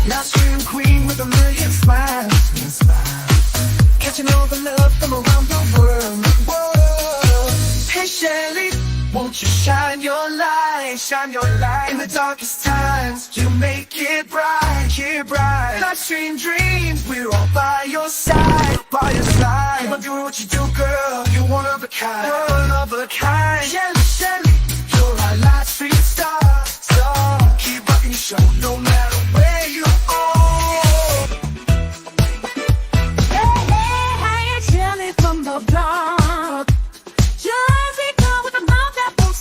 Now scream queen with a million smiles. Catching all the love from around the world. Hey Shelly, won't you shine your light? Shine your light in the darkest times. You make it bright, bright. Life's dreams, we're all by your side, by your side. Keep on doing what you do, girl. You're one of a kind, one of a kind. Shelly, Shelly, you're our life's street star. Keep rocking your show, no matter where you are. Hey, Shelly from the block. Jersey girl with a mouth that won't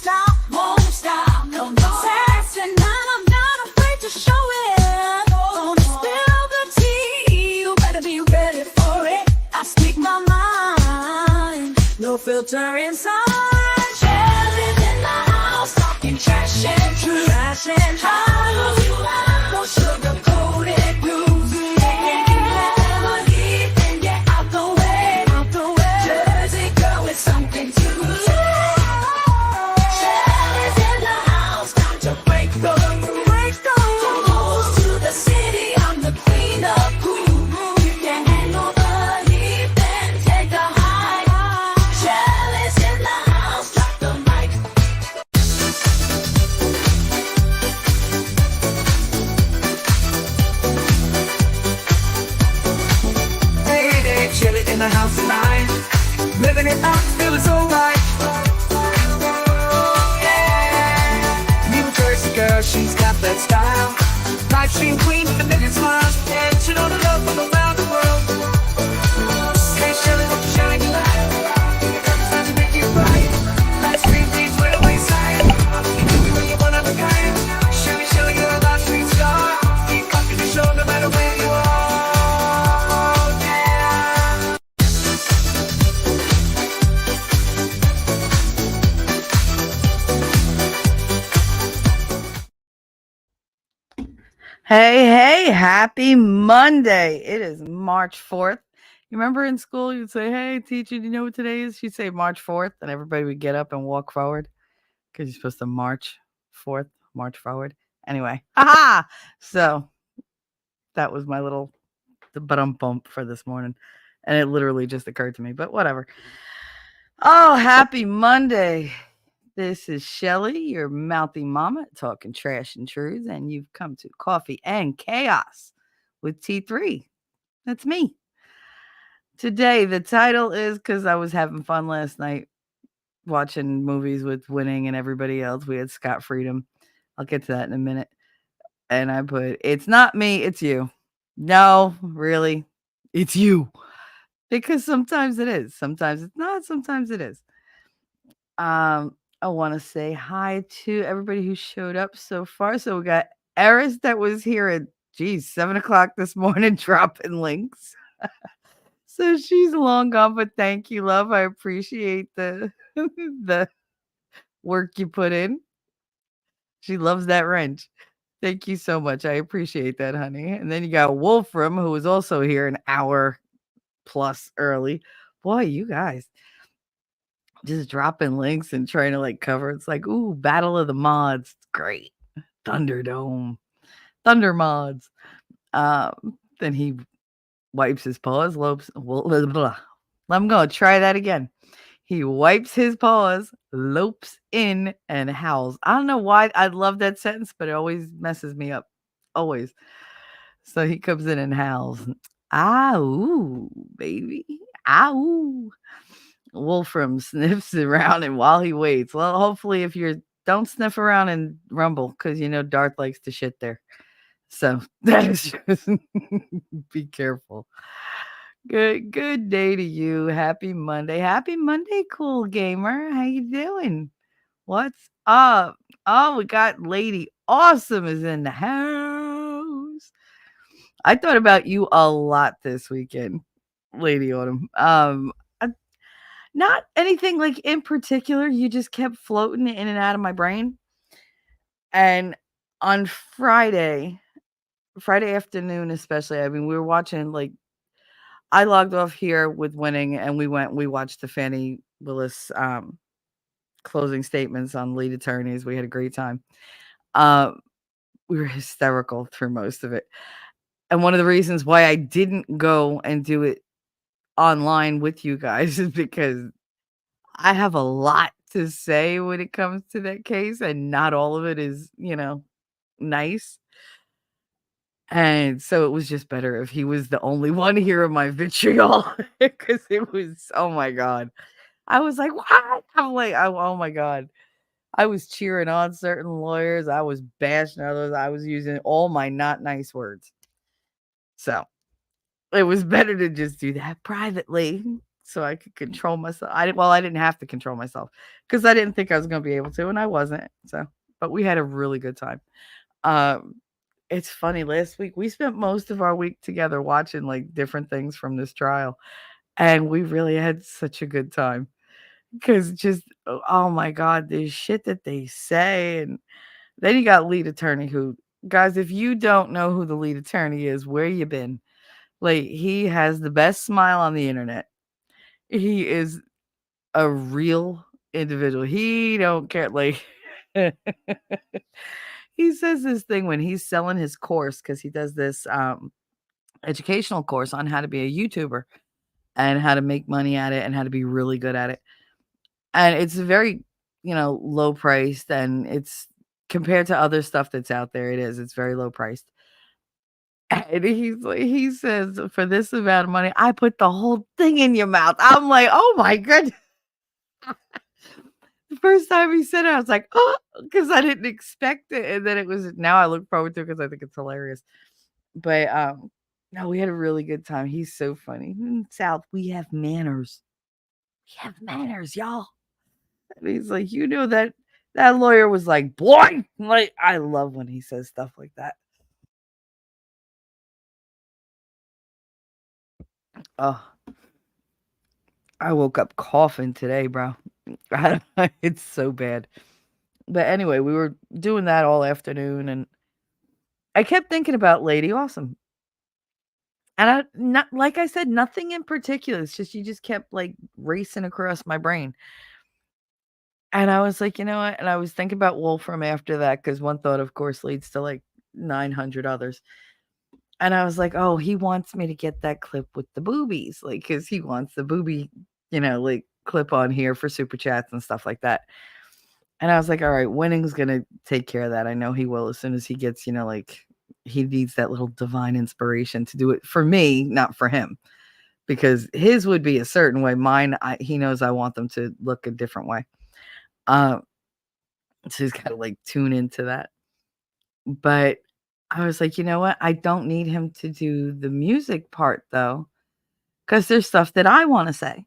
stop, no, no. Sassy, and I'm not afraid to show it. Gonna spill the tea, you better be ready for it. I speak my mind, no filter inside. Shelly's in the house, talking trash and truth, trash and truth. No sugar-coated grooves, making you never leave, and get out the way, Jersey girl with something to lose. Shelly's in the house, time to break the rules. From Bulls to the city, I'm the queen of cool. You can handle the heat, then take the high. Shelly's in the house, drop the mic. Hey, Shelly in the house tonight. Living it up, feeling so right. Yeah. New Jersey girl, she's got that style. Life stream queen with a million smiles. And she know the love from around the world. Hey Shelly, won't you shine your light? It's time to make it right. Life stream queens with a wayside. You're one of a kind. Shelly, Shelly, you're a life stream star. Keep rocking the show no matter where you are. Yeah. Hey, happy Monday. It is March 4th. You remember in school, you'd say, hey, teacher, do you know what today is? She'd say March 4th, and everybody would get up and walk forward because you're supposed to march forward. Anyway, haha. So that was my little bump for this morning. And it literally just occurred to me, but whatever. Oh, happy Monday. This is Shelly, your mouthy mama, talking trash and truths, and you've come to Coffee and Chaos with T3. That's me. Today, the title is because I was having fun last night watching movies with Winning and everybody else. We had Scott Freedom. I'll get to that in a minute. And I put, it's not me, it's you. No, really, it's you. Because sometimes it is. Sometimes it's not. Sometimes it is. I want to say hi to everybody who showed up so far. So we got Eris that was here at 7 o'clock this morning dropping links. So she's long gone, but thank you, love. I appreciate the the work you put in. She loves that wrench. Thank you so much. I appreciate that, honey. And then you got Wolfram, who was also here an hour plus early. Boy, you guys just dropping links and trying to like cover. It's like, ooh, Battle of the Mods. Great. Thunderdome. Thunder Mods. Then he wipes his paws, I'm going to try that again. He wipes his paws, lopes in, and howls. I don't know why I love that sentence, but it always messes me up. Always. So he comes in and howls. Ow, baby. Ow. Wolfram sniffs around, and while he waits, well, hopefully, if you're don't sniff around and rumble, because you know Darth likes to shit there. So that's just be careful. Good day to you. Happy Monday, cool gamer. How you doing? What's up? Oh, we got Lady Awesome is in the house. I thought about you a lot this weekend, Lady Autumn. Not anything like in particular. You just kept floating in and out of my brain. And on Friday afternoon, especially, I mean, we were watching like I logged off here with Winning, and we watched the Fannie Willis closing statements on lead attorneys. We had a great time. We were hysterical through most of it. And one of the reasons why I didn't go and do it online with you guys is because I have a lot to say when it comes to that case, and not all of it is, nice. And so it was just better if he was the only one hearing my vitriol because it was, oh my God. I was like, what? I'm like, oh my God. I was cheering on certain lawyers. I was bashing others. I was using all my not nice words. So it was better to just do that privately so I could control myself. I didn't have to control myself because I didn't think I was going to be able to, and I wasn't. So, but we had a really good time. Um, it's funny. Last week we spent most of our week together watching like different things from this trial, and we really had such a good time because just oh my God, the shit that they say, and then you got lead attorney who, guys, if you don't know who the lead attorney is, where you been? Like, he has the best smile on the internet. He is a real individual. He don't care, like he says this thing when he's selling his course because he does this, educational course on how to be a YouTuber and how to make money at it and how to be really good at it. And it's very, low priced, and it's compared to other stuff that's out there, it's very low priced. And he says, "For this amount of money, I put the whole thing in your mouth." I'm like, "Oh my goodness." The first time he said it, I was like, "Oh," because I didn't expect it, and then it was now I look forward to it because I think it's hilarious. But, no, we had a really good time. He's so funny. "In South, we have manners. We have manners, y'all." And he's like, "You know that lawyer was like, 'Boy!'" Like, I love when he says stuff like that. Oh, I woke up coughing today, bro. It's so bad. But anyway, we were doing that all afternoon, and I kept thinking about Lady Awesome. And I not like I said, nothing in particular. It's just you just kept like racing across my brain. And I was like, you know what? And I was thinking about Wolfram after that because one thought, of course, leads to like 900 others. And I was like, oh, he wants me to get that clip with the boobies, like, because he wants the booby, like clip on here for super chats and stuff like that. And I was like, all right, Winning's gonna take care of that. I know he will as soon as he gets, like he needs that little divine inspiration to do it for me, not for him. Because his would be a certain way. Mine, he knows I want them to look a different way. So he's gotta like tune into that. But I was like, you know what? I don't need him to do the music part though, because there's stuff that I want to say.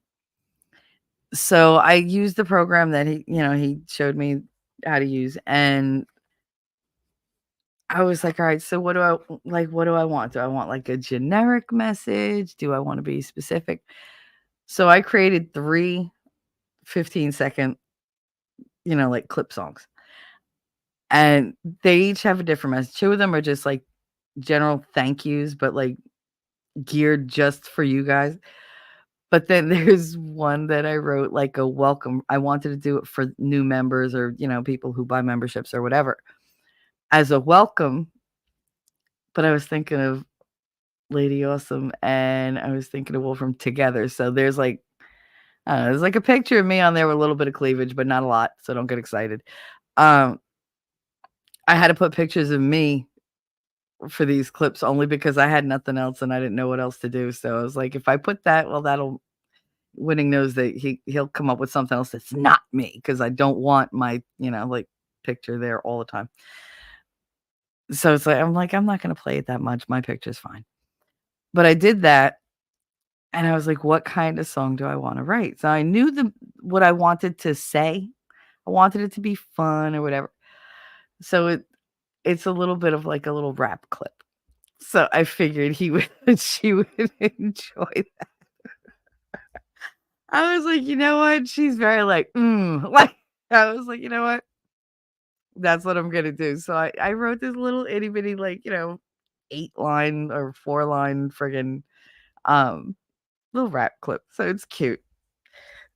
So I used the program that he showed me how to use, and I was like, all right, so what do I want? Do I want like a generic message? Do I want to be specific? So I created 3 15-second, like clip songs. And they each have a different message. 2 of them are just like general thank yous, but like geared just for you guys. But then there's one that I wrote like a welcome. I wanted to do it for new members or, people who buy memberships or whatever as a welcome. But I was thinking of Lady Awesome and I was thinking of Wolfram together. So there's like, I don't know, there's like a picture of me on there with a little bit of cleavage, but not a lot. So don't get excited. Um, I had to put pictures of me for these clips only because I had nothing else and I didn't know what else to do. So I was like, if I put that, well, that'll Winning knows that he'll come up with something else that's not me because I don't want my, like picture there all the time. So it's like I'm not gonna play it that much. My picture's fine. But I did that and I was like, what kind of song do I want to write? So I knew what I wanted to say. I wanted it to be fun or whatever. So it's a little bit of like a little rap clip. So I figured she would enjoy that. I was like, "You know what?" She's very like, like, I was like, "You know what? That's what I'm gonna do." So I wrote this little itty bitty, like, 8-line or 4-line friggin', um, little rap clip. So it's cute.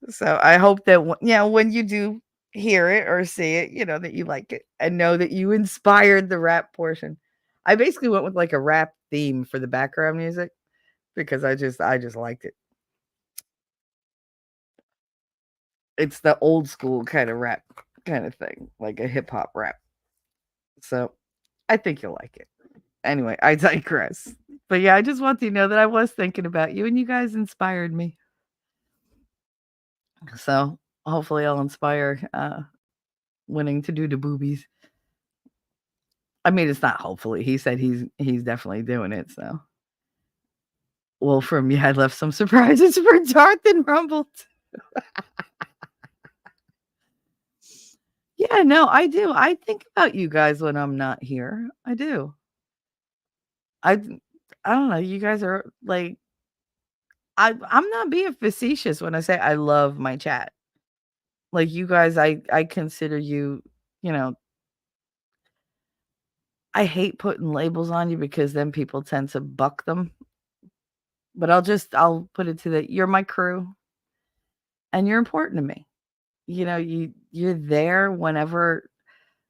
So I hope that when you do hear it or see it, that you like it and know that you inspired the rap portion. I basically went with like a rap theme for the background music because I just liked it. It's the old school kind of rap kind of thing, like a hip hop rap. So I think you'll like it. Anyway, I digress. But yeah, I just want you to know that I was thinking about you and you guys inspired me. So hopefully I'll inspire winning to do the boobies. I mean, it's not hopefully. He said he's definitely doing it. So well, for me, I left some surprises for Darth and Rumble. Yeah, no, I do. I think about you guys when I'm not here. I do. I I don't know. You guys are like I'm not being facetious when I say I love my chat. Like you guys, I consider you, you know, I hate putting labels on you because then people tend to buck them. But I'll put it to that you're my crew and you're important to me. You're there whenever,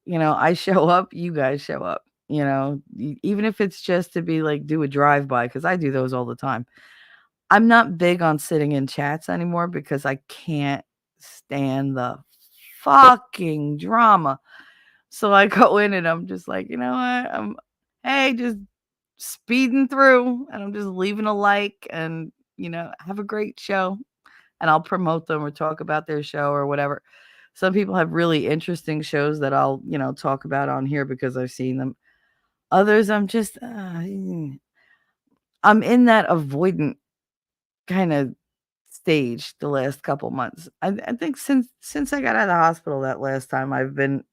I show up, you guys show up. Even if it's just to be like do a drive by because I do those all the time. I'm not big on sitting in chats anymore because I can't stand the fucking drama. So I go in and I'm just like, you know what? Hey, just speeding through and I'm just leaving a like and, have a great show. And I'll promote them or talk about their show or whatever. Some people have really interesting shows that I'll, talk about on here because I've seen them. Others, I'm in that avoidant kind of stage the last couple months. I think since I got out of the hospital that last time, I've been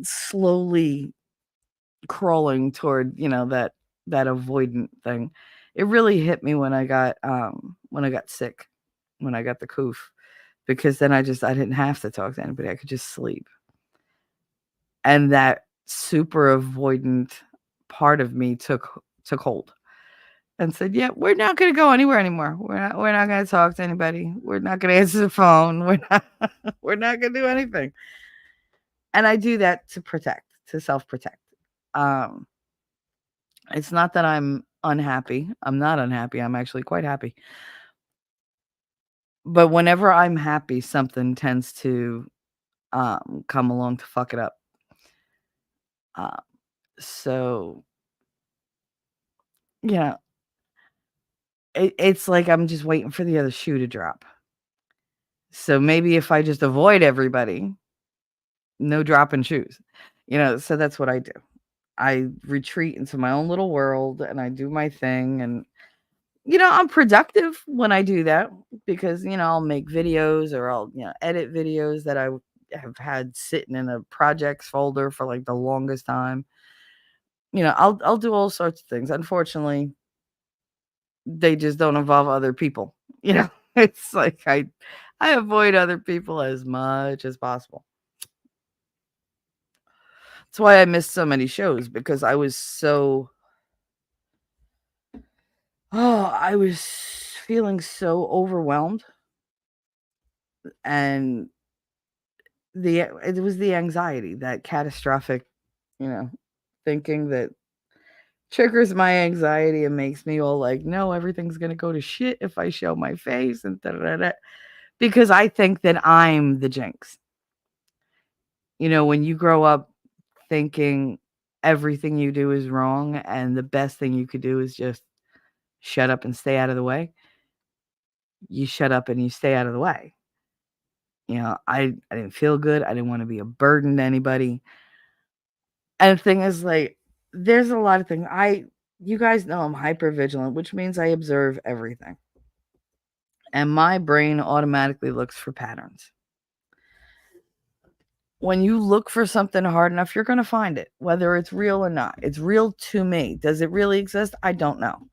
slowly crawling toward, that avoidant thing. It really hit me when I got sick, when I got the coof, because then I didn't have to talk to anybody. I could just sleep. And that super avoidant part of me took hold and said, "Yeah, we're not going to go anywhere anymore. We're not going to talk to anybody. We're not going to answer the phone. We're not going to do anything." And I do that to self-protect. Um, it's not that I'm unhappy. I'm not unhappy. I'm actually quite happy. But whenever I'm happy, something tends to come along to fuck it up. Uh, so yeah, it's like I'm just waiting for the other shoe to drop. So maybe if I just avoid everybody, no dropping shoes. So that's what I do. I retreat into my own little world and I do my thing and I'm productive when I do that because I'll make videos or I'll edit videos that I have had sitting in a projects folder for like the longest time. I'll do all sorts of things. Unfortunately, they just don't involve other people. It's like I avoid other people as much as possible. That's why I missed so many shows because I was feeling so overwhelmed and it was the anxiety, that catastrophic, you know, thinking that triggers my anxiety and makes me all like, no, everything's gonna go to shit if I show my face and da da da. Because I think that I'm the jinx. When you grow up thinking everything you do is wrong and the best thing you could do is just shut up and stay out of the way, you shut up and you stay out of the way. I didn't feel good. I didn't want to be a burden to anybody. And the thing is, like, there's a lot of things. You guys know I'm hyper vigilant, which means I observe everything. And my brain automatically looks for patterns. When you look for something hard enough, you're going to find it, whether it's real or not. It's real to me. Does it really exist? I don't know.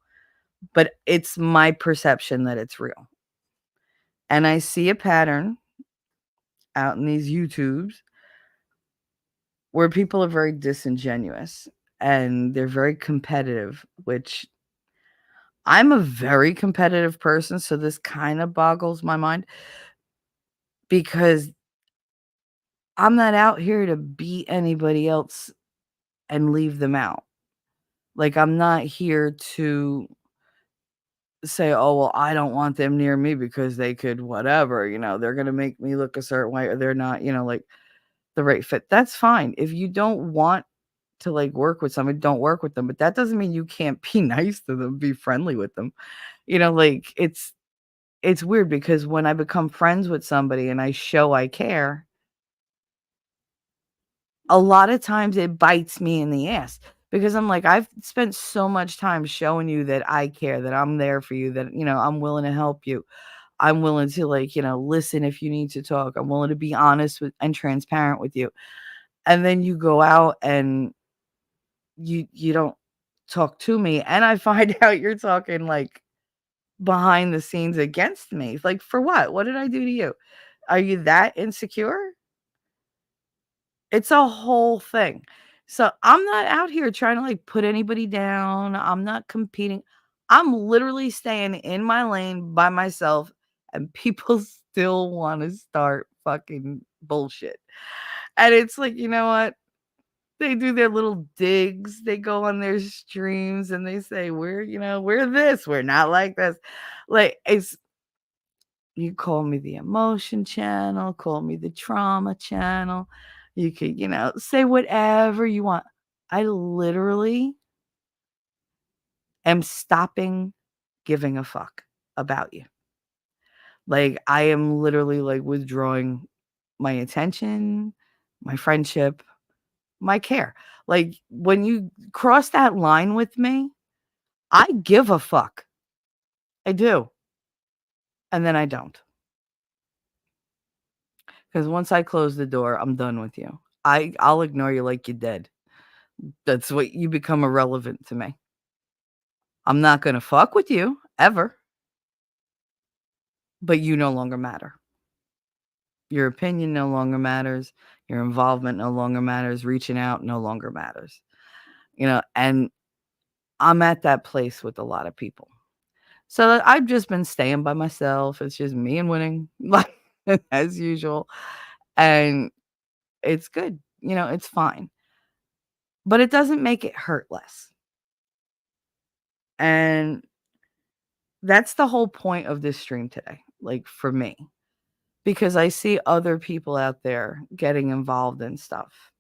But it's my perception that it's real. And I see a pattern out in these YouTubes where people are very disingenuous and they're very competitive, which I'm a very competitive person. So this kind of boggles my mind because I'm not out here to beat anybody else and leave them out. Like, I'm not here to say, "Oh, well, I don't want them near me because they could whatever, they're gonna make me look a certain way or they're not, like, the right fit." That's fine. If you don't want to, like, work with somebody, don't work with them, but that doesn't mean you can't be nice to them, be friendly with them. Like, it's weird because when I become friends with somebody and I show I care, a lot of times it bites me in the ass because I'm like, I've spent so much time showing you that I care, that I'm there for you, that, I'm willing to help you. I'm willing to, like, listen if you need to talk. I'm willing to be honest with and transparent with you. And then you go out and you don't talk to me and I find out you're talking like behind the scenes against me. Like, for what? What did I do to you? Are you that insecure? It's a whole thing. So I'm not out here trying to, like, put anybody down. I'm not competing. I'm literally staying in my lane by myself, and people still want to start fucking bullshit. And it's like, you know what? They do their little digs. They go on their streams and they say, we're this, we're not like this. Like, you call me the emotion channel, call me the trauma channel. You could, say whatever you want. I literally am stopping giving a fuck about you. Like, I am literally, like, withdrawing my attention, my friendship, my care. Like, when you cross that line with me, I give a fuck. I do. And then I don't. Because once I close the door, I'm done with you. I'll ignore you like you're dead. That's what you become irrelevant to me. I'm not gonna fuck with you ever, but you no longer matter. Your opinion no longer matters. Your involvement no longer matters. Reaching out no longer matters. And I'm at that place with a lot of people. So I've just been staying by myself. It's just me and winning, like, as usual. And it's good. It's fine. But it doesn't make it hurt less. And that's the whole point of this stream today, like, for me, because I see other people out there getting involved in stuff.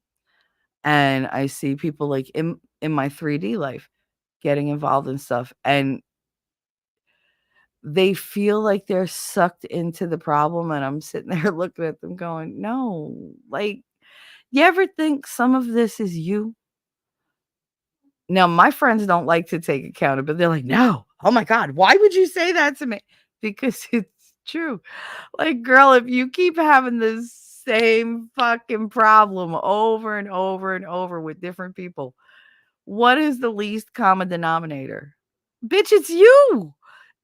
And I see people, like, in my 3D life getting involved in stuff, and they feel like they're sucked into the problem, and I'm sitting there looking at them going, "No, like, you ever think some of this is you?" Now, my friends don't like to take accountability. They're like, "No. Oh my god, why would you say that to me?" Because it's true. Like, girl, if you keep having the same fucking problem over and over and over with different people, what is the least common denominator? Bitch, it's you.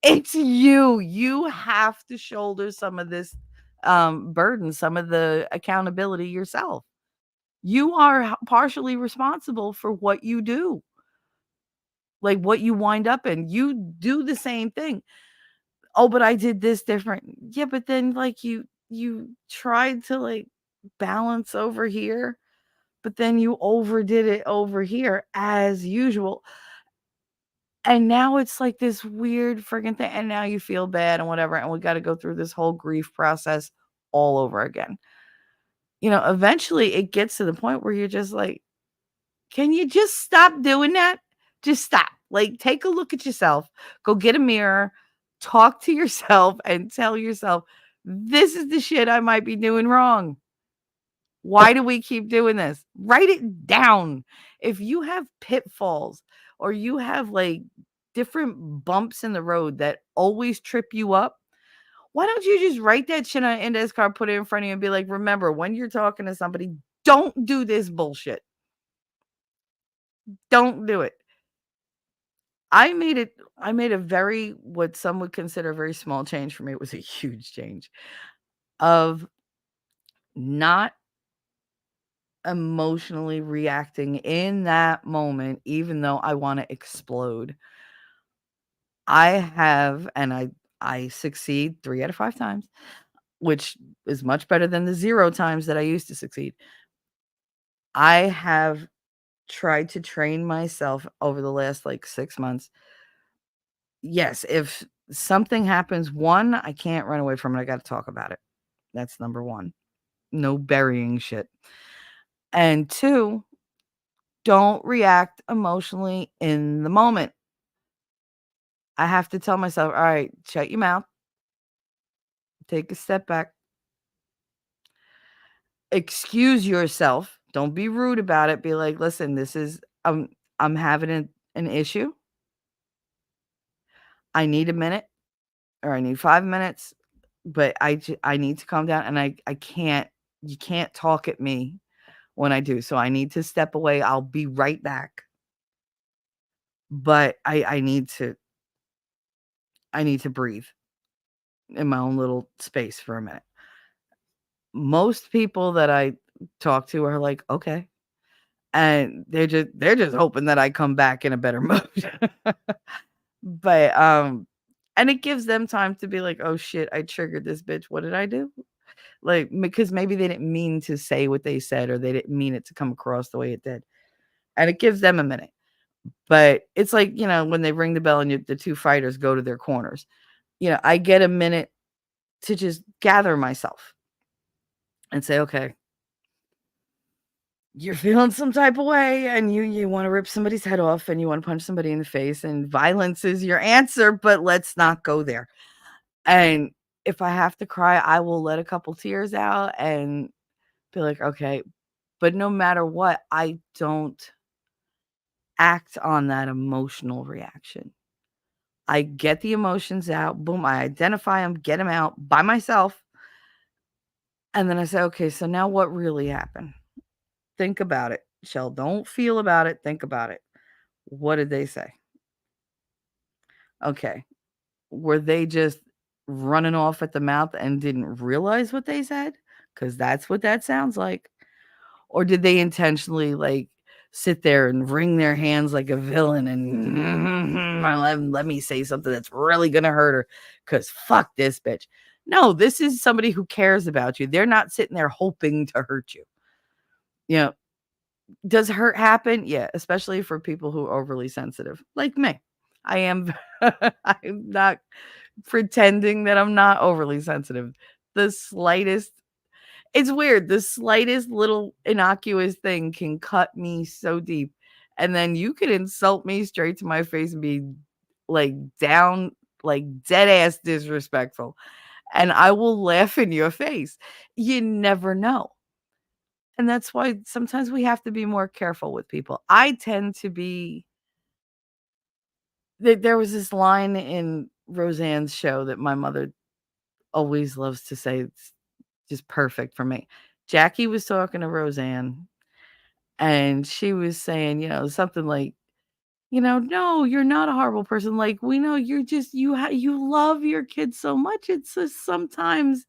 It's you. You have to shoulder some of this burden, some of the accountability yourself. You are partially responsible for what you do, like what you wind up in. You do the same thing. Oh, but I did this different. Yeah, but then, like, you tried to, like, balance over here, but then you overdid it over here as usual. And now it's like this weird friggin' thing. And now you feel bad and whatever. And we got to go through this whole grief process all over again. Eventually it gets to the point where you're just like, can you just stop doing that? Just stop. Like, take a look at yourself, go get a mirror, talk to yourself, and tell yourself, this is the shit I might be doing wrong. Why do we keep doing this? Write it down. If you have pitfalls or you have, like, different bumps in the road that always trip you up, why don't you just write that shit on an index card, put it in front of you, and be like, remember, when you're talking to somebody, don't do this bullshit. Don't do it. I made a very, what some would consider a very small change. For me, it was a huge change of not emotionally reacting in that moment, even though I want to explode. I have, and I succeed 3 out of 5 times, which is much better than the 0 times that I used to succeed. I have tried to train myself over the last like 6 months. Yes, if something happens, one, I can't run away from it. I got to talk about it. That's number one. No burying shit. And two, don't react emotionally in the moment. I have to tell myself, all right, shut your mouth, take a step back, excuse yourself. Don't be rude about it. Be like, listen, this is I'm having an issue. I need a minute or I need 5 minutes, but I need to calm down and I can't you can't talk at me when I do. So I need to step away. I'll be right back. But I need to breathe in my own little space for a minute. Most people that I talk to are like, "Okay." And they're just hoping that I come back in a better mood. But, and it gives them time to be like, "Oh shit, I triggered this bitch. What did I do?" Like, because maybe they didn't mean to say what they said or they didn't mean it to come across the way it did. And it gives them a minute. But it's like, when they ring the bell and the 2 fighters go to their corners. I get a minute to just gather myself and say, "Okay, you're feeling some type of way and you wanna rip somebody's head off and you wanna punch somebody in the face and violence is your answer, but let's not go there." And if I have to cry, I will let a couple tears out and be like, "Okay." But no matter what, I don't act on that emotional reaction. I get the emotions out, boom, I identify them, get them out by myself, and then I say, "Okay, so now what really happened?" Think about it. Shell, don't feel about it, think about it. What did they say? Okay. Were they just running off at the mouth and didn't realize what they said? Because that's what that sounds like. Or did they intentionally, like, sit there and wring their hands like a villain and let me say something that's really gonna hurt her? Because fuck this bitch. No, this is somebody who cares about you. They're not sitting there hoping to hurt you. You know, does hurt happen? Yeah, especially for people who are overly sensitive, like me. I am I'm not pretending that I'm not overly sensitive. The slightest It's weird, the slightest little innocuous thing can cut me so deep, and then you could insult me straight to my face and be, like, down like, dead ass disrespectful, and I will laugh in your face. You never know. And that's why sometimes we have to be more careful with people. I tend to be there was this line in Roseanne's show that my mother always loves to say, it's just perfect for me. Jackie was talking to Roseanne, and she was saying, something like, "No, you're not a horrible person. Like, we know you're just you love your kids so much. It's just sometimes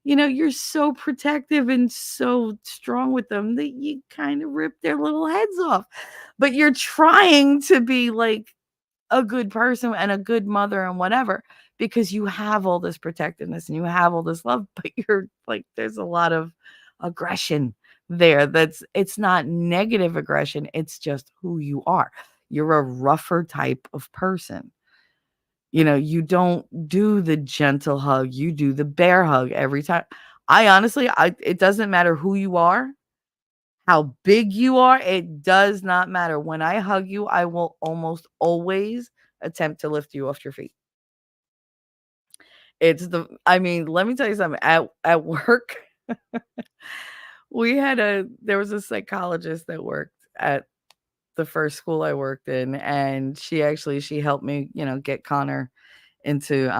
you're so protective and so strong with them that you kind of rip their little heads off. But you're trying to be like a good person and a good mother and whatever because you have all this protectiveness and you have all this love, but you're like, there's a lot of aggression there. It's not negative aggression, it's just who you are. You're a rougher type of person. You don't do the gentle hug, you do the bear hug every time. I honestly, it doesn't matter who you are, how big you are, it does not matter. When I hug you, I will almost always attempt to lift you off your feet. I mean, let me tell you something. At work, there was a psychologist that worked at the first school I worked in, and she helped me, get Connor into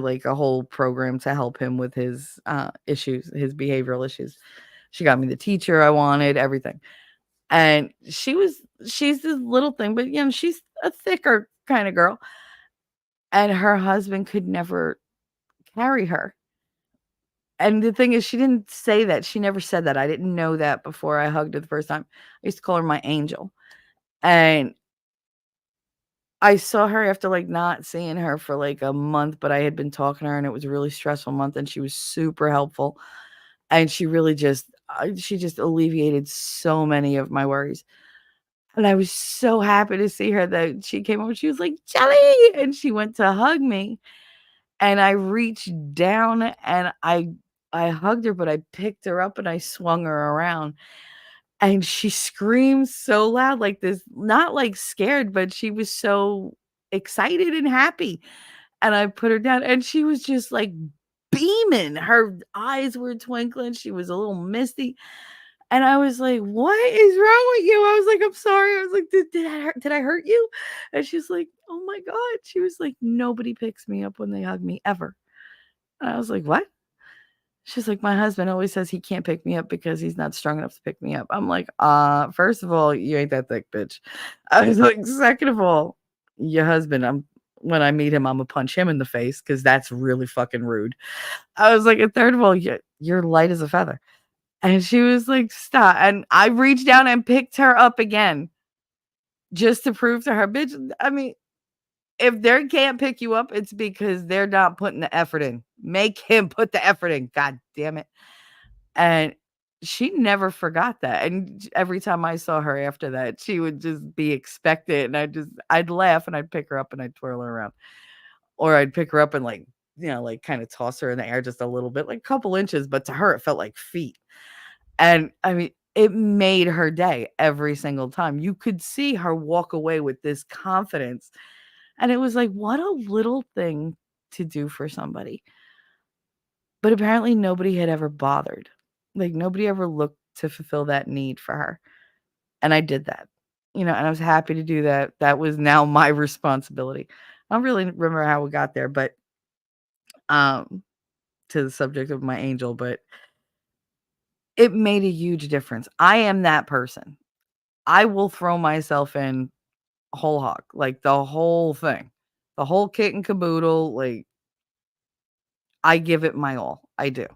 like a whole program to help him with his issues, his behavioral issues. She got me the teacher I wanted, everything. And she's this little thing, but she's a thicker kind of girl. And her husband could never carry her. And the thing is, she didn't say that. She never said that. I didn't know that before I hugged her the first time. I used to call her my angel. And I saw her after, like, not seeing her for, like, a month, but I had been talking to her, and it was a really stressful month, and she was super helpful. And she really just she just alleviated so many of my worries. And I was so happy to see her that she came over. She was like, "Jelly," and she went to hug me, and I reached down and I hugged her, but I picked her up and I swung her around, and she screamed so loud, like this, not like scared, but she was so excited and happy. And I put her down, and she was just like beaming. Her eyes were twinkling. She was a little misty. And I was like, "What is wrong with you?" I was like, "I'm sorry." I was like, "Did I hurt you?" And she's like, "Oh my God." She was like, "Nobody picks me up when they hug me ever." And I was like, "What?" She's like, "My husband always says he can't pick me up because he's not strong enough to pick me up." I'm like, first of all, you ain't that thick, bitch." I was like, "Second of all, your husband, when I meet him, Imma punch him in the face because that's really fucking rude." I was like, "And third of all, you're light as a feather." And she was like, "Stop." And I reached down and picked her up again just to prove to her, bitch, I mean, if they can't pick you up, it's because they're not putting the effort in. Make him put the effort in. God damn it. And she never forgot that. And every time I saw her after that, she would just be expectant. And I'd laugh and I'd pick her up and I'd twirl her around. Or I'd pick her up and like, like kind of toss her in the air just a little bit, like a couple inches. But to her, it felt like feet. And I mean, it made her day every single time. You could see her walk away with this confidence. And it was like, what a little thing to do for somebody. But apparently nobody had ever bothered. Like nobody ever looked to fulfill that need for her. And I did that. And I was happy to do that. That was now my responsibility. I don't really remember how we got there, but um to the subject of my angel, but it made a huge difference. I am that person. I will throw myself in whole hog, like the whole thing, the whole kit and caboodle. Like I give it my all. I do.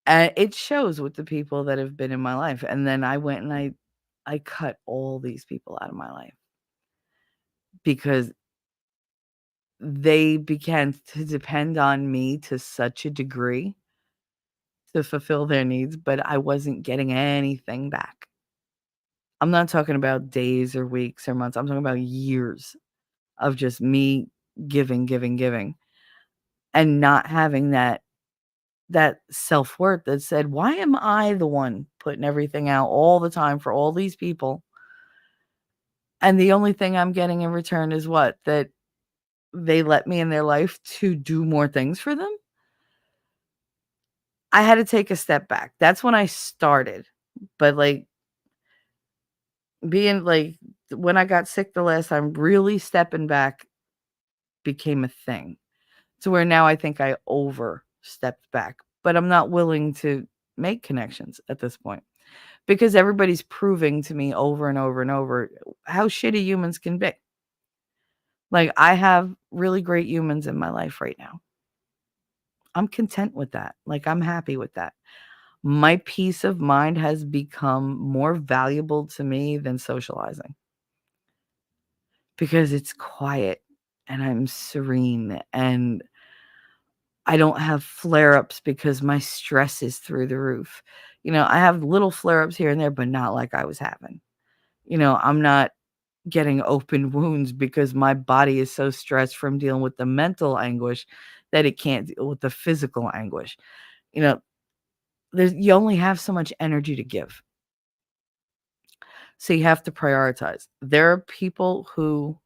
And it shows with the people that have been in my life. And then I went and I cut all these people out of my life because they began to depend on me to such a degree to fulfill their needs, but I wasn't getting anything back. I'm not talking about days or weeks or months. I'm talking about years of just me giving, giving, giving, and not having that self-worth that said, "Why am I the one putting everything out all the time for all these people? And the only thing I'm getting in return is what? That they let me in their life to do more things for them?" I had to take a step back. That's when I started. But like being like when I got sick the last time, really stepping back became a thing. To where now I think I overstepped back, but I'm not willing to make connections at this point because everybody's proving to me over and over and over how shitty humans can be. Like I have really great humans in my life right now. I'm content with that. Like I'm happy with that. My peace of mind has become more valuable to me than socializing because it's quiet and I'm serene and I don't have flare-ups because my stress is through the roof. I have little flare-ups here and there, but not like I was having. I'm not getting open wounds because my body is so stressed from dealing with the mental anguish that it can't deal with the physical anguish. You know, you only have so much energy to give. So you have to prioritize. There are people who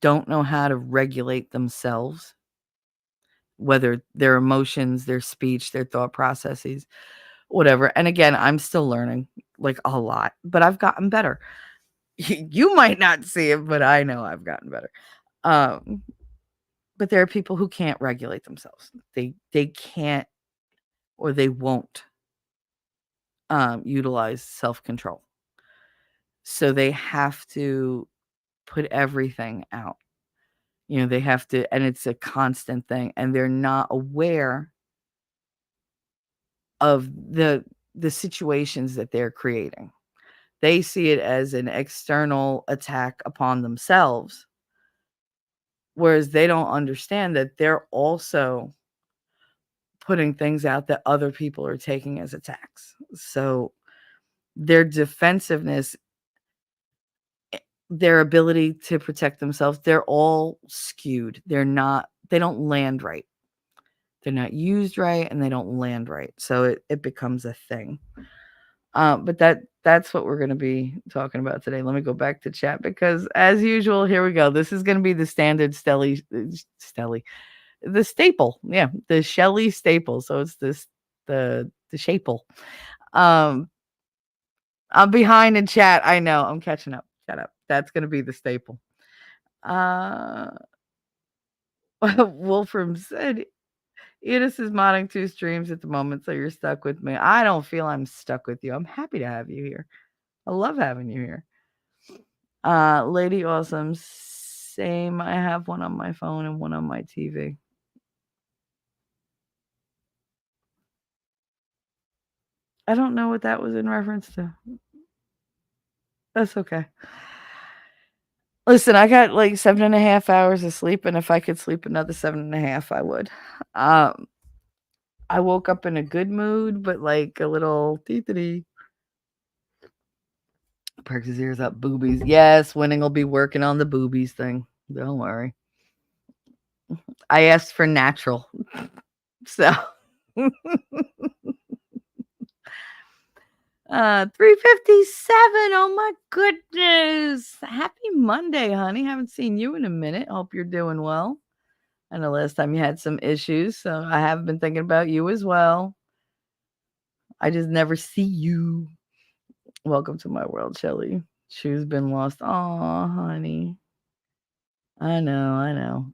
don't know how to regulate themselves, whether their emotions, their speech, their thought processes, whatever. And again, I'm still learning like a lot, but I've gotten better. You might not see it, but I know I've gotten better. Um, but there are people who can't regulate themselves. They can't or they won't utilize self-control. So they have to put everything out. They have to, and it's a constant thing, and they're not aware of the situations that they're creating. They see it as an external attack upon themselves, whereas they don't understand that they're also putting things out that other people are taking as attacks. So their defensiveness, their ability to protect themselves, they're all skewed. They don't land right. They're not used right and they don't land right. So it becomes a thing. But that's what we're going to be talking about today. Let me go back to chat because as usual, here we go. This is going to be the standard the staple. Yeah, the Shelley staple. So it's the shaple. I'm behind in chat. I know. I'm catching up. Shut up. That's going to be the staple. Wolfram said Edith is modding 2 streams at the moment, so you're stuck with me. I don't feel I'm stuck with you. I'm happy to have you here. I love having you here. Lady Awesome, same. I have one on my phone and one on my TV. I don't know what that was in reference to. That's okay. Listen, I got like 7.5 hours of sleep, and if I could sleep another 7.5, I would. I woke up in a good mood, but like a little teetity. Perks his ears up. Boobies. Yes, Winning will be working on the boobies thing. Don't worry. I asked for natural. So 3:57. Oh my goodness. Happy Monday, honey. Haven't seen you in a minute. Hope you're doing well. I know last time you had some issues, so I have been thinking about you as well. I just never see you. Welcome to my world, Shelly. Shoe's been lost. Aw, honey. I know.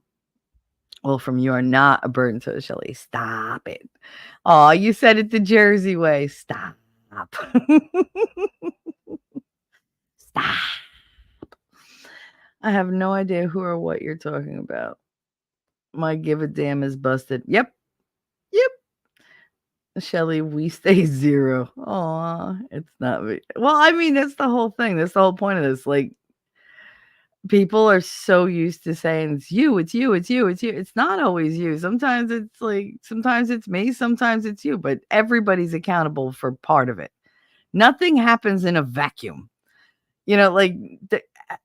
Well, from you are not a burden to the Shelly. Stop it. Oh, you said it the Jersey way. Stop. Stop. I have no idea who or what you're talking about. My give a damn is busted. Yep. Shelly, we stay 0. Aw, it's not me. Well, I mean, that's the whole thing. That's the whole point of this. Like, people are so used to saying it's you. It's not always you. Sometimes it's me, sometimes it's you, but everybody's accountable for part of it. Nothing happens in a vacuum. Like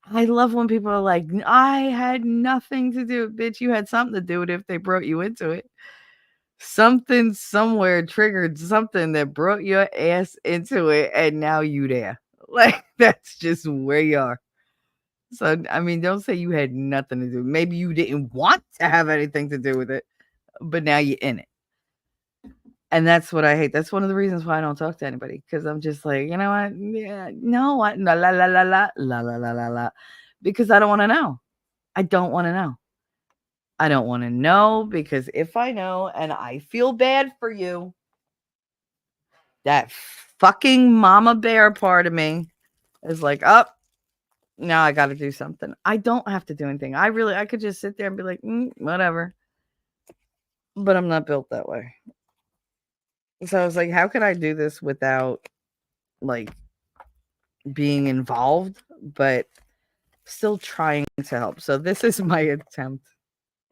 I love when people are like, I had nothing to do. Bitch, you had something to do with it if they brought you into it. Something somewhere triggered something that brought your ass into it, and now you there. Like, that's just where you are. So, I mean, don't say you had nothing to do. Maybe you didn't want to have anything to do with it, but now you're in it. And that's what I hate. That's one of the reasons why I don't talk to anybody, because I'm just like, you know what? Yeah, no, la la la la la la la la la la, because I don't want to know. I don't want to know. I don't want to know, because if I know and I feel bad for you, that fucking mama bear part of me is like, oh, now I got to do something. I don't have to do anything. I could just sit there and be like, whatever. But I'm not built that way. So I was like, how can I do this without like being involved, but still trying to help? So this is my attempt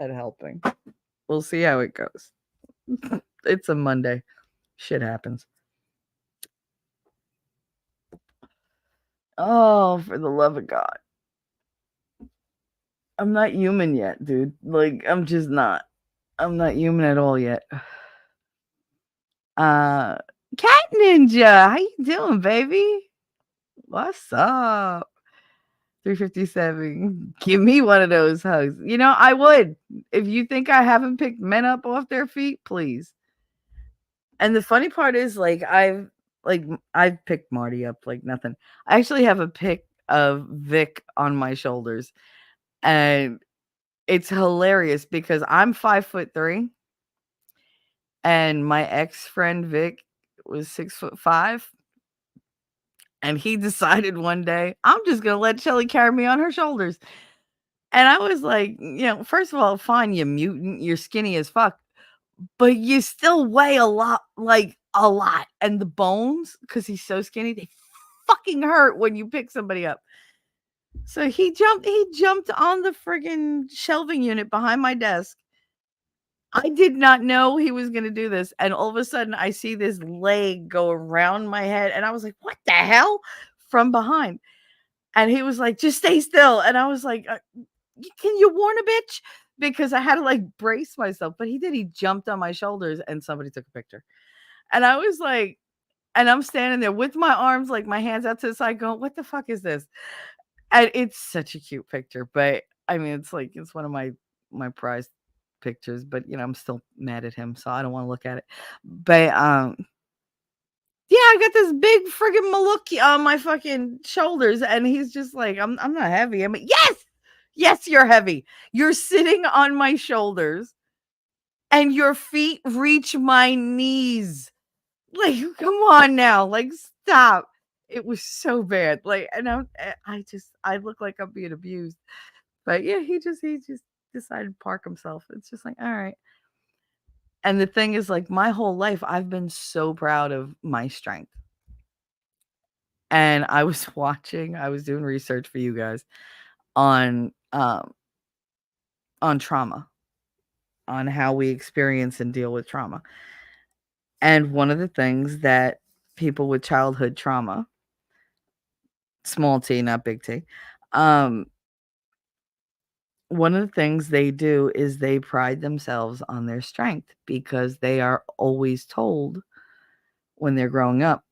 at helping. We'll see how it goes. It's a Monday. Shit happens. Oh, for the love of God. I'm not human yet, dude. Like, I'm just not. I'm not human at all yet. Cat Ninja, how you doing, baby? What's up? 3:57. Give me one of those hugs. I would. If you think I haven't picked men up off their feet, please. And the funny part is, like, I've picked Marty up like nothing. I actually have a pic of Vic on my shoulders, and it's hilarious because I'm 5'3", and my ex-friend Vic was 6'5", and he decided one day, I'm just gonna let Shelly carry me on her shoulders. And I was like, first of all, fine, you mutant, you're skinny as fuck, but you still weigh a lot, like a lot. And the bones, because he's so skinny, they fucking hurt when you pick somebody up. So he jumped on the friggin' shelving unit behind my desk I did not know he was gonna do this, and all of a sudden, I see this leg go around my head, and I was like, "What the hell?" From behind, and he was like, "Just stay still," and I was like, can you warn a bitch?" Because I had to, like, brace myself, but he did, he jumped on my shoulders, and somebody took a picture, and I was like and I'm standing there with my arms, like, my hands out to the side going, "What the fuck is this?" And it's such a cute picture, but, I mean, it's like it's one of my prized pictures, but, I'm still mad at him, so I don't wanna look at it. But, yeah, I got this big friggin' Maluki on my fucking shoulders, and he's just like, I'm not heavy." I'm like, "Yes! Yes, you're heavy. You're sitting on my shoulders, and your feet reach my knees." Like, come on now, like, stop. It was so bad, like, and I look like I'm being abused. But yeah, he just decided to park himself. It's just like, all right. And the thing is, like, my whole life, I've been so proud of my strength. And I was doing research for you guys on on trauma, on how we experience and deal with trauma. And one of the things that people with childhood trauma, small t, not big T, um, one of the things they do is they pride themselves on their strength because they are always told when they're growing up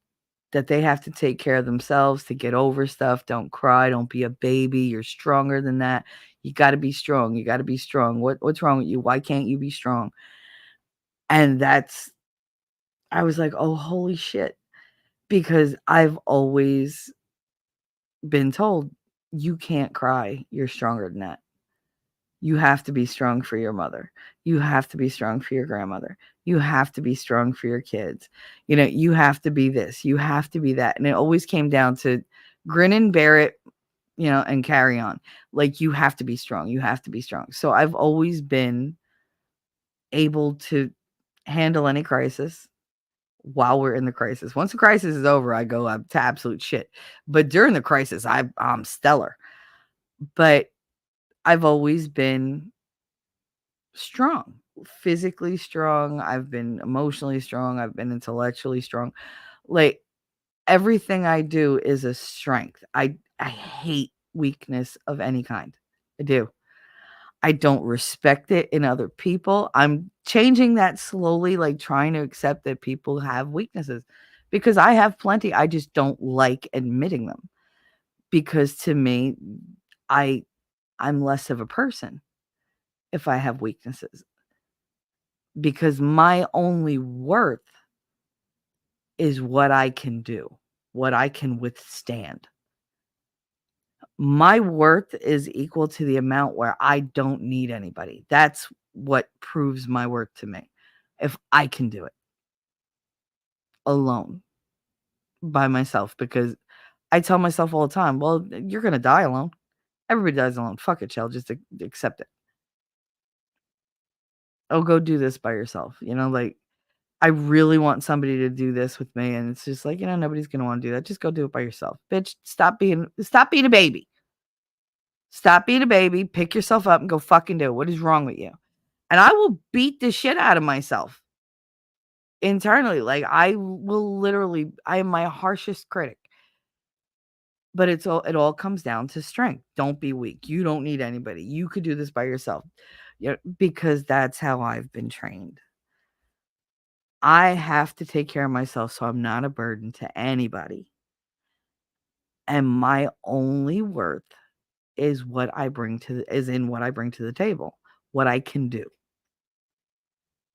that they have to take care of themselves to get over stuff. Don't cry, don't be a baby. You're stronger than that. You got to be strong. You got to be strong. What's wrong with you? Why can't you be strong? And I was like, "Oh, holy shit." Because I've always been told you can't cry. You're stronger than that. You have to be strong for your mother. You have to be strong for your grandmother. You have to be strong for your kids. You have to be this. You have to be that. And it always came down to grin and bear it, and carry on. Like, you have to be strong. You have to be strong. So I've always been able to handle any crisis while we're in the crisis. Once the crisis is over, I go up to absolute shit. But during the crisis, I'm stellar. But I've always been strong, physically strong. I've been emotionally strong. I've been intellectually strong. Like, everything I do is a strength. I hate weakness of any kind. I do. I don't respect it in other people. I'm changing that slowly, like trying to accept that people have weaknesses because I have plenty. I just don't like admitting them because to me, I I'm less of a person if I have weaknesses because my only worth is what I can do, what I can withstand. My worth is equal to the amount where I don't need anybody. That's what proves my worth to me. If I can do it alone by myself, because I tell myself all the time, well, you're going to die alone. Everybody dies alone. Fuck it, Chell. Just accept it. Oh, go do this by yourself. Like, I really want somebody to do this with me. And it's just like, nobody's going to want to do that. Just go do it by yourself. Bitch, stop being a baby. Stop being a baby. Pick yourself up and go fucking do it. What is wrong with you? And I will beat the shit out of myself internally. Like, I am my harshest critic. But it all comes down to strength. Don't be weak. You don't need anybody. You could do this by yourself. Because that's how I've been trained. I have to take care of myself so I'm not a burden to anybody. And my only worth is in what I bring to the table, what I can do.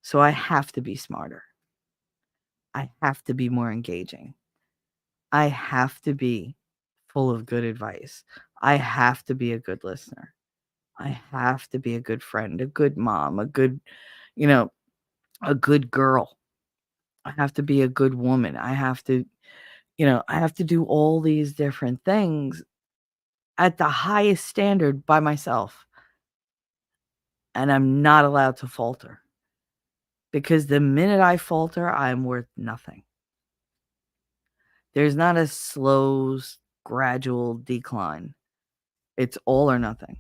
So I have to be smarter. I have to be more engaging. I have to be full of good advice. I have to be a good listener. I have to be a good friend, a good mom, you know, a good girl. I have to be a good woman. I have to do all these different things at the highest standard by myself. And I'm not allowed to falter because the minute I falter, I'm worth nothing. There's not a slow, gradual decline. It's all or nothing.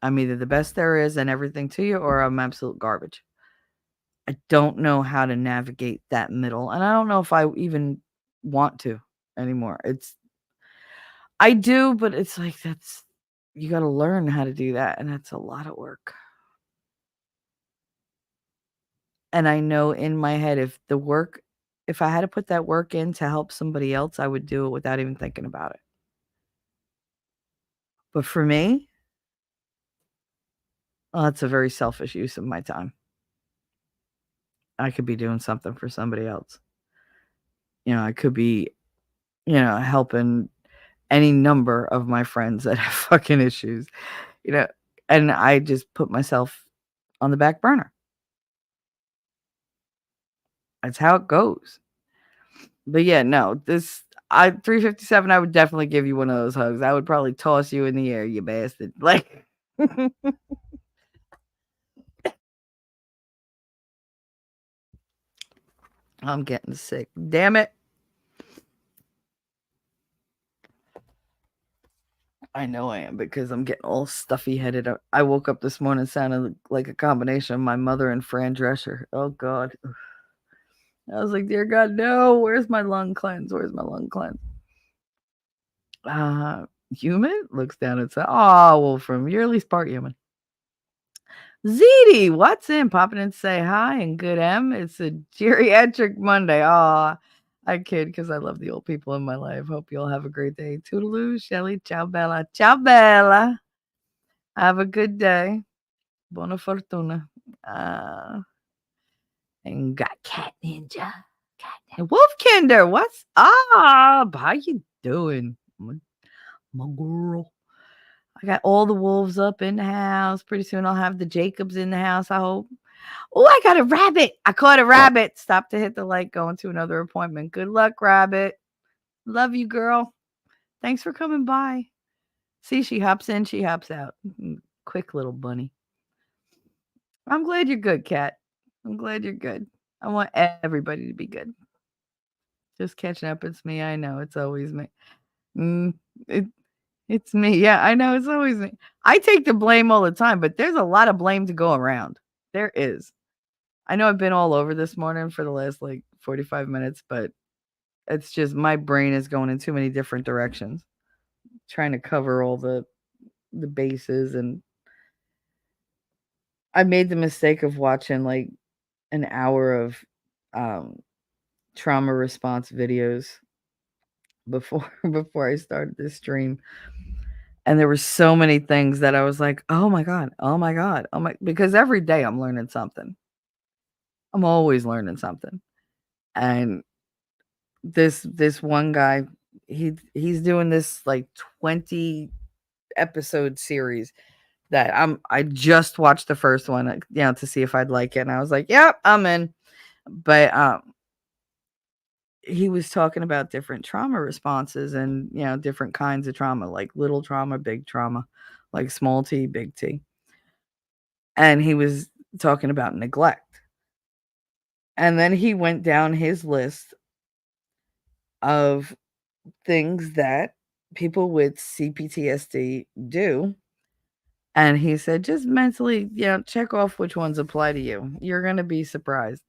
I'm either the best there is and everything to you, or I'm absolute garbage. I don't know how to navigate that middle, and I don't know if I even want to anymore. I do, but it's like you gotta learn how to do that, and that's a lot of work. And I know in my head if I had to put that work in to help somebody else, I would do it without even thinking about it. But for me, it's a very selfish use of my time. I could be doing something for somebody else. I could be, helping any number of my friends that have fucking issues, you know, and I just put myself on the back burner. That's how it goes. But yeah, no, 357, I would definitely give you one of those hugs. I would probably toss you in the air, you bastard. Like I'm getting sick. Damn it. I know I am because I'm getting all stuffy headed. I woke up this morning sounding like a combination of my mother and Fran Drescher. Oh God. I was like, dear God, no, where's my lung cleanse? Where's my lung cleanse? Human looks down and says, oh, well, from you're at least part human. ZD, what's in? Popping in to say hi and good M. It's a geriatric Monday. Aw, I kid because I love the old people in my life. Hope you all have a great day. Toodaloo, Shelly. Ciao, Bella. Ciao, Bella. Have a good day. Buona fortuna. And got Cat Ninja. Wolfkinder, what's up? How you doing? My girl. I got all the wolves up in the house. Pretty soon I'll have the Jacobs in the house, I hope. Oh, I got a rabbit. I caught a rabbit. Stop to hit the light, going to another appointment. Good luck, rabbit. Love you, girl. Thanks for coming by. See, she hops in, she hops out. Quick little bunny. I'm glad you're good, Cat. I'm glad you're good. I want everybody to be good. Just catching up. It's me. I know. It's always me. Mm, it, it's me. Yeah, I know. It's always me. I take the blame all the time, but there's a lot of blame to go around. There is. I know I've been all over this morning for the last 45 minutes, but it's just my brain is going in too many different directions, trying to cover all the bases. And I made the mistake of watching an hour of trauma response videos before before I started this stream. And there were so many things that I was like, "Oh my god. Oh my god. Oh my," because every day I'm learning something. I'm always learning something. And this one guy, he's doing this 20 episode series that I just watched the first one, to see if I'd like it. And I was like, "Yep, I'm in." But he was talking about different trauma responses and, different kinds of trauma, like little trauma, big trauma, like small T, big T. And he was talking about neglect. And then he went down his list of things that people with CPTSD do. And he said, just mentally, check off which ones apply to you. You're going to be surprised.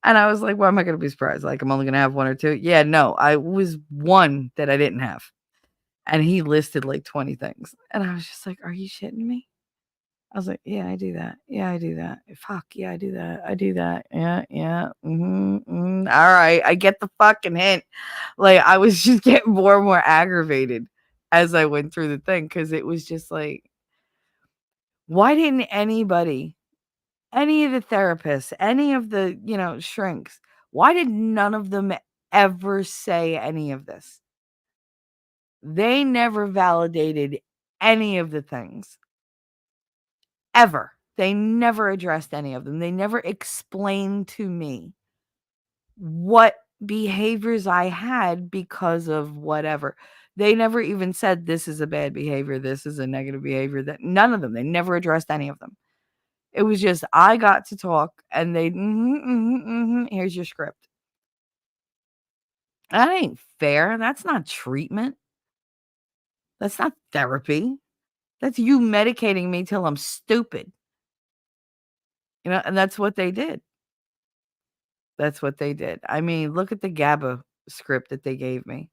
And I was like, why am I going to be surprised? Like, I'm only going to have one or two. Yeah, no, I was one that I didn't have. And he listed 20 things. And I was just like, are you shitting me? I was like, yeah, I do that. Yeah, I do that. Fuck, yeah, I do that. I do that. Yeah, yeah. All right, I get the fucking hint. I was just getting more and more aggravated as I went through the thing, because it was just why didn't anybody, any of the therapists, any of the, shrinks, why did none of them ever say any of this? They never validated any of the things. Ever. They never addressed any of them. They never explained to me what behaviors I had because of whatever. They never even said this is a bad behavior, this is a negative behavior. That none of them. They never addressed any of them. It was just I got to talk and they here's your script. That ain't fair. That's not treatment. That's not therapy. That's you medicating me till I'm stupid. And that's what they did. That's what they did. I mean, look at the GABA script that they gave me.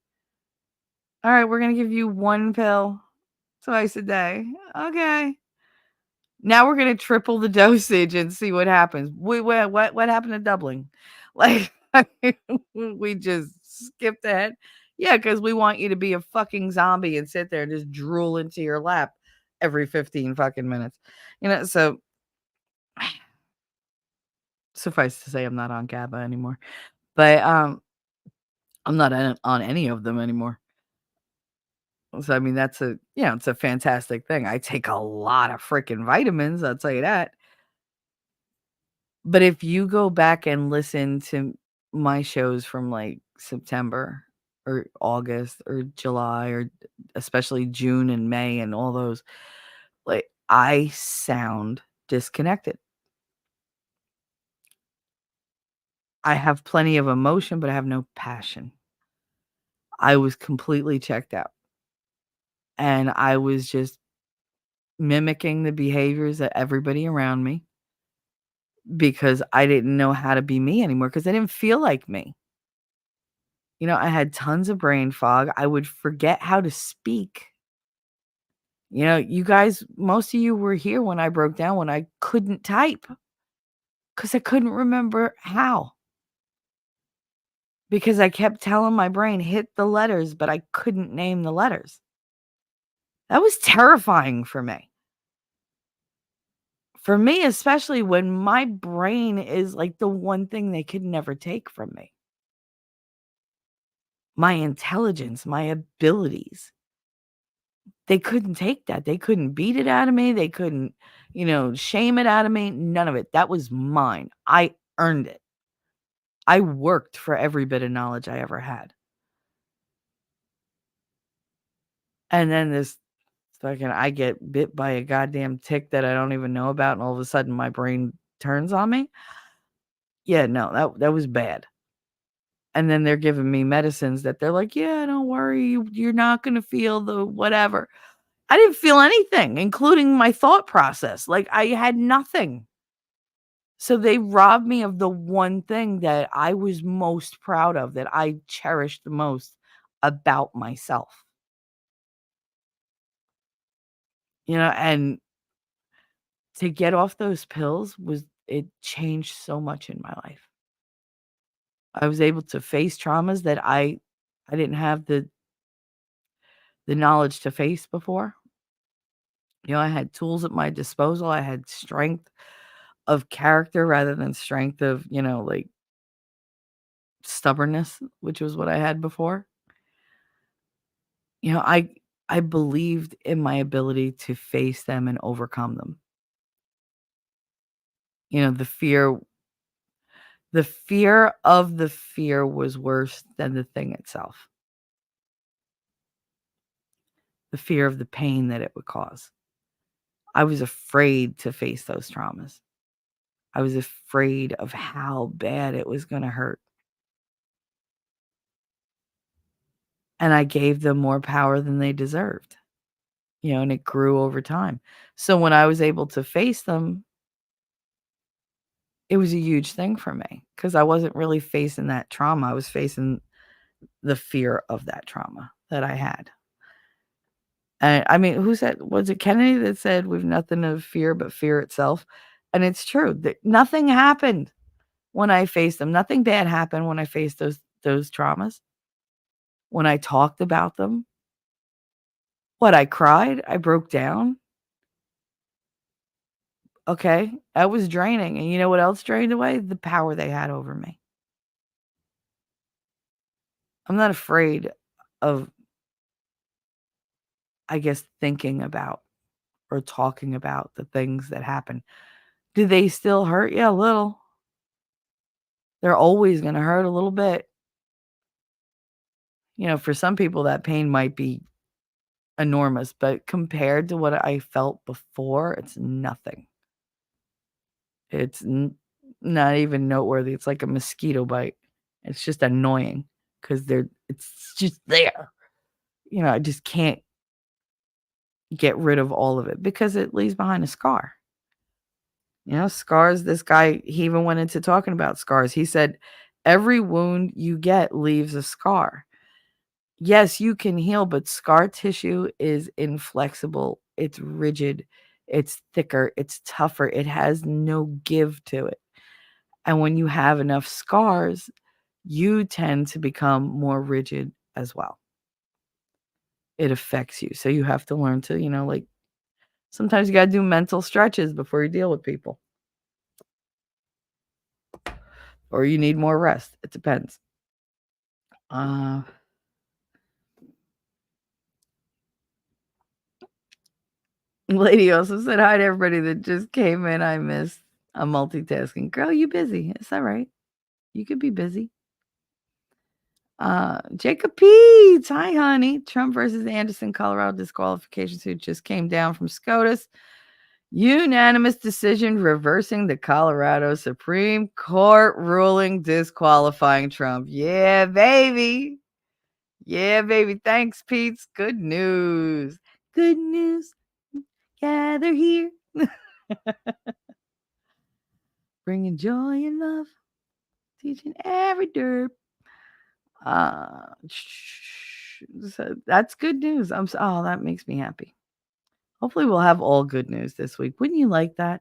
All right, we're going to give you 1 pill twice a day. Okay. Now we're going to triple the dosage and see what happens. What happened to doubling? Like, we just skipped ahead. Yeah, because we want you to be a fucking zombie and sit there and just drool into your lap every 15 fucking minutes. So suffice to say, I'm not on GABA anymore. But I'm not on any of them anymore. So I mean, that's it's a fantastic thing. I take a lot of freaking vitamins, I'll tell you that. But if you go back and listen to my shows from like September or August or July or especially June and May and all those, like I sound disconnected. I have plenty of emotion, but I have no passion. I was completely checked out. And I was just mimicking the behaviors of everybody around me because I didn't know how to be me anymore because I didn't feel like me. I had tons of brain fog. I would forget how to speak. You guys, most of you were here when I broke down when I couldn't type because I couldn't remember how. Because I kept telling my brain, hit the letters, but I couldn't name the letters. That was terrifying for me. For me, especially when my brain is like the one thing they could never take from me. My intelligence, my abilities. They couldn't take that. They couldn't beat it out of me. They couldn't, shame it out of me. None of it. That was mine. I earned it. I worked for every bit of knowledge I ever had. And then I get bit by a goddamn tick that I don't even know about, and all of a sudden my brain turns on me. Yeah, no, that was bad. And then they're giving me medicines that they're like, "Yeah, don't worry, you're not gonna feel the whatever." I didn't feel anything, including my thought process. Like, I had nothing. So they robbed me of the one thing that I was most proud of, that I cherished the most about myself. And to get off those pills it changed so much in my life. I was able to face traumas that I didn't have the knowledge to face before. I had tools at my disposal. I had strength of character rather than strength of, like stubbornness, which was what I had before. I believed in my ability to face them and overcome them. The fear of the fear was worse than the thing itself. The fear of the pain that it would cause. I was afraid to face those traumas. I was afraid of how bad it was gonna hurt. And I gave them more power than they deserved, and it grew over time. So when I was able to face them, it was a huge thing for me because I wasn't really facing that trauma. I was facing the fear of that trauma that I had. And I mean, who said, was it Kennedy that said, "We've nothing to fear but fear itself"? And it's true that nothing happened when I faced them. Nothing bad happened when I faced those traumas. When I talked about them, I cried, I broke down. Okay, that was draining. And you know what else drained away? The power they had over me. I'm not afraid of, I guess, thinking about or talking about the things that happen. Do they still hurt? Yeah, a little. They're always gonna hurt a little bit. For some people, that pain might be enormous, but compared to what I felt before, it's nothing. It's not even noteworthy. It's like a mosquito bite. It's just annoying because it's just there. I just can't get rid of all of it because it leaves behind a scar. Scars, this guy, he even went into talking about scars. He said, every wound you get leaves a scar. Yes, you can heal, but scar tissue is inflexible. It's rigid. It's thicker. It's tougher. It has no give to it. And when you have enough scars, you tend to become more rigid as well. It affects you. So you have to learn to, like sometimes you got to do mental stretches before you deal with people. Or you need more rest. It depends. Lady also said hi to everybody that just came in. I missed. I'm multitasking. Girl, you busy. It's all right. You could be busy. Jacob Peets. Hi, honey. Trump versus Anderson, Colorado disqualification suit just came down from SCOTUS. Unanimous decision reversing the Colorado Supreme Court ruling disqualifying Trump. Yeah, baby. Yeah, baby. Thanks, Pete's. Good news. Good news. Gather here. Bringing joy and love. Teaching every derp. So that's good news. Oh, that makes me happy. Hopefully we'll have all good news this week. Wouldn't you like that?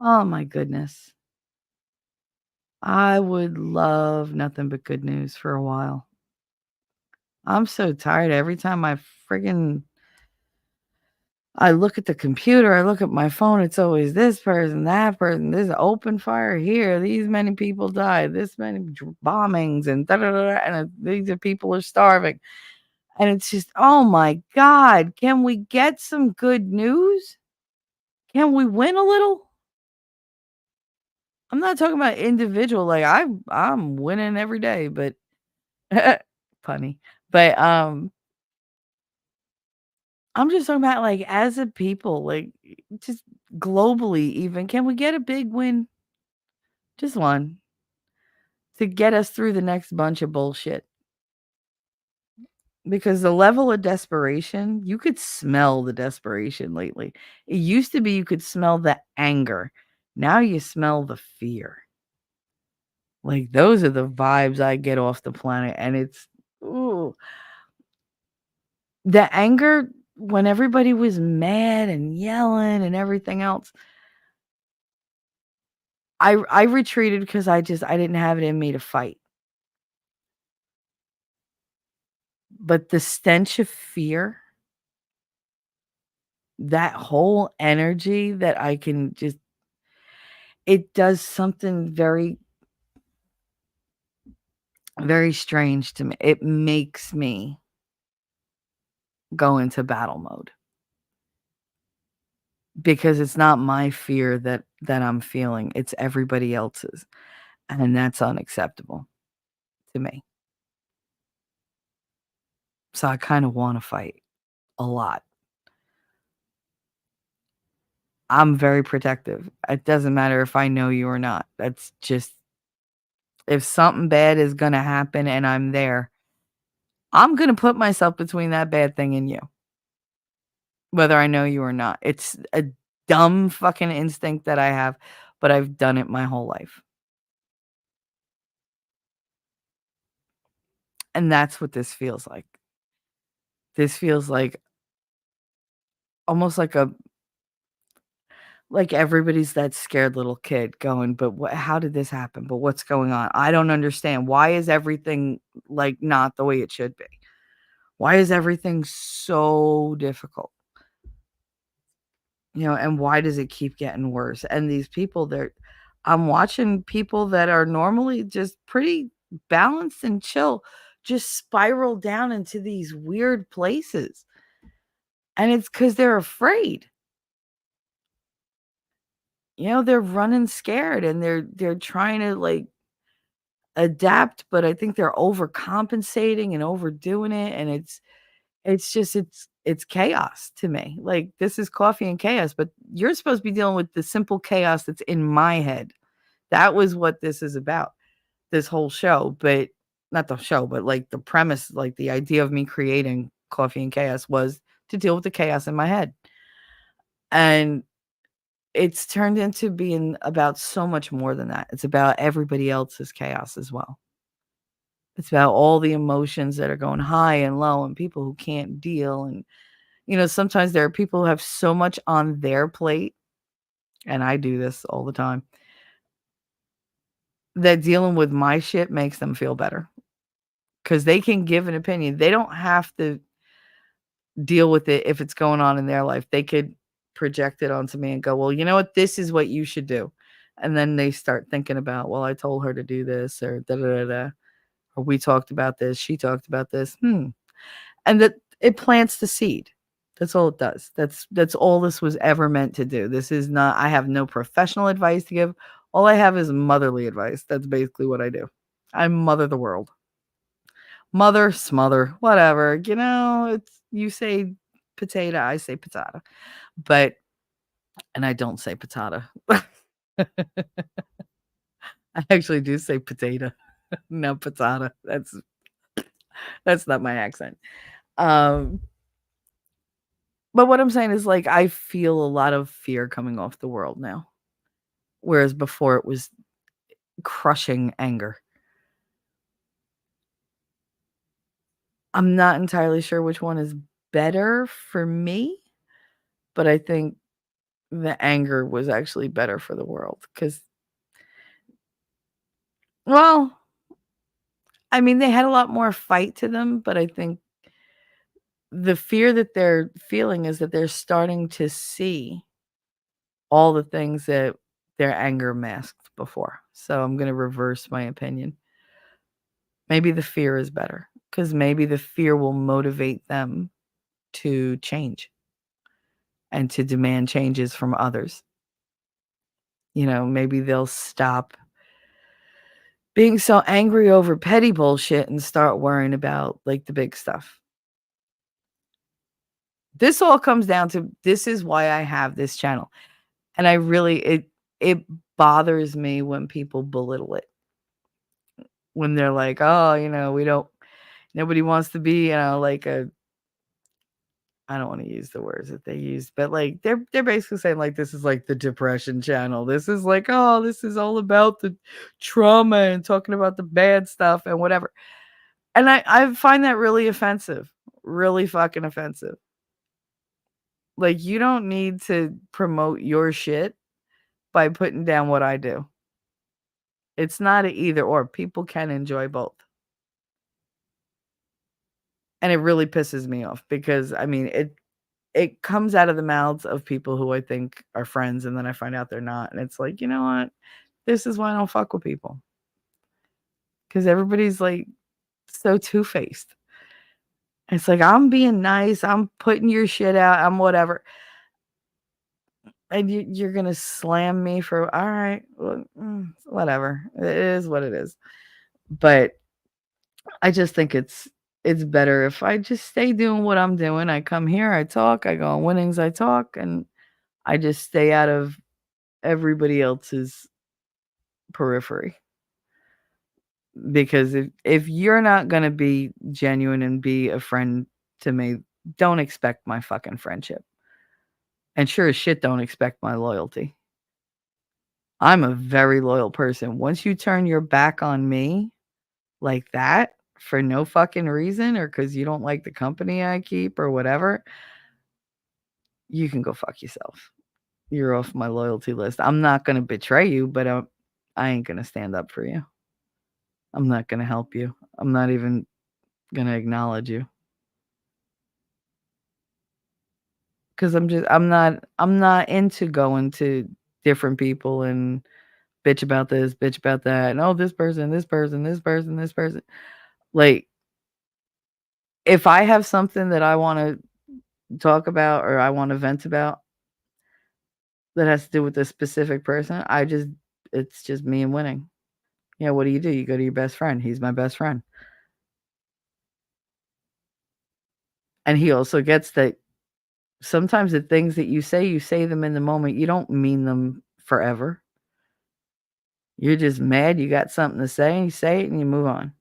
Oh my goodness. I would love nothing but good news for a while. I'm so tired every time I look at the computer, I look at my phone, it's always this person, that person, this open fire here, these many people died, this many bombings, and da-da-da-da, and these people are starving. And it's just, oh my God, can we get some good news? Can we win a little? I'm not talking about individual, like I'm winning every day, but funny. But I'm just talking about like as a people, like just globally even, can we get a big win? Just one to get us through the next bunch of bullshit. Because the level of desperation, you could smell the desperation lately. It used to be you could smell the anger. Now you smell the fear. Like those are the vibes I get off the planet. And it's ooh. The anger when everybody was mad and yelling and everything else. I retreated because I didn't have it in me to fight. But the stench of fear, that whole energy that I can just it does something very, very strange to me. It makes me go into battle mode. Because it's not my fear that I'm feeling, it's everybody else's. And that's unacceptable to me. So I kind of want to fight a lot. I'm very protective. It doesn't matter if I know you or not. That's just if something bad is going to happen and I'm there, I'm going to put myself between that bad thing and you. Whether I know you or not. It's a dumb fucking instinct that I have, but I've done it my whole life. And that's what this feels like. This feels like almost like everybody's that scared little kid going, but how did this happen? But what's going on? I don't understand. Why is everything like not the way it should be? Why is everything so difficult? And why does it keep getting worse? And these people I'm watching people that are normally just pretty balanced and chill just spiral down into these weird places. And it's because they're afraid. They're running scared and they're trying to like adapt, but I think they're overcompensating and overdoing it. And it's chaos to me. Like this is coffee and chaos, but you're supposed to be dealing with the simple chaos that's in my head. That was what this is about, this whole show, but not the show, but like the premise, like the idea of me creating coffee and chaos was to deal with the chaos in my head. And it's turned into being about so much more than that. It's about everybody else's chaos as well. It's about all the emotions that are going high and low and people who can't deal. And, sometimes there are people who have so much on their plate, and I do this all the time, that dealing with my shit makes them feel better because they can give an opinion. They don't have to deal with it if it's going on in their life. They could project it onto me and go, well, you know what? This is what you should do. And then they start thinking about, well, I told her to do this, or da da da da, or we talked about this, she talked about this. And that it plants the seed. That's all it does. That's all this was ever meant to do. This is not, I have no professional advice to give. All I have is motherly advice. That's basically what I do. I mother the world. Mother, smother, whatever. It's, you say potato, I say patata. But, and I don't say patata. I actually do say potato, no patata. That's not my accent. But what I'm saying is, like, I feel a lot of fear coming off the world now, whereas before it was crushing anger. I'm not entirely sure which one is better for me, but I think the anger was actually better for the world because, well, I mean, they had a lot more fight to them, but I think the fear that they're feeling is that they're starting to see all the things that their anger masked before. So I'm going to reverse my opinion. Maybe the fear is better because maybe the fear will motivate them to change and to demand changes from others. Maybe they'll stop being so angry over petty bullshit and start worrying about, like, the big stuff. This all comes down to, this is why I have this channel. And I really, it bothers me when people belittle it. When they're like, oh, nobody wants to be, like I don't want to use the words that they use, but, like, they're basically saying, like, this is like the depression channel. This is like, oh, this is all about the trauma and talking about the bad stuff and whatever. And I find that really offensive, really fucking offensive. Like, you don't need to promote your shit by putting down what I do. It's not an either or. People can enjoy both. And it really pisses me off because, I mean, it comes out of the mouths of people who I think are friends, and then I find out they're not. And it's like, you know what? This is why I don't fuck with people. Because everybody's, like, so two-faced. It's like, I'm being nice. I'm putting your shit out. I'm whatever. And you're going to slam me for, all right, well, whatever. It is what it is. But I just think it's better if I just stay doing what I'm doing. I come here, I talk, I go on Winnings, I talk, and I just stay out of everybody else's periphery. Because if you're not going to be genuine and be a friend to me, don't expect my fucking friendship. And sure as shit, don't expect my loyalty. I'm a very loyal person. Once you turn your back on me like that for no fucking reason, or because you don't like the company I keep or whatever, you can go fuck yourself. You're off my loyalty list. I'm not going to betray you, but I ain't going to stand up for you. I'm not going to help you. I'm not even going to acknowledge you. Because I'm not into going to different people and bitch about this, bitch about that, and oh, this person, this person, this person, this person. Like, if I have something that I want to talk about or I want to vent about that has to do with a specific person, it's just me and Winning. Yeah, what do? You go to your best friend. He's my best friend. And he also gets that sometimes the things that you say them in the moment. You don't mean them forever. You're just mad. You got something to say, and you say it, and you move on.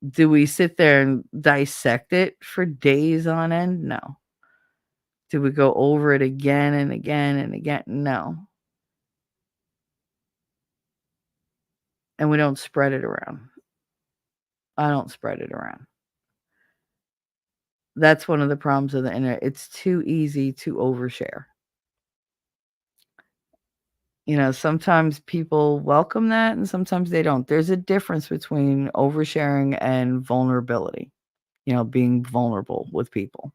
Do we sit there and dissect it for days on end? No. Do we go over it again and again and again? No. And we don't spread it around. I don't spread it around. That's one of the problems of the internet. It's too easy to overshare. Sometimes people welcome that and sometimes they don't. There's a difference between oversharing and vulnerability, being vulnerable with people.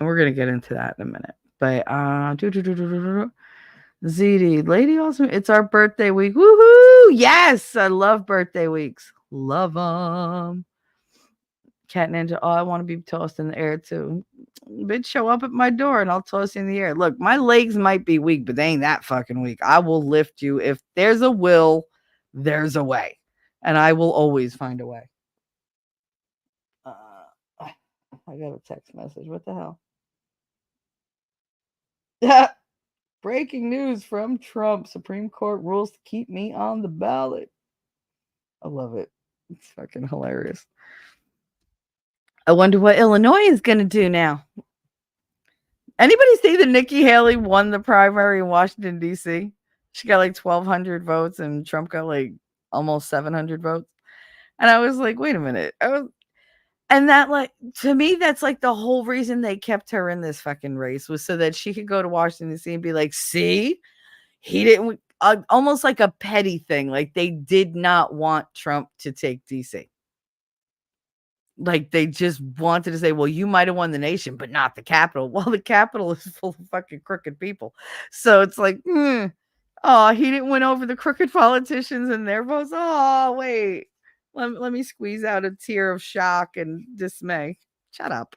And we're going to get into that in a minute. But, ZD, Lady Awesome, it's our birthday week. Woohoo! Yes, I love birthday weeks. Love them. Cat Ninja, I want to be tossed in the air too. Bitch, show up at my door and I'll toss you in the air. Look, my legs might be weak, but they ain't that fucking weak. I will lift you. If there's a will, there's a way. And I will always find a way. I got a text message. What the hell? Breaking news from Trump. Supreme Court rules to keep me on the ballot. I love it. It's fucking hilarious. I wonder what Illinois is going to do now. Anybody see that Nikki Haley won the primary in Washington, D.C.? She got like 1,200 votes and Trump got like almost 700 votes. And I was like, wait a minute. And that, like, to me, that's like the whole reason they kept her in this fucking race was so that she could go to Washington, D.C. and be like, see, he didn't, almost like a petty thing. Like they did not want Trump to take D.C. Like they just wanted to say, well, you might have won the nation, but not the Capitol. Well, the Capitol is full of fucking crooked people. So it's like, oh, he didn't win over the crooked politicians and their votes. Oh, wait. Let me squeeze out a tear of shock and dismay. Shut up.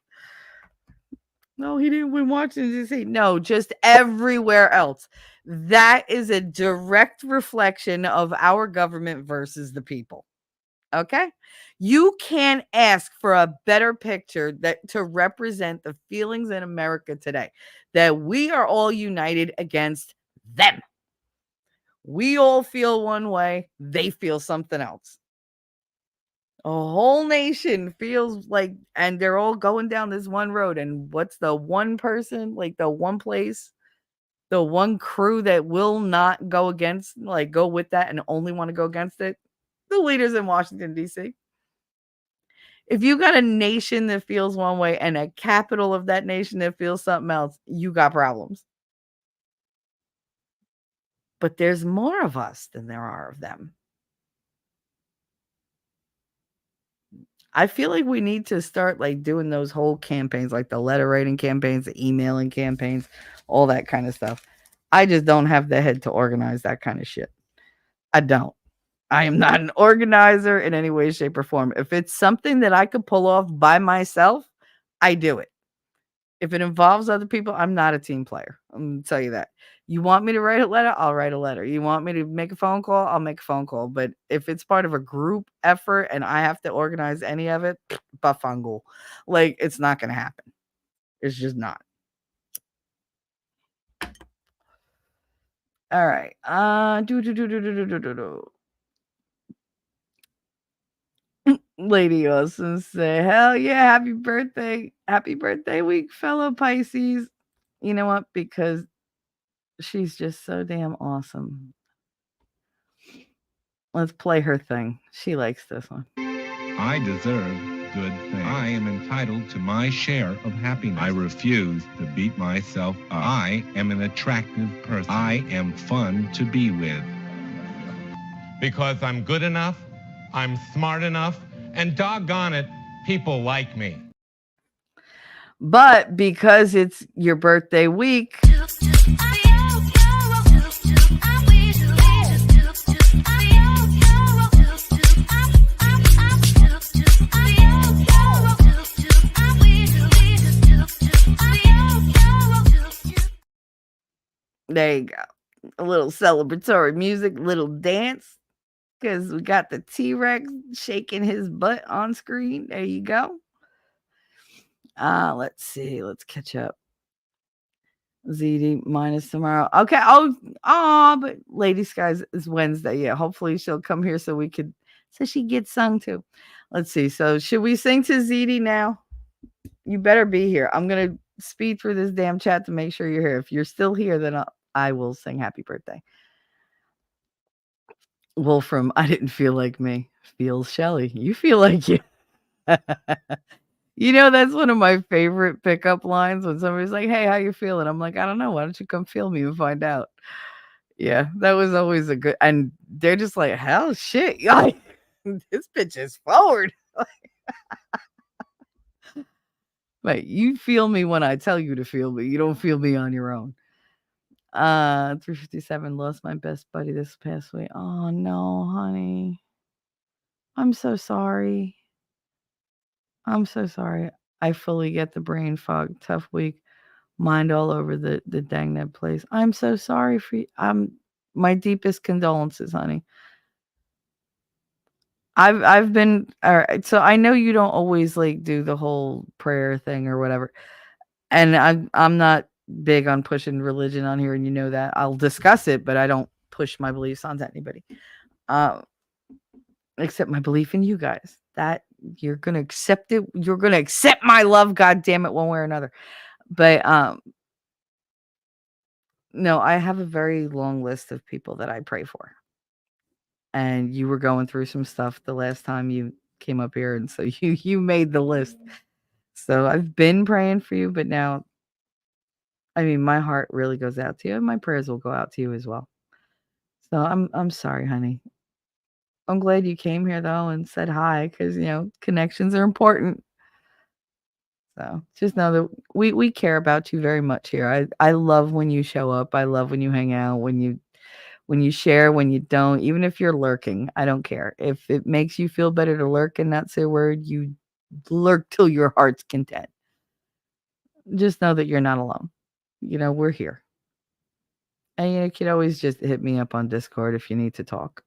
No, he didn't win Washington, D.C. No, just everywhere else. That is a direct reflection of our government versus the people. Okay? You can't ask for a better picture to represent the feelings in America today, that we are all united against them. We all feel one way, they feel something else. A whole nation feels like, and they're all going down this one road. And what's the one person, like the one place, the one crew that will not go against, like go with that and only want to go against it? The leaders in Washington, D.C. If you got a nation that feels one way and a capital of that nation that feels something else, you got problems. But there's more of us than there are of them. I feel like we need to start like doing those whole campaigns, like the letter writing campaigns, the emailing campaigns, all that kind of stuff. I just don't have the head to organize that kind of shit. I don't. I am not an organizer in any way, shape, or form. If it's something that I could pull off by myself, I do it. If it involves other people, I'm not a team player. I'm going to tell you that. You want me to write a letter? I'll write a letter. You want me to make a phone call? I'll make a phone call. But if it's part of a group effort and I have to organize any of it, bafango. Like, it's not going to happen. It's just not. All right. Lady Austin say, hell yeah, happy birthday week, fellow Pisces. You know what? Because she's just so damn awesome. Let's play her thing. She likes this one. I deserve good things. I am entitled to my share of happiness. I refuse to beat myself up. I am an attractive person. I am fun to be with. Because I'm good enough, I'm smart enough, and doggone it, people like me. But because it's your birthday week, there you go. A little celebratory music, little dance. Because we got the T-Rex shaking his butt on screen. There you go. Let's see. Let's catch up. ZD minus tomorrow. Okay. But Lady Skies is Wednesday. Yeah. Hopefully she'll come here so she gets sung to. Let's see. So should we sing to ZD now? You better be here. I'm gonna speed through this damn chat to make sure you're here. If you're still here, then I will sing happy birthday. Wolfram, I didn't feel like me. Feels Shelly. You feel like you. You know, that's one of my favorite pickup lines when somebody's like, "Hey, how you feeling?" I'm like, "I don't know. Why don't you come feel me and find out?" Yeah, that was always a good, and they're just like, "Hell, shit, like, this bitch is forward." Like, you feel me when I tell you to feel me. You don't feel me on your own. 357, lost my best buddy this past week. Oh no, honey. I'm so sorry. I'm so sorry. I fully get the brain fog. Tough week. Mind all over the dang that place. I'm so sorry for you. My deepest condolences, honey. I've been all right. So I know you don't always like do the whole prayer thing or whatever. And I'm not big on pushing religion on here, and you know that. I'll discuss it, but I don't push my beliefs onto anybody. Uh, except my belief in you guys. That you're gonna accept it. You're gonna accept my love, god damn it, one way or another. But no, I have a very long list of people that I pray for. And you were going through some stuff the last time you came up here, and so you made the list. So I've been praying for you, but now, I mean, my heart really goes out to you, and my prayers will go out to you as well. So I'm sorry, honey. I'm glad you came here though and said hi, because connections are important. So just know that we care about you very much here. I love when you show up. I love when you hang out, when you share, when you don't, even if you're lurking. I don't care. If it makes you feel better to lurk and not say a word, you lurk till your heart's content. Just know that you're not alone. We're here. And you can always just hit me up on Discord if you need to talk.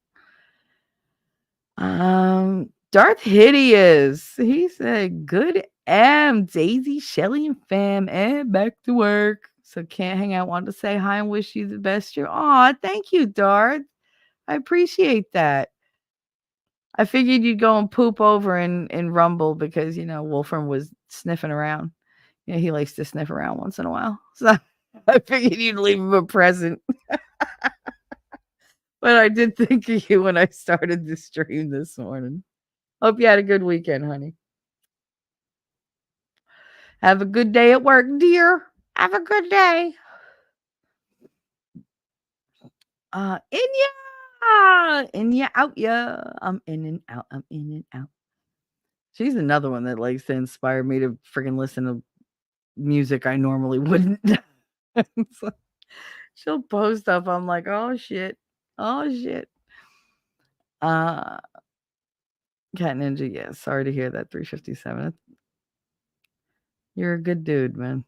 Darth Hideous. He said, "Good Daisy, Shelly, and fam, and back to work. So can't hang out. Wanted to say hi and wish you the best year." Aw, thank you, Darth. I appreciate that. I figured you'd go and poop over in Rumble because Wolfram was sniffing around. He likes to sniff around once in a while. So I figured you'd leave him a present. But I did think of you when I started the stream this morning. Hope you had a good weekend, honey. Have a good day at work, dear. Have a good day. In ya, out ya. I'm in and out. I'm in and out. She's another one that likes to inspire me to freaking listen to music I normally wouldn't. So she'll post stuff. I'm like, oh shit. Oh shit. Cat Ninja, yeah. Sorry to hear that. 357. You're a good dude, man.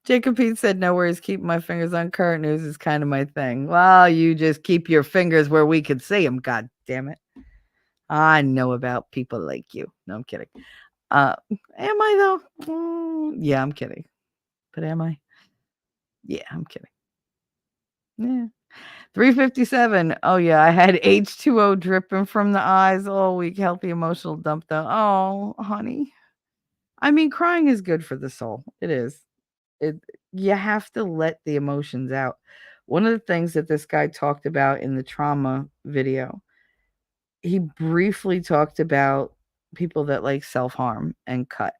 Jacob Pete said, "No worries. Keep my fingers on current news is kind of my thing." Well, you just keep your fingers where we could see them. God damn it. I know about people like you. No, I'm kidding. Am I though? Yeah, I'm kidding. But am I? Yeah, I'm kidding. Yeah. 357. Oh yeah, I had H2O dripping from the eyes all week. Healthy emotional dump though. Oh, honey. I mean, crying is good for the soul. It is. It You have to let the emotions out. One of the things that this guy talked about in the trauma video, he briefly talked about people that like self-harm and cut.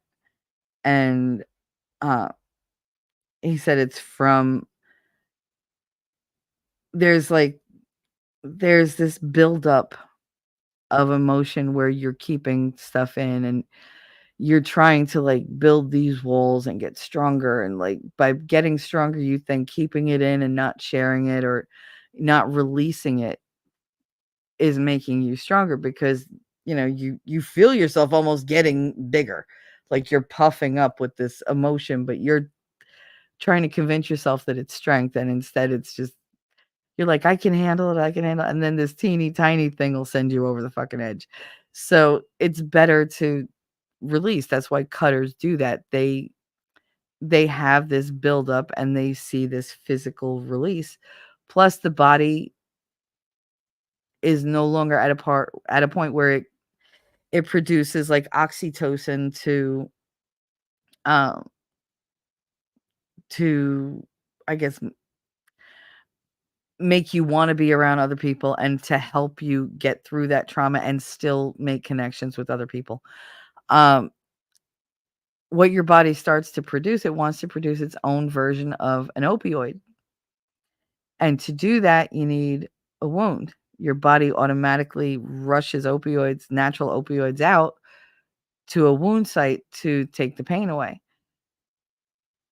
And uh he said it's from there's this buildup of emotion where you're keeping stuff in, and you're trying to like build these walls and get stronger, and like by getting stronger you think keeping it in and not sharing it or not releasing it is making you stronger, because you feel yourself almost getting bigger, like you're puffing up with this emotion, but you're trying to convince yourself that it's strength, and instead it's just you're like, I can handle it, and then this teeny tiny thing will send you over the fucking edge. So it's better to release. That's why cutters do that. They have this buildup and they see this physical release. Plus the body is no longer at a point where it produces like oxytocin um to I guess make you want to be around other people and to help you get through that trauma and still make connections with other people. What your body starts to produce, it wants to produce its own version of an opioid. And to do that, you need a wound. Your body automatically rushes natural opioids out to a wound site to take the pain away.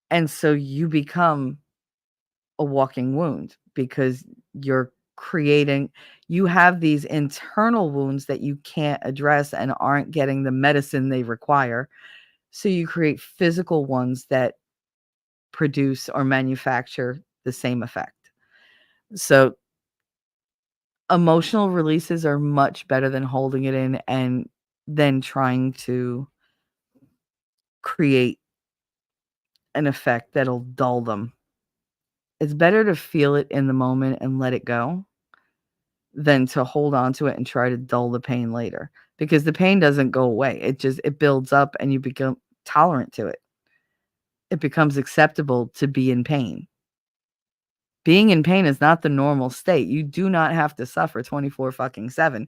And so you become a walking wound because you have these internal wounds that you can't address and aren't getting the medicine they require. So you create physical ones that produce or manufacture the same effect. So emotional releases are much better than holding it in and then trying to create an effect that'll dull them. It's better to feel it in the moment and let it go than to hold on to it and try to dull the pain later, because the pain doesn't go away. It builds up and you become tolerant to it. It becomes acceptable to be in pain. Being in pain is not the normal state. You do not have to suffer 24/7.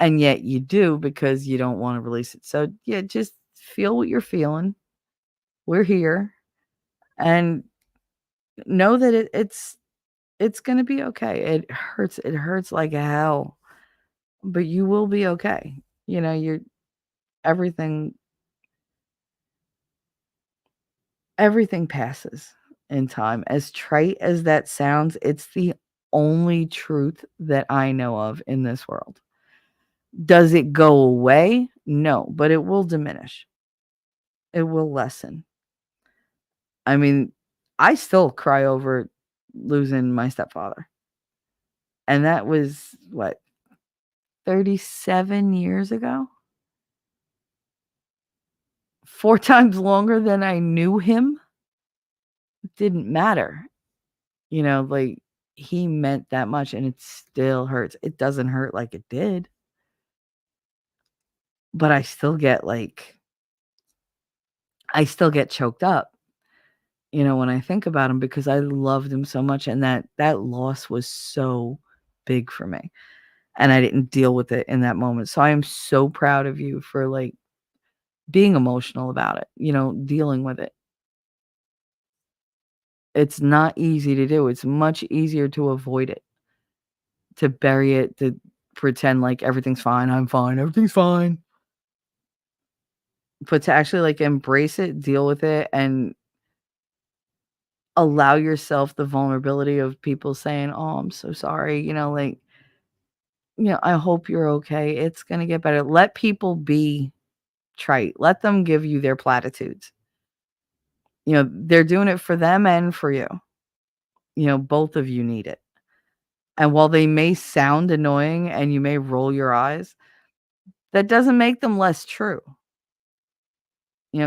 And yet you do because you don't want to release it. So yeah, just feel what you're feeling. We're here, and know that it's gonna be okay. It hurts like hell, but you will be okay. You're everything everything passes in time. As trite as that sounds, it's the only truth that I know of in this world. Does it go away? No, but it will diminish. It will lessen. I mean, I still cry over losing my stepfather. And that was what, 37 years ago? 4 times longer than I knew him. It didn't matter. Like, he meant that much and it still hurts. It doesn't hurt like it did. But I still get choked up, when I think about him, because I loved him so much, and that loss was so big for me. And I didn't deal with it in that moment. So I am so proud of you for being emotional about it, dealing with it. It's not easy to do. It's much easier to avoid it, to bury it, to pretend like everything's fine. I'm fine. Everything's fine. But to actually embrace it, deal with it, and allow yourself the vulnerability of people saying, "Oh, I'm so sorry." I hope you're okay. It's going to get better. Let people be trite. Let them give you their platitudes. They're doing it for them and for you. Both of you need it. And while they may sound annoying and you may roll your eyes, that doesn't make them less true.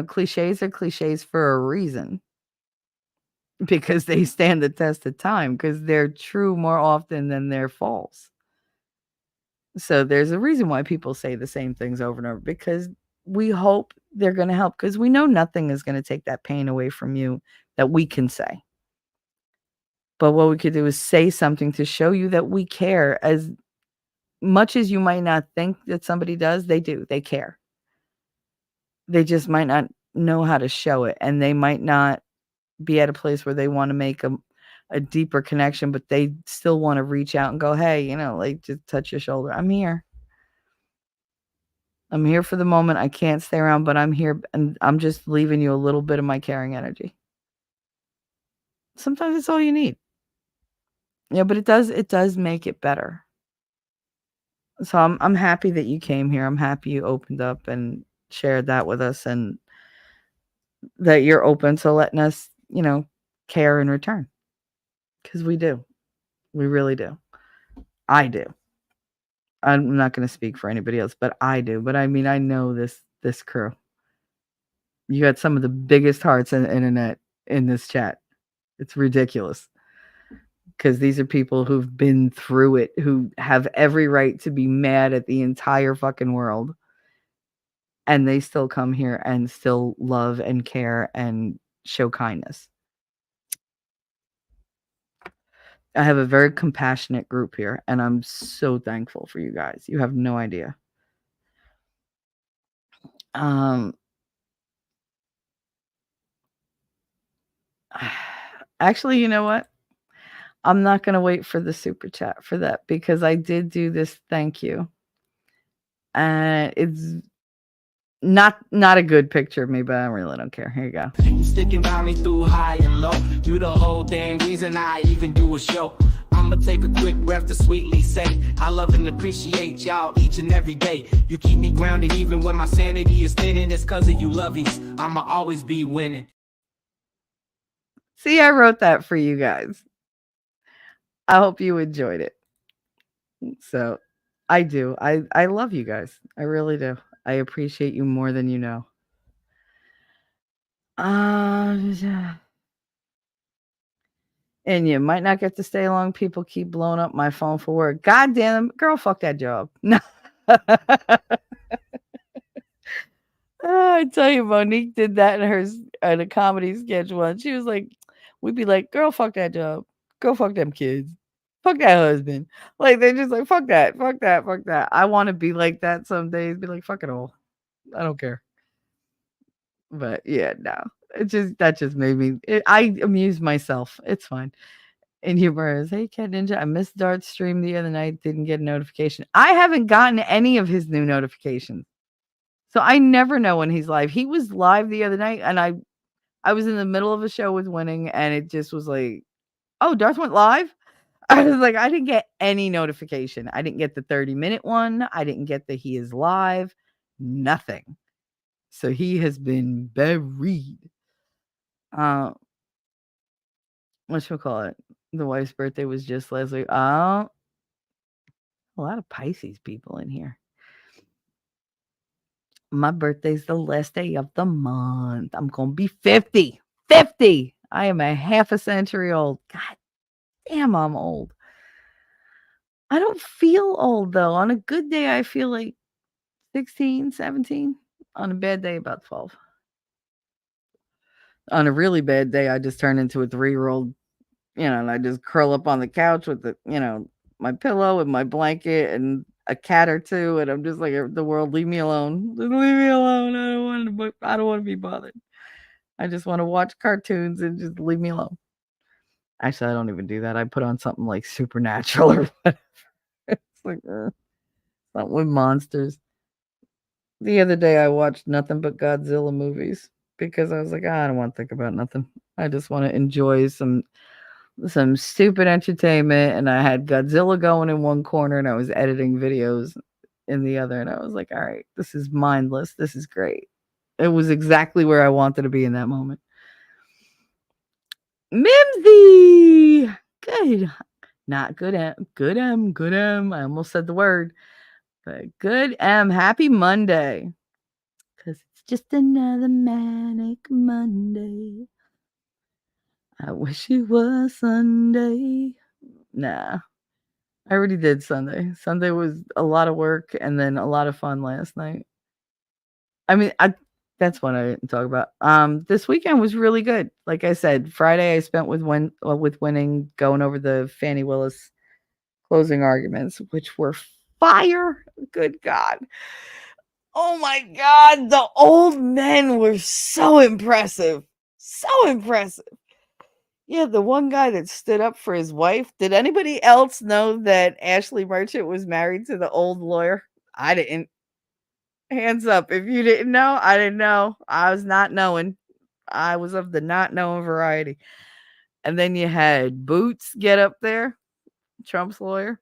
Cliches are cliches for a reason, because they stand the test of time, because they're true more often than they're false. So there's a reason why people say the same things over and over, because we hope they're going to help, because we know nothing is going to take that pain away from you that we can say. But what we could do is say something to show you that we care. As much as you might not think that somebody does, they do. They care. They just might not know how to show it, and they might not be at a place where they want to make a deeper connection, but they still want to reach out and go, "Hey, just touch your shoulder. I'm here. I'm here for the moment. I can't stay around, but I'm here, and I'm just leaving you a little bit of my caring energy." Sometimes it's all you need. Yeah, but it does make it better. So I'm happy that you came here. I'm happy you opened up and shared that with us, and that you're open to letting us, care in return. Because we do. We really do. I do. I'm not going to speak for anybody else, but I do. But I mean, I know this crew. You got some of the biggest hearts on the internet in this chat. It's ridiculous. because these are people who've been through it, who have every right to be mad at the entire fucking world. And they still come here and still love and care and show kindness. I have a very compassionate group here, and I'm so thankful for you guys. You have no idea. Actually, you know what? I'm not going to wait for the super chat for that, because I did do this thank you. And it's not a good picture of me, but I really don't care. Here you go. You sticking by me through high and low. You the whole damn reason I even do a show. I'ma take a quick breath to sweetly say I love and appreciate y'all each and every day. You keep me grounded even when my sanity is thinning. It's cause of you lovies, I'ma always be winning. See, I wrote that for you guys. I hope you enjoyed it. So I do. I love you guys. I really do. I appreciate you more than you know. And you might not get to stay long. People keep blowing up my phone for work. God damn, girl, fuck that job. No. I tell you, Monique did that in a comedy sketch once. She was like, we'd be like, girl, fuck that job. Girl, fuck them kids. Fuck that husband. Like, they're just like, fuck that, fuck that, fuck that. I want to be like that some days. Be like, fuck it all. I don't care. But yeah, no. That just made me, I amuse myself. It's fine. And humor is, hey, Cat Ninja, I missed Dart's stream the other night. Didn't get a notification. I haven't gotten any of his new notifications. So I never know when he's live. He was live the other night, and I was in the middle of a show with Winning, and it just was like, oh, Darth went live? I was like, I didn't get any notification. I didn't get the 30-minute one. I didn't get the he is live. Nothing. So he has been buried. What should we call it? The wife's birthday was just last week. A lot of Pisces people in here. My birthday's the last day of the month. I'm going to be 50. 50! I am a half a century old. God damn, I'm old. I don't feel old, though. On a good day, I feel like 16, 17. On a bad day, about 12. On a really bad day, I just turn into a 3-year-old, and I just curl up on the couch with my pillow and my blanket and a cat or two, and I'm just like, the world, leave me alone. Just leave me alone. I don't want to be bothered. I just want to watch cartoons and just leave me alone. Actually, I don't even do that. I put on something like Supernatural or whatever. It's like, something with monsters. The other day, I watched nothing but Godzilla movies because I was like, I don't want to think about nothing. I just want to enjoy some stupid entertainment. And I had Godzilla going in one corner, and I was editing videos in the other. And I was like, all right, this is mindless. This is great. It was exactly where I wanted to be in that moment. Mimsy! Good. Not good M. Good M. Good M. I almost said the word. But good M. Happy Monday. Because it's just another manic Monday. I wish it was Sunday. Nah. I already did Sunday. Sunday was a lot of work and then a lot of fun last night. I mean, that's what I didn't talk about. This weekend was really good. Like I said, Friday I spent with Winning, going over the Fannie Willis closing arguments, which were fire. Good God. Oh my God. The old men were so impressive. So impressive. Yeah, the one guy that stood up for his wife. Did anybody else know that Ashley Merchant was married to the old lawyer? I didn't. Hands up. If you didn't know, I didn't know. I was not knowing. I was of the not knowing variety. And then you had Boots get up there, Trump's lawyer.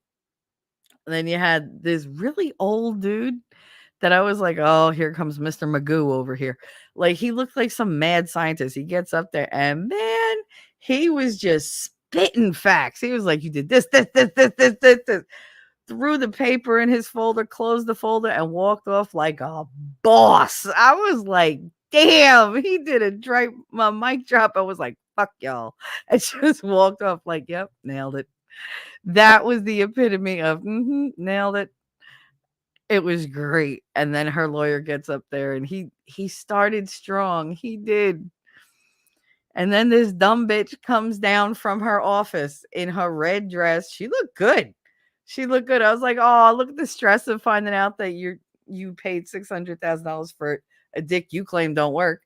And then you had this really old dude that I was like, oh, here comes Mr. Magoo over here. Like, he looked like some mad scientist. He gets up there and, man, he was just spitting facts. He was like, you did this, threw the paper in his folder, closed the folder, and walked off like a boss. I was like, damn, he did my mic drop. I was like, fuck y'all. And she just walked off like, yep, nailed it. That was the epitome of nailed it. It was great. And then her lawyer gets up there and he started strong. He did. And then this dumb bitch comes down from her office in her red dress. She looked good. She looked good. I was like, oh, look at the stress of finding out that you paid $600,000 for a dick you claim don't work.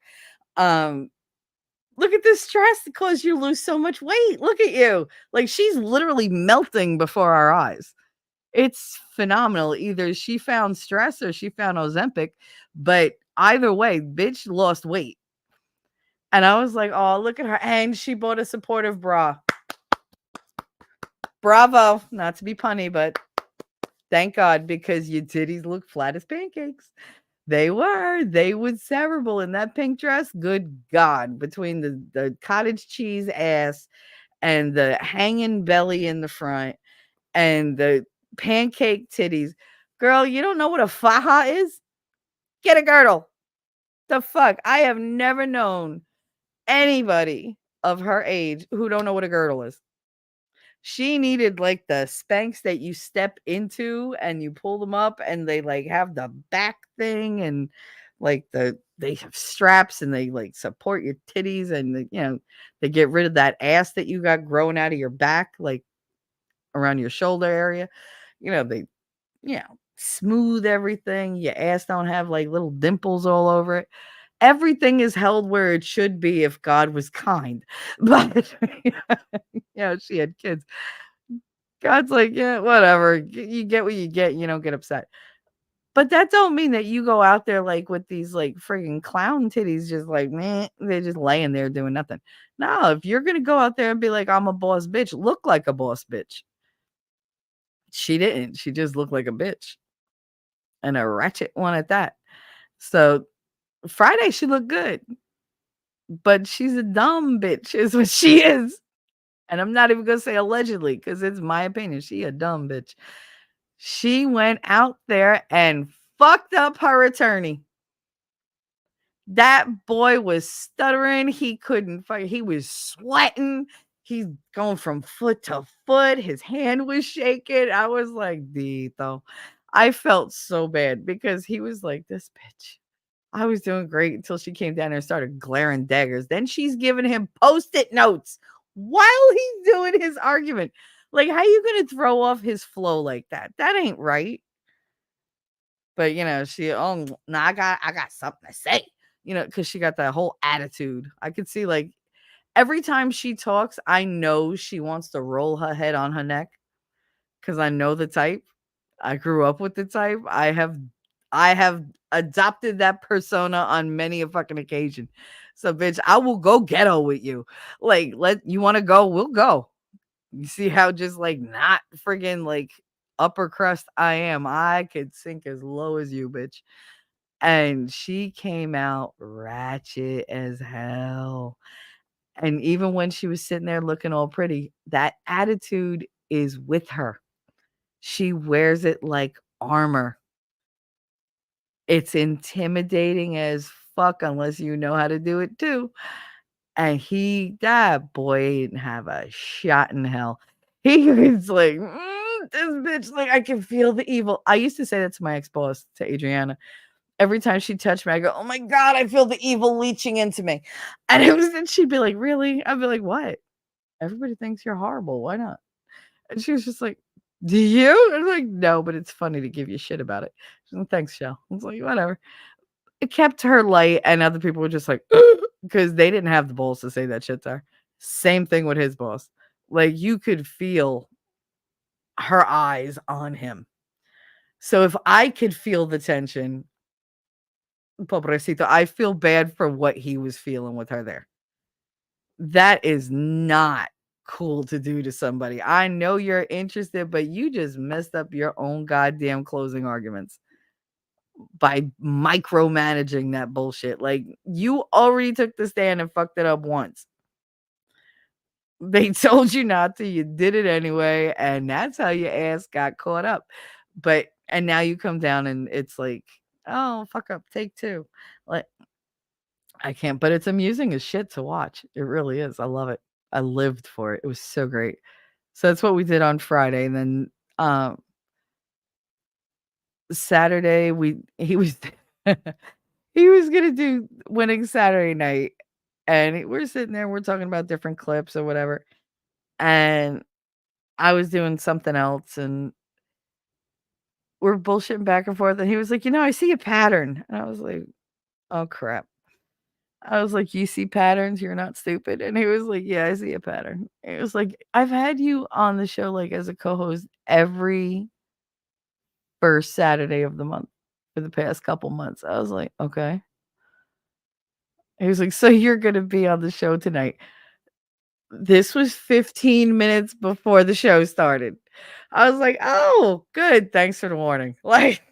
Look at this stress because you lose so much weight. Look at you. Like she's literally melting before our eyes. It's phenomenal. Either she found stress or she found Ozempic, but either way, bitch lost weight. And I was like, oh, look at her. And she bought a supportive bra. Bravo. Not to be punny, but thank God, because your titties look flat as pancakes. They were. They were terrible in that pink dress. Good God. Between the cottage cheese ass and the hanging belly in the front and the pancake titties. Girl, you don't know what a faja is? Get a girdle. The fuck? I have never known anybody of her age who don't know what a girdle is. She needed like the Spanx that you step into and you pull them up and they like have the back thing and like they have straps and they like support your titties and they get rid of that ass that you got growing out of your back like around your shoulder area. They smooth everything. Your ass don't have like little dimples all over it. Everything is held where it should be if God was kind. But she had kids. God's like, yeah, whatever. You get what you get. You don't get upset. But that don't mean that you go out there like with these like friggin' clown titties, just like, meh, they're just laying there doing nothing. No, if you're gonna go out there and be like, I'm a boss bitch, look like a boss bitch. She didn't. She just looked like a bitch. And a ratchet one at that. So Friday, she looked good. But she's a dumb bitch, is what she is. And I'm not even gonna say allegedly, because it's my opinion. She a dumb bitch. She went out there and fucked up her attorney. That boy was stuttering. He couldn't fight. He was sweating. He's going from foot to foot. His hand was shaking. I was like, Dito. I felt so bad because he was like, this bitch. I was doing great until she came down there and started glaring daggers. Then she's giving him post-it notes while he's doing his argument. Like, how you gonna throw off his flow like that? That ain't right. But she I got something to say. Because she got that whole attitude. I could see like every time she talks, I know she wants to roll her head on her neck. Because I know the type. I grew up with the type. I have adopted that persona on many a fucking occasion. So, bitch, I will go ghetto with you. Like, you want to go? We'll go. You see how just like not friggin' like upper crust I am. I could sink as low as you, bitch. And she came out ratchet as hell. And even when she was sitting there looking all pretty, that attitude is with her. She wears it like armor. It's intimidating as fuck unless you know how to do it too. And that boy didn't have a shot in hell. He was like, this bitch, like, I can feel the evil. I used to say that to my ex-boss, to Adriana. Every time she touched me, I go, oh my God, I feel the evil leaching into me. And she'd be like, really? I'd be like, what? Everybody thinks you're horrible. Why not? And she was just like, do you? I was like, no, but it's funny to give you shit about it. She's like, thanks, Shell. I was like, whatever. It kept her light, and other people were just like, because they didn't have the balls to say that shit to her. Same thing with his boss. Like, you could feel her eyes on him. So if I could feel the tension, pobrecito, I feel bad for what he was feeling with her there. That is not cool to do to somebody. I know you're interested, but you just messed up your own goddamn closing arguments by micromanaging that bullshit. Like, you already took the stand and fucked it up once. They told you not to, you did it anyway, and that's how your ass got caught up. And now you come down and it's like, oh, fuck up, take two. Like, I can't, but it's amusing as shit to watch. It really is. I love it. I lived for it. It was so great. So that's what we did on Friday. And then Saturday he was he was gonna do winning Saturday night, and we're sitting there, we're talking about different clips or whatever, and I was doing something else, and we're bullshitting back and forth, and he was like, I see a pattern, and I was like, oh crap. I was like, you see patterns, you're not stupid, and he was like, yeah, I see a pattern. It was like, I've had you on the show like as a co-host every first Saturday of the month for the past couple months. I was like, okay. He was like, so you're gonna be on the show tonight. This was 15 minutes before the show started. I was like, oh, good. Thanks for the warning. Like,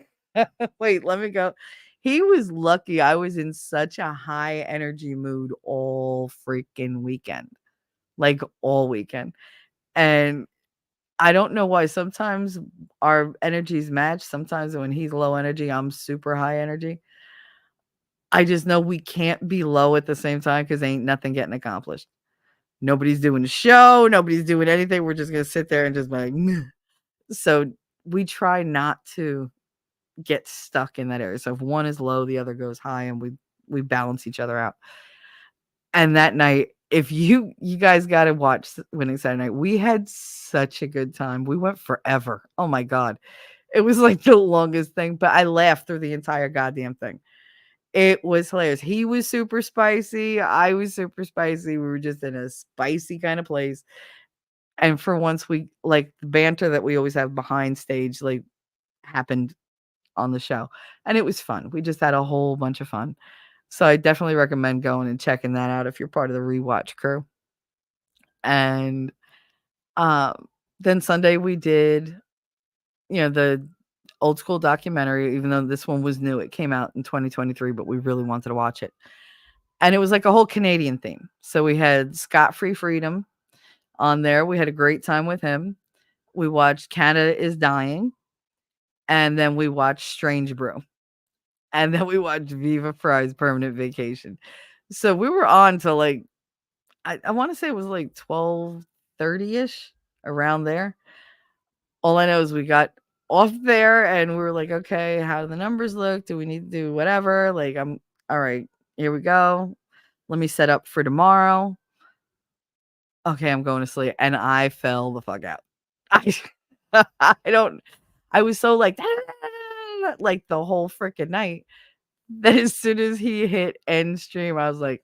wait, let me go. He was lucky. I was in such a high energy mood all freaking weekend, like all weekend. And I don't know why. Sometimes our energies match. Sometimes when he's low energy, I'm super high energy. I just know we can't be low at the same time because ain't nothing getting accomplished. Nobody's doing the show. Nobody's doing anything. We're just going to sit there and just be like, meh. So we try not to get stuck in that area. So if one is low, the other goes high, and we balance each other out. And that night, if you guys got to watch Winning Saturday Night, we had such a good time. We went forever. Oh my God. It was like the longest thing, but I laughed through the entire goddamn thing. It was hilarious. He was super spicy. I was super spicy. We were just in a spicy kind of place. And for once, we like the banter that we always have behind stage, like happened on the show. And it was fun. We just had a whole bunch of fun. So I definitely recommend going and checking that out if you're part of the rewatch crew. And then Sunday we did, the old school documentary, even though this one was new. It came out in 2023, but we really wanted to watch it. And it was like a whole Canadian theme. So we had Scott Free Freedom on there. We had a great time with him. We watched Canada is Dying. And then we watched Strange Brew. And then we watched Viva Fry's Permanent Vacation. So we were on to like, I want to say it was like 12:30ish, around there. All I know is we got off there and we were like, okay, how do the numbers look? Do we need to do whatever? Like, I'm all right, here we go. Let me set up for tomorrow. Okay, I'm going to sleep. And I fell the fuck out. I I was so like like the whole freaking night that as soon as he hit end stream, I was like,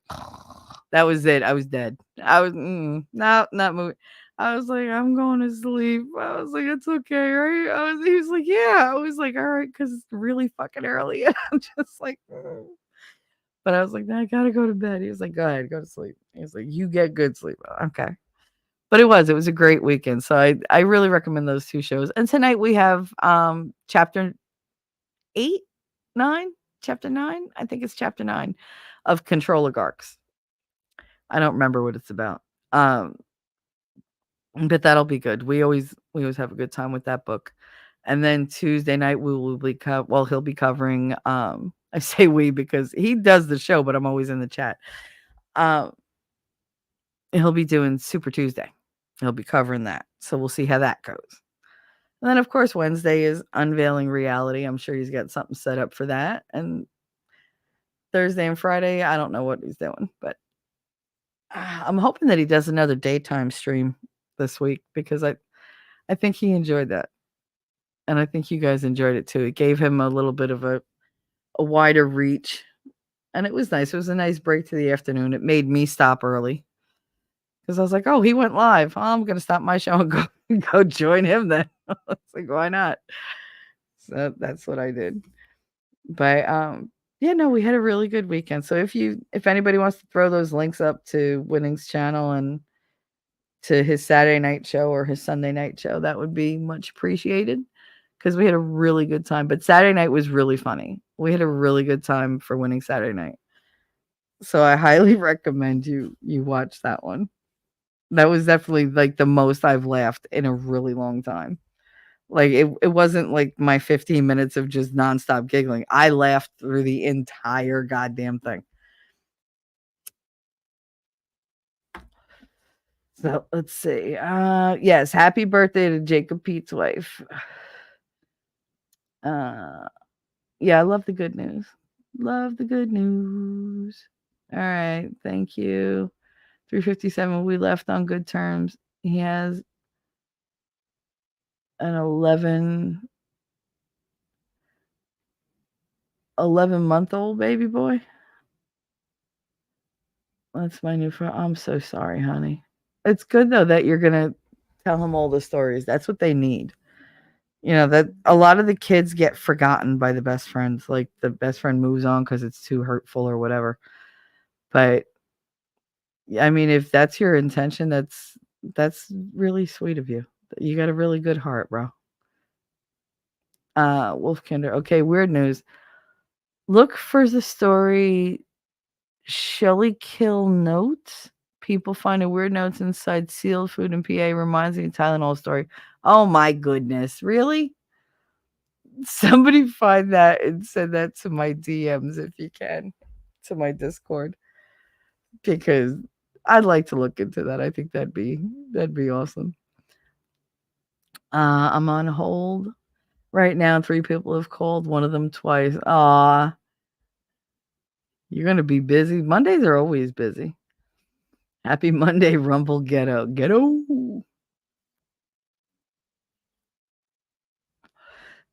that was it. I was dead. I was not moving. I was like, I'm going to sleep. I was like, it's okay, right? He was like, yeah. I was like, all right, because it's really fucking early. And I'm just like, but I was like, I gotta go to bed. He was like, go ahead, go to sleep. He was like, you get good sleep. Okay. But it was a great weekend. So I really recommend those two shows. And tonight we have chapter 8, 9, chapter 9. I think it's chapter 9 of Control Oligarchs. I don't remember what it's about. But that'll be good. We always have a good time with that book. And then Tuesday night we will be he'll be covering I say we because he does the show, but I'm always in the chat. He'll be doing Super Tuesday. He'll be covering that. So we'll see how that goes. And then of course Wednesday is Unveiling Reality. I'm sure he's got something set up for that. And Thursday and Friday, I don't know what he's doing, but I'm hoping that he does another daytime stream this week because I think he enjoyed that. And I think you guys enjoyed it too. It gave him a little bit of a wider reach. And it was nice. It was a nice break to the afternoon. It made me stop early. Because I was like, oh, he went live. Oh, I'm gonna stop my show and go join him then. I was like, why not? So that's what I did. But yeah, no, we had a really good weekend. So if anybody wants to throw those links up to Winning's channel and to his Saturday night show or his Sunday night show, that would be much appreciated because we had a really good time. But Saturday night was really funny. We had a really good time for Winning Saturday night. So I highly recommend you watch that one. That was definitely like the most I've laughed in a really long time. Like it wasn't like my 15 minutes of just nonstop giggling. I laughed through the entire goddamn thing. So let's see. Yes, happy birthday to Jacob Pete's wife. Uh, yeah, I love the good news. Love the good news. All right, thank you. 357. We left on good terms. He has an 11-month-old baby boy. That's my new friend. I'm so sorry, honey. It's good though that you're gonna tell him all the stories. That's what they need. That a lot of the kids get forgotten by the best friends. Like the best friend moves on because it's too hurtful or whatever. But I mean, if that's your intention, that's really sweet of you. You got a really good heart, bro. Wolfkinder. Okay, weird news. Look for the story Shelly Kill Notes. People find weird notes inside sealed food in PA. Reminds me of Tylenol story. Oh my goodness. Really? Somebody find that and send that to my DMs if you can. To my Discord. Because I'd like to look into that. I think that'd be awesome. I'm on hold right now. 3 people have called, one of them twice. Aw. You're gonna be busy. Mondays are always busy. Happy Monday, Rumble Ghetto. Ghetto.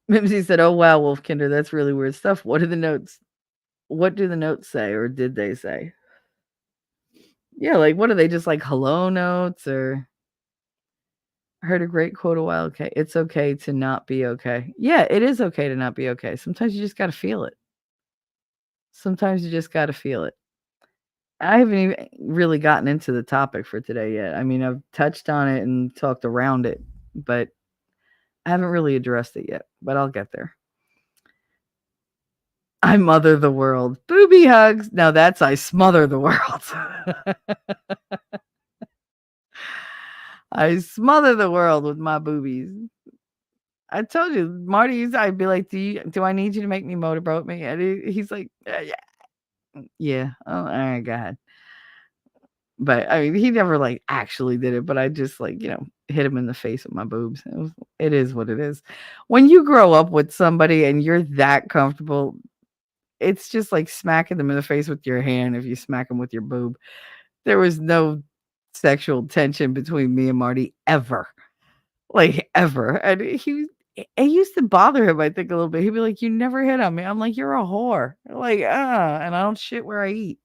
Mimsy said, "Oh wow, Wolfkinder, that's really weird stuff. What do the notes say, or did they say?" Yeah, like what are they, just like hello notes? Or I heard a great quote a while. Okay, it's okay to not be okay. Yeah, it is okay to not be okay. Sometimes you just gotta feel it. Sometimes you just gotta feel it. I haven't even really gotten into the topic for today yet. I mean, I've touched on it and talked around it, but I haven't really addressed it yet. But I'll get there. I mother the world. Booby hugs. Now that's I smother the world. I smother the world with my boobies. I told you, Marty's. I'd be like, do I need you to make me motorboat me? And he's like, yeah, yeah. Oh, all right, go ahead. But I mean, he never like actually did it. But I just like hit him in the face with my boobs. It is what it is. When you grow up with somebody and you're that comfortable, it's just like smacking them in the face with your hand if you smack them with your boob. There was no sexual tension between me and Marty ever. Like, ever. And it used to bother him, I think, a little bit. He'd be like, "You never hit on me." I'm like, "You're a whore." Like, and I don't shit where I eat.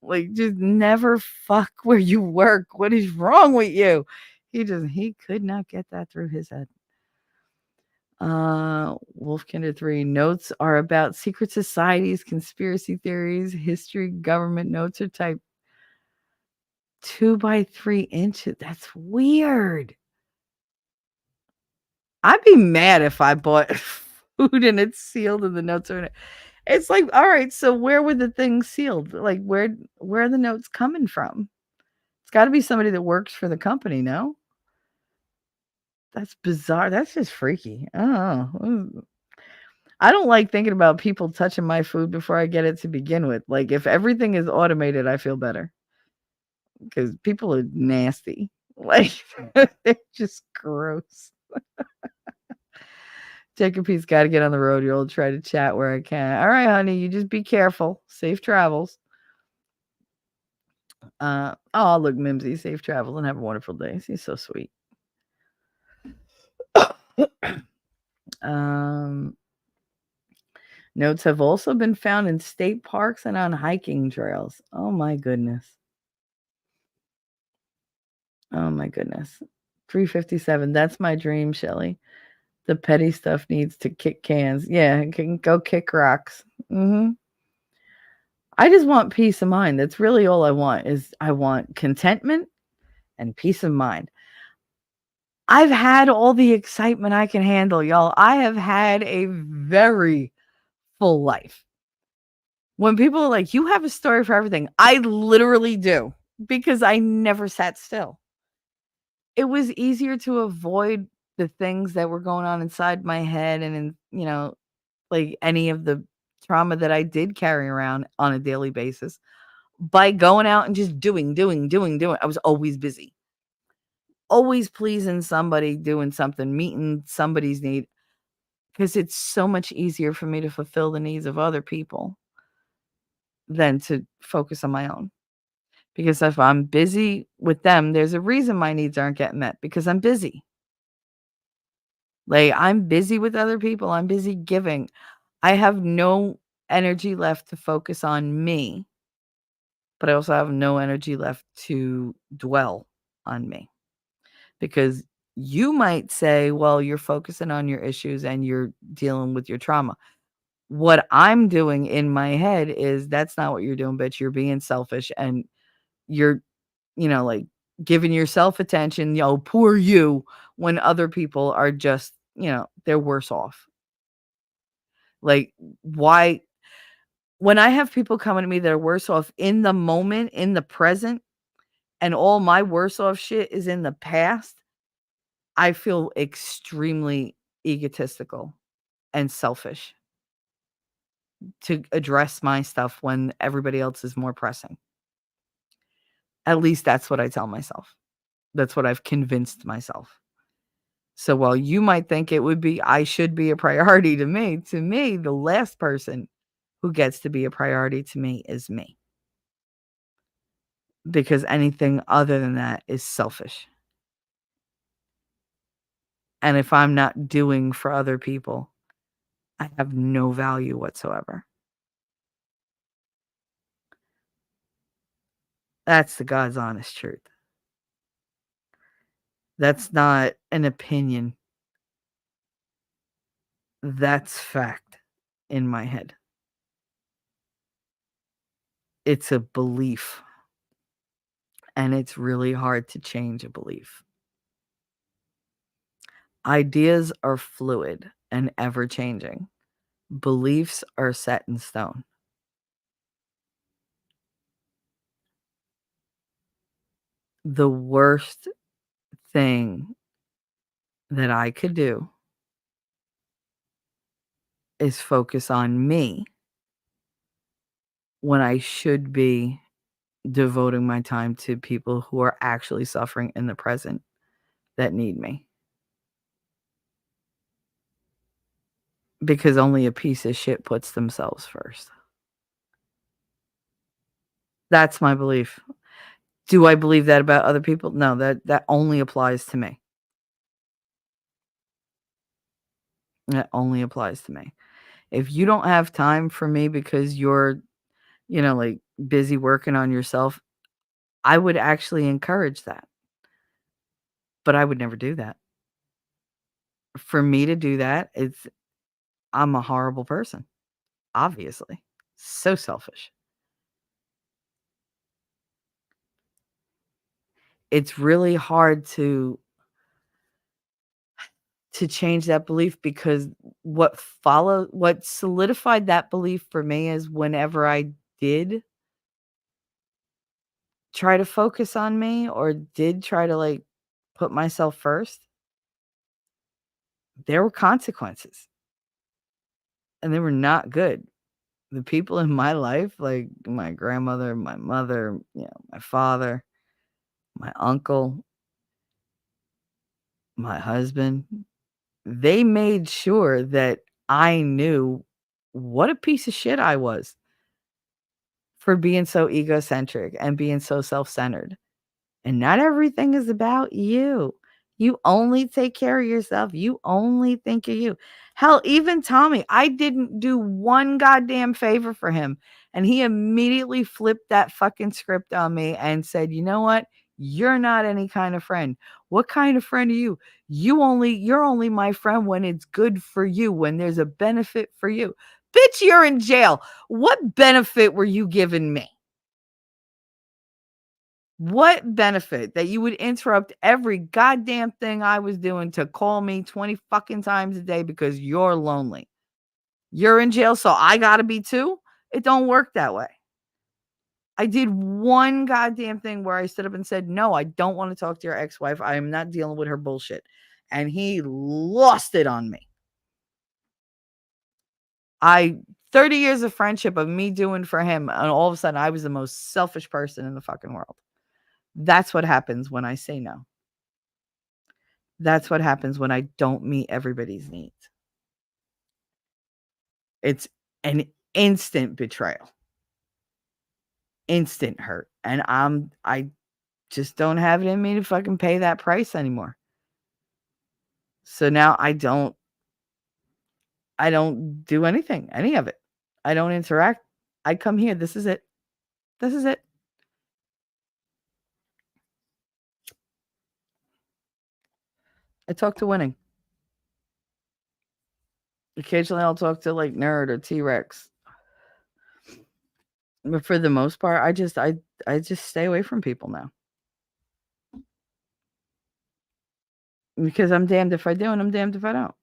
Like, just never fuck where you work. What is wrong with you? He could not get that through his head. Wolfkinder 3 notes are about secret societies, conspiracy theories, history, government. Notes are typed 2 by 3 inches. That's weird. I'd be mad if I bought food and it's sealed and the notes are in it. It's like, all right, so where were the things sealed? Like, where are the notes coming from? It's got to be somebody that works for the company, no? That's bizarre. That's just freaky. I don't know. I don't like thinking about people touching my food before I get it to begin with. Like, if everything is automated, I feel better because people are nasty. Like, they're just gross. Jacob, he's got to get on the road. You'll try to chat where I can. All right, honey, you just be careful. Safe travels. Oh, look, Mimsy, safe travels and have a wonderful day. He's so sweet. Notes have also been found in state parks and on hiking trails. Oh my goodness. Oh my goodness. 357. That's my dream, Shelly. The petty stuff needs to kick cans. Yeah, can go kick rocks. I just want peace of mind. That's really all I want. I want contentment and peace of mind. I've had all the excitement I can handle, y'all. I have had a very full life. When people are like, "You have a story for everything," I literally do, because I never sat still. It was easier to avoid the things that were going on inside my head and like any of the trauma that I did carry around on a daily basis by going out and just doing. I was always busy. always pleasing somebody, doing something, meeting somebody's need, because it's so much easier for me to fulfill the needs of other people than to focus on my own. Because if I'm busy with them, there's a reason my needs aren't getting met, because I'm busy. Like, I'm busy with other people. I'm busy giving. I have no energy left to focus on me, but I also have no energy left to dwell on me. Because you might say, well, you're focusing on your issues and you're dealing with your trauma. What I'm doing in my head is, that's not what you're doing, bitch. You're being selfish and you're, like, giving yourself attention, poor you, when other people are just, they're worse off. Like, why? When I have people coming to me that are worse off in the moment, in the present, and all my worse off shit is in the past, I feel extremely egotistical and selfish to address my stuff when everybody else is more pressing. At least that's what I tell myself. That's what I've convinced myself. So while you might think I should be a priority to me, the last person who gets to be a priority to me is me. Because anything other than that is selfish. And if I'm not doing for other people, I have no value whatsoever. That's the God's honest truth. That's not an opinion. That's fact in my head. It's a belief. And it's really hard to change a belief. Ideas are fluid and ever changing. Beliefs are set in stone. The worst thing that I could do is focus on me when I should be devoting my time to people who are actually suffering in the present that need me. Because only a piece of shit puts themselves first. That's my belief. Do I believe that about other people? No, that only applies to me. That only applies to me. If you don't have time for me because you're, like, busy working on yourself, I would actually encourage that. But I would never do that. For me to do that, I'm a horrible person. Obviously. So selfish. It's really hard to change that belief, because what solidified that belief for me is whenever I did try to focus on me or did try to, like, put myself first, there were consequences. And they were not good. The people in my life, like my grandmother, my mother, my father, my uncle, my husband, they made sure that I knew what a piece of shit I was for being so egocentric and being so self-centered. And not everything is about you. You only take care of yourself. You only think of you. Hell, even Tommy, I didn't do one goddamn favor for him. And he immediately flipped that fucking script on me and said, you know what? You're not any kind of friend. What kind of friend are you? You're only my friend when it's good for you, when there's a benefit for you. Bitch, you're in jail. What benefit were you giving me? What benefit that you would interrupt every goddamn thing I was doing to call me 20 fucking times a day because you're lonely? You're in jail, so I gotta be too? It don't work that way. I did one goddamn thing where I stood up and said, no, I don't want to talk to your ex-wife. I am not dealing with her bullshit. And he lost it on me. 30 years of friendship of me doing for him, and all of a sudden I was the most selfish person in the fucking world. That's what happens when I say no. That's what happens when I don't meet everybody's needs. It's an instant betrayal, instant hurt. And I just don't have it in me to fucking pay that price anymore. So now I don't do anything, any of it. I don't interact. I come here. This is it. This is it. I talk to winning. Occasionally I'll talk to like Nerd or T-Rex. But for the most part, I just stay away from people now. Because I'm damned if I do and I'm damned if I don't.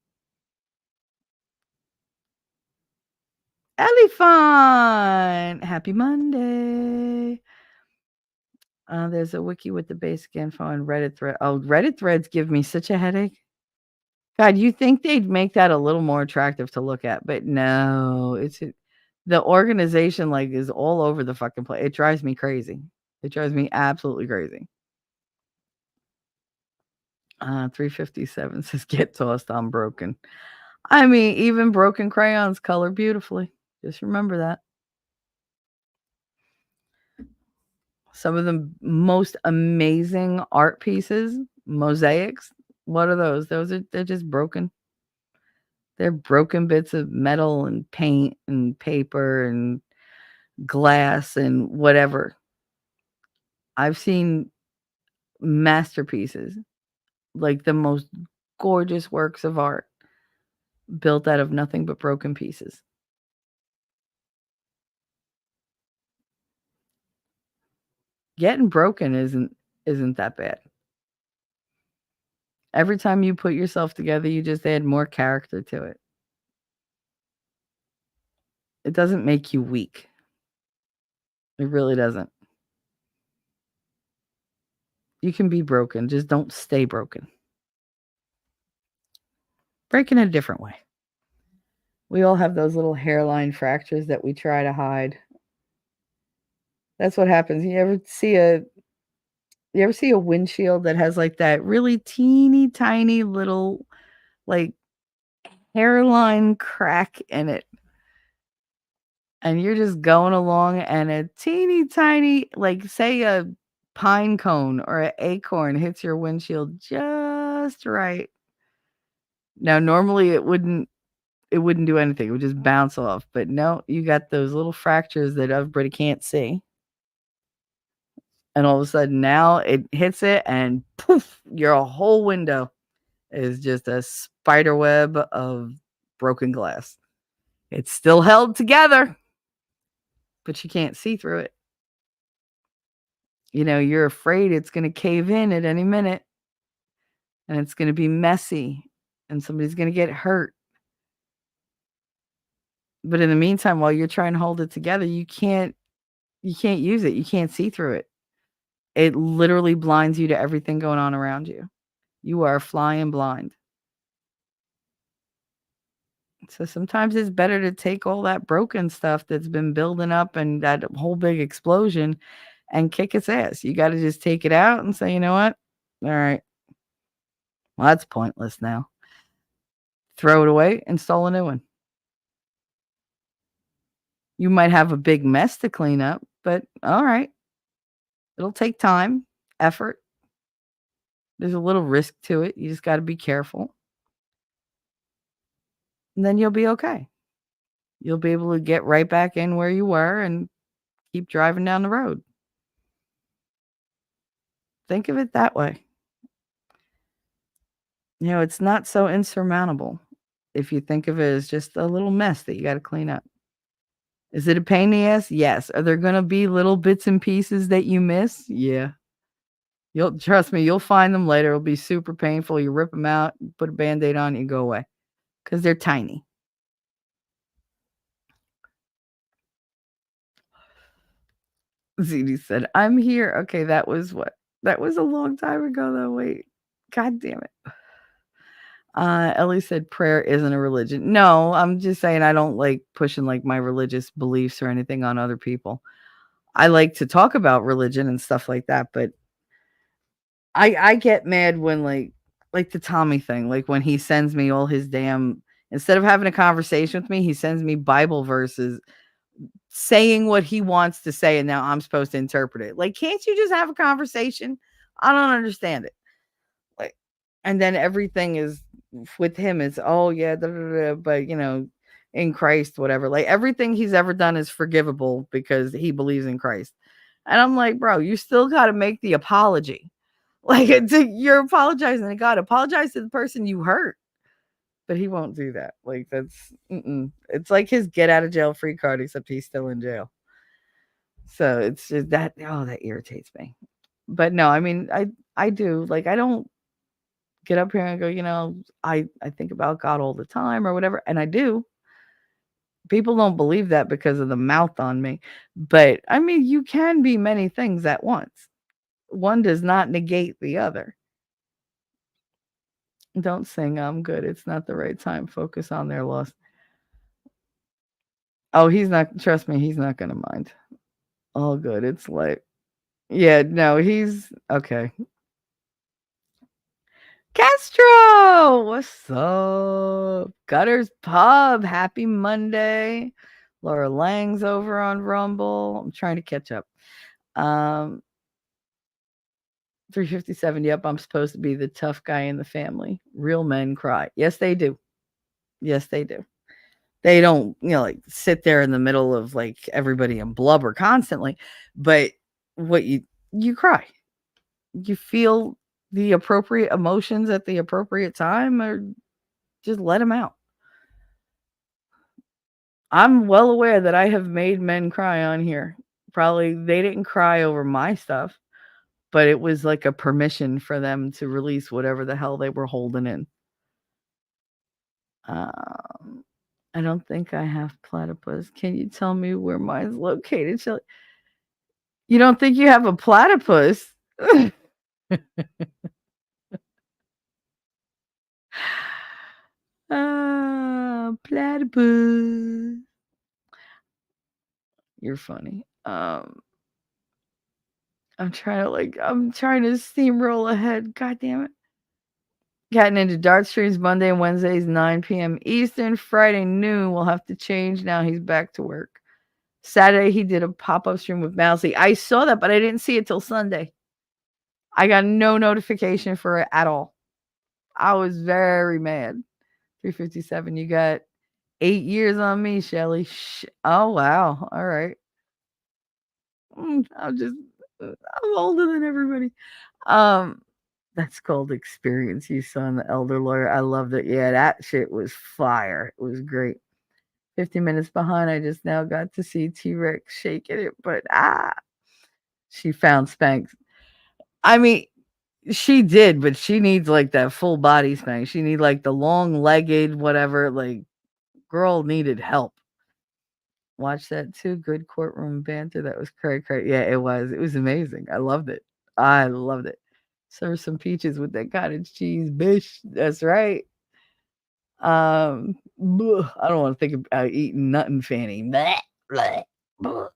Elephant! Happy Monday. There's a wiki with the basic info and Reddit thread. Oh, Reddit threads give me such a headache. God, you think they'd make that a little more attractive to look at, but no, the organization like is all over the fucking place. It drives me crazy. It drives me absolutely crazy. 357 says get tossed, I'm broken. I mean, even broken crayons color beautifully. Just remember that. Some of the most amazing art pieces, mosaics, what are those? They're just broken. They're broken bits of metal and paint and paper and glass and whatever. I've seen masterpieces, like the most gorgeous works of art built out of nothing but broken pieces. Getting broken isn't that bad. Every time you put yourself together, you just add more character to it. It doesn't make you weak. It really doesn't. You can be broken, just don't stay broken. Break in a different way. We all have those little hairline fractures that we try to hide. That's what happens. You ever see a windshield that has like that really teeny tiny little like hairline crack in it? And you're just going along and a teeny tiny, like say a pine cone or an acorn hits your windshield just right. Now normally it wouldn't do anything. It would just bounce off. But no, you got those little fractures that everybody can't see. And all of a sudden now it hits it and poof, your whole window is just a spider web of broken glass. It's still held together, but you can't see through it. You know, you're afraid it's going to cave in at any minute and it's going to be messy and somebody's going to get hurt. But in the meantime, while you're trying to hold it together, you can't use it. You can't see through it. It literally blinds you to everything going on around you. You are flying blind. So sometimes it's better to take all that broken stuff that's been building up and that whole big explosion and kick its ass. You got to just take it out and say, you know what? All right. Well, that's pointless now. Throw it away, install a new one. You might have a big mess to clean up, but all right. It'll take time, effort. There's a little risk to it. You just got to be careful. And then you'll be okay. You'll be able to get right back in where you were and keep driving down the road. Think of it that way. You know, it's not so insurmountable if you think of it as just a little mess that you got to clean up. Is it a pain in the ass? Yes. Are there going to be little bits and pieces that you miss? Yeah. Trust me, you'll find them later. It'll be super painful. You rip them out, put a Band-Aid on, and go away. Because they're tiny. ZD said, I'm here. Okay, that was what? That was a long time ago, though. Wait. God damn it. Ellie said prayer isn't a religion. No, I'm just saying I don't like pushing like my religious beliefs or anything on other people. I like to talk about religion and stuff like that, but I get mad when like like the Tommy thing, like when he sends me all his damn, instead of having a conversation with me, he sends me Bible verses saying what he wants to say, and now I'm supposed to interpret it. Like, can't you just have a conversation? I don't understand it. Like, and then everything is with him is, oh yeah, da, da, da, but in Christ, whatever. Like everything he's ever done is forgivable because he believes in Christ. And I'm like, bro, you still got to make the apology. Like you're apologizing to God. Apologize to the person you hurt. But he won't do that. Like that's, it's like his get out of jail free card, except he's still in jail. So it's just that. Oh, that irritates me. But no, I mean, I do, like, I don't get up here and go, I think about God all the time or whatever, and I do. People don't believe that because of the mouth on me. But I mean, you can be many things at once. One does not negate the other. Don't sing I'm good. It's not the right time. Focus on their loss. Oh, he's not, trust me, he's not gonna mind. All good. It's like, yeah, no, he's okay. Castro, what's up? Gutters Pub, happy Monday. Laura Lang's over on Rumble. I'm trying to catch up. 357. Yep, I'm supposed to be the tough guy in the family. Real men cry. Yes, they do. Yes, they do. They don't, like sit there in the middle of like everybody and blubber constantly, but what you cry. You feel the appropriate emotions at the appropriate time, or just let them out. I'm well aware that I have made men cry on here. Probably they didn't cry over my stuff, but it was like a permission for them to release whatever the hell they were holding in. I don't think I have platypus. Can you tell me where mine's located? You don't think you have a platypus? Platypus. You're funny. I'm trying to steamroll ahead. God damn it. Gotten into dart streams Monday and Wednesdays, 9 p.m. Eastern. Friday noon. We'll have to change now. He's back to work. Saturday, he did a pop-up stream with Mousy. I saw that, but I didn't see it till Sunday. I got no notification for it at all. I was very mad. 357. You got 8 years on me, Shelly. Oh, wow. All right. I'm older than everybody. That's called experience. You saw in The Elder Lawyer. I loved it. Yeah, that shit was fire. It was great. 50 minutes behind. I just now got to see T-Rex shaking it, but she found Spanx. I mean, she did, but she needs like that full body Spanx. She need like the long-legged, whatever. Like, girl needed help. Watch that too. Good courtroom banter. That was cray. Yeah, it was. It was amazing. I loved it. Serve some peaches with that cottage cheese, bitch. That's right. I don't want to think about eating nothing, Fanny. Bleh, bleh, bleh.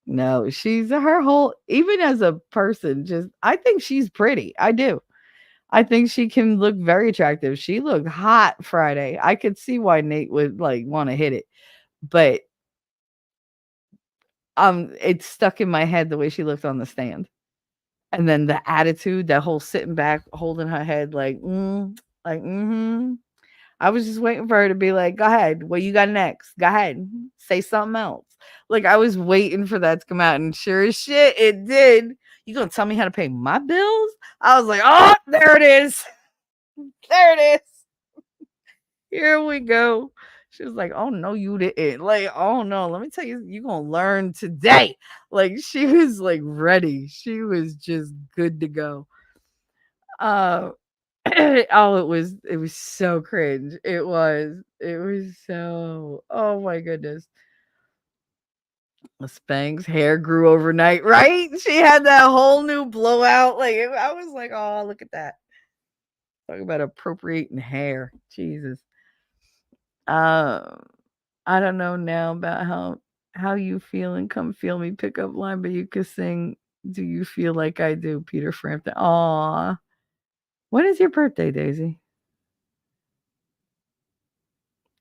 No, she's her whole, even as a person, just, I think she's pretty. I do. I think she can look very attractive. She looked hot Friday. I could see why Nate would like want to hit it, but it's stuck in my head the way she looked on the stand. And then the attitude, that whole sitting back, holding her head like, I was just waiting for her to be like, go ahead. What you got next? Go ahead. Say something else. Like, I was waiting for that to come out. And sure as shit, it did. You gonna tell me how to pay my bills? I was like, oh, there it is. There it is. Here we go. She was like, oh, no, you didn't. Like, oh, no, let me tell you, you're going to learn today. Like, she was like ready. She was just good to go. Oh, it was so cringe. It was so, oh my goodness. Spanx hair grew overnight, right? She had that whole new blowout. Like, I was like, oh, look at that. Talk about appropriating hair. Jesus. I don't know now about how you feel and come feel me pickup line, but you could sing Do You Feel Like I Do, Peter Frampton. Aw. When is your birthday, Daisy?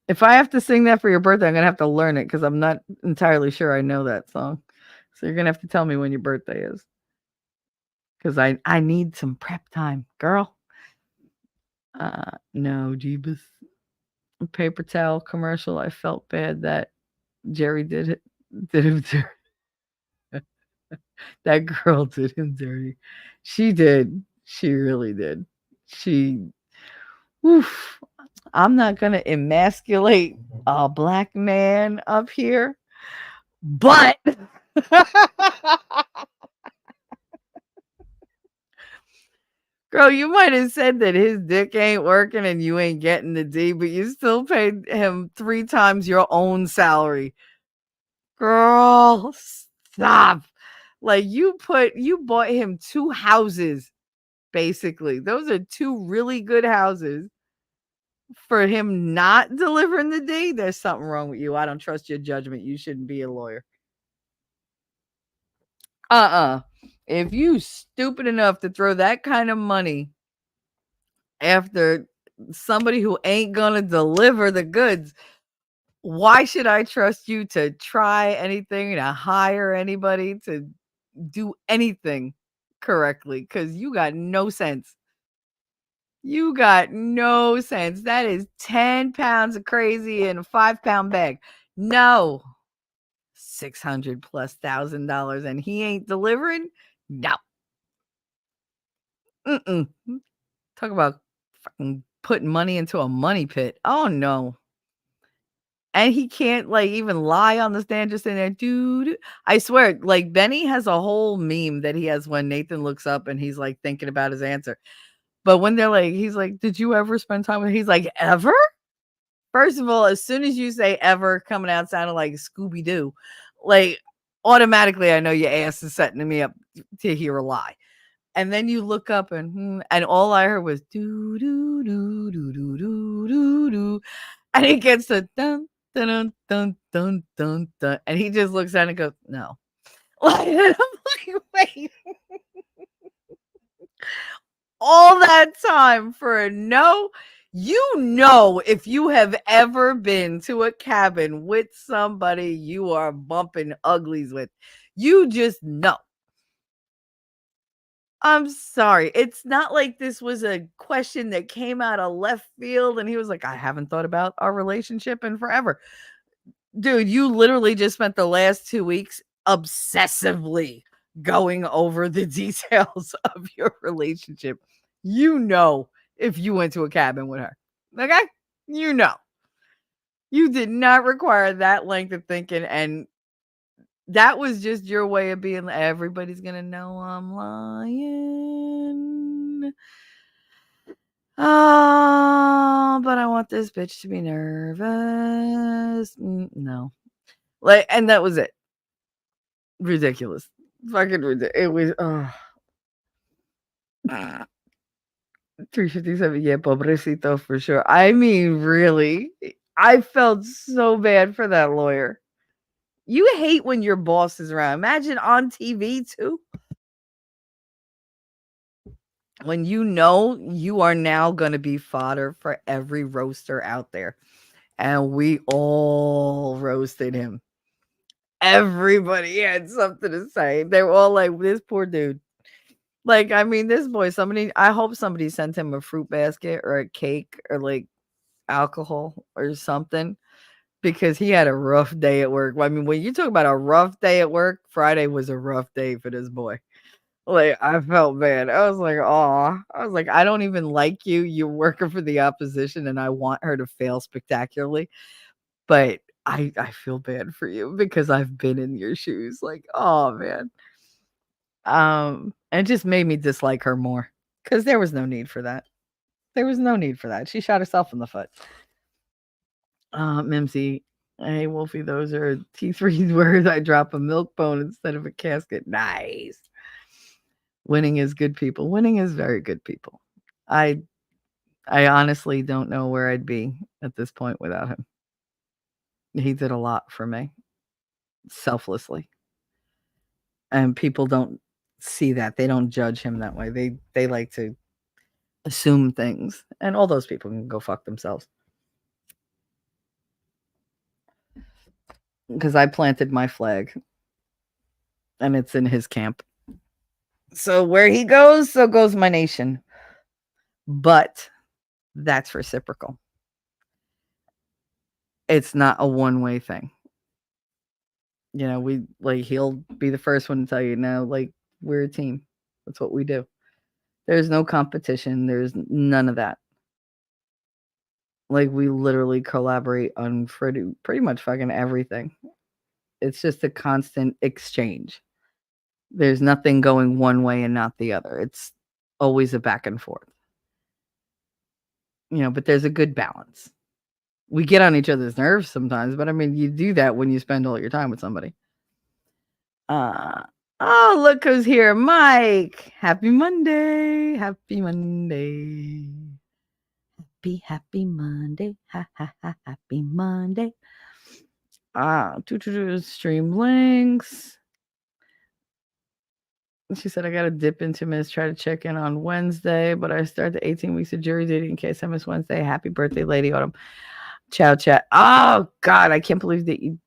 If I have to sing that for your birthday, I'm gonna have to learn it because I'm not entirely sure I know that song. So you're gonna have to tell me when your birthday is because I need some prep time, girl. No, Jeebus. Paper towel commercial. I felt bad that Jerry did him dirty. That girl did him dirty. She did. She really did. She. Oof. I'm not gonna emasculate a black man up here, but girl, you might have said that his dick ain't working and you ain't getting the D, but you still paid him 3 times your own salary. Girl, stop. Like you bought him 2 houses basically. Those are 2 really good houses for him not delivering the D. There's something wrong with you. I don't trust your judgment. You shouldn't be a lawyer. Uh-uh. If you stupid enough to throw that kind of money after somebody who ain't gonna deliver the goods, why should I trust you to try anything, to hire anybody, to do anything correctly? Because you got no sense. You got no sense. That is 10 pounds of crazy in a 5-pound bag. No. 600 plus $1,000 and he ain't delivering? No. Mm-mm. Talk about fucking putting money into a money pit. Oh no. And he can't like even lie on the stand just in there, dude. I swear, like Benny has a whole meme that he has when Nathan looks up and he's like thinking about his answer. But when they're like, he's like, did you ever spend time with? He's like, ever? First of all, as soon as you say ever coming out sounding like Scooby Doo, like automatically I know your ass is setting me up to hear a lie. And then you look up and all I heard was do do do do do do do do, and it gets to dun dun dun dun dun dun dun, and he just looks at it and goes no. Like, and I'm like, wait, all that time for a no? You know, if you have ever been to a cabin with somebody you are bumping uglies with, you just know. I'm sorry. It's not like this was a question that came out of left field and he was like, I haven't thought about our relationship in forever. Dude, you literally just spent the last 2 weeks obsessively going over the details of your relationship. You know, if you went to a cabin with her. Okay? You know. You did not require that length of thinking, and that was just your way of being everybody's gonna know I'm lying. Oh, but I want this bitch to be nervous. No. Like, and that was it. Ridiculous. Fucking ridiculous. It was, 357. Yeah, pobrecito for sure. I mean, really, I felt so bad for that lawyer. You hate when your boss is around. Imagine on TV too. When you know you are now going to be fodder for every roaster out there. And we all roasted him. Everybody had something to say. They were all like, this poor dude. Like, I mean, this boy, I hope somebody sent him a fruit basket or a cake or like alcohol or something because he had a rough day at work. I mean, when you talk about a rough day at work, Friday was a rough day for this boy. Like, I felt bad. I was like, "Aw." I was like, "I don't even like you. You're working for the opposition, and I want her to fail spectacularly, but I feel bad for you because I've been in your shoes." Like, oh, man. And it just made me dislike her more because there was no need for that. There was no need for that. She shot herself in the foot. Mimsy, hey, Wolfie, those are T3's words. I drop a milk bone instead of a casket. Nice. Winning is good people. Winning is very good people. I I honestly don't know where I'd be at this point without him. He did a lot for me selflessly. And people don't see that. They don't judge him that way. They like to assume things. And all those people can go fuck themselves. Because I planted my flag and it's in his camp. So where he goes, so goes my nation. But that's reciprocal. It's not a one-way thing. You know, we like he'll be the first one to tell you, no, like we're a team. That's what we do. There's no competition. There's none of that. Like we literally collaborate on pretty much fucking everything. It's just a constant exchange. There's nothing going one way and not the other. It's always a back and forth. You know, but there's a good balance. We get on each other's nerves sometimes, but I mean, you do that when you spend all your time with somebody. Oh, look who's here, Mike. Happy Monday. Happy Monday. Happy Monday. Happy Monday. Stream links. She said, I got to dip in 2 minutes, try to check in on Wednesday, but I start the 18 weeks of jury duty in case I miss Wednesday. Happy birthday, Lady Autumn. Ciao, chat. Oh, God, I can't believe that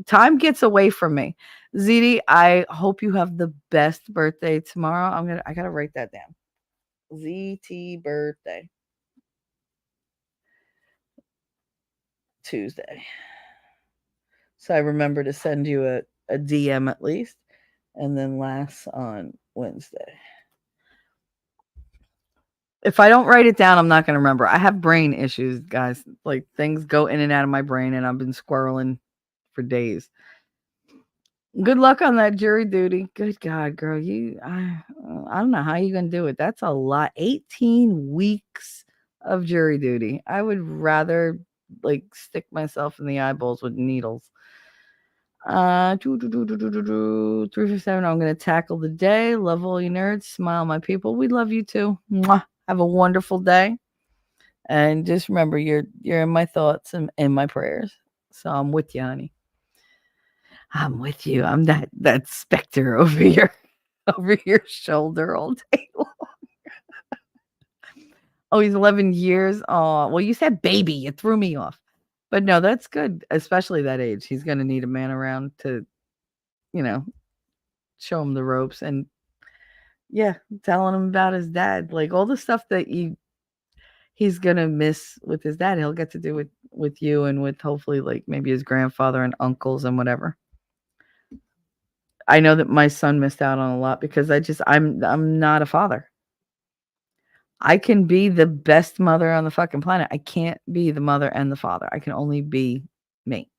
time gets away from me. ZD, I hope you have the best birthday tomorrow. I got to write that down. ZT birthday. Tuesday. So I remember to send you a DM at least, and then last on Wednesday. If I don't write it down, I'm not going to remember. I have brain issues, guys. Like things go in and out of my brain, and I've been squirreling for days. Good luck on that jury duty. Good God, girl. I don't know how you're going to do it. That's a lot. 18 weeks of jury duty. I would rather like stick myself in the eyeballs with needles. 357. I'm going to tackle the day. Love all you nerds. Smile, my people. We love you too. Mwah. Have a wonderful day. And just remember, you're in my thoughts and in my prayers. So I'm with you, honey. I'm with you. I'm that specter over your shoulder all day long. Oh, he's 11 years. Oh, well, you said baby. You threw me off. But no, that's good, especially that age. He's going to need a man around to, you know, show him the ropes. And yeah, telling him about his dad. Like all the stuff that he's going to miss with his dad, he'll get to do with you and with hopefully like maybe his grandfather and uncles and whatever. I know that my son missed out on a lot because I'm not a father. I can be the best mother on the fucking planet. I can't be the mother and the father. I can only be me.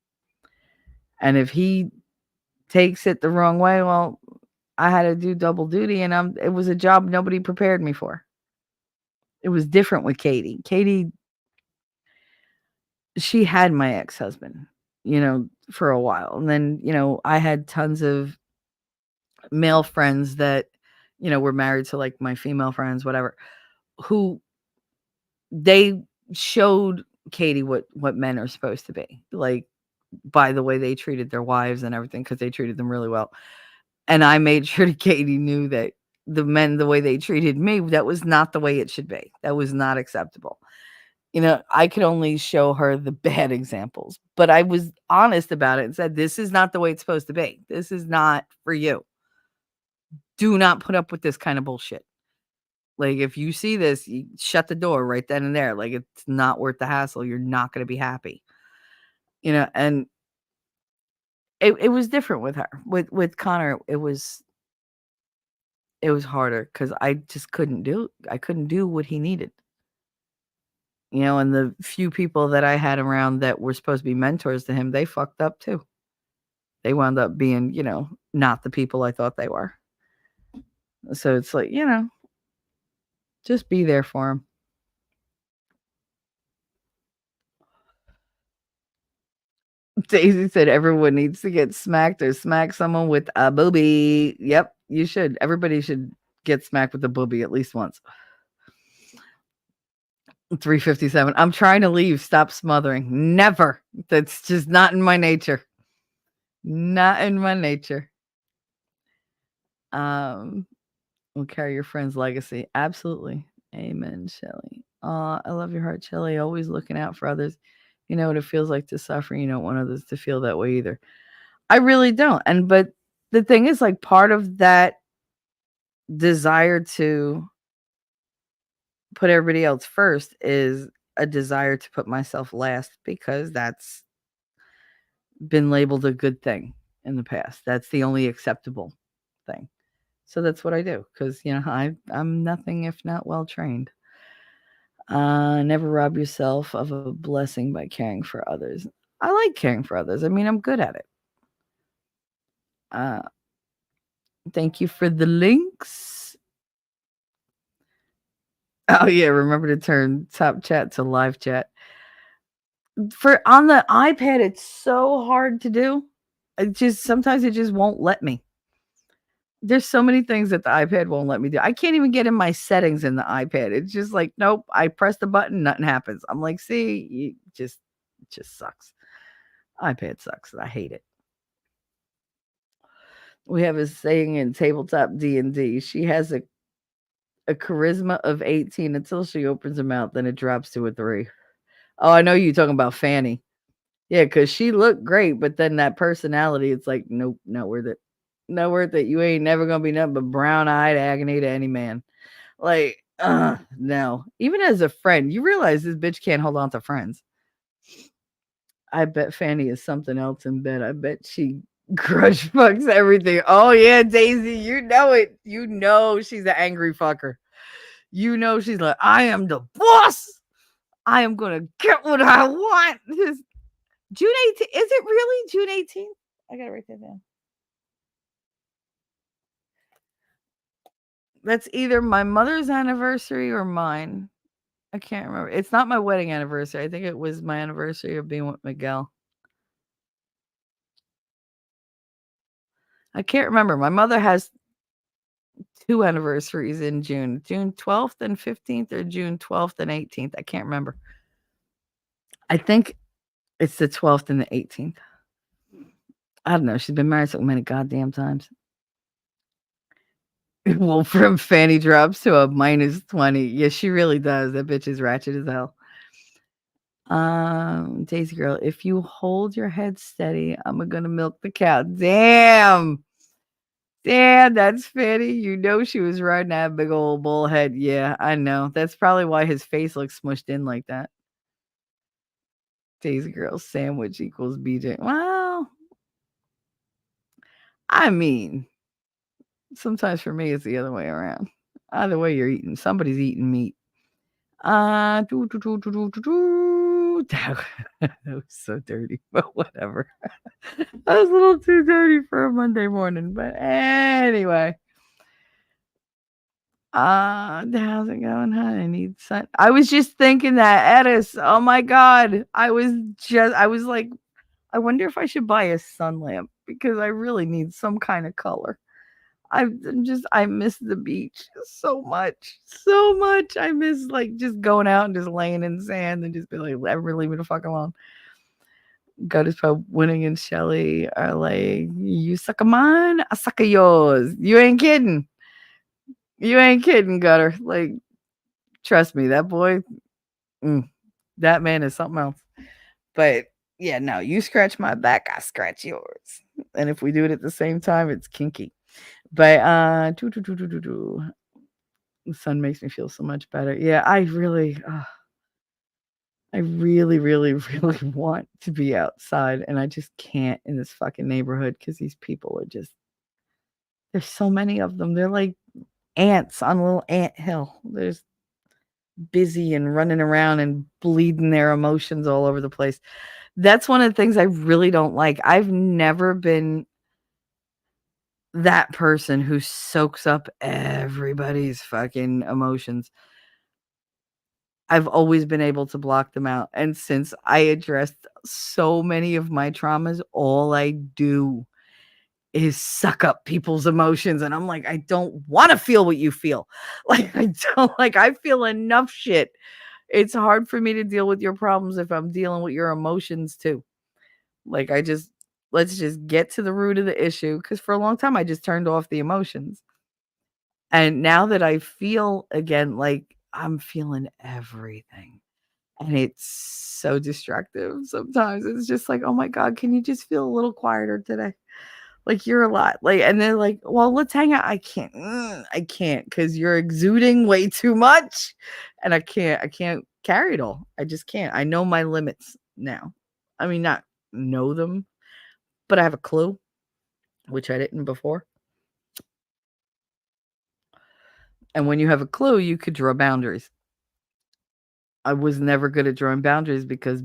And if he takes it the wrong way, well, I had to do double duty and it was a job nobody prepared me for. It was different with Katie. Katie, she had my ex-husband, for a while. And then, I had tons of male friends that, were married to like my female friends, whatever, who they showed Katie what men are supposed to be, like by the way they treated their wives and everything, because they treated them really well. And I made sure that Katie knew that the men, the way they treated me, that was not the way it should be. That was not acceptable. I could only show her the bad examples, but I was honest about it and said, this is not the way it's supposed to be. This is not for you. Do not put up with this kind of bullshit. Like, if you see this, you shut the door right then and there. Like, it's not worth the hassle. You're not going to be happy. And it was different with her. With Connor, it was harder because I just couldn't do what he needed. And the few people that I had around that were supposed to be mentors to him, they fucked up too. They wound up being, not the people I thought they were. So it's like, just be there for him. Daisy said everyone needs to get smacked or smack someone with a booby. Yep, you should. Everybody should get smacked with a booby at least once. 357. I'm trying to leave. Stop smothering. Never. That's just not in my nature. Not in my nature. We'll carry your friend's legacy. Absolutely. Amen, Shelly. I love your heart, Shelly. Always looking out for others. You know what it feels like to suffer. You don't want others to feel that way either. I really don't. But the thing is, like, part of that desire to put everybody else first is a desire to put myself last because that's been labeled a good thing in the past. That's the only acceptable thing. So that's what I do because, I'm nothing if not well trained. Never rob yourself of a blessing by caring for others. I like caring for others. I mean, I'm good at it. Uh, thank you for the links. Oh yeah, remember to turn top chat to live chat. For on the iPad, it's so hard to do. Sometimes it just won't let me. There's so many things that the iPad won't let me do. I can't even get in my settings in the iPad. It's just like, nope, I press the button, nothing happens. I'm like, see, it just sucks. iPad sucks. I hate it. We have a saying in tabletop D&D. She has a charisma of 18 until she opens her mouth, then it drops to a 3. Oh, I know you talking about Fanny. Yeah, because she looked great, but then that personality, it's like, nope, not worth it. Not worth it. You ain't never gonna be nothing but brown-eyed agony to any man. Like, no. Even as a friend, you realize this bitch can't hold on to friends. I bet Fanny is something else in bed. I bet she grudge fucks everything. Oh yeah, Daisy, you know it. You know she's an angry fucker. You know she's like, I am the boss. I am gonna get what I want. June 18th. Is it really June 18th? I gotta write that down. That's either my mother's anniversary or mine. I can't remember. It's not my wedding anniversary. I think it was my anniversary of being with Miguel. I can't remember. My mother has 2 anniversaries in June. June 12th and 15th or June 12th and 18th. I can't remember. I think it's the 12th and the 18th. I don't know. She's been married so many goddamn times. Well, from fanny drops to a -20. Yeah, she really does. That bitch is ratchet as hell. Daisy girl, if you hold your head steady, I'm gonna milk the cow. Damn. Damn, that's Fanny. You know she was riding that big old bullhead. Yeah, I know. That's probably why his face looks smushed in like that. Daisy girl sandwich equals BJ. Well, I mean, sometimes for me it's the other way around. Either way you're eating, somebody's eating meat. That was so dirty, but whatever. That was a little too dirty for a Monday morning, but anyway. How's it going, honey? I need sun. I was just thinking that, Edis. Oh my god. I was like, I wonder if I should buy a sun lamp because I really need some kind of color. I miss the beach so much. So much. I miss like just going out and just laying in sand and just be like, ever leave me the fuck alone. Goddess Pub Winning and Shelly are like, you suck a mine, I suck a yours. You ain't kidding. You ain't kidding, Gutter. Like, trust me, that boy, that man is something else. But yeah, no, you scratch my back, I scratch yours. And if we do it at the same time, it's kinky. But the sun makes me feel so much better. Yeah, I really, really want to be outside, and I just can't in this fucking neighborhood because these people are just, there's so many of them. They're like ants on a little ant hill. There's busy and running around and bleeding their emotions all over the place. That's one of the things I really don't like. I've never been that person who soaks up everybody's fucking emotions. I've always been able to block them out. And since I addressed so many of my traumas, all I do is suck up people's emotions. And I'm like, I don't want to feel what you feel. Like, I feel enough shit. It's hard for me to deal with your problems if I'm dealing with your emotions too. Like, let's just get to the root of the issue. Because for a long time, I just turned off the emotions. And now that I feel again, like I'm feeling everything. And it's so destructive sometimes. It's just like, oh my God, can you just feel a little quieter today? Like you're a lot. Like, and they're like, well, let's hang out. I can't. I can't because you're exuding way too much. And I can't carry it all. I just can't. I know my limits now. I mean, not know them, but I have a clue, which I didn't before. And when you have a clue, you could draw boundaries. I was never good at drawing boundaries because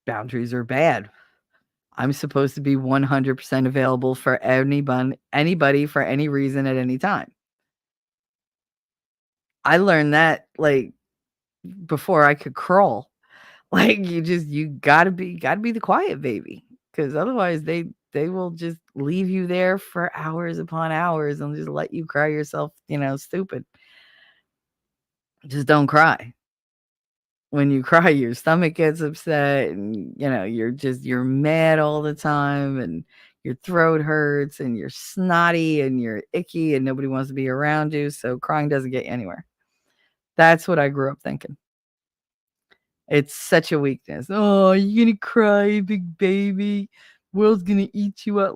boundaries are bad. I'm supposed to be 100% available for anybody for any reason at any time. I learned that like before I could crawl. Like you gotta be the quiet baby because otherwise they will just leave you there for hours upon hours and just let you cry yourself, stupid. Just don't cry. When you cry, your stomach gets upset and you're mad all the time and your throat hurts and you're snotty and you're icky and nobody wants to be around you. So crying doesn't get you anywhere. That's what I grew up thinking. It's such a weakness. Oh, you gonna cry, big baby? World's gonna eat you up.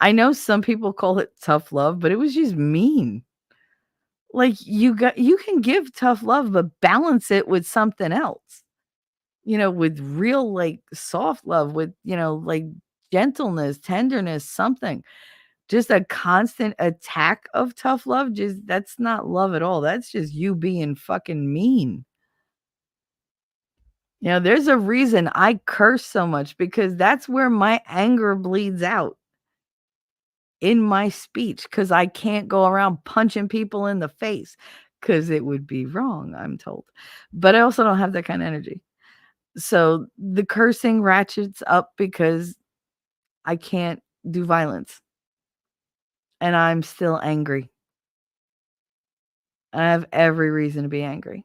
I know some people call it tough love, but it was just mean. Like you can give tough love, but balance it with something else. With real like soft love, with like gentleness, tenderness, something. Just a constant attack of tough love, just that's not love at all. That's just you being fucking mean. There's a reason I curse so much because that's where my anger bleeds out in my speech because I can't go around punching people in the face because it would be wrong, I'm told. But I also don't have that kind of energy. So the cursing ratchets up because I can't do violence and I'm still angry. I have every reason to be angry.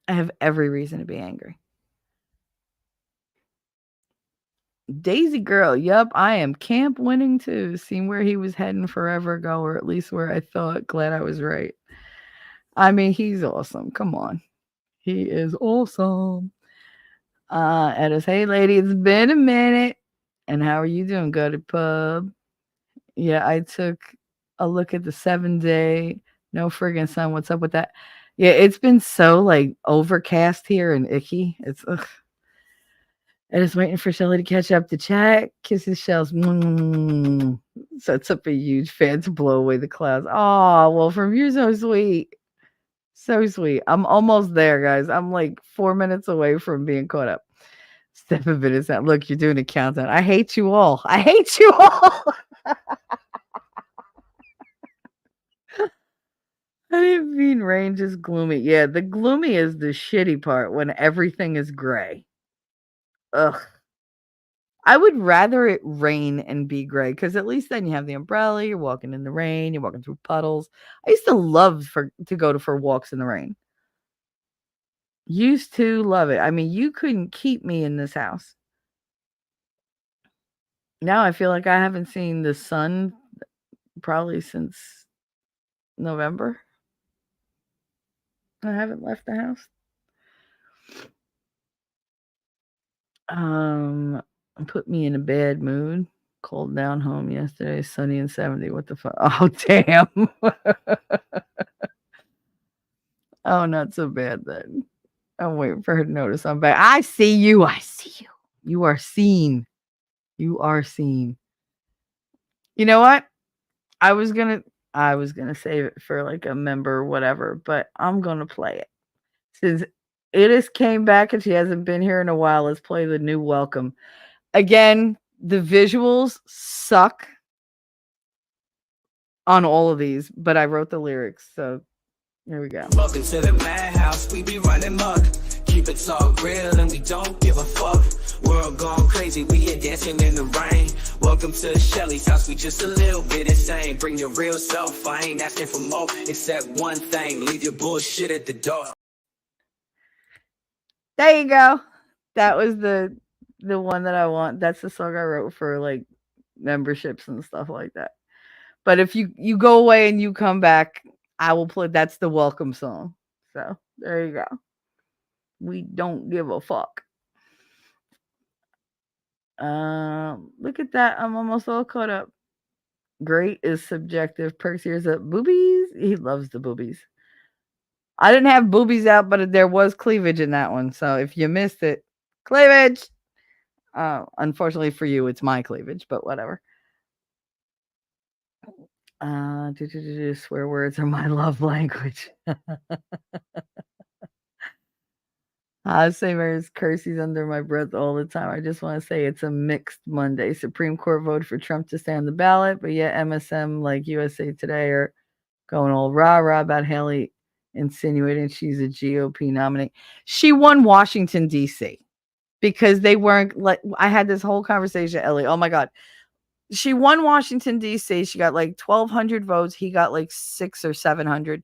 I have every reason to be angry. Daisy girl, yup, I am camp winning too. Seen where he was heading forever ago, or at least where I thought. Glad I was right. I mean, he's awesome. Come on. He is awesome. Edis, hey lady, it's been a minute. And how are you doing? Go to pub. Yeah, I took a look at the 7-day. No friggin' sun. What's up with that? Yeah, it's been so like overcast here and icky. It's ugh. I just waiting for Shelly to catch up to chat. Kisses shells. Sets up a huge fan to blow away the clouds. Oh, well, from you, so sweet. So sweet. I'm almost there, guys. I'm like 4 minutes away from being caught up. 7 minutes out. Look, you're doing a countdown. I hate you all. I hate you all. I didn't mean rain, just gloomy. Yeah, the gloomy is the shitty part when everything is gray. Ugh. I would rather it rain and be gray because at least then you have the umbrella. You're walking in the rain. You're walking through puddles. I used to love to go for walks in the rain. Used to love it. I mean, you couldn't keep me in this house. Now I feel like I haven't seen the sun probably since November. I haven't left the house. Put me in a bad mood. Cold down home yesterday, sunny and 70. What the fuck? Oh, damn. Oh, not so bad then. I'm waiting for her to notice I'm back. I see you. I see you. You are seen. You are seen. You know what? I was gonna save it for like a member, whatever, but I'm gonna play it. Since Idis came back and she hasn't been here in a while, let's play the new welcome. Again, the visuals suck on all of these, but I wrote the lyrics, so here we go. Welcome to the madhouse, we be running muck. Keep it all real and we don't give a fuck. World gone crazy, we here dancing in the rain. Welcome to Shelly's house, we just a little bit insane. Bring your real self, I ain't asking for more, except one thing, leave your bullshit at the door. There you go. That was the one that I want. That's the song I wrote for like memberships and stuff like that. But if you go away and you come back, I will play. That's the welcome song. So there you go. We don't give a fuck. Look at that. I'm almost all caught up. Great is subjective. Perks here's up. Boobies. He loves the boobies. I didn't have boobies out, but there was cleavage in that one. So if you missed it, cleavage. Unfortunately for you, it's my cleavage, but whatever. Swear words are my love language. I say Mary's curses under my breath all the time. I just want to say it's a mixed Monday. Supreme Court voted for Trump to stay on the ballot, but yet MSM like USA Today are going all rah-rah about Haley insinuating she's a GOP nominee. She won Washington, D.C. because they weren't like, I had this whole conversation, Ellie. Oh my God. She won Washington, D.C. She got like 1,200 votes. He got like 600 or 700.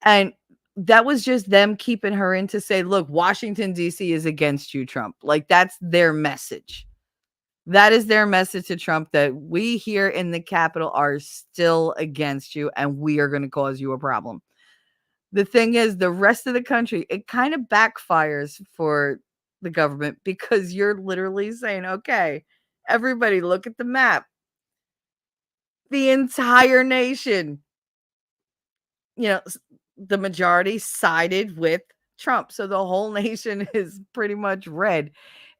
And that was just them keeping her in to say, look, Washington, D.C. is against you, Trump. Like, that's their message. That is their message to Trump, that we here in the Capitol are still against you and we are going to cause you a problem. The thing is, the rest of the country, it kind of backfires for the government because you're literally saying, okay, everybody look at the map. The entire nation, the majority sided with Trump. So the whole nation is pretty much red,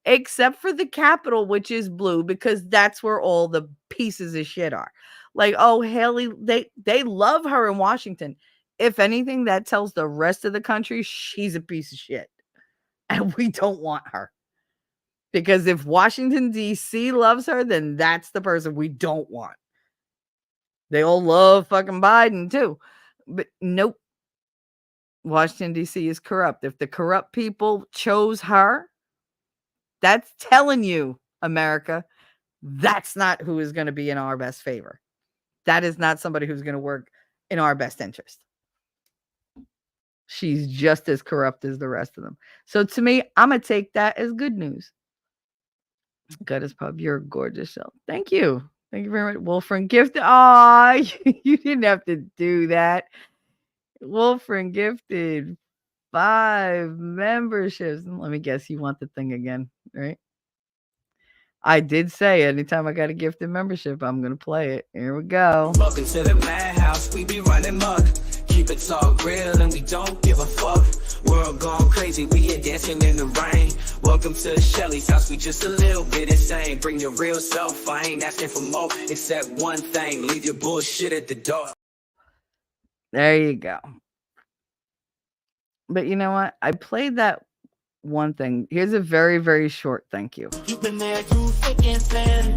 except for the Capitol, which is blue, because that's where all the pieces of shit are. Like, oh, Haley, they love her in Washington. If anything, that tells the rest of the country she's a piece of shit. And we don't want her. Because if Washington, D.C. loves her, then that's the person we don't want. They all love fucking Biden, too. But nope. Washington, D.C. is corrupt. If the corrupt people chose her, that's telling you, America, that's not who is going to be in our best favor. That is not somebody who's going to work in our best interest. She's just as corrupt as the rest of them. So to me, I'm going to take that as good news. Goddess Pub, you're gorgeous, Shell. Thank you. Thank you very much. Wolfram gifted. Aw, you didn't have to do that. Wolfram gifted 5 memberships. Let me guess, you want the thing again, right? I did say anytime I got a gifted membership, I'm going to play it. Here we go. Welcome to the madhouse, we be running muck. Keep it all real and we don't give a fuck. World gone crazy, we here dancing in the rain. Welcome to Shelly's house, we just a little bit insane. Bring your real self, I ain't asking for more, except one thing, leave your bullshit at the door. There you go. But you know what? I played that one thing. Here's a very, very short thank you. You've been there through thick and thin.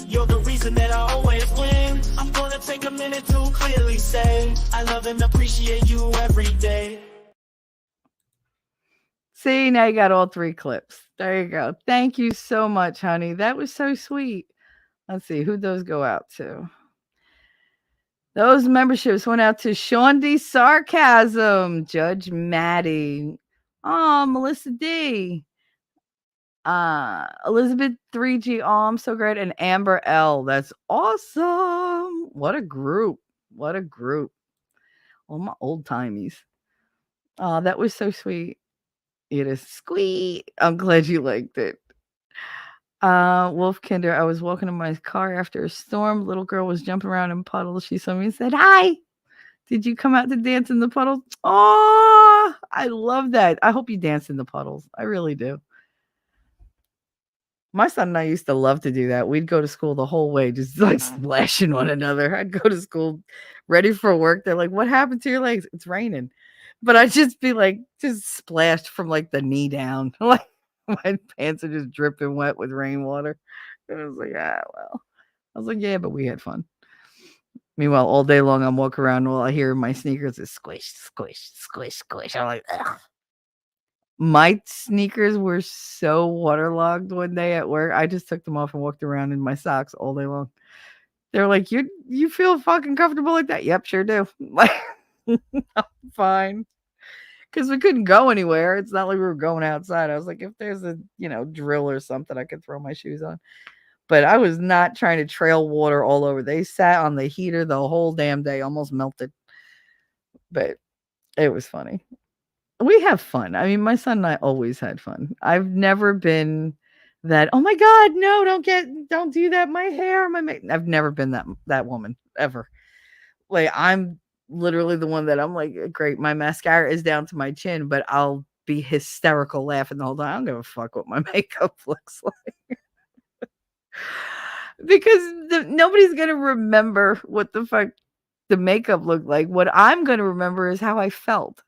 You're the reason that I always win. I'm gonna take a minute to clearly say I love and appreciate you every day. See, now you got all 3 clips. There you go. Thank you so much, honey. That was so sweet. Let's see who those go out to. Those memberships went out to Sean D. Sarcasm, Judge Maddie, Melissa D. Elizabeth 3G. Oh, I'm so great. And Amber L. That's awesome. What a group. What a group. All my old timies. Oh, that was so sweet. It is sweet. I'm glad you liked it. Wolf Kinder, I was walking in my car after a storm. Little girl was jumping around in puddles. She saw me and said, "Hi. Did you come out to dance in the puddles?" Oh, I love that. I hope you dance in the puddles. I really do. My son and I used to love to do that. We'd go to school the whole way, just like splashing one another. I'd go to school ready for work. They're like, "What happened to your legs?" "It's raining." But I'd just be like, just splashed from like the knee down. Like my pants are just dripping wet with rainwater. And I was like, well. I was like, yeah, but we had fun. Meanwhile, all day long, I'm walking around and all I hear in my sneakers is squish, squish, squish, squish. I'm like, ugh. My sneakers were so waterlogged one day at work. I just took them off and walked around in my socks all day long. They're like, you feel fucking comfortable like that? Yep, sure do. Like, I'm fine. Because we couldn't go anywhere. It's not like we were going outside. I was like, if there's a, drill or something, I could throw my shoes on. but I was not trying to trail water all over. They sat on the heater the whole damn day, almost melted. But it was funny. We have fun. I mean, my son and I always had fun. I've never been that, "Oh my god, no, don't do that. My hair, I've never been that woman ever. Like, I'm literally the one that I'm like, "Great, my mascara is down to my chin, but I'll be hysterical laughing the whole time. I don't give a fuck what my makeup looks like." Because nobody's gonna remember what the fuck the makeup looked like. What I'm gonna remember is how I felt.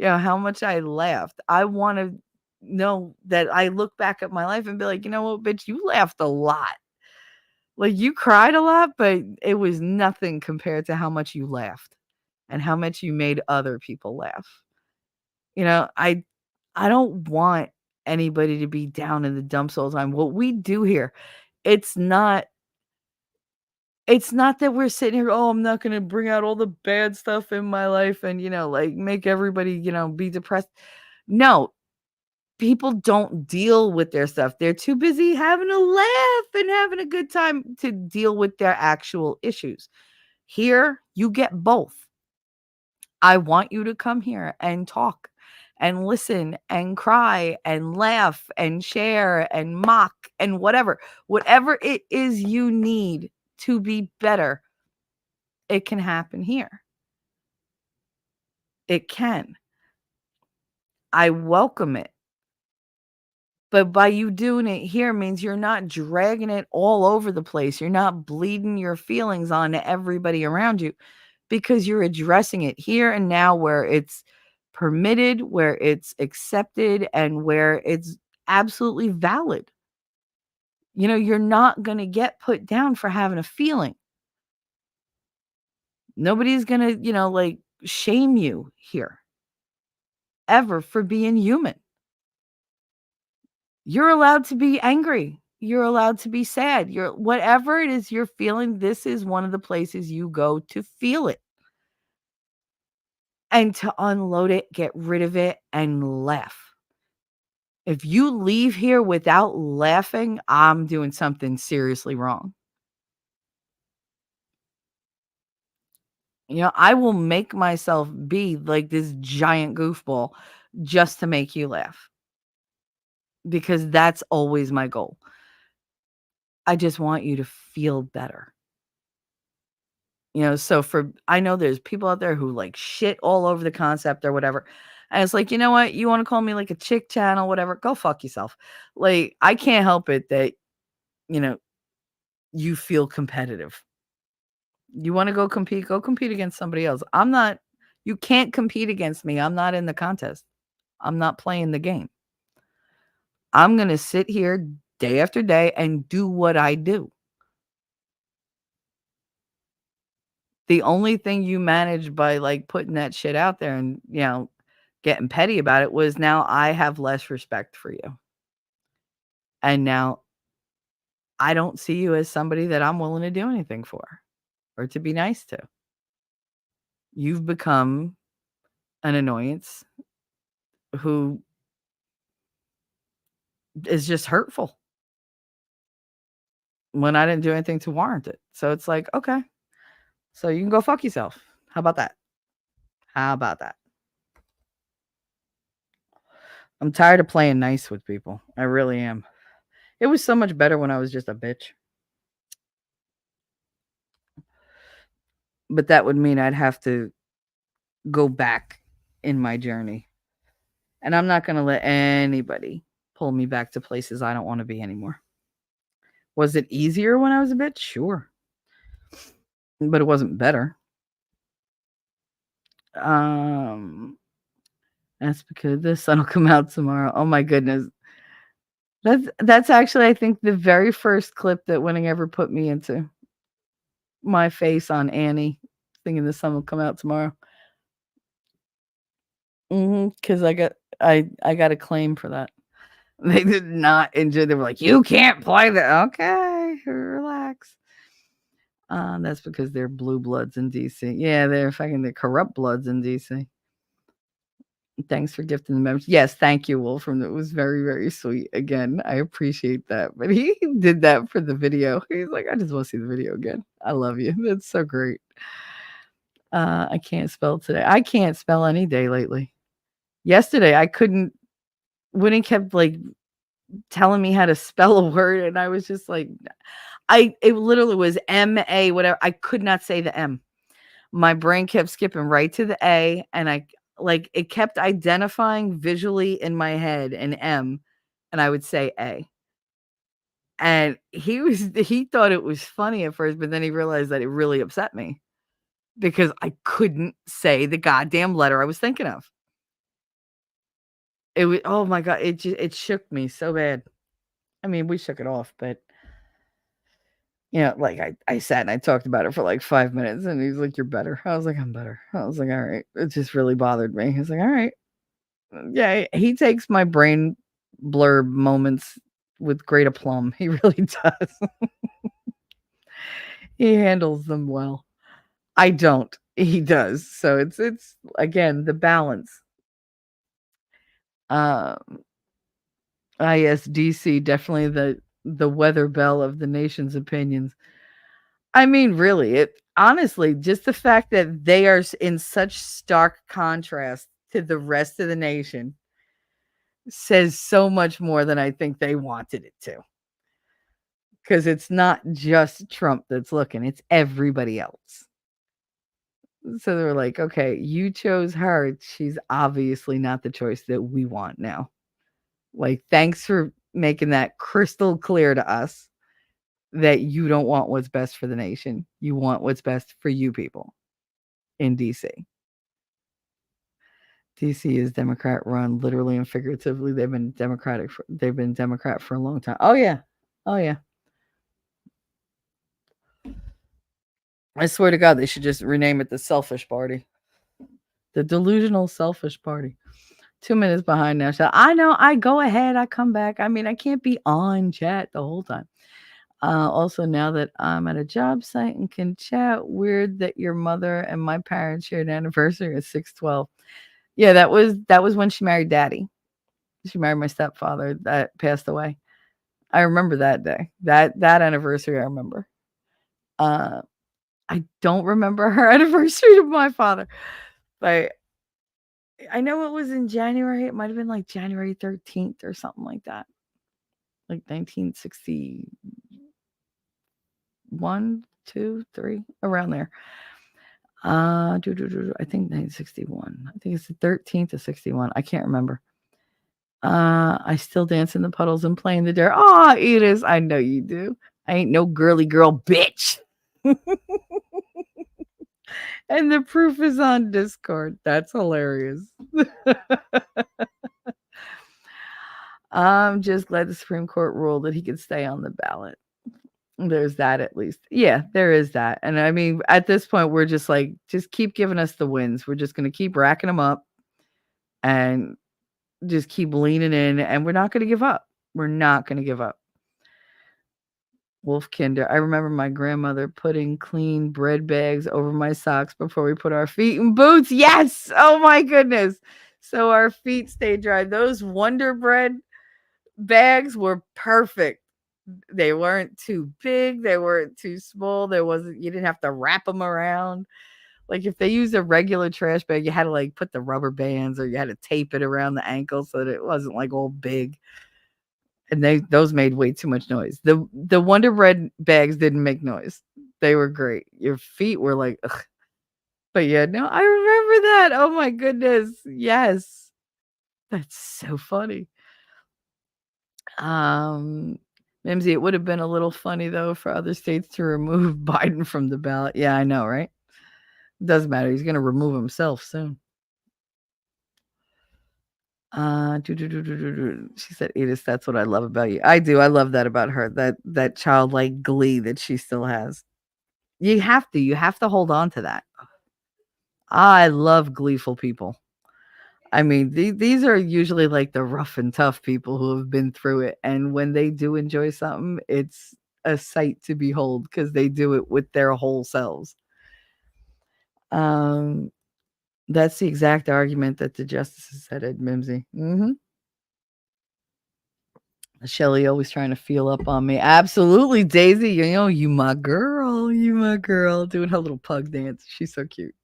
How much I laughed. I wanna know that I look back at my life and be like, "You know what, bitch, you laughed a lot. Like, you cried a lot, but it was nothing compared to how much you laughed and how much you made other people laugh." I don't want anybody to be down in the dumps all the time. What we do here, it's not it's not that we're sitting here, "Oh, I'm not gonna bring out all the bad stuff in my life and, like, make everybody, be depressed." No, people don't deal with their stuff. They're too busy having a laugh and having a good time to deal with their actual issues. Here, you get both. I want you to come here and talk and listen and cry and laugh and share and mock and whatever. Whatever it is you need to be better, it can happen here. It can. I welcome it. But by you doing it here means you're not dragging it all over the place. You're not bleeding your feelings on everybody around you because you're addressing it here and now where it's permitted, where it's accepted, and where it's absolutely valid. You're not going to get put down for having a feeling. Nobody's going to, like shame you here ever for being human. You're allowed to be angry. You're allowed to be sad. Whatever it is you're feeling, this is one of the places you go to feel it and to unload it, get rid of it, and laugh. If you leave here without laughing, I'm doing something seriously wrong. I will make myself be like this giant goofball just to make you laugh because that's always my goal. I just want you to feel better. So I know there's people out there who like shit all over the concept or whatever. And it's like, you know what? You want to call me like a chick channel, whatever, go fuck yourself. Like, I can't help it that, you feel competitive. You want to go compete against somebody else. You can't compete against me. I'm not in the contest. I'm not playing the game. I'm going to sit here day after day and do what I do. The only thing you managed by like putting that shit out there and, getting petty about it was now I have less respect for you. And now I don't see you as somebody that I'm willing to do anything for or to be nice to. You've become an annoyance who is just hurtful when I didn't do anything to warrant it. So it's like, okay, so you can go fuck yourself. How about that? How about that? I'm tired of playing nice with people. I really am. It was so much better when I was just a bitch. But that would mean I'd have to go back in my journey. And I'm not going to let anybody pull me back to places I don't want to be anymore. Was it easier when I was a bitch? Sure. But it wasn't better. That's because the sun will come out tomorrow. Oh my goodness. That's actually, I think, the very first clip that Winning ever put me into. My face on Annie thinking the sun will come out tomorrow. Because I got a claim for that. They did not enjoy. They were like, "You can't play that." Okay, relax. That's because they're blue bloods in DC. Yeah, they're corrupt bloods in DC. Thanks for gifting the members. Yes, thank you, Wolfram. It was very, very sweet. Again, I appreciate that. But he did that for the video. He's like, I just want to see the video again. I love you. That's so great. I can't spell today. I can't spell any day lately. Yesterday, I couldn't. Winnie kept like telling me how to spell a word, and I was just like, it literally was M-A, whatever. I could not say the M. My brain kept skipping right to the A, and it kept identifying visually in my head an M, and I would say A. And he thought it was funny at first, but then he realized that it really upset me because I couldn't say the goddamn letter I was thinking of. It was, oh my God, it shook me so bad. I mean, we shook it off, but like I sat and I talked about it for like 5 minutes, and he's like, "You're better." I was like, "I'm better." I was like, "All right." It just really bothered me. He's like, "All right." Yeah, he takes my brain blurb moments with great aplomb. He really does. He handles them well. I don't. He does. So it's again the balance. ISDC, definitely the weather bell of the nation's opinions. I mean, really, it honestly, just the fact that they are in such stark contrast to the rest of the nation says so much more than I think they wanted it to. Because it's not just Trump that's looking, it's everybody else. So they were like, okay, you chose her. She's obviously not the choice that we want now. Like, thanks for making that crystal clear to us that you don't want what's best for the nation. You want what's best for you people in DC. DC is Democrat run, literally and figuratively. They've been Democrat for a long time. Oh yeah. Oh yeah. I swear to God, they should just rename it the Selfish Party. The Delusional Selfish Party. 2 minutes behind now. So I know. I go ahead. I come back. I mean, I can't be on chat the whole time. Also, now that I'm at a job site and can chat, weird that your mother and my parents shared an anniversary at 6/12. Yeah, that was when she married Daddy. She married my stepfather that passed away. I remember that day. That anniversary I remember. I don't remember her anniversary of my father, but I know it was in January. It might have been like January 13th or something like that. Like 1961, 2, 3, around there. I think 1961. I think it's the 13th of 61. I can't remember. I still dance in the puddles and play in the dirt. Oh, Edith, I know you do. I ain't no girly girl bitch. And the proof is on Discord. That's hilarious. I'm just glad the Supreme Court ruled that he could stay on the ballot. There's that at least. Yeah, there is that. And I mean, at this point, we're just like, just keep giving us the wins. We're just going to keep racking them up and just keep leaning in. And we're not going to give up. We're not going to give up. Wolf Kinder. I remember my grandmother putting clean bread bags over my socks before we put our feet in boots. Yes. Oh my goodness. So our feet stay dry. Those Wonder Bread bags were perfect. They weren't too big. They weren't too small. You didn't have to wrap them around. Like if they used a regular trash bag, you had to like put the rubber bands or you had to tape it around the ankle so that it wasn't like all big. And those made way too much noise. The Wonder Bread bags didn't make noise. They were great. Your feet were like, ugh. But yeah, no, I remember that. Oh my goodness. Yes. That's so funny. Mimsy, it would have been a little funny though for other states to remove Biden from the ballot. Yeah, I know, right? Doesn't matter. He's gonna remove himself soon. She said, Edith, that's what I love about you. I do. I love that about her. That childlike glee that she still has. You have to hold on to that. I love gleeful people. I mean, these are usually like the rough and tough people who have been through it. And when they do enjoy something, it's a sight to behold because they do it with their whole selves. That's the exact argument that the justices said at Mimsy. Shelly always trying to feel up on me. Absolutely, Daisy. You my girl. You my girl. Doing her little pug dance. She's so cute.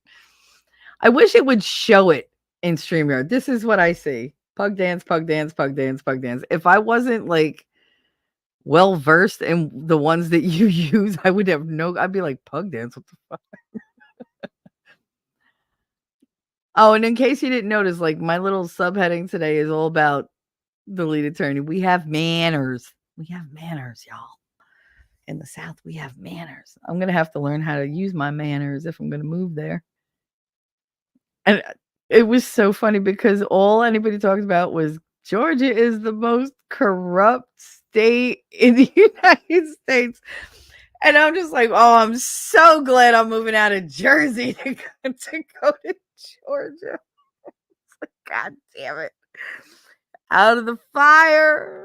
I wish it would show it in StreamYard. This is what I see. Pug dance, pug dance, pug dance, pug dance. If I wasn't like well versed in the ones that you use, I would have I'd be like, pug dance. What the fuck? Oh, and in case you didn't notice, like my little subheading today is all about the lead attorney. We have manners. We have manners, y'all. In the South, we have manners. I'm gonna have to learn how to use my manners if I'm gonna move there. And it was so funny because all anybody talked about was Georgia is the most corrupt state in the United States. And I'm just like, oh, I'm so glad I'm moving out of Jersey to go to Georgia. God damn it. Out of the fire.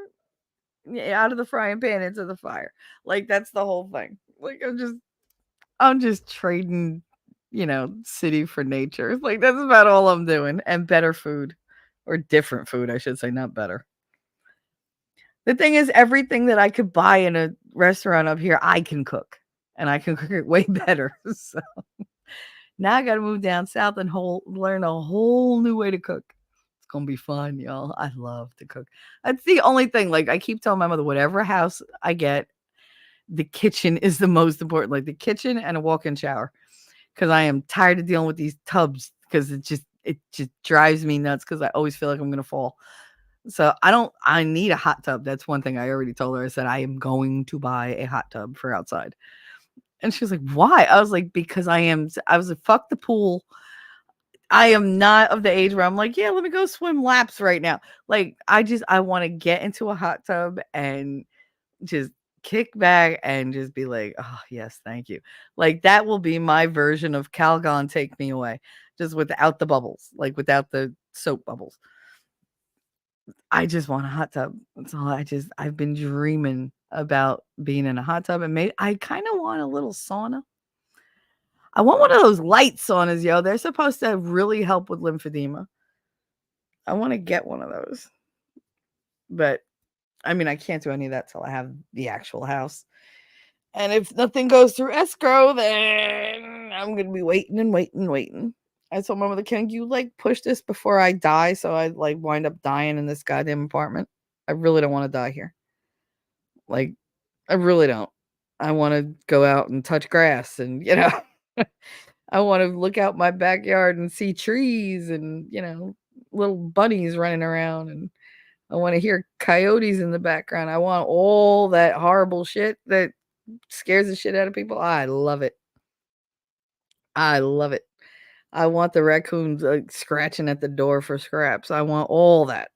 Yeah, out of the frying pan into the fire. Like that's the whole thing. Like I'm just trading, city for nature. Like that's about all I'm doing. And better food. Or different food, I should say, not better. The thing is, everything that I could buy in a restaurant up here, I can cook. And I can cook it way better. So now I gotta move down south and learn a whole new way to cook. It's gonna be fun, y'all. I love to cook. That's the only thing. Like I keep telling my mother, whatever house I get, the kitchen is the most important. Like the kitchen and a walk-in shower. Because I am tired of dealing with these tubs because it just drives me nuts because I always feel like I'm gonna fall. So I need a hot tub. That's one thing I already told her. I said I am going to buy a hot tub for outside. And she was like, why? I was like, because I was like, fuck the pool. I am not of the age where I'm like, yeah, let me go swim laps right now. Like, I want to get into a hot tub and just kick back and just be like, oh, yes, thank you. Like, that will be my version of Calgon Take Me Away, just without the bubbles, like without the soap bubbles. I just want a hot tub. That's all. I've been dreaming about being in a hot tub, and I kind of want a little sauna. I want one of those light saunas, yo. They're supposed to really help with lymphedema. I want to get one of those. But I mean, I can't do any of that till I have the actual house. And if nothing goes through escrow, then I'm going to be waiting and waiting and waiting. I told my mother, can you like push this before I die so I like wind up dying in this goddamn apartment? I really don't want to die here. Like, I really don't. I want to go out and touch grass and, I want to look out my backyard and see trees and, little bunnies running around. And I want to hear coyotes in the background. I want all that horrible shit that scares the shit out of people. I love it. I love it. I want the raccoons scratching at the door for scraps. I want all that.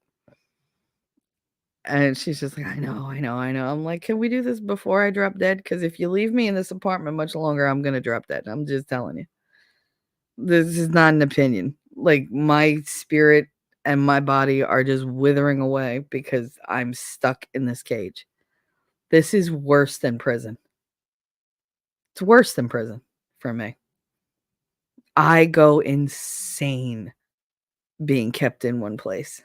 And she's just like, I know. I'm like, can we do this before I drop dead? Because if you leave me in this apartment much longer, I'm going to drop dead. I'm just telling you. This is not an opinion. Like, my spirit and my body are just withering away because I'm stuck in this cage. This is worse than prison. It's worse than prison for me. I go insane being kept in one place.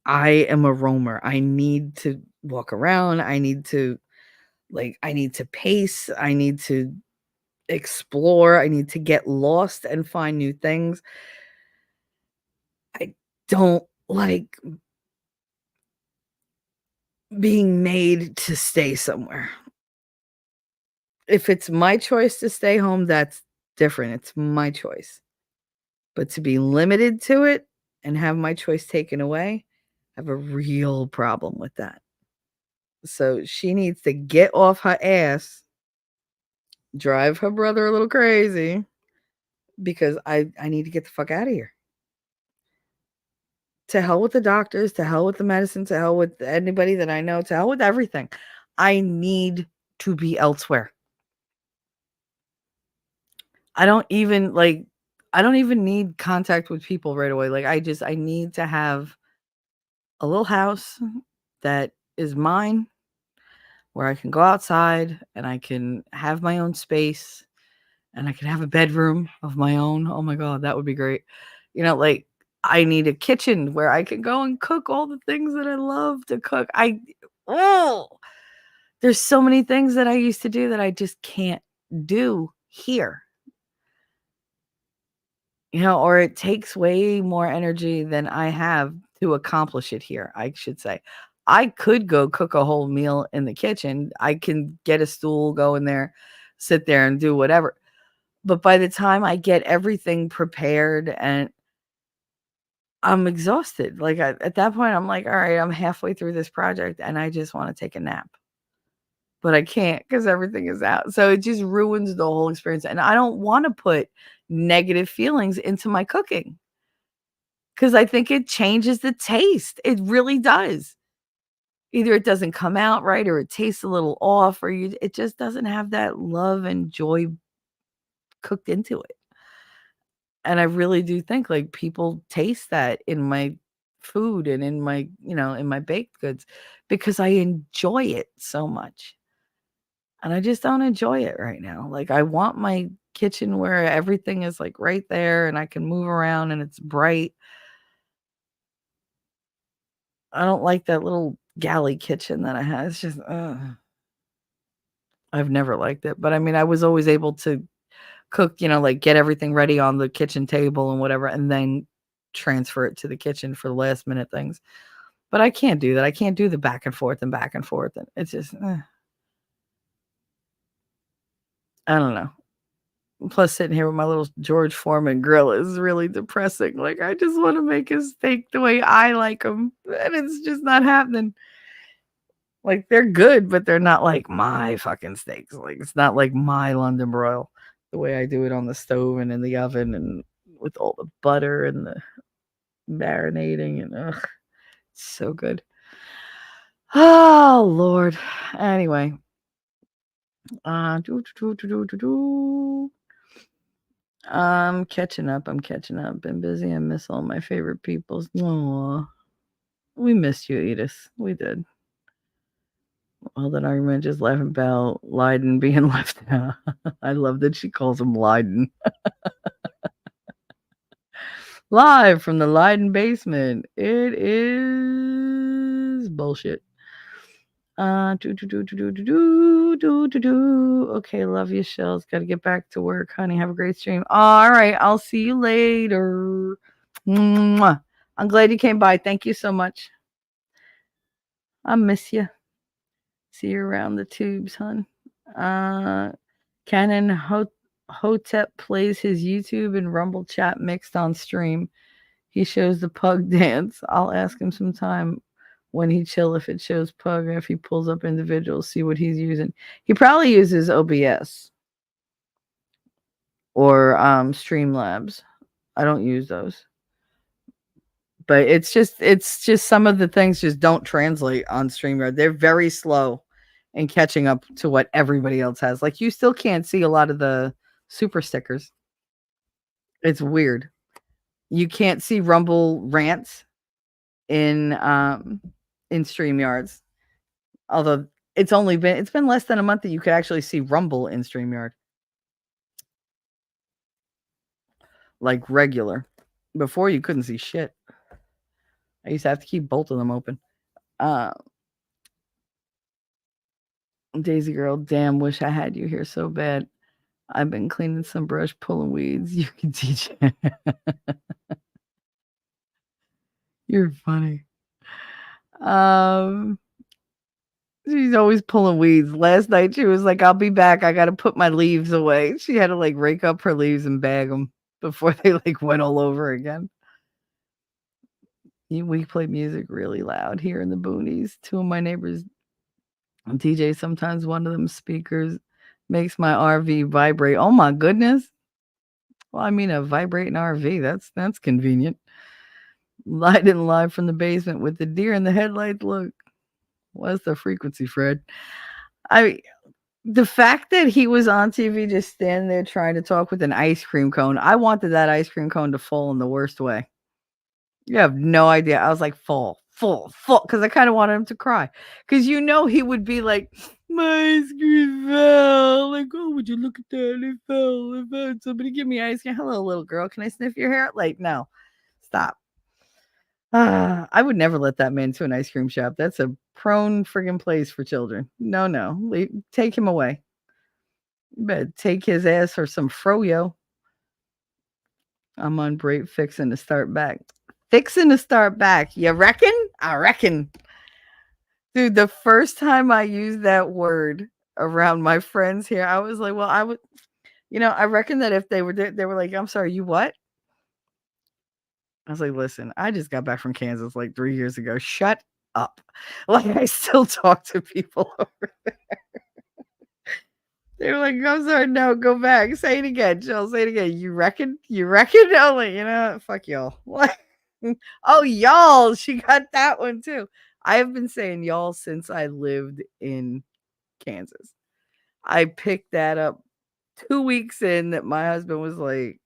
I am a roamer. I need to walk around. I need to pace. I need to explore. I need to get lost and find new things. I don't like being made to stay somewhere. If it's my choice to stay home, that's different. It's my choice. But to be limited to it and have my choice taken away, I have a real problem with that. So she needs to get off her ass, drive her brother a little crazy, because I need to get the fuck out of here. To hell with the doctors, to hell with the medicine, to hell with anybody that I know, to hell with everything. I need to be elsewhere. I don't even need contact with people right away. Like I need to have a little house that is mine, where I can go outside and I can have my own space and I could have a bedroom of my own. Oh my God, that would be great. Like I need a kitchen where I can go and cook all the things that I love to cook. Oh, there's so many things that I used to do that I just can't do here. Or it takes way more energy than I have to accomplish it here, I should say. I could go cook a whole meal in the kitchen. I can get a stool, go in there, sit there and do whatever. But by the time I get everything prepared and I'm exhausted. Like at that point, I'm like, all right, I'm halfway through this project and I just want to take a nap. But I can't because everything is out. So it just ruins the whole experience. And I don't want to put negative feelings into my cooking because I think it changes the taste. It really does. Either it doesn't come out right or it tastes a little off or it just doesn't have that love and joy cooked into it. And I really do think like people taste that in my food and in my, in my baked goods because I enjoy it so much. And I just don't enjoy it right now. Like I want my kitchen where everything is like right there and I can move around and it's bright. I don't like that little galley kitchen that I have. It's just, I've never liked it. But I mean, I was always able to cook, like get everything ready on the kitchen table and whatever, and then transfer it to the kitchen for the last minute things. But I can't do that. I can't do the back and forth. And it's just, I don't know. Plus, sitting here with my little George Foreman grill is really depressing. Like, I just want to make a steak the way I like them, and it's just not happening. Like, they're good, but they're not like my fucking steaks. Like, it's not like my London broil, the way I do it on the stove and in the oven and with all the butter and the marinating and it's so good. Oh, Lord. Anyway. I'm catching up. Been busy. I miss all my favorite peoples. Aww. We missed you, Edith. We did. All that argument just laughing about Leiden being left out. I love that she calls him Leiden. Live from the Leiden basement. It is bullshit. Okay, love you, Shells. Got to get back to work, honey. Have a great stream. All right, I'll see you later. Mwah. I'm glad you came by. Thank you so much. I miss you. See you around the tubes, hon. Canon Hotep plays his YouTube and Rumble chat mixed on stream. He shows the pug dance. I'll ask him sometime when he chill if it shows pug and if he pulls up individuals, see what he's using. He probably uses OBS or Streamlabs. I don't use those. But it's just some of the things just don't translate on StreamYard. They're very slow in catching up to what everybody else has. Like you still can't see a lot of the super stickers. It's weird. You can't see Rumble rants in StreamYards. Although it's been less than a month that you could actually see Rumble in StreamYard. Like regular. Before you couldn't see shit. I used to have to keep both of them open. Daisy girl, damn, wish I had you here so bad. I've been cleaning some brush, pulling weeds. You can teach. You're funny. She's always pulling weeds. Last night she was like, I'll be back. I got to put my leaves away. She had to like rake up her leaves and bag them before they like went all over again. We play music really loud here in the boonies. Two of my neighbors DJ, sometimes one of them speakers makes my RV vibrate. Oh my goodness. Well, I mean a vibrating RV. That's convenient. Lighting live from the basement with the deer in the headlights. Look, what's the frequency, Fred? The fact that he was on TV just standing there trying to talk with an ice cream cone. I wanted that ice cream cone to fall in the worst way. You have no idea. I was like, fall. Because I kind of wanted him to cry. Because he would be like, my ice cream fell. Like, oh, would you look at that? It fell. It fell. Somebody give me ice cream. Hello, little girl. Can I sniff your hair? Like, no. Stop. I would never let that man to an ice cream shop. That's a prone friggin' place for children. No, no. Take him away. You better take his ass for some froyo. I'm on break fixing to start back. Fixing to start back. You reckon? I reckon. Dude, the first time I used that word around my friends here, I was like, well, I would, I reckon that if they were like, I'm sorry, you what? I was like, listen, I just got back from Kansas like 3 years ago. Shut up. Like, I still talk to people over there. They were like, I'm sorry, no, go back. Say it again, Jill. Say it again. You reckon? You reckon? I'm like, fuck y'all. What? Oh, y'all. She got that one too. I have been saying y'all since I lived in Kansas. I picked that up 2 weeks in that my husband was like,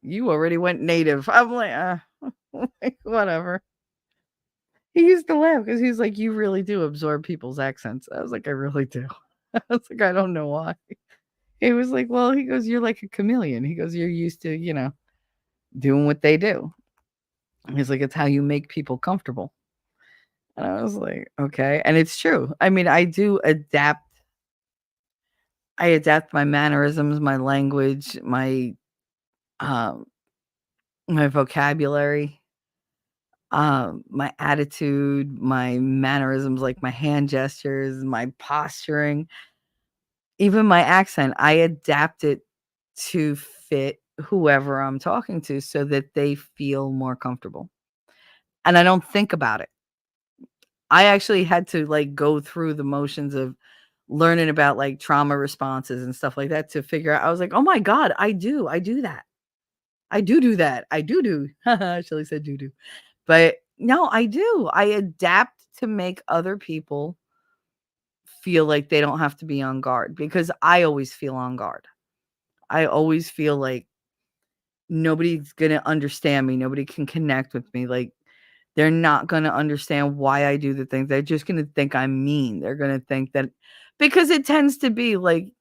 you already went native. I'm like, whatever. He used to laugh because he's like, you really do absorb people's accents. I was like, I really do. I was like, I don't know why. He was like, well, he goes, you're like a chameleon. He goes, you're used to, doing what they do. He's like, it's how you make people comfortable. And I was like, okay. And it's true. I mean, I do adapt. I adapt my mannerisms, my language, um, my vocabulary, my attitude, my mannerisms, like my hand gestures, my posturing, even my accent. I adapt it to fit whoever I'm talking to so that they feel more comfortable. And I don't think about it. I actually had to like go through the motions of learning about like trauma responses and stuff like that to figure out. I was like, oh my God, I do that. I do that. I do. Shelly said do. But no, I do. I adapt to make other people feel like they don't have to be on guard because I always feel on guard. I always feel like nobody's going to understand me. Nobody can connect with me. Like, they're not going to understand why I do the things. They're just going to think I'm mean. They're going to think that because it tends to be like,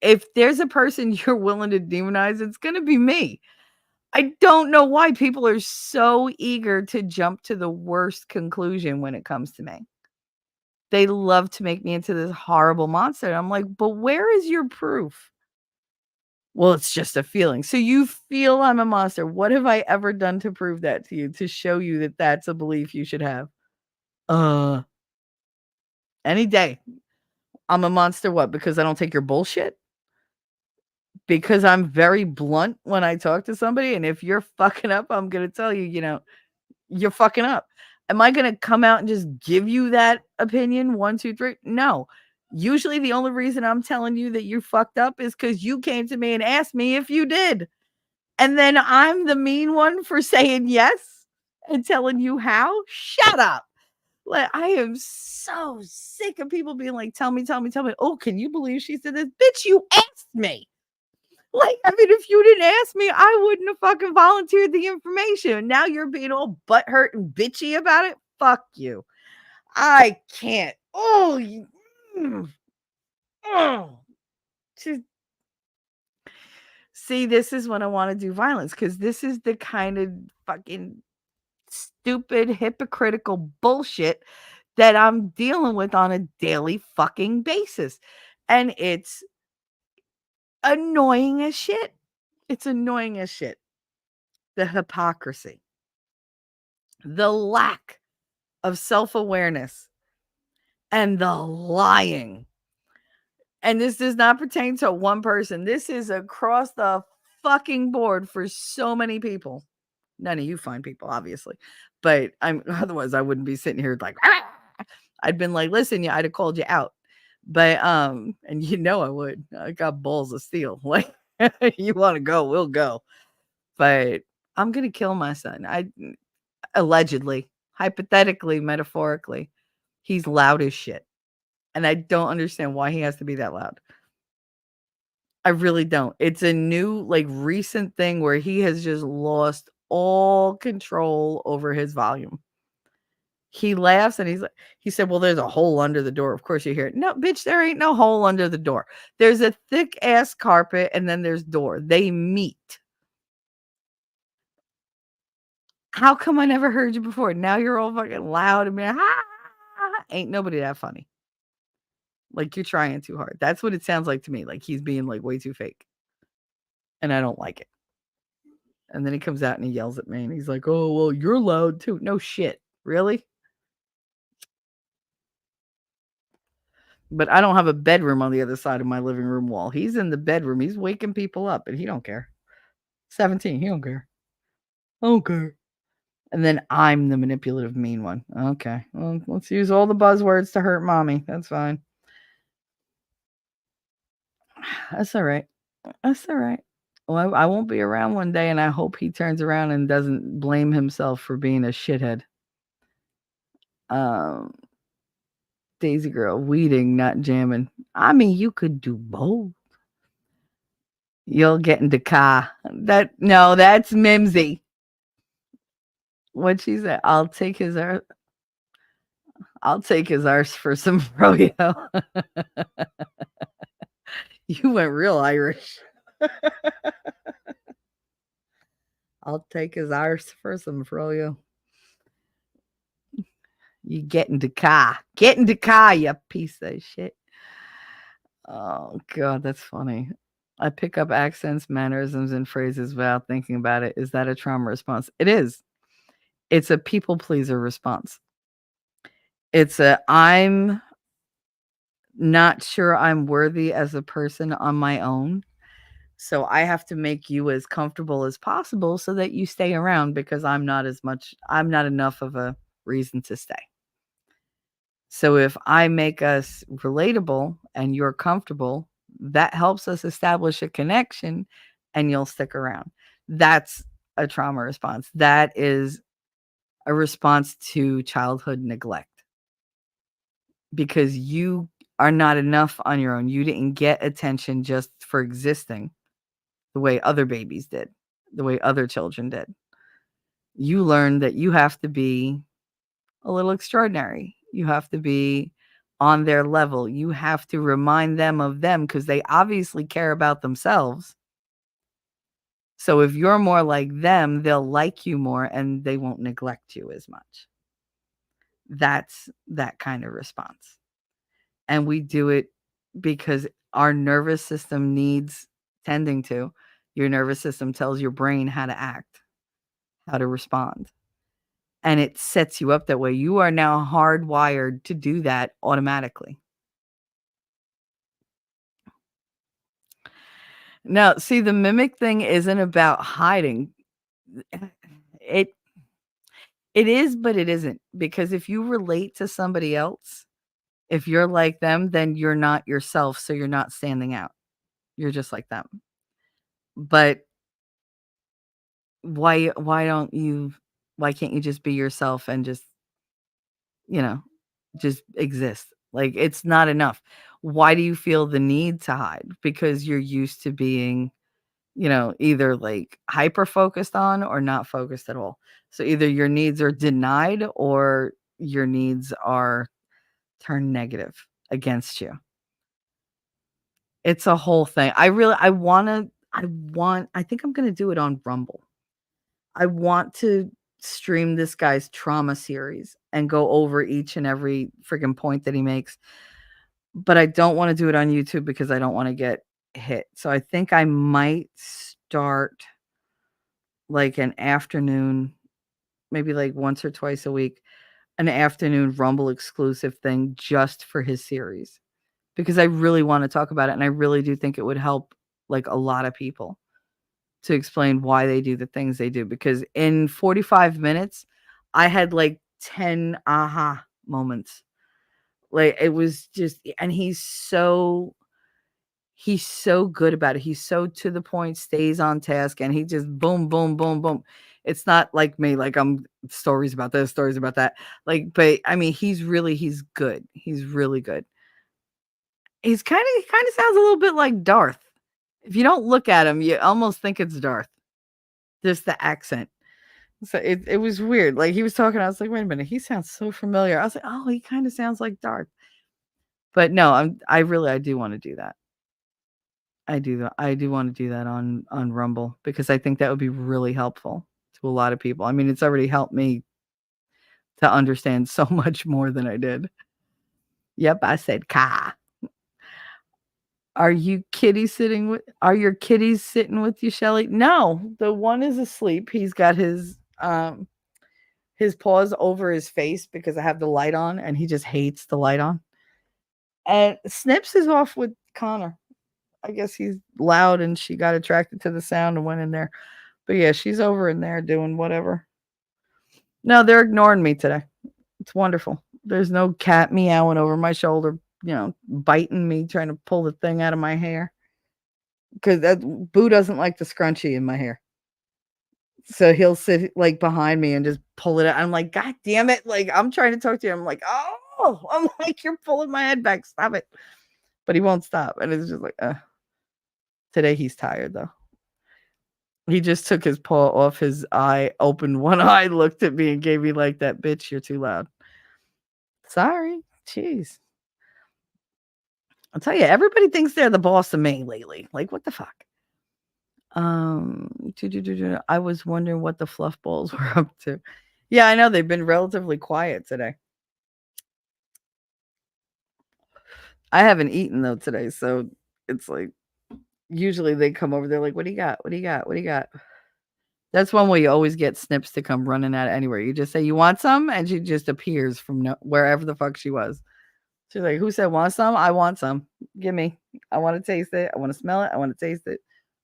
if there's a person you're willing to demonize, it's going to be me. I don't know why people are so eager to jump to the worst conclusion when it comes to me. They love to make me into this horrible monster. I'm like, but where is your proof? Well, it's just a feeling. So you feel I'm a monster. What have I ever done to prove that to you, to show you that that's a belief you should have? Any day. I'm a monster. What? Because I don't take your bullshit? Because I'm very blunt when I talk to somebody. And if you're fucking up, I'm going to tell you, you're fucking up. Am I going to come out and just give you that opinion? 1, 2, 3? No. Usually the only reason I'm telling you that you fucked up is because you came to me and asked me if you did. And then I'm the mean one for saying yes and telling you how? Shut up. Like, I am so sick of people being like, tell me. Oh, can you believe she said this? Bitch, you asked me. Like, I mean, if you didn't ask me, I wouldn't have fucking volunteered the information. Now you're being all butthurt and bitchy about it. Fuck you. I can't. Oh, just see, this is when I want to do violence because this is the kind of fucking stupid, hypocritical bullshit that I'm dealing with on a daily fucking basis. And it's annoying as shit. It's annoying as shit. The hypocrisy, the lack of self-awareness, and the lying. And this does not pertain to one person. This is across the fucking board for so many people. None of you fine people, obviously. But otherwise I wouldn't be sitting here like, I'd been like, listen, yeah, I'd have called you out. But and I would. I got balls of steel. Like, you want to go, we'll go. But I'm gonna kill my son. I allegedly, hypothetically, metaphorically, he's loud as shit. And I don't understand why he has to be that loud. I really don't. It's a new, like, recent thing where he has just lost all control over his volume. he laughs and he said, "Well, there's a hole under the door." Of course you hear it. No, bitch, there ain't no hole under the door. There's a thick ass carpet and then there's door. They meet. How come I never heard you before? Now you're all fucking loud and being, "Ha, ain't nobody that funny." Like, you're trying too hard. That's what it sounds like to me. Like he's being like way too fake. And I don't like it. And then he comes out and he yells at me and he's like, "Oh, well, you're loud too." No shit. Really? But I don't have a bedroom on the other side of my living room wall. He's in the bedroom. He's waking people up and he don't care. 17, he don't care. I don't care. And then I'm the manipulative mean one. Okay. Well, let's use all the buzzwords to hurt mommy. That's fine. That's all right. That's all right. Well, I won't be around one day and I hope he turns around and doesn't blame himself for being a shithead. Daisy girl, weeding, not jamming. I mean, you could do both. You'll get into car. No, that's Mimsy. What'd she say? I'll take his arse for some froyo. You went real Irish. I'll take his arse for some froyo. You get into car. Get into car, you piece of shit. Oh, God, that's funny. I pick up accents, mannerisms, and phrases without thinking about it. Is that a trauma response? It is. It's a people pleaser response. It's I'm not sure I'm worthy as a person on my own. So I have to make you as comfortable as possible so that you stay around because I'm not enough of a reason to stay. So if I make us relatable and you're comfortable, that helps us establish a connection and you'll stick around. That's a trauma response. That is a response to childhood neglect because you are not enough on your own. You didn't get attention just for existing the way other babies did, the way other children did. You learned that you have to be a little extraordinary. You have to be on their level. You have to remind them of them because they obviously care about themselves. So if you're more like them, they'll like you more and they won't neglect you as much. That's that kind of response. And we do it because our nervous system needs tending to. Your nervous system tells your brain how to act, how to respond. And it sets you up that way. You are now hardwired to do that automatically. Now, see, the mimic thing isn't about hiding. It is, but it isn't. Because if you relate to somebody else, if you're like them, then you're not yourself. So you're not standing out. You're just like them. But why can't you just be yourself and just, just exist? Like, it's not enough. Why do you feel the need to hide? Because you're used to being, either like hyper focused on or not focused at all. So either your needs are denied or your needs are turned negative against you. It's a whole thing. I think I'm going to do it on Rumble. I want to stream this guy's trauma series and go over each and every freaking point that he makes. But I don't want to do it on YouTube because I don't want to get hit. So I think I might start like an afternoon, maybe like once or twice a week, an afternoon Rumble exclusive thing just for his series. Because I really want to talk about it and I really do think it would help like a lot of people to explain why they do the things they do. Because in 45 minutes, I had like 10 aha moments. Like it was just, and he's so good about it. He's so to the point, stays on task, and he just boom, boom, boom, boom. It's not like me, like I'm stories about this, stories about that. Like, but I mean, he's good. He's really good. He kind of sounds a little bit like Darth. If you don't look at him, you almost think it's Darth. Just the accent. So it was weird. Like he was talking, I was like, wait a minute, he sounds so familiar. I was like, oh, he kind of sounds like Darth. But no, I do want to do that. I do want to do that on Rumble because I think that would be really helpful to a lot of people. I mean, it's already helped me to understand so much more than I did. Yep, I said ka. Are your kitties sitting with you, Shelly? No, the one is asleep. He's got his paws over his face because I have the light on and he just hates the light on. And Snips is off with Connor. I guess he's loud and she got attracted to the sound and went in there. But yeah, she's over in there doing whatever. No, they're ignoring me today. It's wonderful. There's no cat meowing over my shoulder, biting me, trying to pull the thing out of my hair. Because Boo doesn't like the scrunchie in my hair. So he'll sit like behind me and just pull it out. I'm like, God damn it. Like, I'm trying to talk to you. I'm like, oh, I'm like, you're pulling my head back. Stop it. But he won't stop. And it's just like, today he's tired though. He just took his paw off his eye, opened one eye, looked at me and gave me like that, bitch, you're too loud. Sorry. Jeez. I'll tell you, everybody thinks they're the boss of me lately. Like, what the fuck? I was wondering what the fluff balls were up to. Yeah, I know they've been relatively quiet today. I haven't eaten though today, so it's like usually they come over. They're like, "What do you got? What do you got? What do you got?" That's one way you always get Snips to come running out anywhere. You just say, "You want some?" and she just appears from wherever the fuck she was. She's like, "Who said want some? I want some. Give me. I want to taste it. I want to smell it. I want to taste it."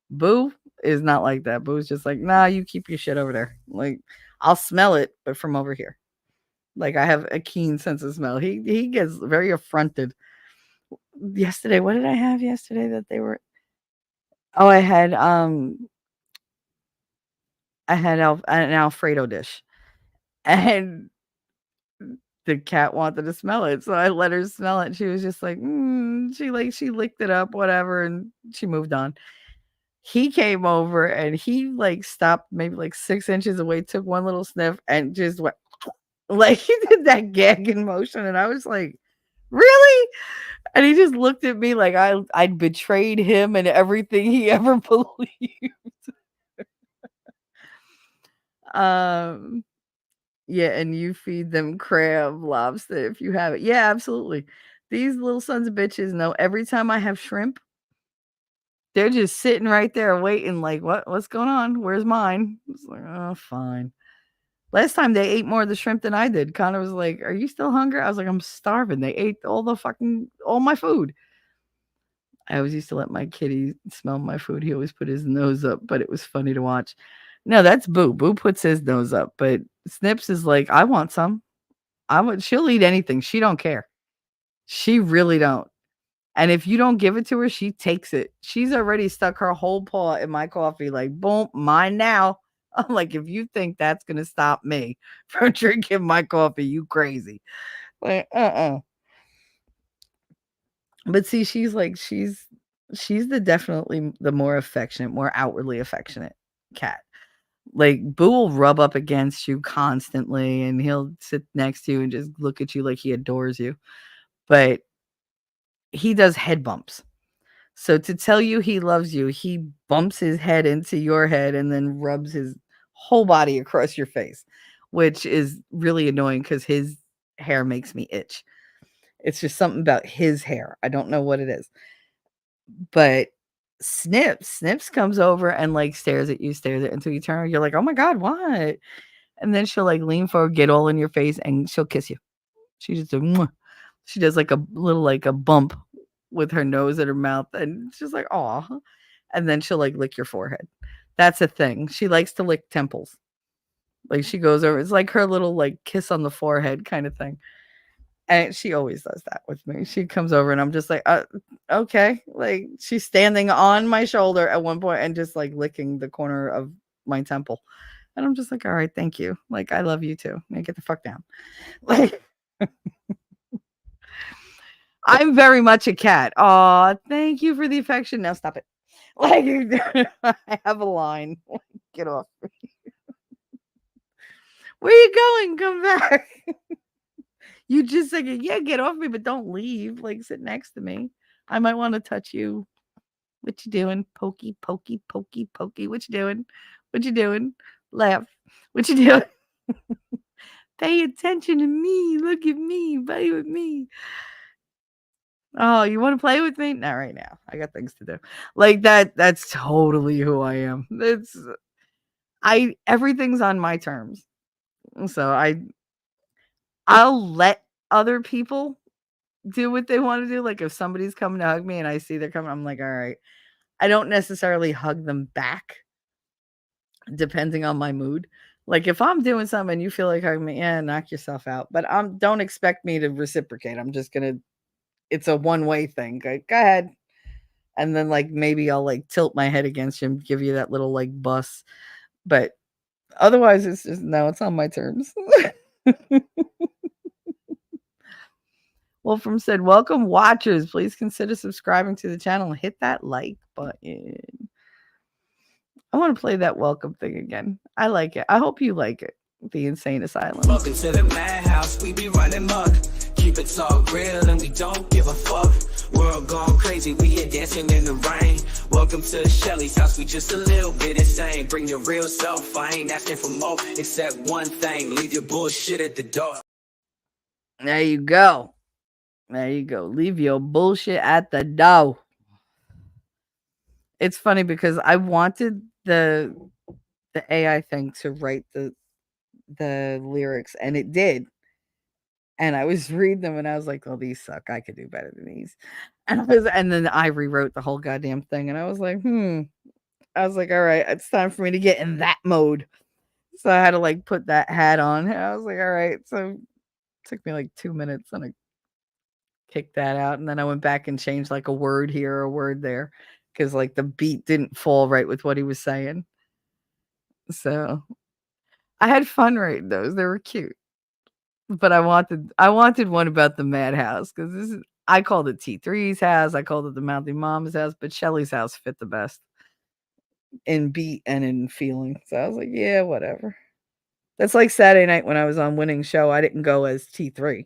Boo is not like that. Boo's just like, "Nah, you keep your shit over there. Like, I'll smell it, but from over here." Like I have a keen sense of smell. He gets very affronted. Yesterday, what did I have yesterday that they were? Oh, I had an Alfredo dish, and the cat wanted to smell it, so I let her smell it. She was just like, she licked it up, whatever, and she moved on. He came over and he like stopped maybe like 6 inches away, took one little sniff, and just went like he did that gagging motion, and I was like, really? And he just looked at me like I'd betrayed him and everything he ever believed. Um, yeah, and you feed them crab, lobster if you have it. Yeah, absolutely. These little sons of bitches know every time I have shrimp, they're just sitting right there waiting, like, what's going on? Where's mine? It's like, oh, fine. Last time they ate more of the shrimp than I did. Connor was like, "Are you still hungry?" I was like, "I'm starving." They ate all my food. I always used to let my kitty smell my food. He always put his nose up, but it was funny to watch. No, that's Boo. Boo puts his nose up, but Snips is like, "I want some. She'll eat anything. She don't care. She really don't. And if you don't give it to her, she takes it. She's already stuck her whole paw in my coffee, like, boom, mine now." I'm like, if you think that's gonna stop me from drinking my coffee, you crazy. Like, But see, she's definitely the more affectionate, more outwardly affectionate cat. Like Boo will rub up against you constantly and he'll sit next to you and just look at you like he adores you. But he does head bumps. So to tell you he loves you, he bumps his head into your head and then rubs his whole body across your face, which is really annoying because his hair makes me itch. It's just something about his hair. I don't know what it is. But Snips comes over and like stares at you until you turn. You're like, "Oh my God, what?" And then she'll like lean forward, get all in your face, and she'll kiss you. She just she does like a little like a bump with her nose at her mouth, and she's like, "Aw." And then she'll like lick your forehead. That's a thing. She likes to lick temples. Like she goes over, it's like her little like kiss on the forehead kind of thing. And she always does that with me. She comes over and I'm just like, okay. Like she's standing on my shoulder at one point and just like licking the corner of my temple. And I'm just like, all right, thank you. Like, I love you too. Now get the fuck down. Like, I'm very much a cat. Aw, thank you for the affection. Now stop it. Like, I have a line. Get off. Where you going? Come back. You just said, yeah, get off me, but don't leave. Like, sit next to me. I might want to touch you. What you doing? Pokey, pokey, pokey, pokey. What you doing? What you doing? Laugh. What you doing? Pay attention to me. Look at me. Play with me. Oh, you want to play with me? Not right now. I got things to do. Like that. That's totally who I am. Everything's on my terms. So I'll let other people do what they want to do. Like if somebody's coming to hug me and I see they're coming, I'm like, all right. I don't necessarily hug them back depending on my mood. Like if I'm doing something and you feel like hugging me, yeah, knock yourself out. But don't expect me to reciprocate. I'm just gonna. It's a one-way thing. Go ahead. And then like maybe I'll like tilt my head against you and give you that little like bus. But otherwise, it's just no. It's on my terms. Wolfram said, "Welcome, watchers. Please consider subscribing to the channel and hit that like button." I want to play that welcome thing again. I like it. I hope you like it. The Insane Asylum. Welcome to the madhouse, we be running muck. Keep it all real and we don't give a fuck. World gone crazy, we here dancing in the rain. Welcome to Shelly's house, we just a little bit insane. Bring your real self, I ain't asking for more. Except one thing, leave your bullshit at the door. There you go. There you go. Leave your bullshit at the door. It's funny because I wanted the AI thing to write the lyrics, and it did. And I was reading them and I was like, "Oh, these suck. I could do better than these." And then I rewrote the whole goddamn thing and I was like, I was like, "All right, it's time for me to get in that mode." So I had to like put that hat on. And I was like, "All right." So it took me like 2 minutes and I kicked that out, and then I went back and changed like a word here or a word there because like the beat didn't fall right with what he was saying. So I had fun writing those. They were cute. But I wanted one about the madhouse because this is I called it T3's house, I called it the Mouthy Mom's house, but Shelly's house fit the best in beat and in feeling. So I was like, yeah, whatever. That's like Saturday night when I was on Winning Show. I didn't go as T3.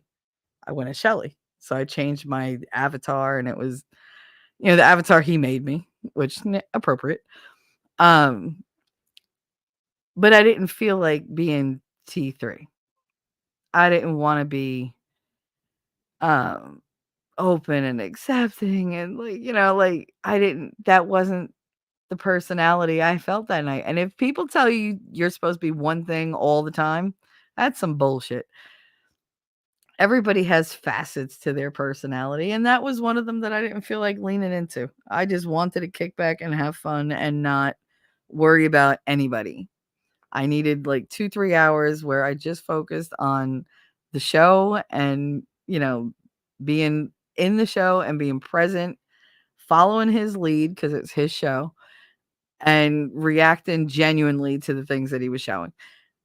I went as Shelly. So I changed my avatar and it was, the avatar he made me, which appropriate. But I didn't feel like being T3. I didn't want to be open and accepting and like that wasn't the personality I felt that night. And if people tell you you're supposed to be one thing all the time, that's some bullshit. Everybody has facets to their personality, and that was one of them that I didn't feel like leaning into. I just wanted to kick back and have fun and not worry about anybody. I needed like 2-3 hours where I just focused on the show and, being in the show and being present, following his lead because it's his show, and reacting genuinely to the things that he was showing.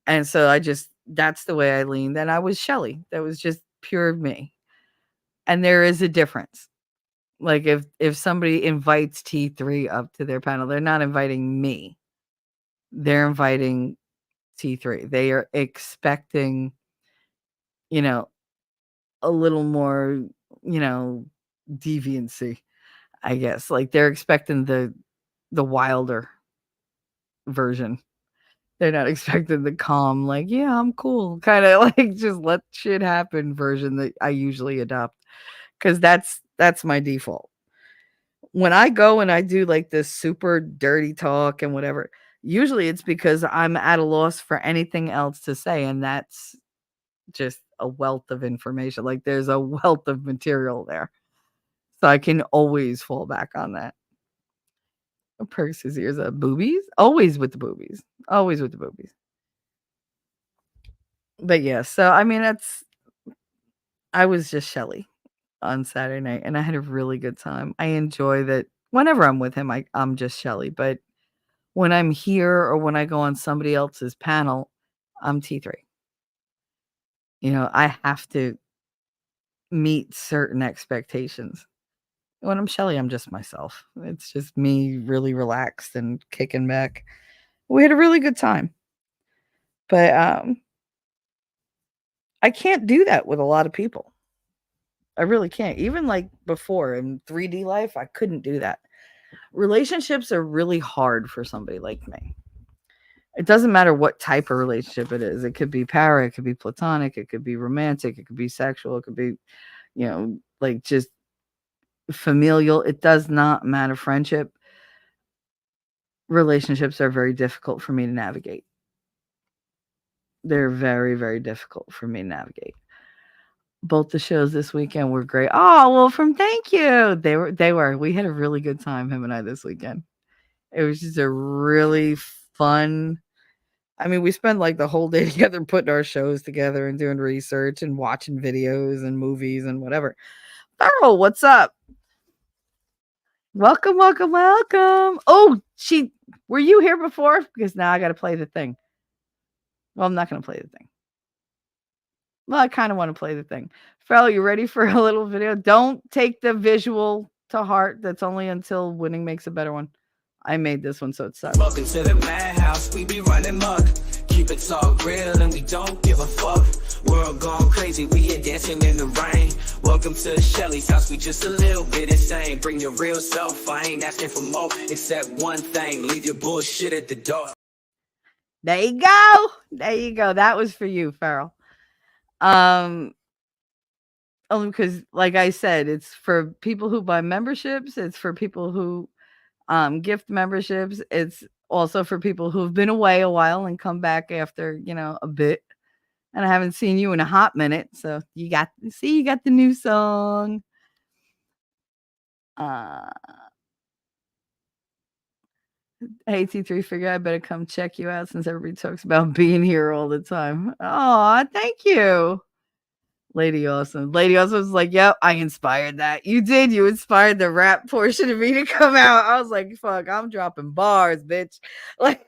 And so that's the way I leaned. And I was Shelly. That was just pure me. And there is a difference. Like if somebody invites T3 up to their panel, they're not inviting me. They're inviting T3. They are expecting, a little more, deviancy, I guess. Like they're expecting the wilder version. They're not expecting the calm, like, yeah, I'm cool, kind of like just let shit happen version that I usually adopt. Cause that's my default. When I go and I do like this super dirty talk and whatever, usually it's because I'm at a loss for anything else to say. And that's just a wealth of information. Like there's a wealth of material there. So I can always fall back on that. Perks his ears up. Boobies? Always with the boobies. Always with the boobies. But yeah, so I mean I was just Shelly on Saturday night and I had a really good time. I enjoy that whenever I'm with him, I'm just Shelly. But when I'm here or when I go on somebody else's panel, I'm T3. I have to meet certain expectations. When I'm Shelly, I'm just myself. It's just me really relaxed and kicking back. We had a really good time. But I can't do that with a lot of people. I really can't. Even like before in 3D life, I couldn't do that. Relationships are really hard for somebody like me. It doesn't matter what type of relationship it is. It could be para, it could be platonic, it could be romantic, it could be sexual, it could be, like just familial. It does not matter. Friendship relationships are very difficult for me to navigate. They're very, very difficult for me to navigate. Both the shows this weekend were great. Oh, well, from thank you. They were. We had a really good time, him and I, this weekend. It was just a really fun. I mean, we spent like the whole day together putting our shows together and doing research and watching videos and movies and whatever. Farrell, what's up? Welcome, welcome, welcome. Oh, were you here before? Because now I got to play the thing. Well, I'm not going to play the thing. Well, I kind of want to play the thing. Farrell, you ready for a little video? Don't take the visual to heart. That's only until winning makes a better one. I made this one, so it sucks. Welcome to the madhouse, we be running muck. Keep it all real and we don't give a fuck. World gone crazy, we here dancing in the rain. Welcome to Shelly's house, we just a little bit insane. Bring your real self, I ain't asking for more. Except one thing, leave your bullshit at the door. There you go. There you go. That was for you, Farrell. Only because, like I said, it's for people who buy memberships. It's for people who gift memberships. It's also for people who've been away a while and come back after, a bit. And I haven't seen you in a hot minute. So you got the new song. Hey, T3 figure I better come check you out since everybody talks about being here all the time. Oh, thank you. Lady Awesome. Lady Awesome was like, yep, I inspired that. You did. You inspired the rap portion of me to come out. I was like, fuck, I'm dropping bars, bitch. Like,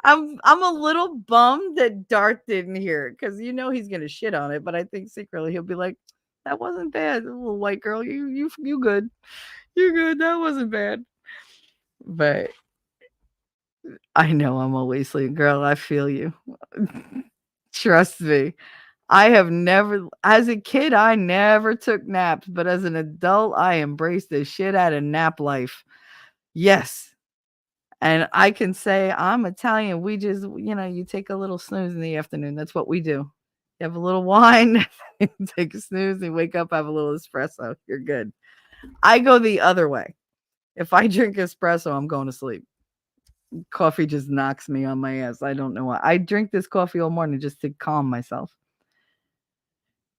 I'm a little bummed that Darth didn't hear it because he's gonna shit on it, but I think secretly he'll be like, that wasn't bad, little white girl. You good. You're good. That wasn't bad. But I know I'm always like, girl, I feel you. Trust me. I have never, as a kid, I never took naps, but as an adult, I embraced the shit out of nap life. Yes. And I can say I'm Italian. We just, you take a little snooze in the afternoon. That's what we do. You have a little wine, take a snooze, and wake up, have a little espresso. You're good. I go the other way. If I drink espresso, I'm going to sleep. Coffee just knocks me on my ass. I don't know why. I drink this coffee all morning just to calm myself.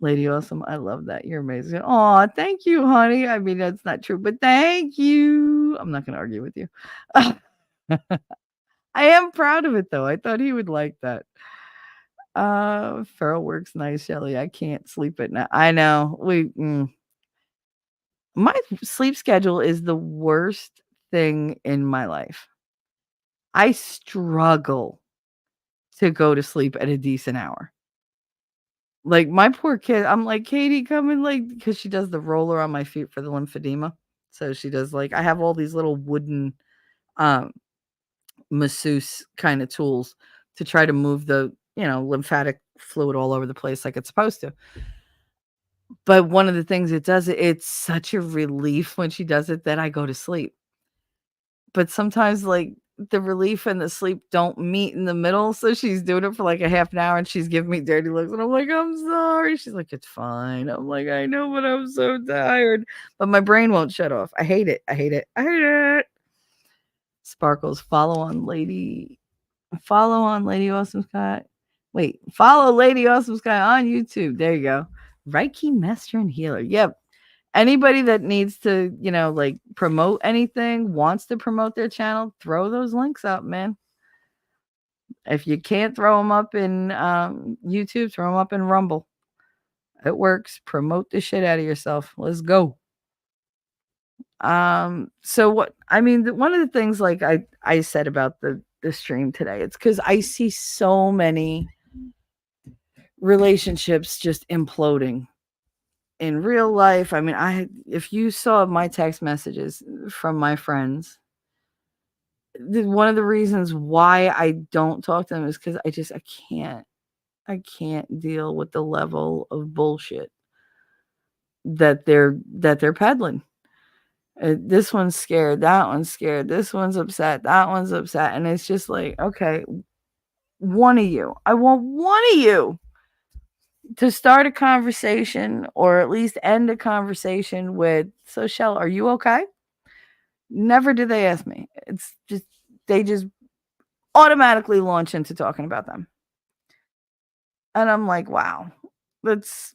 Lady Awesome, I love that. You're amazing. Oh, thank you, honey. I mean, that's not true, but thank you. I'm not going to argue with you. I am proud of it, though. I thought he would like that. Farrell works nice, Shelly. I can't sleep at night. I know. My sleep schedule is the worst thing in my life. I struggle to go to sleep at a decent hour. Like, my poor kid, I'm like, Katie, come in, like, because she does the roller on my feet for the lymphedema. So she does, like, I have all these little wooden masseuse kind of tools to try to move the, lymphatic fluid all over the place like it's supposed to. But one of the things it does, it's such a relief when she does it that I go to sleep. But sometimes, like, the relief and the sleep don't meet in the middle. So she's doing it for like a half an hour and she's giving me dirty looks. And I'm like, I'm sorry. She's like, it's fine. I'm like, I know, but I'm so tired. But my brain won't shut off. I hate it. I hate it. I hate it. Sparkles, follow on Lady Awesome Sky. Wait, follow Lady Awesome Sky on YouTube. There you go. Reiki Master and Healer. Yep. Anybody that needs to, like promote anything, wants to promote their channel, throw those links up, man. If you can't throw them up in YouTube, throw them up in Rumble. It works. Promote the shit out of yourself. Let's go. So what, I mean, one of the things like I said about the stream today, it's because I see so many relationships just imploding in real life. I mean, if you saw my text messages from my friends, one of the reasons why I don't talk to them is because I can't deal with the level of bullshit that they're peddling. This one's scared, that one's scared, this one's upset, that one's upset, and it's just like, okay, one of you, I want one of you to start a conversation or at least end a conversation with, so Shell, are you okay? Never do they ask me. It's just, they just automatically launch into talking about them. And I'm like, wow, that's,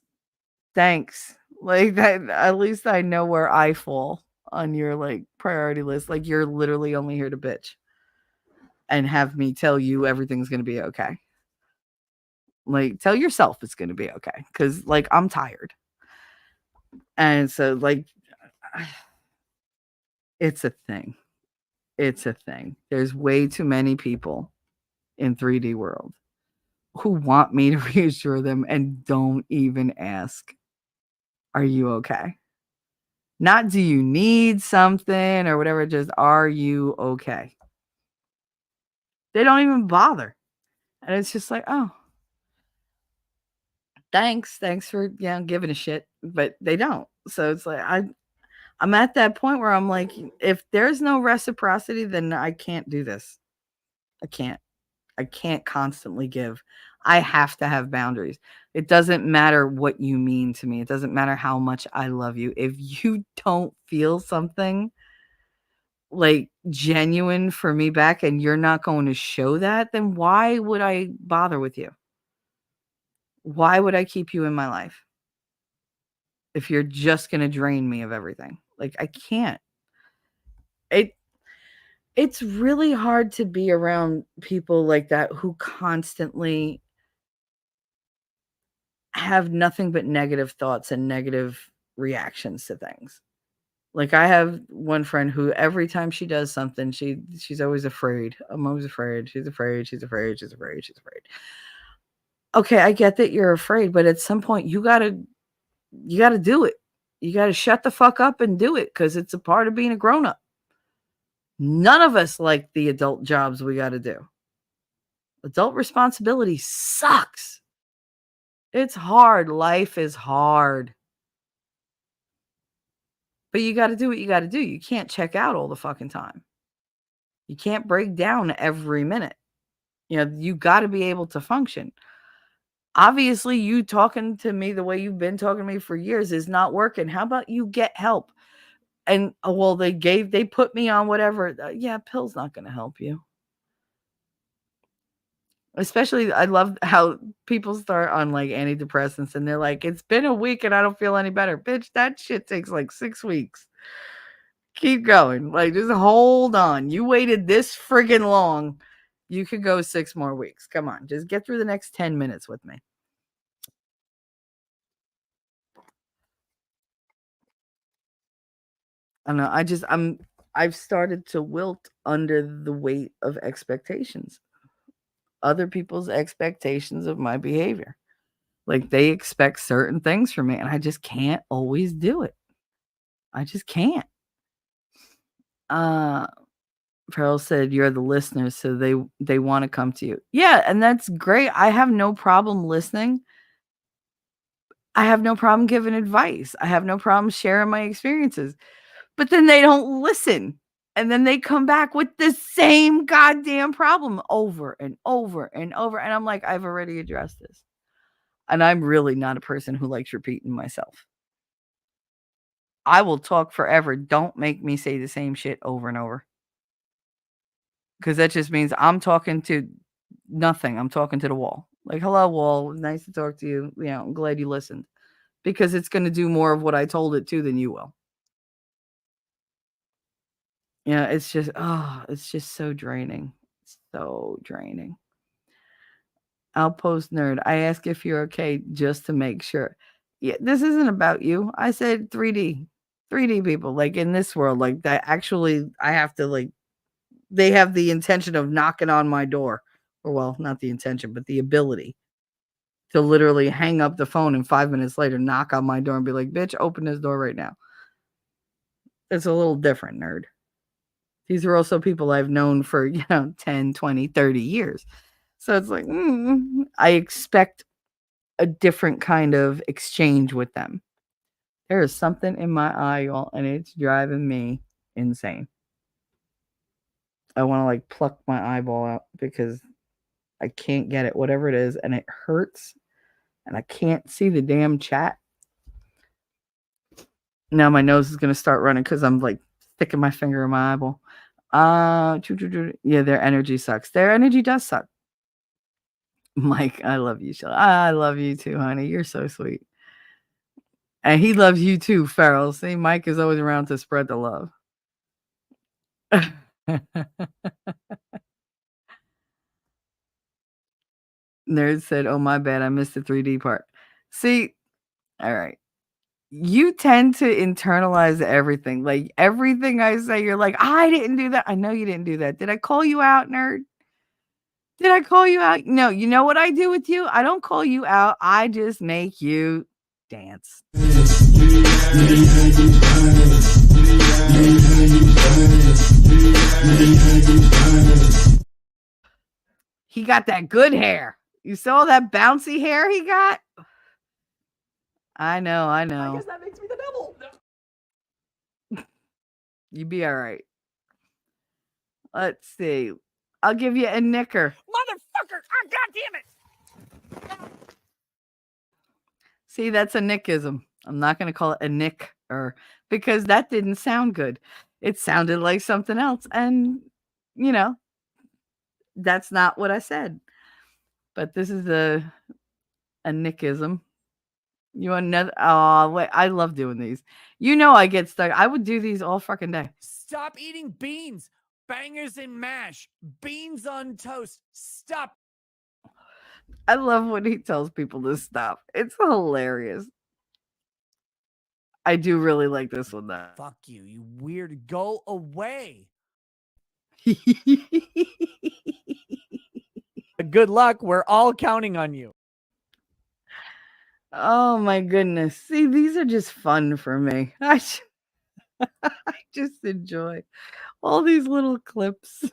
thanks. Like that, at least I know where I fall on your like priority list. Like you're literally only here to bitch and have me tell you everything's going to be okay. Like tell yourself it's going to be okay. Cause like I'm tired. And so like, it's a thing. It's a thing. There's way too many people in 3D world who want me to reassure them and don't even ask, are you okay? Not do you need something or whatever, just are you okay? They don't even bother. And it's just like, oh, thanks for giving a shit, but they don't. So it's like I'm at that point where I'm like, if there's no reciprocity, then I can't do this. I can't constantly give. I have to have boundaries. It doesn't matter what you mean to me. It doesn't matter how much I love you. If you don't feel something like genuine for me back and you're not going to show that, then why would I bother with you? Why would I keep you in my life if you're just going to drain me of everything? Like I can't. It's really hard to be around people like that who constantly have nothing but negative thoughts and negative reactions to things. Like I have one friend who every time she does something, she's always afraid. I'm always afraid. She's afraid. She's afraid. She's afraid. She's afraid. Okay, I get that you're afraid, but at some point you gotta do it. You gotta shut the fuck up and do it because it's a part of being a grown-up. None of us like the adult jobs we gotta do. Adult responsibility sucks. It's hard. Life is hard. But you got to do what you got to do. You can't check out all the fucking time. You can't break down every minute. You got to be able to function. Obviously, you talking to me the way you've been talking to me for years is not working. How about you get help? And well, they put me on whatever. Yeah, pill's not going to help you. Especially, I love how people start on like antidepressants and they're like, it's been a week and I don't feel any better. Bitch, that shit takes like 6 weeks. Keep going. Like, just hold on. You waited this friggin' long. You could go 6 more weeks. Come on. Just get through the next 10 minutes with me. I don't know. I've started to wilt under the weight of expectations. Other people's expectations of my behavior. Like they expect certain things from me and I just can't always do it. I just can't. Pearl said you're the listener, so they want to come to you. Yeah, and that's great. I have no problem listening. I have no problem giving advice. I have no problem sharing my experiences. But then they don't listen. And then they come back with the same goddamn problem over and over and over. And I'm like, I've already addressed this. And I'm really not a person who likes repeating myself. I will talk forever. Don't make me say the same shit over and over. Because that just means I'm talking to nothing. I'm talking to the wall. Like, hello, wall. Nice to talk to you. I'm glad you listened. Because it's going to do more of what I told it to than you will. It's just so draining. So draining. Outpost nerd. I ask if you're okay just to make sure. Yeah, this isn't about you. I said 3D people, like in this world, like that actually I have to like, they have the intention of knocking on my door. Or well, not the intention, but the ability to literally hang up the phone and 5 minutes later knock on my door and be like, bitch, open this door right now. It's a little different, nerd. These are also people I've known for, 10, 20, 30 years. So it's like, I expect a different kind of exchange with them. There is something in my eye, y'all, and it's driving me insane. I want to like pluck my eyeball out because I can't get it, whatever it is, and it hurts, and I can't see the damn chat. Now my nose is gonna start running because I'm like sticking my finger in my eyeball. Yeah, their energy sucks. Their energy does suck. Mike, I love you, Shelly. I love you too, honey. You're so sweet. And he loves you too, Farrell. See, Mike is always around to spread the love. Nerd said, "Oh, my bad. I missed the 3D part." See, all right. You tend to internalize everything. Like everything I say, you're like, I didn't do that. I know you didn't do that. Did I call you out, nerd? Did I call you out? No, you know what I do with you? I don't call you out. I just make you dance. He got that good hair. You saw that bouncy hair he got? I know. I guess that makes me the devil. You be all right. Let's see. I'll give you a knicker. Motherfucker! Oh, God damn it! See, that's a nickism. I'm not going to call it a nick because that didn't sound good. It sounded like something else. And, that's not what I said. But this is a nickism. You want another? Oh, wait. I love doing these. I get stuck. I would do these all fucking day. Stop eating beans. Bangers and mash. Beans on toast. Stop. I love when he tells people to stop. It's hilarious. I do really like this one, though. Fuck you, you weird. Go away. Good luck. We're all counting on you. Oh my goodness. See, these are just fun for me. I just enjoy all these little clips.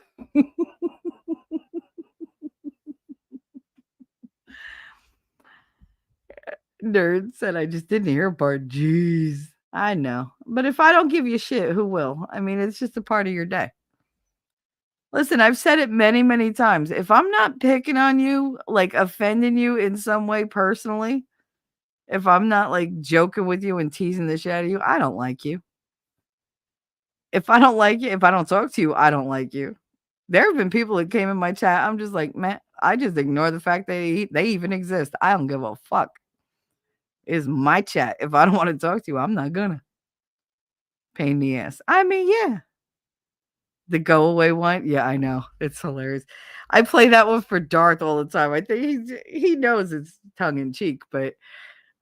Nerd said I just didn't hear a part. Jeez. I know. But if I don't give you shit, who will? I mean, it's just a part of your day. Listen, I've said it many, many times. If I'm not picking on you, like offending you in some way personally, if I'm not like joking with you and teasing the shit out of you, I don't like you. If I don't like you, if I don't talk to you, I don't like you. There have been people that came in my chat. I'm just like, man, I just ignore the fact they even exist. I don't give a fuck. It's my chat. If I don't want to talk to you, I'm not gonna. Pain in the ass. I mean, yeah. The go away one, yeah, I know. It's hilarious. I play that one for Darth all the time. I think he knows it's tongue in cheek, but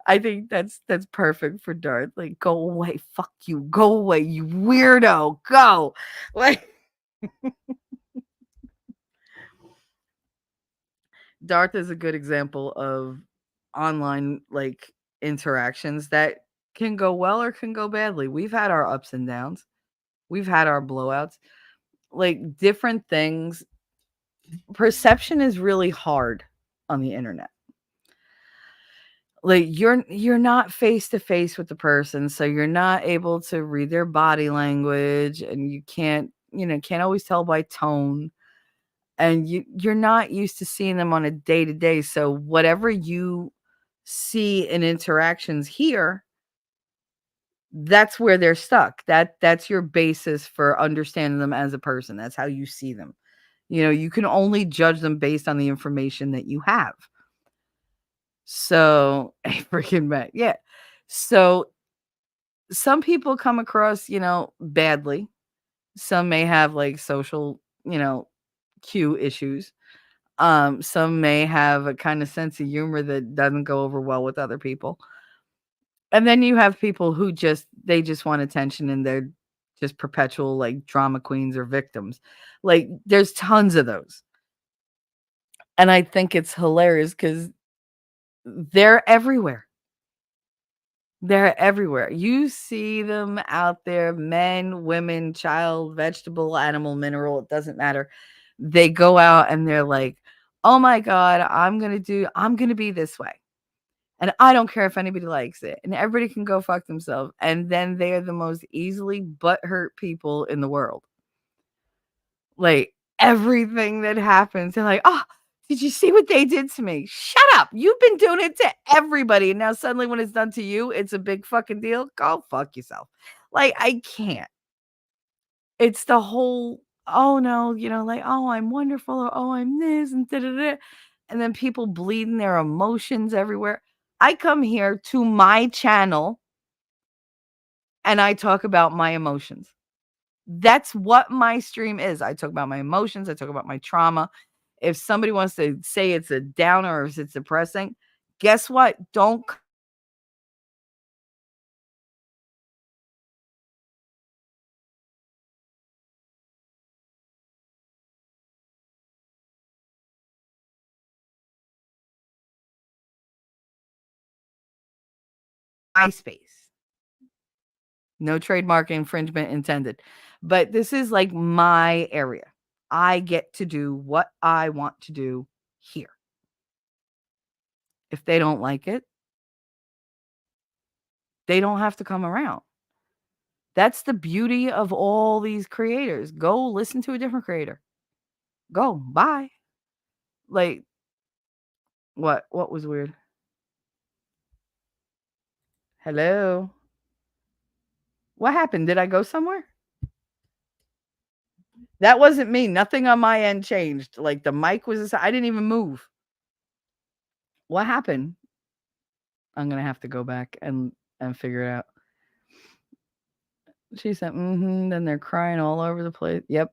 I think that's perfect for Darth. Like, go away, fuck you, go away, you weirdo, go. Like, Darth is a good example of online like interactions that can go well or can go badly. We've had our ups and downs. We've had our blowouts. Like different things. Perception is really hard on the internet. Like you're not face to face with the person, so you're not able to read their body language, and you can't always tell by tone, and you're not used to seeing them on a day to day. So whatever you see in interactions here, that's where they're stuck. That's your basis for understanding them as a person. That's how you see them. You can only judge them based on the information that you have. So, a freaking bet. Yeah. So, some people come across, badly. Some may have like social, cue issues. Some may have a kind of sense of humor that doesn't go over well with other people. And then you have people who they just want attention and they're just perpetual like drama queens or victims. Like there's tons of those. And I think it's hilarious because they're everywhere. They're everywhere. You see them out there, men, women, child, vegetable, animal, mineral, it doesn't matter. They go out and they're like, "Oh my God, I'm going to be this way. And I don't care if anybody likes it. And everybody can go fuck themselves." And then they're the most easily butthurt people in the world. Like everything that happens, they're like, "Oh, did you see what they did to me? Shut up. You've been doing it to everybody. And now suddenly when it's done to you, it's a big fucking deal. Go fuck yourself." Like, I can't. It's the whole, oh no, like, "Oh, I'm wonderful," or "Oh, I'm this," and da da da. And then people bleeding their emotions everywhere. I come here to my channel and I talk about my emotions. That's what my stream is. I talk about my emotions. I talk about my trauma. If somebody wants to say it's a downer or if it's depressing, guess what? Don't my space. No trademark infringement intended. But this is like my area. I get to do what I want to do here. If they don't like it, they don't have to come around. That's the beauty of all these creators. Go listen to a different creator. Go. Bye. Like, what? What was weird? Hello? What happened? Did I go somewhere? That wasn't me. Nothing on my end changed. Like the mic was, I didn't even move. What happened? I'm gonna have to go back and figure it out. She said, then they're crying all over the place. Yep.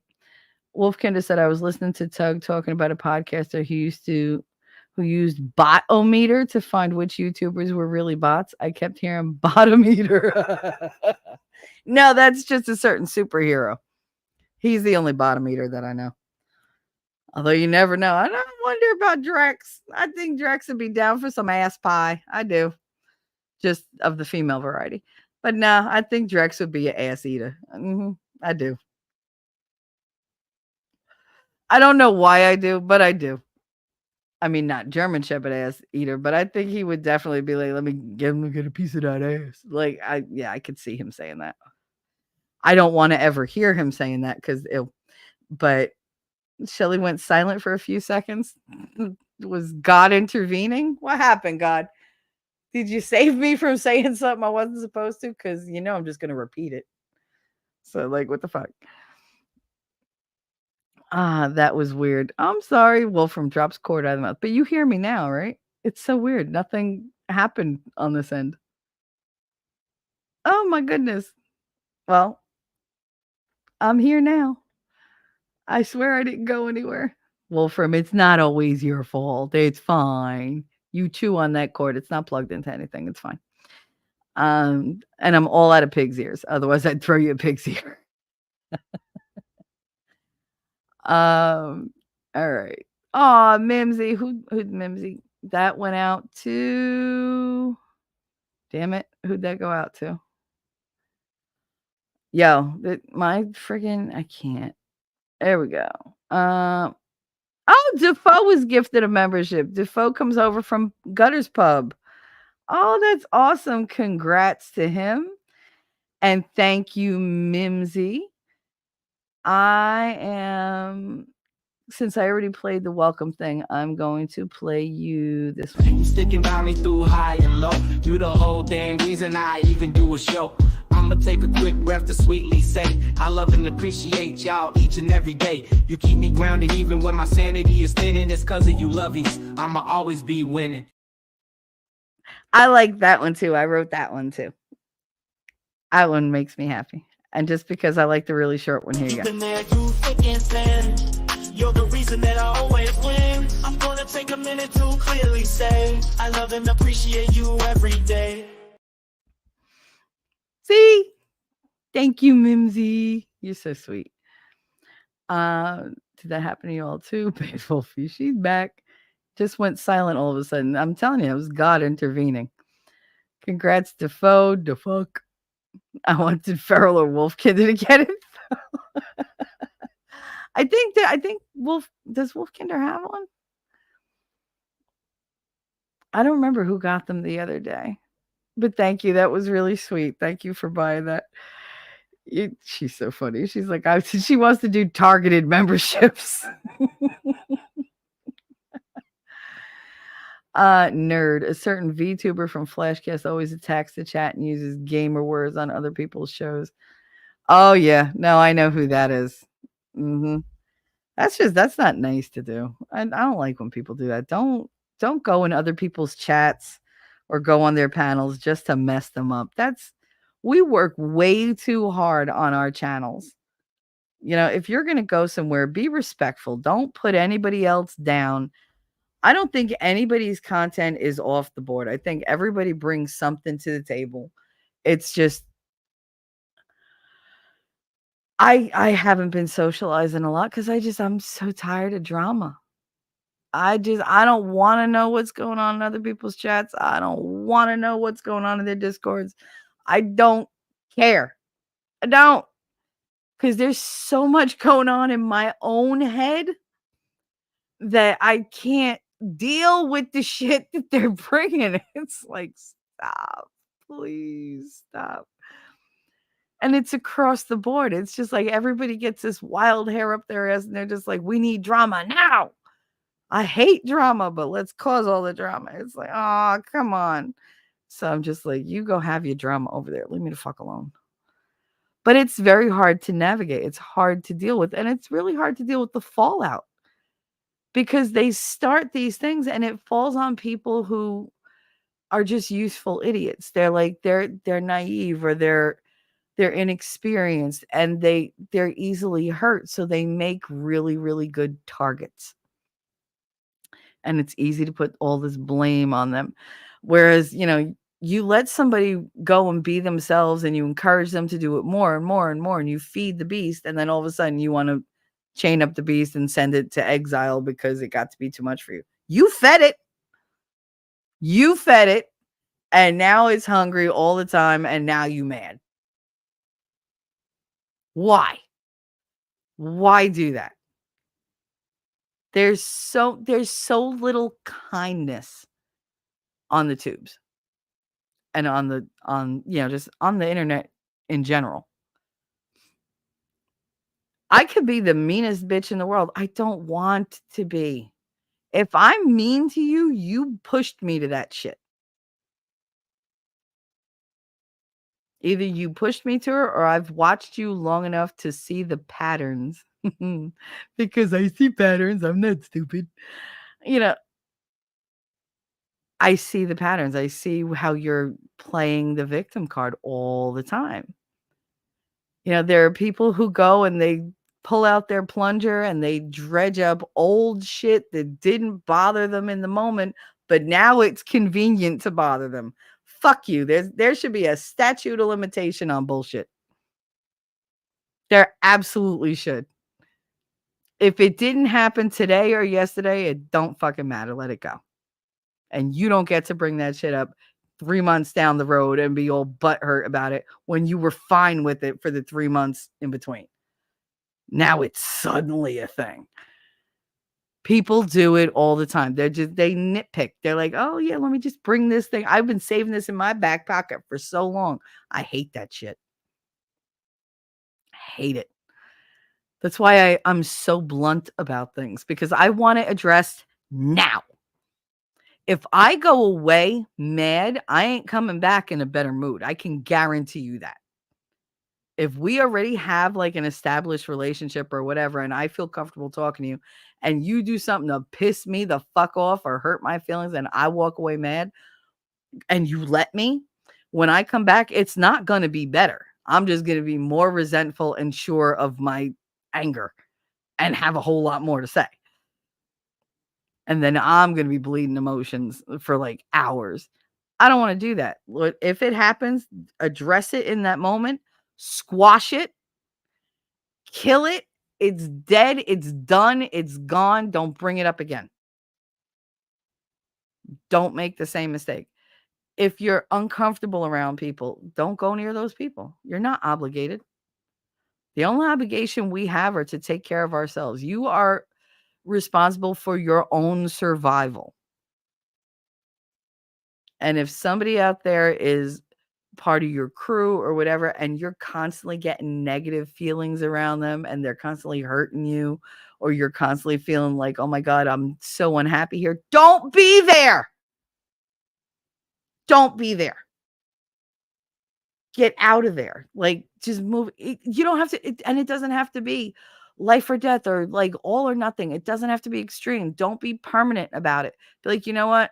Wolfkinder said, "I was listening to Tug talking about a podcaster who used botometer to find which YouTubers were really bots. I kept hearing botometer." No, that's just a certain superhero. He's the only botometer that I know. Although you never know. I don't wonder about Drex. I think Drex would be down for some ass pie. I do. Just of the female variety. But no, I think Drex would be an ass eater. I do. I don't know why I do, but I do. I mean, not German Shepherd ass eater, but I think he would definitely be like, "Let me get a piece of that ass." Like, I could see him saying that. I don't want to ever hear him saying that because but Shelly went silent for a few seconds. Was God intervening? What happened, God? Did you save me from saying something I wasn't supposed to? Because I'm just gonna repeat it. So, like, what the fuck? That was weird. I'm sorry. Wolfram drops cord out of the mouth. But you hear me now, right? It's so weird. Nothing happened on this end. Oh my goodness. Well, I'm here now. I swear I didn't go anywhere. Wolfram, it's not always your fault. It's fine. You chew on that cord. It's not plugged into anything. It's fine. And I'm all out of pig's ears. Otherwise, I'd throw you a pig's ear. All right. Oh, Mimsy. Who'd Mimsy? That went out to. Damn it. Who'd that go out to? Yo, my friggin' I can't. There we go. Oh, Defoe was gifted a membership. Defoe comes over from Gutters Pub. Oh, that's awesome. Congrats to him. And thank you, Mimsy. Since I already played the welcome thing, I'm going to play you this one. Sticking by me through high and low. You the whole damn reason I even do a show. I'ma take a quick breath to sweetly say I love and appreciate y'all each and every day. You keep me grounded even when my sanity is thinning. It's cause of you lovies. I'ma always be winning. I like that one too. I wrote that one too. That one makes me happy. And just because I like the really short one, here you go. You're the reason that I always win. I'm gonna take a minute to clearly say I love and appreciate you every day. See? Thank you, Mimsy. You're so sweet. Did that happen to you all too? Baseball Fee, she's back. Just went silent all of a sudden. I'm telling you, it was God intervening. Congrats, Defoe. The fuck. I wanted Feral or Wolfkinder to get it. I think does Wolfkinder have one? I don't remember who got them the other day. But thank you. That was really sweet. Thank you for buying that. She's so funny. She's like, she wants to do targeted memberships. Nerd. A certain VTuber from Flashcast always attacks the chat and uses gamer words on other people's shows. Oh yeah, no, I know who that is. Mm-hmm. That's not nice to do. I don't like when people do that. Don't go in other people's chats or go on their panels just to mess them up. We work way too hard on our channels. If you're going to go somewhere, be respectful. Don't put anybody else down. I don't think anybody's content is off the board. I think everybody brings something to the table. It's just I haven't been socializing a lot because I'm so tired of drama. I don't want to know what's going on in other people's chats. I don't want to know what's going on in their discords. I don't care. I don't, because there's so much going on in my own head that I can't deal with the shit that they're bringing. It's like, stop, please stop. And it's across the board. It's just like everybody gets this wild hair up their ass and they're just like, we need drama now. I hate drama, but let's cause all the drama. It's like, oh, come on. So I'm just like, you go have your drama over there. Leave me the fuck alone. But it's very hard to navigate. It's hard to deal with. And it's really hard to deal with the fallout because they start these things and it falls on people who are just useful idiots. They're like, they're naive or they're inexperienced and they're easily hurt. So they make really, really good targets. And it's easy to put all this blame on them. Whereas, you let somebody go and be themselves and you encourage them to do it more and more and more, and you feed the beast. And then all of a sudden you want to chain up the beast and send it to exile because it got to be too much for you. You fed it. And now it's hungry all the time. And now you mad. Why? Why do that? There's so little kindness on the tubes and just on the internet in general. I could be the meanest bitch in the world. I don't want to be. If I'm mean to you, you pushed me to that shit. Either you pushed me to her or I've watched you long enough to see the patterns. Because I see patterns. I'm not stupid. I see the patterns. I see how you're playing the victim card all the time. There are people who go and they pull out their plunger and they dredge up old shit that didn't bother them in the moment, but now it's convenient to bother them. Fuck you. There should be a statute of limitation on bullshit. There absolutely should. If it didn't happen today or yesterday, it don't fucking matter. Let it go. And you don't get to bring that shit up 3 months down the road and be all butthurt about it when you were fine with it for the 3 months in between. Now it's suddenly a thing. People do it all the time. They nitpick. They're like, oh yeah, let me just bring this thing. I've been saving this in my back pocket for so long. I hate that shit. I hate it. That's why I'm so blunt about things, because I want it addressed now. If I go away mad, I ain't coming back in a better mood. I can guarantee you that. If we already have like an established relationship or whatever, and I feel comfortable talking to you, and you do something to piss me the fuck off or hurt my feelings, and I walk away mad, and you let me, when I come back, it's not going to be better. I'm just going to be more resentful and sure of my anger and have a whole lot more to say. And then I'm going to be bleeding emotions for like hours. I don't want to do that. If it happens, address it in that moment, squash it, kill it. It's dead. It's done. It's gone. Don't bring it up again. Don't make the same mistake. If you're uncomfortable around people, don't go near those people. You're not obligated. The only obligation we have are to take care of ourselves. You are responsible for your own survival. And if somebody out there is part of your crew or whatever, and you're constantly getting negative feelings around them and they're constantly hurting you, or you're constantly feeling like, oh my God, I'm so unhappy here, don't be there. Don't be there. Get out of there. Like, just move. You don't have to, and it doesn't have to be life or death or like all or nothing. It doesn't have to be extreme. Don't be permanent about it. Be like, you know what?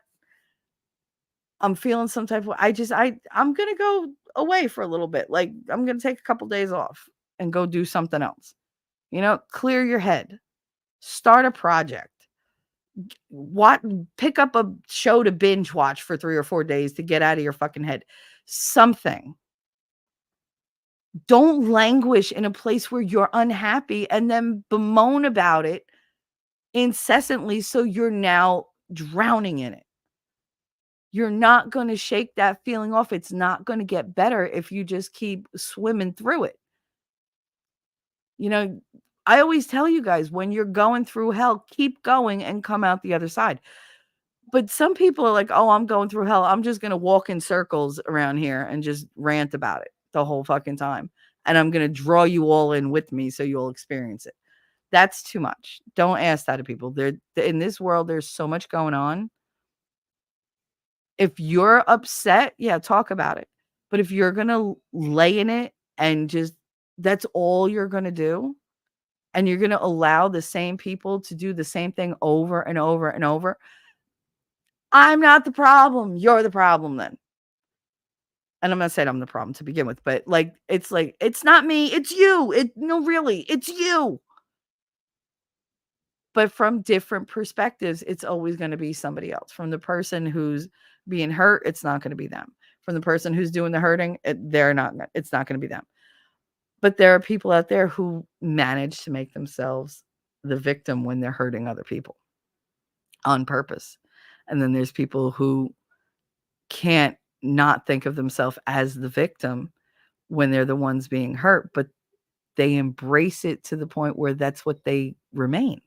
I'm feeling some type of, I'm going to go away for a little bit. Like, I'm going to take a couple days off and go do something else. Clear your head, start a project, pick up a show to binge watch for 3 or 4 days to get out of your fucking head. Something. Don't languish in a place where you're unhappy and then bemoan about it incessantly. So you're now drowning in it. You're not going to shake that feeling off. It's not going to get better if you just keep swimming through it. I always tell you guys, when you're going through hell, keep going and come out the other side. But some people are like, oh, I'm going through hell. I'm just going to walk in circles around here and just rant about it the whole fucking time. And I'm going to draw you all in with me so you'll experience it. That's too much. Don't ask that of people. In this world, there's so much going on. If you're upset, yeah, talk about it. But if you're going to lay in it and just, that's all you're going to do, and you're going to allow the same people to do the same thing over and over and over, I'm not the problem. You're the problem then. And I'm not saying I'm the problem to begin with, but it's not me. It's you. No, really, it's you. But from different perspectives, it's always going to be somebody else. From the person who's being hurt, it's not going to be them. From the person who's doing the hurting, it's not going to be them. But there are people out there who manage to make themselves the victim when they're hurting other people on purpose. And then there's people who can't not think of themselves as the victim when they're the ones being hurt, but they embrace it to the point where that's what they remain.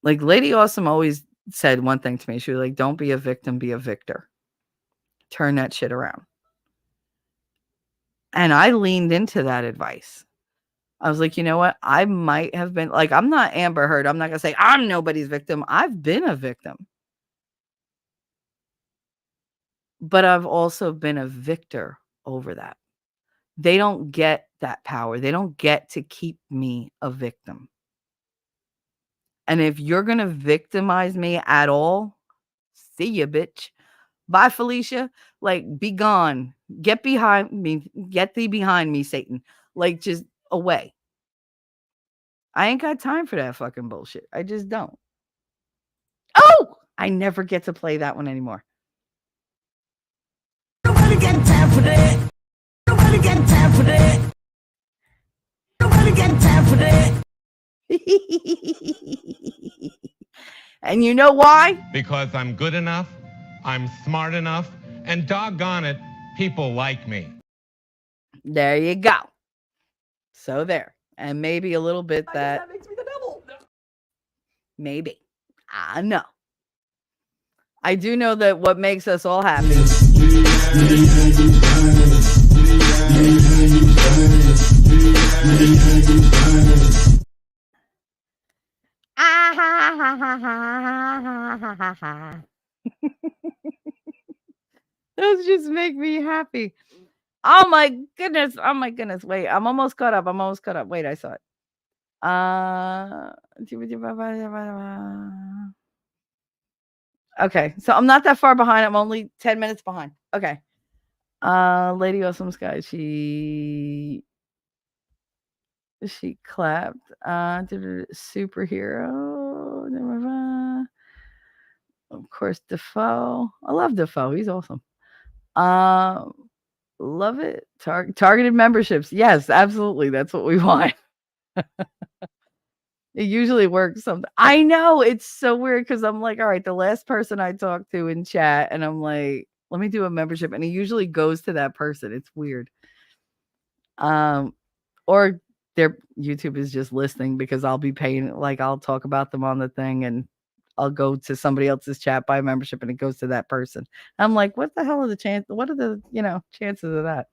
Like Lady Awesome always said one thing to me. She was like, don't be a victim, be a victor. Turn that shit around. And I leaned into that advice. I was like, you know what? I might have been like, I'm not Amber Heard. I'm not going to say I'm nobody's victim. I've been a victim. But I've also been a victor over that. They don't get that power. They don't get to keep me a victim. And if you're going to victimize me at all, see ya, bitch. Bye, Felicia. Like, be gone. Get behind me. Get thee behind me, Satan. Like, just away. I ain't got time for that fucking bullshit. I just don't. Oh, I never get to play that one anymore. Nobody got time for that. Nobody got time for that. Nobody got time for that. And you know why? Because I'm good enough, I'm smart enough, and doggone it, people like me. There you go. So there. And maybe a little bit that makes me the devil. maybe. I know. I do know that what makes us all happy. Those just make me happy. Oh my goodness. Oh my goodness. Wait, I'm almost caught up. Wait, I saw it. Okay, so I'm not that far behind. I'm only 10 minutes behind. Okay. Lady Awesome Sky, she clapped. Superhero. Of course, Defoe. I love Defoe. He's awesome. Love it. Targeted memberships. Yes, absolutely. That's what we want. It usually works something. I know, it's so weird because I'm like, all right, the last person I talked to in chat, and I'm like Let me do a membership. And it usually goes to that person. It's weird. Or their YouTube is just listening because I'll be paying, like I'll talk about them on the thing and I'll go to somebody else's chat, buy a membership, and it goes to that person. I'm like, what the hell are the chance? What are the, chances of that?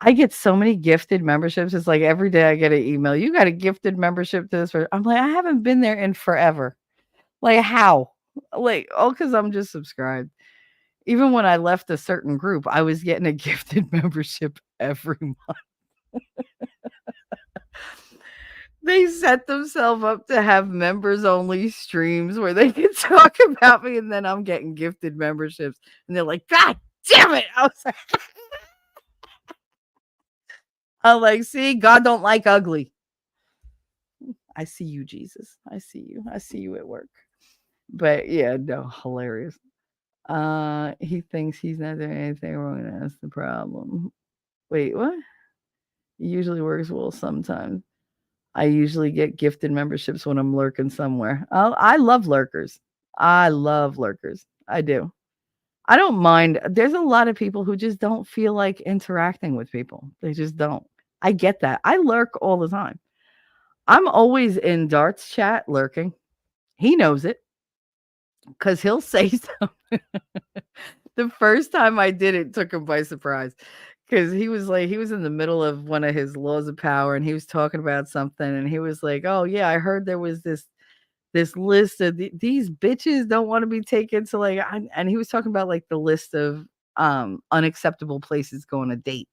I get so many gifted memberships. It's like every day I get an email. You got a gifted membership to this. I'm like, I haven't been there in forever. Like how? Like, because I'm just subscribed. Even when I left a certain group, I was getting a gifted membership every month. They set themselves up to have members only streams where they can talk about me, and then I'm getting gifted memberships. And they're like, God damn it. I'm like, see, God don't like ugly. I see you, Jesus. I see you. I see you at work. But yeah, no, hilarious. He thinks he's not doing anything wrong, and that's the problem. Wait, what? It usually works well sometimes. I usually get gifted memberships when I'm lurking somewhere. I love lurkers. I love lurkers. I do. I don't mind. There's a lot of people who just don't feel like interacting with people. They just don't. I get that. I lurk all the time. I'm always in Dart's chat lurking. He knows it because he'll say something. The first time I did it took him by surprise because he was in the middle of one of his laws of power and he was talking about something and he was like, oh yeah, I heard there was this list of these bitches don't want to be taken to like, and he was talking about like the list of unacceptable places go on a date.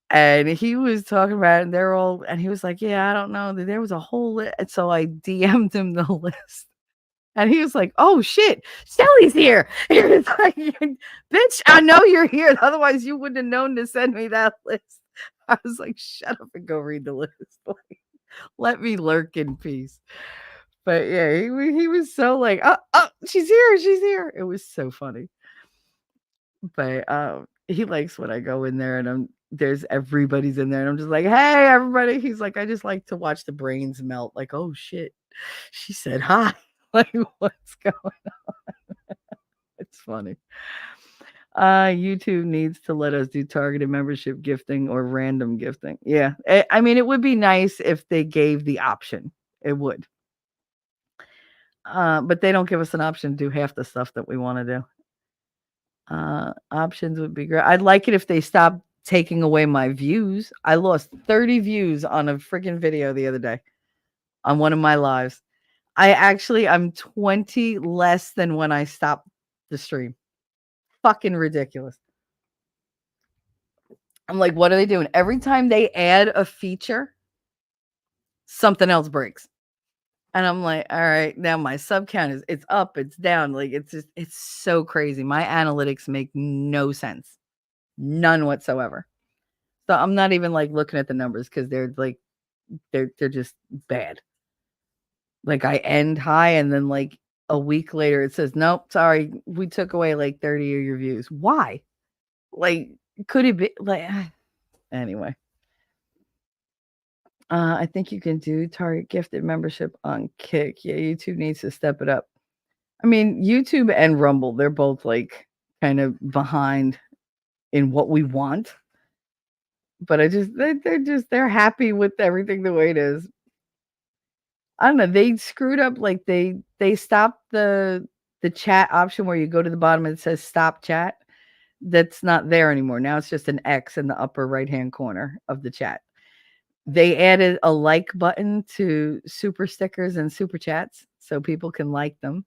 And he was talking about it and they're all, and he was like, yeah, I don't know. There was a whole list. And so I DM'd him the list. And he was like, oh shit, Shelly's here. He was like, bitch, I know you're here. Otherwise you wouldn't have known to send me that list. I was like, shut up and go read the list. Like, let me lurk in peace. But yeah, he was so like, oh, she's here. It was so funny. But he likes when I go in there and there's everybody's in there and I'm just like, hey everybody. He's like, I just like to watch the brains melt. Like, oh shit, she said hi. Like, what's going on? It's funny. YouTube needs to let us do targeted membership gifting or random gifting. Yeah, I mean, it would be nice if they gave the option. It would. But they don't give us an option to do half the stuff that we want to do. Options would be great. I'd like it if they stopped taking away my views. I lost 30 views on a freaking video the other day on one of my lives. I'm 20 less than when I stopped the stream. Fucking ridiculous. I'm like, what are they doing? Every time they add a feature, something else breaks. And I'm like, all right, now my sub count it's up, it's down. Like, it's so crazy. My analytics make no sense. None whatsoever. So I'm not even like looking at the numbers because they're like, they're just bad. Like I end high and then like a week later it says, nope, sorry, we took away like 30 of your views. Why? Like, could it be like anyway? I think you can do target gifted membership on Kick. Yeah, YouTube needs to step it up. I mean, YouTube and Rumble, they're both like kind of behind in what we want. But they're happy with everything the way it is. I don't know. They screwed up. Like they stopped the chat option where you go to the bottom and it says stop chat. That's not there anymore. Now it's just an X in the upper right hand corner of the chat. They added a like button to super stickers and super chats so people can like them.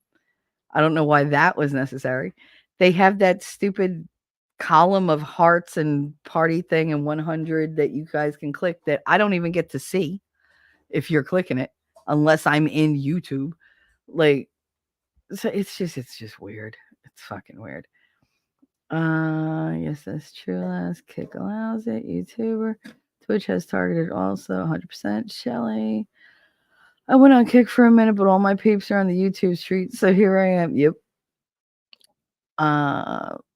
I don't know why that was necessary. They have that stupid column of hearts and party thing and 100 that you guys can click that I don't even get to see if you're clicking it unless I'm in YouTube. Like, so it's just weird. It's fucking weird. Yes, that's true. Last Kick allows it. YouTuber. Twitch has targeted also 100%. Shelly. I went on Kick for a minute, but all my peeps are on the YouTube street, so here I am. Yep.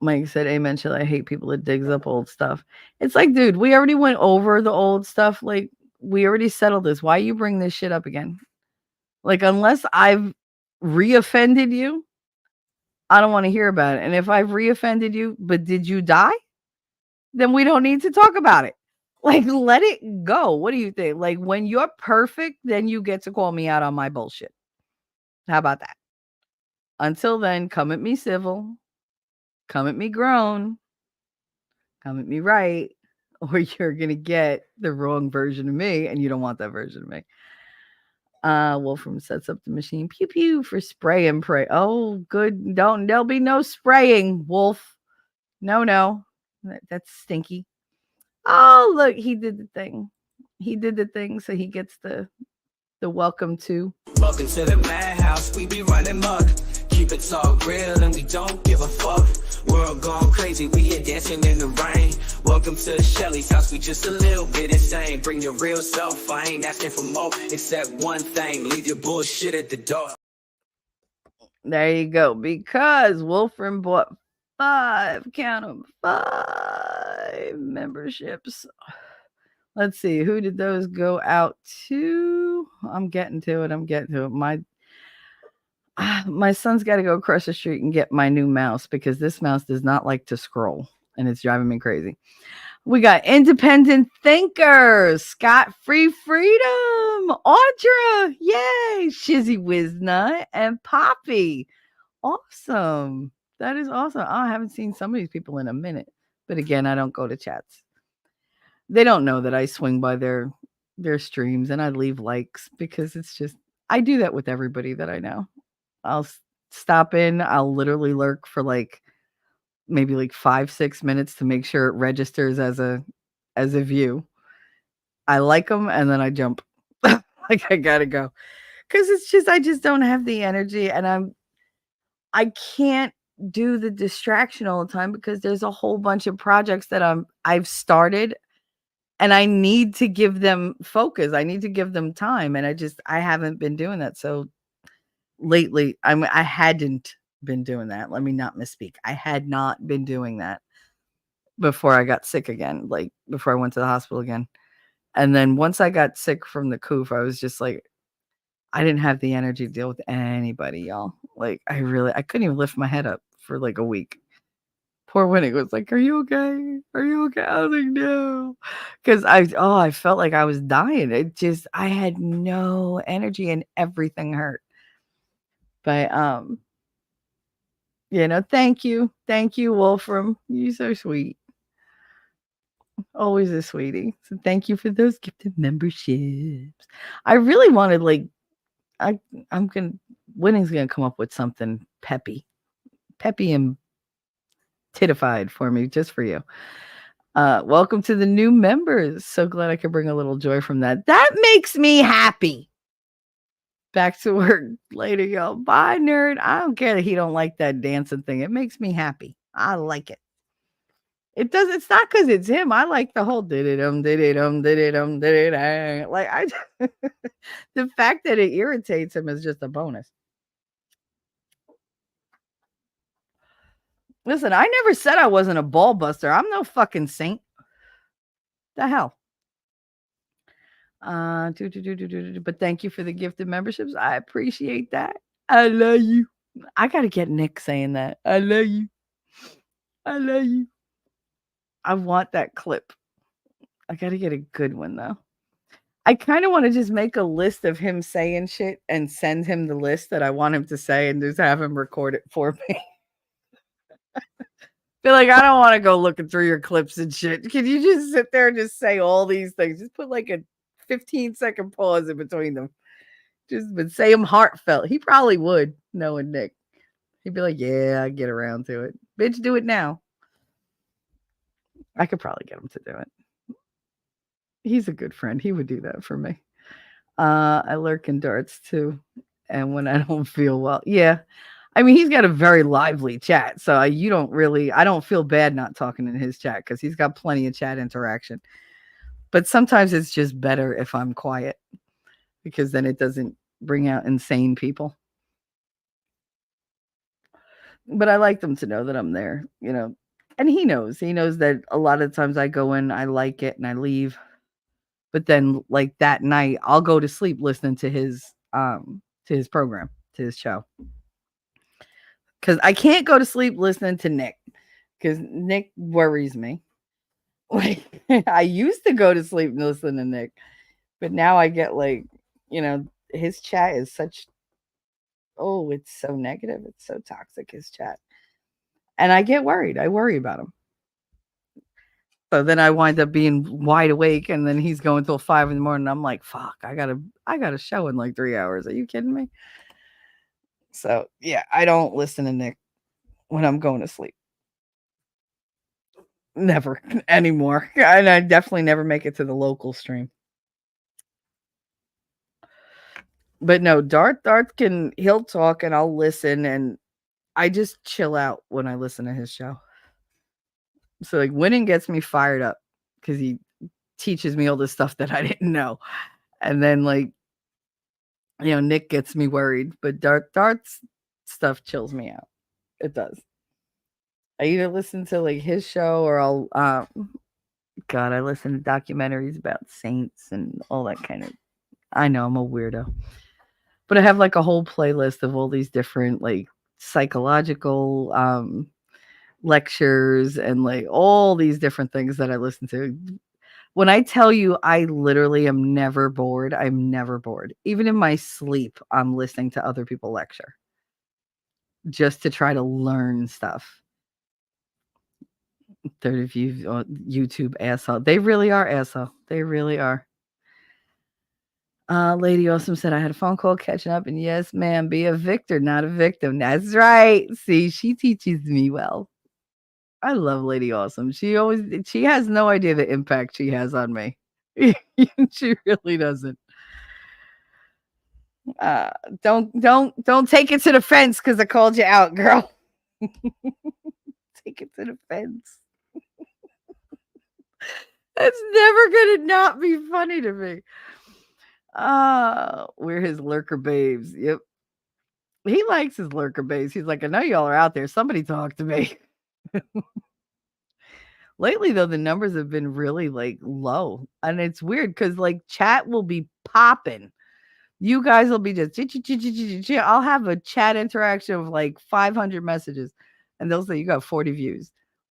Mike said, amen, Shelly. I hate people that digs up old stuff. It's like, dude, we already went over the old stuff. Like, we already settled this. Why you bring this shit up again? Like, unless I've re-offended you, I don't want to hear about it. And if I've reoffended you, but did you die? Then we don't need to talk about it. Like, let it go. What do you think? Like, when you're perfect, then you get to call me out on my bullshit. How about that? Until then, come at me civil, come at me grown, come at me right, or you're going to get the wrong version of me, and you don't want that version of me. Wolfram sets up the machine. Pew pew for spray and pray. Oh, good. There'll be no spraying, Wolf. No. That's stinky. Oh, look, he did the thing. He did the thing, so he gets the welcome to. Welcome to the madhouse, we be running muck. Keep it all real and we don't give a fuck. World gone crazy, we here dancing in the rain. Welcome to Shelly's house, we just a little bit insane. Bring your real self, I ain't asking for more. Except one thing, leave your bullshit at the door. There you go. Because Wolfram bought 5, count them, 5 memberships. Let's see, who did those go out to? I'm getting to it. My son's got to go across the street and get my new mouse because this mouse does not like to scroll, and it's driving me crazy. We got Independent Thinkers, Scott Free Freedom, Audra, yay, Shizzy Wiznut, and Poppy. Awesome. That is awesome. I haven't seen some of these people in a minute. But again, I don't go to chats. They don't know that I swing by their streams and I leave likes because it's just, I do that with everybody that I know. I'll stop in. I'll literally lurk for maybe 5-6 minutes to make sure it registers as a view. I like them and then I jump. I gotta go. Because it's just, I just don't have the energy and I can't do the distraction all the time because there's a whole bunch of projects that I've started and I need to give them focus. I need to give them time. And I haven't been doing that. So lately, I hadn't been doing that. Let me not misspeak. I had not been doing that before I got sick again, before I went to the hospital again. And then once I got sick from the coof, I was just like, I didn't have the energy to deal with anybody, y'all. I couldn't even lift my head up for a week. Poor Winnie was like, "Are you okay? Are you okay?" I was like, "No," because I felt like I was dying. I had no energy and everything hurt. But thank you, Wolfram. You're so sweet. Always a sweetie. So thank you for those gifted memberships. I really wanted Winning's gonna come up with something peppy and titified for me, just for you. Welcome to the new members. So glad I could bring a little joy from that. That makes me happy. Back to work later, y'all. Bye, nerd. I don't care that he don't like that dancing thing. It makes me happy. I like it. It does. It's not because it's him. I like the whole did-it-um, did-it-um, did-it-um, did-it-ang. The fact that it irritates him is just a bonus. Listen, I never said I wasn't a ball buster. I'm no fucking saint. The hell. But thank you for the gifted memberships. I appreciate that. I love you. I gotta get Nick saying that. I love you. I love you. I want that clip. I gotta get a good one though. I kind of want to just make a list of him saying shit and send him the list that I want him to say and just have him record it for me. Feel like I don't want to go looking through your clips and shit. Can you just sit there and just say all these things? Just put a 15-second pause in between them. But say them heartfelt. He probably would, knowing Nick. He'd be like, "Yeah, I get around to it. Bitch, do it now." I could probably get him to do it. He's a good friend. He would do that for me. I lurk in darts too. And when I don't feel well, yeah. I mean, he's got a very lively chat. So I don't feel bad not talking in his chat because he's got plenty of chat interaction. But sometimes it's just better if I'm quiet because then it doesn't bring out insane people. But I like them to know that I'm there, and he knows that a lot of times I go in, I like it and I leave. But then that night I'll go to sleep listening to his program, to his show. because I can't go to sleep listening to Nick because Nick worries me. Like I used to go to sleep and listen to Nick, but now I get like, his chat is such, oh, it's so negative. It's so toxic, his chat. And I get worried. I worry about him. So then I wind up being wide awake and then he's going till 5 in the morning. I'm like, fuck, I gotta show in like 3 hours. Are you kidding me? So yeah, I don't listen to Nick when I'm going to sleep. Never anymore. And I definitely never make it to the local stream. But no, Darth he'll talk and I'll listen and I just chill out when I listen to his show. So like winning gets me fired up because he teaches me all this stuff that I didn't know. And then like, Nick gets me worried, but Darth's stuff chills me out. It does. I either listen to like his show or I'll God, I listen to documentaries about saints and all that kind of. I know I'm a weirdo. But I have like a whole playlist of all these different like psychological lectures and like all these different things that I listen to. When I tell you I literally am never bored, I'm never bored. Even in my sleep, I'm listening to other people lecture just to try to learn stuff. 30 views on YouTube, asshole. They really are asshole. They really are. Lady Awesome said I had a phone call catching up, and yes, ma'am, be a victor, not a victim. That's right. See, she teaches me well. I love Lady Awesome. She has no idea the impact she has on me. She really doesn't. Don't take it to the fence because I called you out, girl. Take it to the fence. That's never gonna not be funny to me. We're his lurker babes. Yep. He likes his lurker babes. He's like, I know y'all are out there. Somebody talk to me. Lately, though, the numbers have been really like low. And it's weird because like chat will be popping. You guys will be just I'll have a chat interaction of like 500 messages and they'll say you got 40 views.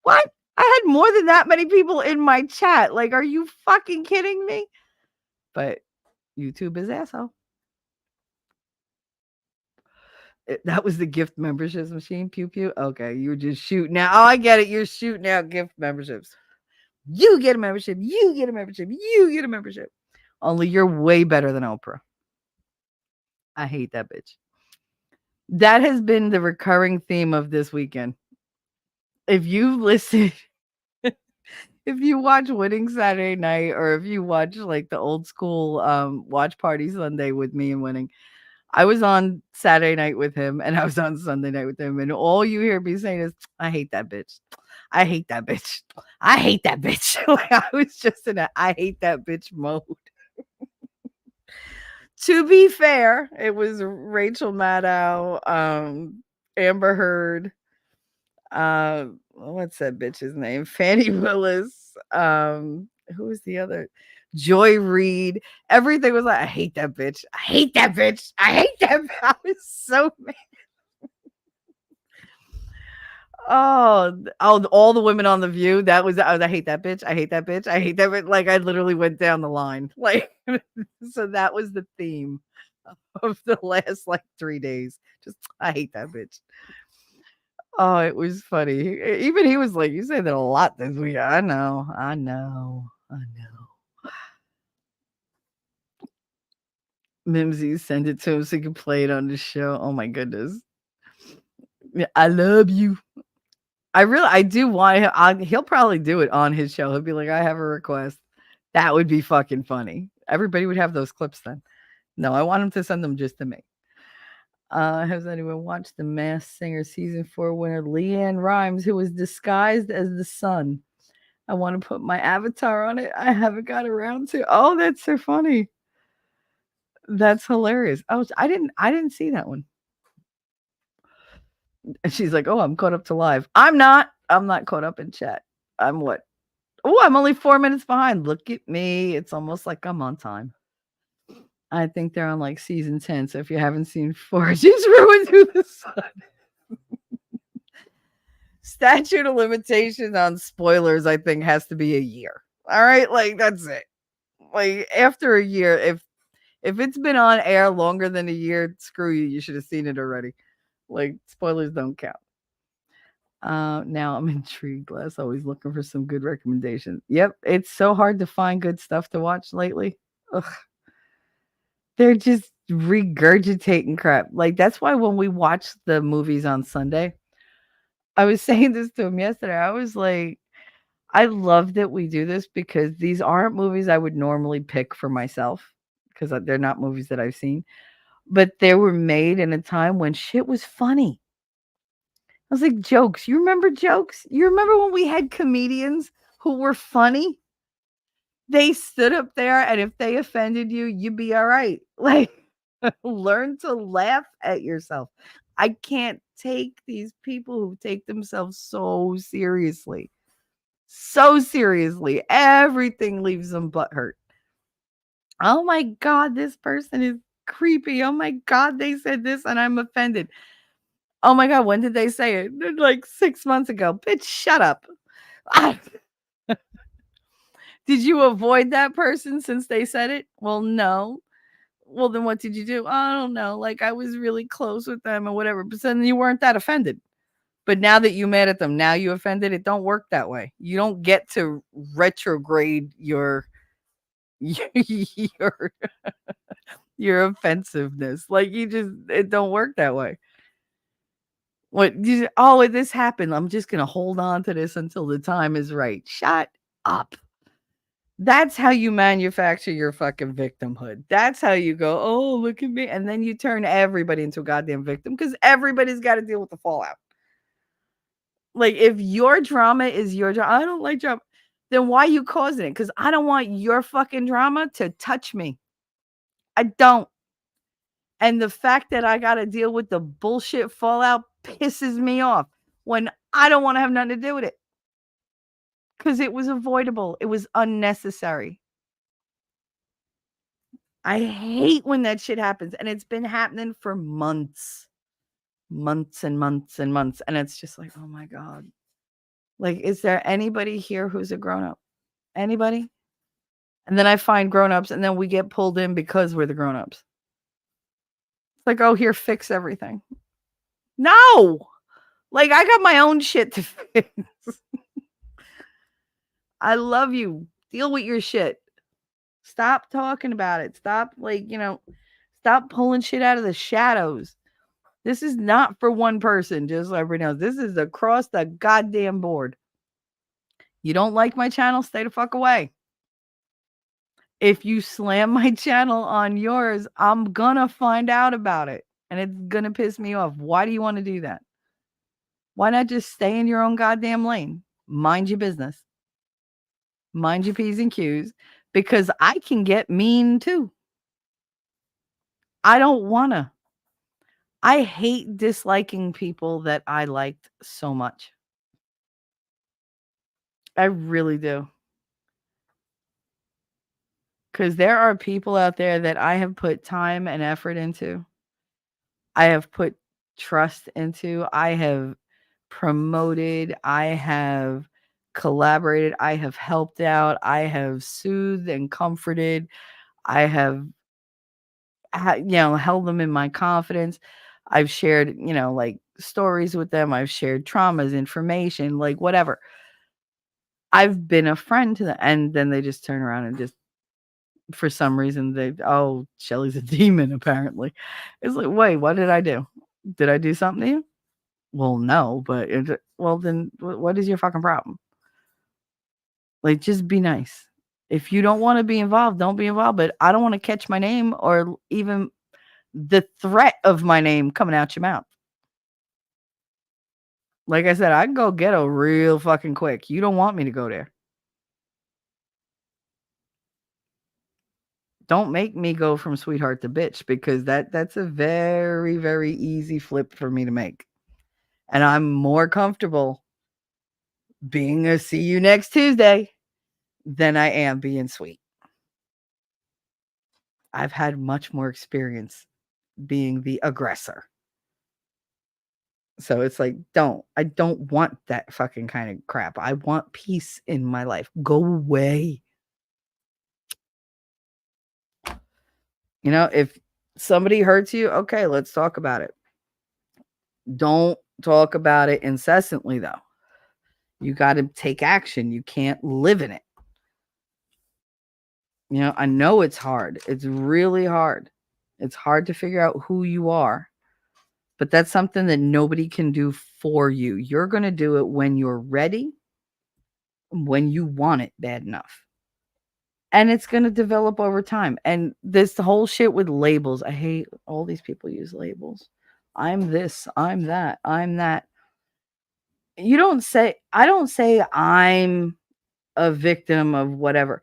What? I had more than that many people in my chat. Like, are you fucking kidding me? But YouTube is asshole. That was the gift memberships machine. Pew pew. Okay, you were just shooting out. Oh, I get it. You're shooting out gift memberships. You get a membership. You get a membership. You get a membership. Only you're way better than Oprah. I hate that bitch. That has been the recurring theme of this weekend. If you listen, if you watch Winning Saturday Night, or if you watch like the old school Watch Party Sunday with me and Winning, I was on Saturday night with him and I was on Sunday night with him. And all you hear me saying is, I hate that bitch. I hate that bitch. I hate that bitch. Like, I was just in a I hate that bitch mode. To be fair, it was Rachel Maddow, Amber Heard, what's that bitch's name? Fannie Willis. Who was the other? Joy Reid. Everything was like, I hate that bitch. I hate that bitch. I hate that. I was so mad. Oh, all the women on The View. That was I hate that bitch. I hate that bitch. I hate that bitch. Like I literally went down the line. Like so that was the theme of the last like 3 days. Just I hate that bitch. Oh, it was funny. Even he was like, "You say that a lot this week." I know. Mimsy, send it to him so he can play it on the show. Oh my goodness. I love you. I do want he'll probably do it on his show. He'll be like, I have a request. That would be fucking funny. Everybody would have those clips then. No, I want him to send them just to me. Has anyone watched The Masked Singer season 4 winner Leanne Rimes, who was disguised as the sun? I want to put my avatar on it. I haven't got around to. Oh, that's so funny. That's hilarious. I didn't see that one. And she's like, oh, I'm caught up to live. I'm not caught up in chat. I'm what? Oh, I'm only 4 minutes behind. Look at me. It's almost like I'm on time. I think they're on like season 10. So if you haven't seen 4, just ruined through the sun. statute of limitations on spoilers, I think, has to be a year. All right, like that's it. Like after a year, if it's been on air longer than a year, screw you. You should have seen it already. Like spoilers don't count. Now I'm intrigued. Les, always looking for some good recommendations. Yep, it's so hard to find good stuff to watch lately. Ugh, they're just regurgitating crap. Like that's why when we watch the movies on Sunday, I was saying this to him yesterday. I was like, I love that we do this because these aren't movies I would normally pick for myself because they're not movies that I've seen, but they were made in a time when shit was funny. I was like, jokes. You remember jokes? You remember when we had comedians who were funny? They stood up there, and if they offended you, you'd be all right. Like, learn to laugh at yourself. I can't take these people who take themselves so seriously. So seriously. Everything leaves them butthurt. Oh my God, this person is creepy. Oh my God, they said this and I'm offended. Oh my God, when did they say it? Like 6 months ago. Bitch, shut up. Did you avoid that person since they said it? Well, no. Well, then what did you do? I don't know. Like I was really close with them or whatever. But then you weren't that offended. But now that you mad at them, now you offended. It don't work that way. You don't get to retrograde your your your offensiveness. Like you just it don't work that way. What you oh, this happened. I'm just gonna hold on to this until the time is right. Shut up. That's how you manufacture your fucking victimhood. That's how you go, oh, look at me. And then you turn everybody into a goddamn victim because everybody's got to deal with the fallout. Like, if your drama is your drama, I don't like drama, then why are you causing it? Because I don't want your fucking drama to touch me. I don't. And the fact that I got to deal with the bullshit fallout pisses me off when I don't want to have nothing to do with it because it was avoidable. It was unnecessary. I hate when that shit happens. And it's been happening for months, months and months and months. And it's just like, oh my God. Like, is there anybody here who's a grown up? Anybody? And then I find grown ups and then we get pulled in because we're the grown ups. It's like, oh, here, fix everything. No. Like, I got my own shit to fix. I love you. Deal with your shit. Stop talking about it. Stop, like, stop pulling shit out of the shadows. This is not for one person, just so everybody knows. This is across the goddamn board. You don't like my channel? Stay the fuck away. If you slam my channel on yours, I'm gonna find out about it. And it's gonna piss me off. Why do you want to do that? Why not just stay in your own goddamn lane? Mind your business. Mind your P's and Q's. Because I can get mean too. I don't wanna. I hate disliking people that I liked so much. I really do. Because there are people out there that I have put time and effort into. I have put trust into. I have promoted. I have collaborated. I have helped out. I have soothed and comforted. I have, held them in my confidence. I've shared, like stories with them. I've shared traumas, information, like whatever. I've been a friend to them. And then they just turn around and just, for some reason, Shelly's a demon, apparently. It's like, wait, what did I do? Did I do something to you? Well, no, but then what is your fucking problem? Like, just be nice. If you don't want to be involved, don't be involved. But I don't want to catch my name or even the threat of my name coming out your mouth. Like I said, I can go ghetto real fucking quick. You don't want me to go there. Don't make me go from sweetheart to bitch because that's a very, very easy flip for me to make. And I'm more comfortable being a see you next Tuesday than I am being sweet. I've had much more experience being the aggressor. So it's like, I don't want that fucking kind of crap. I want peace in my life. Go away. If somebody hurts you, okay, let's talk about it. Don't talk about it incessantly, though. You got to take action. You can't live in it. I know it's hard. It's really hard. It's hard to figure out who you are. But that's something that nobody can do for you. You're going to do it when you're ready, when you want it bad enough. And it's going to develop over time. And this whole shit with labels, I hate all these people use labels. I'm this, I'm that, I'm that. I don't say I'm a victim of whatever.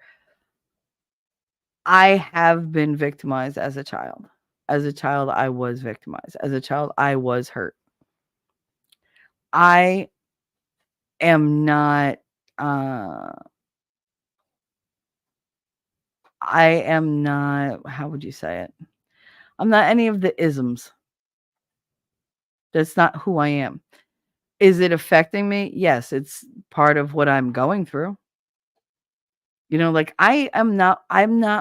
I have been victimized as a child. As a child, I was victimized. As a child, I was hurt. I am not, how would you say it? I'm not any of the isms. That's not who I am. Is it affecting me? Yes, it's part of what I'm going through. Like I'm not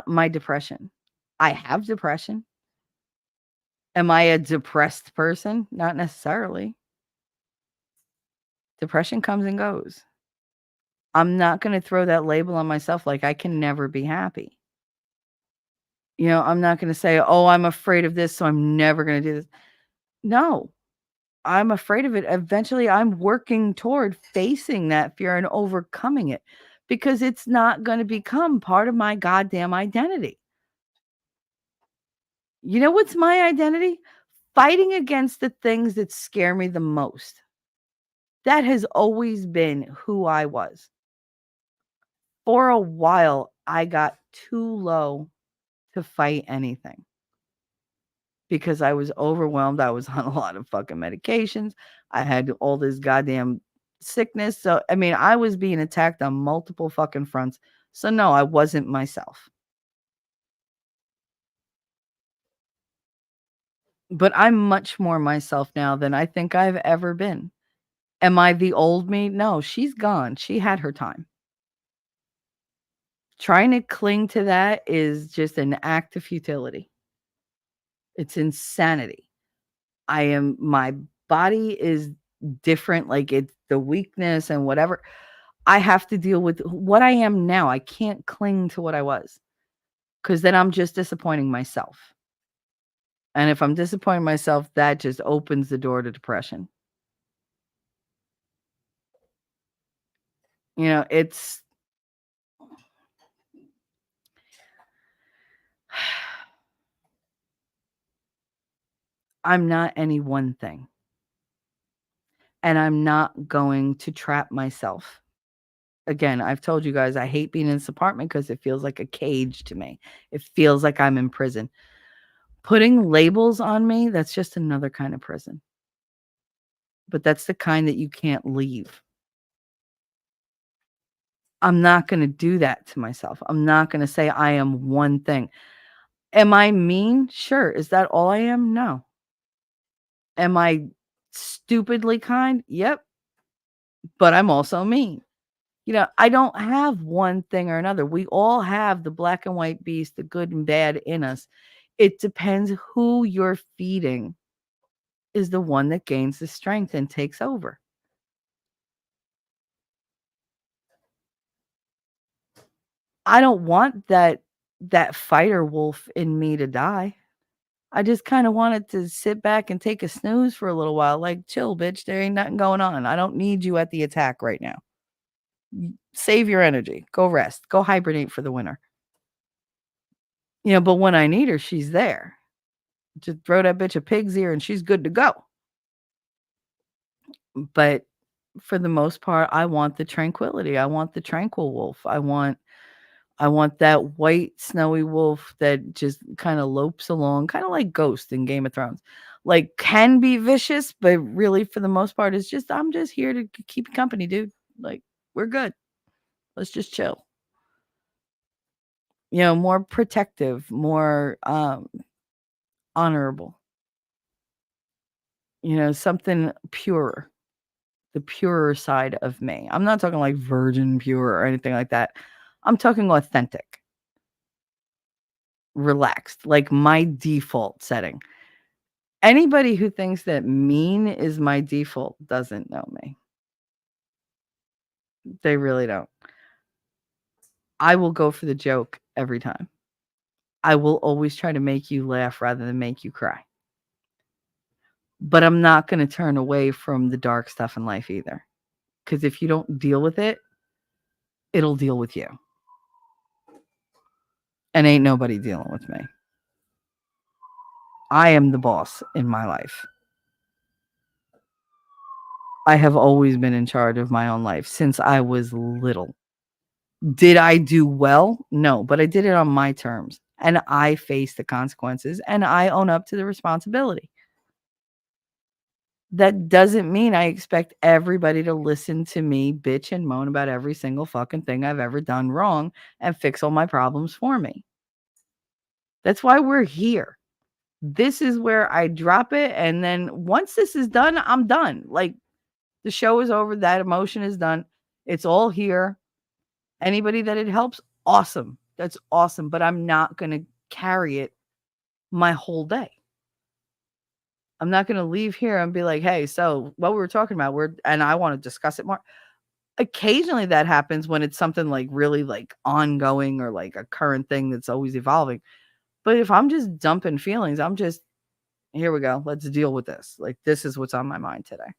my depression. I have depression. Am I a depressed person? Not necessarily. Depression comes and goes. I'm not going to throw that label on myself like I can never be happy. I'm not going to say, oh, I'm afraid of this, so I'm never going to do this. No, I'm afraid of it. Eventually, I'm working toward facing that fear and overcoming it because it's not going to become part of my goddamn identity. You know what's my identity? Fighting against the things that scare me the most. That has always been who I was. For a while, I got too low to fight anything because I was overwhelmed. I was on a lot of fucking medications. I had all this goddamn sickness. So, I was being attacked on multiple fucking fronts. So, no, I wasn't myself. But I'm much more myself now than I think I've ever been. Am I the old me? No, she's gone. She had her time. Trying to cling to that is just an act of futility. It's insanity. My body is different, like it's the weakness and whatever. I have to deal with what I am now. I can't cling to what I was because then I'm just disappointing myself. And if I'm disappointing myself, that just opens the door to depression. It's I'm not any one thing. And I'm not going to trap myself. Again, I've told you guys I hate being in this apartment because it feels like a cage to me. It feels like I'm in prison. Putting labels on me, that's just another kind of prison. But that's the kind that you can't leave. I'm not going to do that to myself. I'm not going to say I am one thing. Am I mean? Sure. Is that all I am? No. Am I stupidly kind? Yep. But I'm also mean. I don't have one thing or another. We all have the black and white beast, the good and bad in us. It depends who you're feeding is the one that gains the strength and takes over. I don't want that fighter wolf in me to die. I just kind of wanted to sit back and take a snooze for a little while. Like, chill, bitch. There ain't nothing going on. I don't need you at the attack right now. Save your energy. Go rest. Go hibernate for the winter. But when I need her, she's there. Just throw that bitch a pig's ear and she's good to go. But for the most part, I want the tranquility. I want the tranquil wolf. I want that white snowy wolf that just kind of lopes along, kind of like Ghost in Game of Thrones. Like can be vicious, but really for the most part is just I'm just here to keep you company, dude. Like we're good. Let's just chill. More protective, more honorable. something pure, the purer side of me. I'm not talking like virgin pure or anything like that. I'm talking authentic, relaxed, like my default setting. Anybody who thinks that mean is my default doesn't know me. They really don't. I will go for the joke every time. I will always try to make you laugh rather than make you cry. But I'm not going to turn away from the dark stuff in life either. Because if you don't deal with it, it'll deal with you. And ain't nobody dealing with me. I am the boss in my life. I have always been in charge of my own life since I was little. Did I do well? No, but I did it on my terms. And I face the consequences and I own up to the responsibility. That doesn't mean I expect everybody to listen to me bitch and moan about every single fucking thing I've ever done wrong and fix all my problems for me. That's why we're here. This is where I drop it. And then once this is done, I'm done. Like the show is over. That emotion is done. It's all here. Anybody that it helps, awesome. That's awesome. But I'm not going to carry it my whole day. I'm not going to leave here and be like, hey, so what we were talking about, and I want to discuss it more. Occasionally that happens when it's something like really like ongoing or like a current thing that's always evolving. But if I'm just dumping feelings, I'm just, here we go. Let's deal with this. Like, this is what's on my mind today.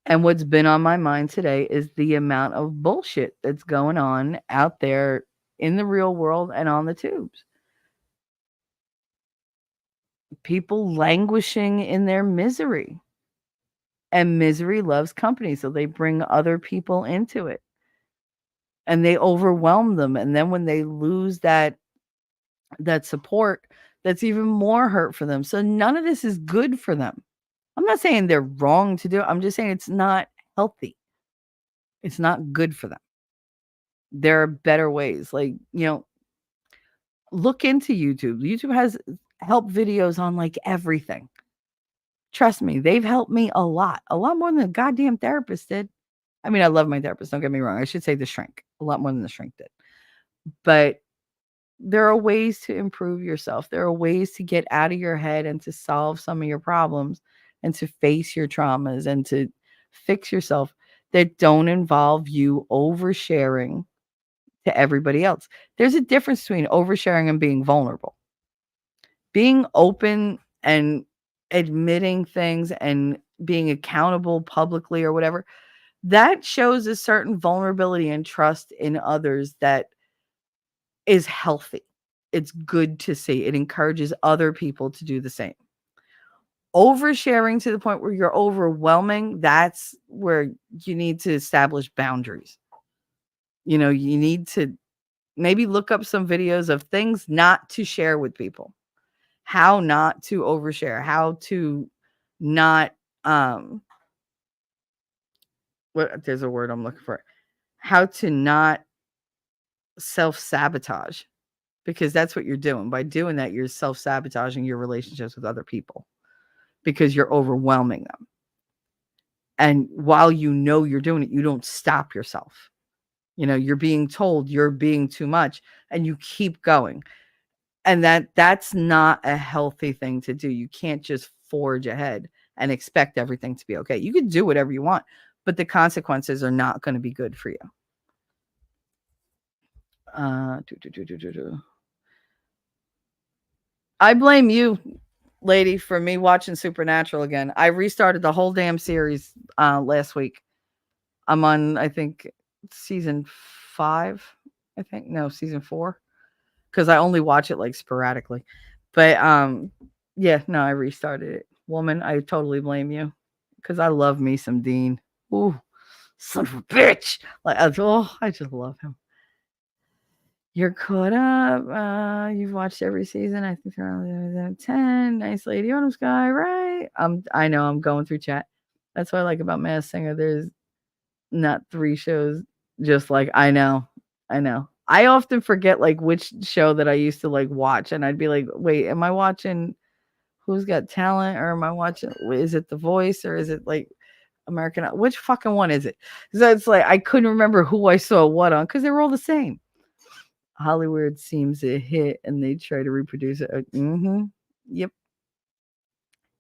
And what's been on my mind today is the amount of bullshit that's going on out there in the real world and on the tubes. People languishing in their misery. And misery loves company, so they bring other people into it. And they overwhelm them. And then when they lose that support, that's even more hurt for them. So none of this is good for them. I'm not saying they're wrong to do it. I'm just saying it's not healthy. It's not good for them. There are better ways. Like, look into YouTube. YouTube has help videos on like everything. Trust me, they've helped me a lot more than the goddamn therapist did. I mean, I love my therapist. Don't get me wrong. I should say the shrink a lot more than the shrink did. But there are ways to improve yourself. There are ways to get out of your head and to solve some of your problems and to face your traumas and to fix yourself that don't involve you oversharing to everybody else. There's a difference between oversharing and being vulnerable. Being open and admitting things and being accountable publicly or whatever, that shows a certain vulnerability and trust in others that is healthy. It's good to see. It encourages other people to do the same. Oversharing to the point where you're overwhelming, that's where you need to establish boundaries. You need to maybe look up some videos of things not to share with people. How not to overshare, how to not there's a word I'm looking for. How to not self-sabotage, because that's what you're doing. By doing that, you're self-sabotaging your relationships with other people because you're overwhelming them. And while you're doing it, you don't stop yourself. You're being told you're being too much and you keep going. And that's not a healthy thing to do. You can't just forge ahead and expect everything to be okay. You can do whatever you want, but the consequences are not going to be good for you. I blame you, lady, for me watching Supernatural again. I restarted the whole damn series last week. I'm on, I think, season 5. I think season 4, because I only watch it like sporadically. But yeah, no, I restarted it. Woman, I totally blame you, because I love me some Dean. Ooh, son of a bitch! Like, I just love him. You're caught up. You've watched every season. I think around 10. Nice Lady Autumn Sky, right? I know I'm going through chat. That's what I like about Masked Singer. There's not 3 shows just like I know. I often forget like which show that I used to like watch, and I'd be like, wait, am I watching Who's Got Talent, or am I watching? Is it The Voice, or is it like American? Which fucking one is it? So it's like I couldn't remember who I saw what on because they were all the same. Hollywood seems a hit, and they try to reproduce it. Yep.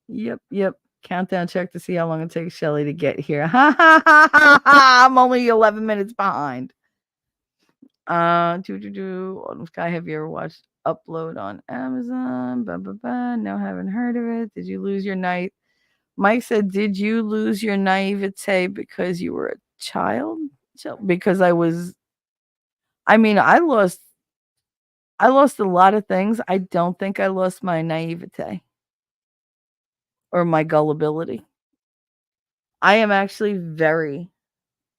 Yep. Countdown check to see how long it takes Shelly to get here. I'm only 11 minutes behind. Sky, have you ever watched Upload on Amazon? No, haven't heard of it. Did you lose your night? Mike said, did you lose your naivete because you were a child? Because I lost a lot of things. I don't think I lost my naivete or my gullibility. I am actually very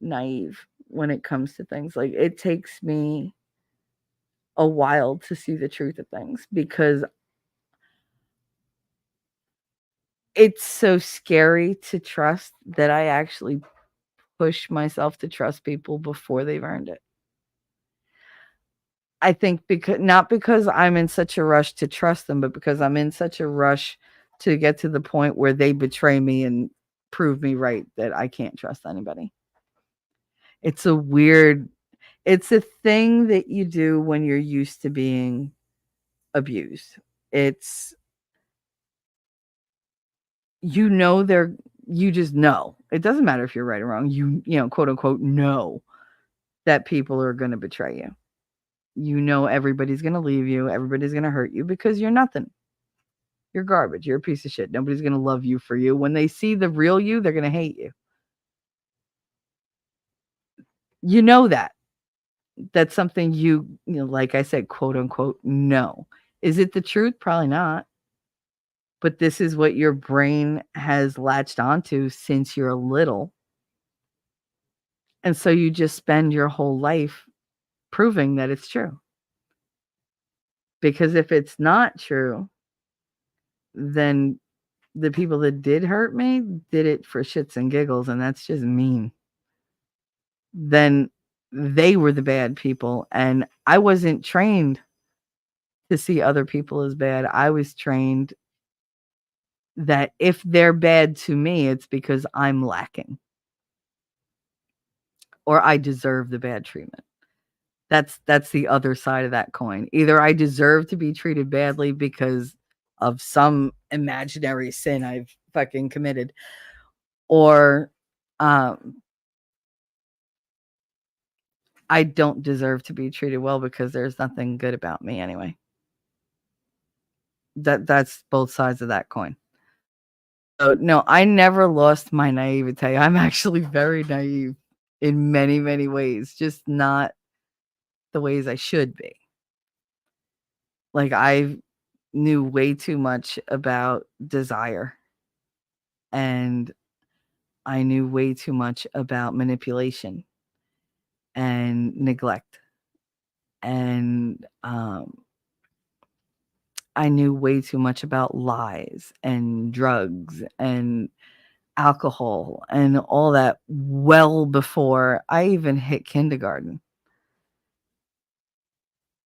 naive when it comes to things. Like, it takes me a while to see the truth of things because it's so scary to trust that I actually push myself to trust people before they've earned it. I think not because I'm in such a rush to trust them, but because I'm in such a rush to get to the point where they betray me and prove me right that I can't trust anybody. It's a thing that you do when you're used to being abused. It's, you just know. It doesn't matter if you're right or wrong. You know, quote unquote, know that people are going to betray you. You know, everybody's going to leave you. Everybody's going to hurt you because you're nothing. You're garbage. You're a piece of shit. Nobody's going to love you for you. When they see the real you, they're going to hate you. You know that. That's something you know, like I said, quote unquote, no. Is it the truth? Probably not. But this is what your brain has latched onto since you're little. And so you just spend your whole life proving that it's true. Because if it's not true, then the people that did hurt me did it for shits and giggles, and that's just mean. Then they were the bad people, and I wasn't trained to see other people as bad. I was trained that if they're bad to me, it's because I'm lacking or I deserve the bad treatment. That's the other side of that coin. Either I deserve to be treated badly because of some imaginary sin I've fucking committed, or I don't deserve to be treated well because there's nothing good about me anyway. That's both sides of that coin. So no, I never lost my naivete. I'm actually very naive in many, many ways, just not the ways I should be. Like, I knew way too much about desire, and I knew way too much about manipulation and neglect, and I knew way too much about lies and drugs and alcohol and all that well before I even hit kindergarten.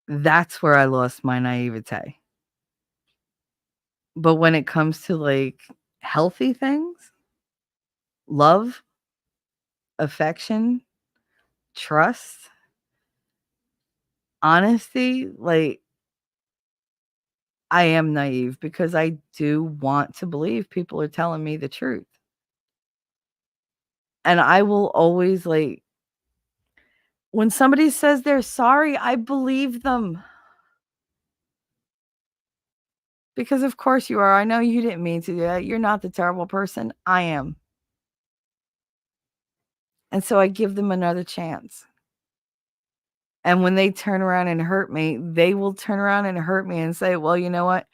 That's where I lost my naivete. But when it comes to like healthy things, love, affection, trust, honesty, like, I am naive because I do want to believe people are telling me the truth. And I will always, like, when somebody says they're sorry, I believe them. Because of course you are. I know you didn't mean to do that. You're not the terrible person. I am. And so I give them another chance. And when they turn around and hurt me, they will turn around and hurt me and say, well, you know what?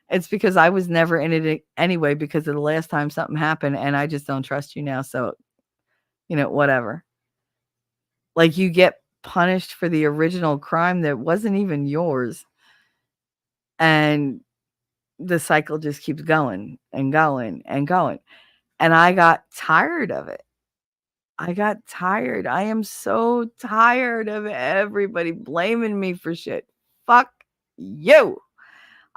It's because I was never in it anyway because of the last time something happened and I just don't trust you now. So, you know, whatever. Like, you get punished for the original crime that wasn't even yours. And the cycle just keeps going and going and going. And I got tired of it. I got tired. I am so tired of everybody blaming me for shit. Fuck you.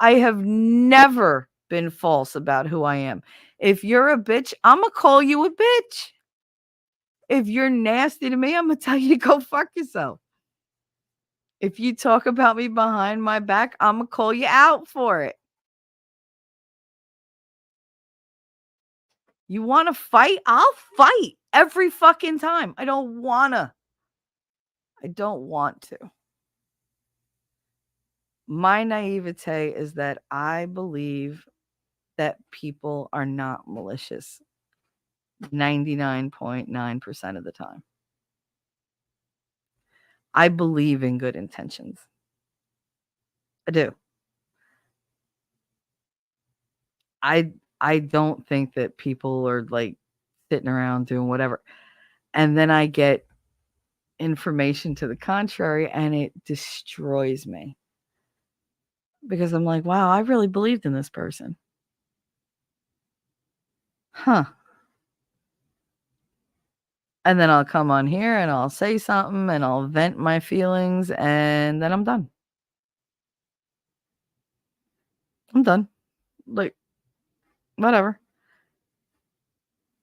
I have never been false about who I am. If you're a bitch, I'm going to call you a bitch. If you're nasty to me, I'm going to tell you to go fuck yourself. If you talk about me behind my back, I'm going to call you out for it. You want to fight? I'll fight every fucking time. I don't want to. My naivete is that I believe that people are not malicious 99.9% of the time. I believe in good intentions. I do. I don't think that people are like sitting around doing whatever. And then I get information to the contrary and it destroys me. Because I'm like, wow, I really believed in this person. Huh. And then I'll come on here and I'll say something and I'll vent my feelings and then I'm done. I'm done. Like, whatever.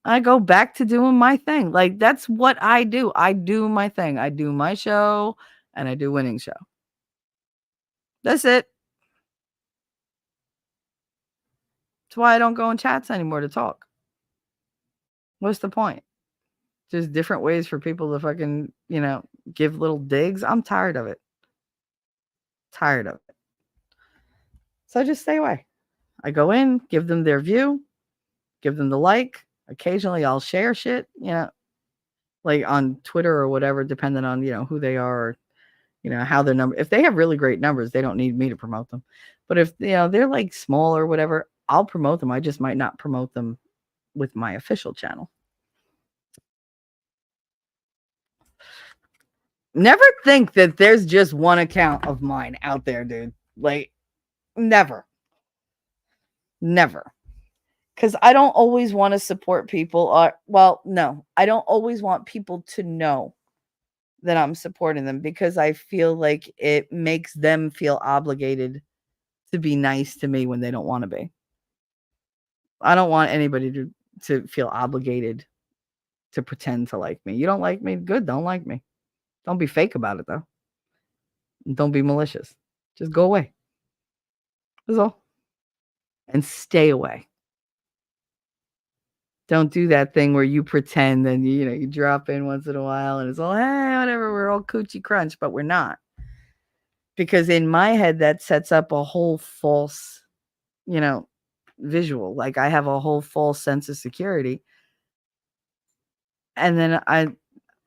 I go back to doing my thing. Like, that's what I do. I do my thing. I do my show and I do Winning Show. That's it. That's why I don't go in chats anymore to talk. What's the point? Just different ways for people to fucking, give little digs. I'm tired of it. So I just stay away. I go in, give them their view, give them the like. Occasionally I'll share shit, like on Twitter or whatever, depending on, who they are, or, how their number. If they have really great numbers, they don't need me to promote them. But if, they're like small or whatever, I'll promote them. I just might not promote them with my official channel. Never think that there's just one account of mine out there, dude. Like, never. Because I don't always want to support people. No, I don't always want people to know that I'm supporting them because I feel like it makes them feel obligated to be nice to me when they don't want to be. I don't want anybody to feel obligated to pretend to like me. You don't like me? Good, don't like me. Don't be fake about it, though. Don't be malicious. Just go away. That's all. And stay away. Don't do that thing where you pretend and you drop in once in a while and it's all, hey, whatever, we're all coochie crunch, but we're not. Because in my head, that sets up a whole false, visual. Like I have a whole false sense of security. And then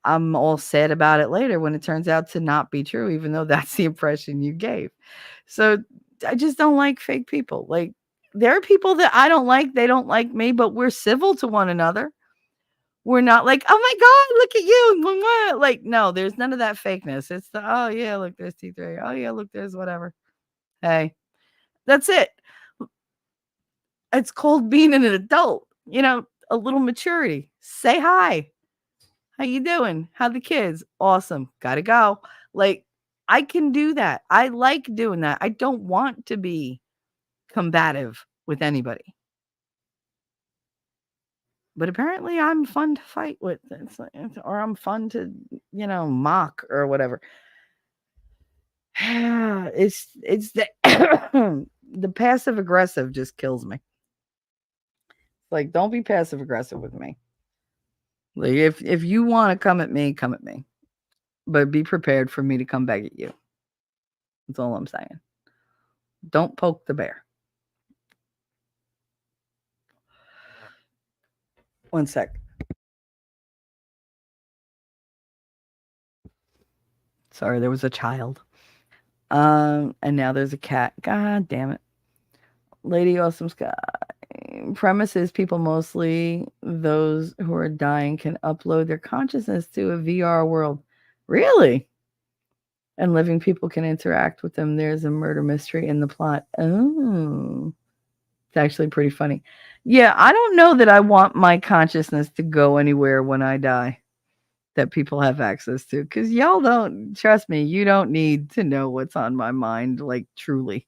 I'm all sad about it later when it turns out to not be true, even though that's the impression you gave. So I just don't like fake people. Like, there are people that I don't like. They don't like me, but we're civil to one another. We're not like, oh my God, look at you. Like, no, there's none of that fakeness. It's the, oh yeah, look, there's T3. Oh yeah, look, there's whatever. Hey, that's it. It's called being an adult, a little maturity. Say hi. How you doing? How the kids? Awesome. Gotta go. Like, I can do that. I like doing that. I don't want to be combative with anybody. But apparently I'm fun to fight with. Or I'm fun to, mock or whatever. It's the the passive aggressive just kills me. Like, don't be passive aggressive with me. Like, if you want to come at me, but be prepared for me to come back at you. That's all I'm saying. Don't poke the bear. One sec. Sorry, there was a child. And now there's a cat. God damn it. Lady Awesome Sky. Premise is people, mostly those who are dying, can upload their consciousness to a VR world. Really? And living people can interact with them. There's a murder mystery in the plot. Oh. It's actually pretty funny. Yeah, I don't know that I want my consciousness to go anywhere when I die that people have access to. Because y'all don't, trust me, you don't need to know what's on my mind, like, truly.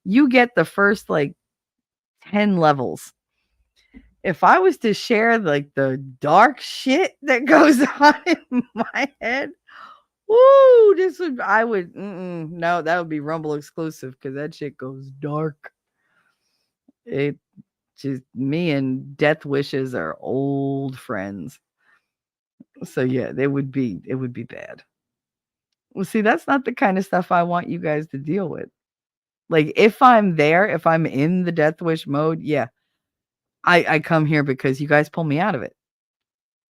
You get the first, like, 10 levels. If I was to share like the dark shit that goes on in my head, woo, no, that would be Rumble exclusive because that shit goes dark. It just, me and Death Wishes are old friends. So yeah, it would be bad. Well, see, that's not the kind of stuff I want you guys to deal with. Like if I'm there, if I'm in the Death Wish mode, yeah, I come here because you guys pull me out of it.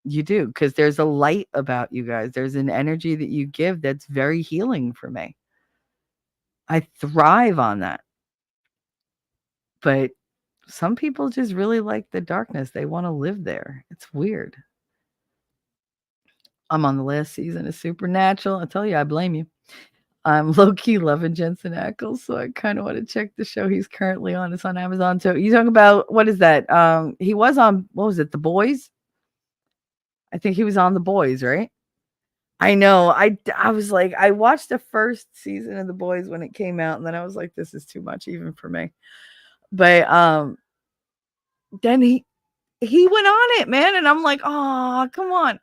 You do, because there's a light about you guys. There's an energy that you give that's very healing for me. I thrive on that. But some people just really like the darkness. They want to live there. It's weird. I'm on the last season of Supernatural. I tell you, I blame you. I'm low key loving Jensen Ackles, so I kind of want to check the show he's currently on. It's on Amazon too. You talking about what is that? He was on, what was it, The Boys? I think he was on The Boys, right? I know. I was like, I watched the first season of The Boys when it came out, and then I was like, this is too much even for me. But then he went on it, man, and I'm like, oh, come on.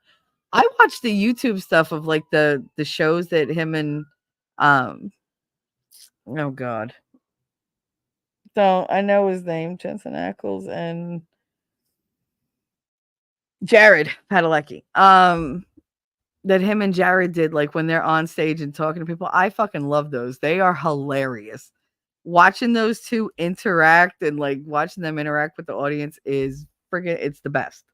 I watched the YouTube stuff of like the shows that him and oh god. So I know his name, Jensen Ackles and Jared Padalecki. That him and Jared did, like when they're on stage and talking to people. I fucking love those. They are hilarious. Watching those two interact and like watching them interact with the audience is friggin', it's the best.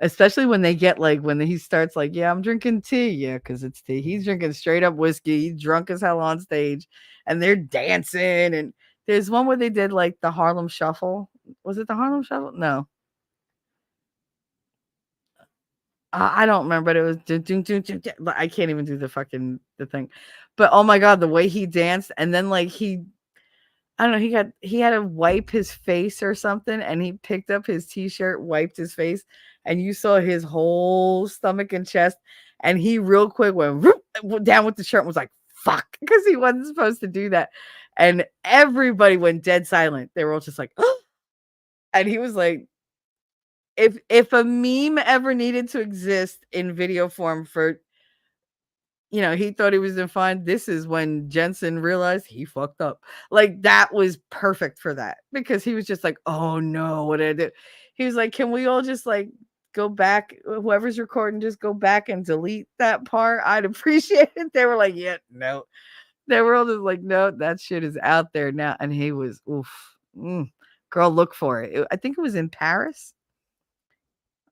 Especially when they get like, when he starts like, yeah, I'm drinking tea. Yeah, because it's tea. He's drinking straight up whiskey. He's drunk as hell on stage and they're dancing. And there's one where they did like the Harlem Shuffle. Was it the Harlem Shuffle? No. I don't remember, but it was I can't even do the thing. But oh my god, the way he danced, and then like I don't know, he had to wipe his face or something, and he picked up his t-shirt, wiped his face, and you saw his whole stomach and chest, and he real quick went down with the shirt and was like, fuck, because he wasn't supposed to do that. And everybody went dead silent. They were all just like, oh. And he was like, if a meme ever needed to exist in video form for, he thought he was in fine. This is when Jensen realized he fucked up. Like that was perfect for that because he was just like, oh no, what did I do? He was like, can we all just like go back? Whoever's recording, just go back and delete that part. I'd appreciate it. They were like, yeah, no. They were all just like, no, that shit is out there now. And he was, oof, girl, look for it. I think it was in Paris.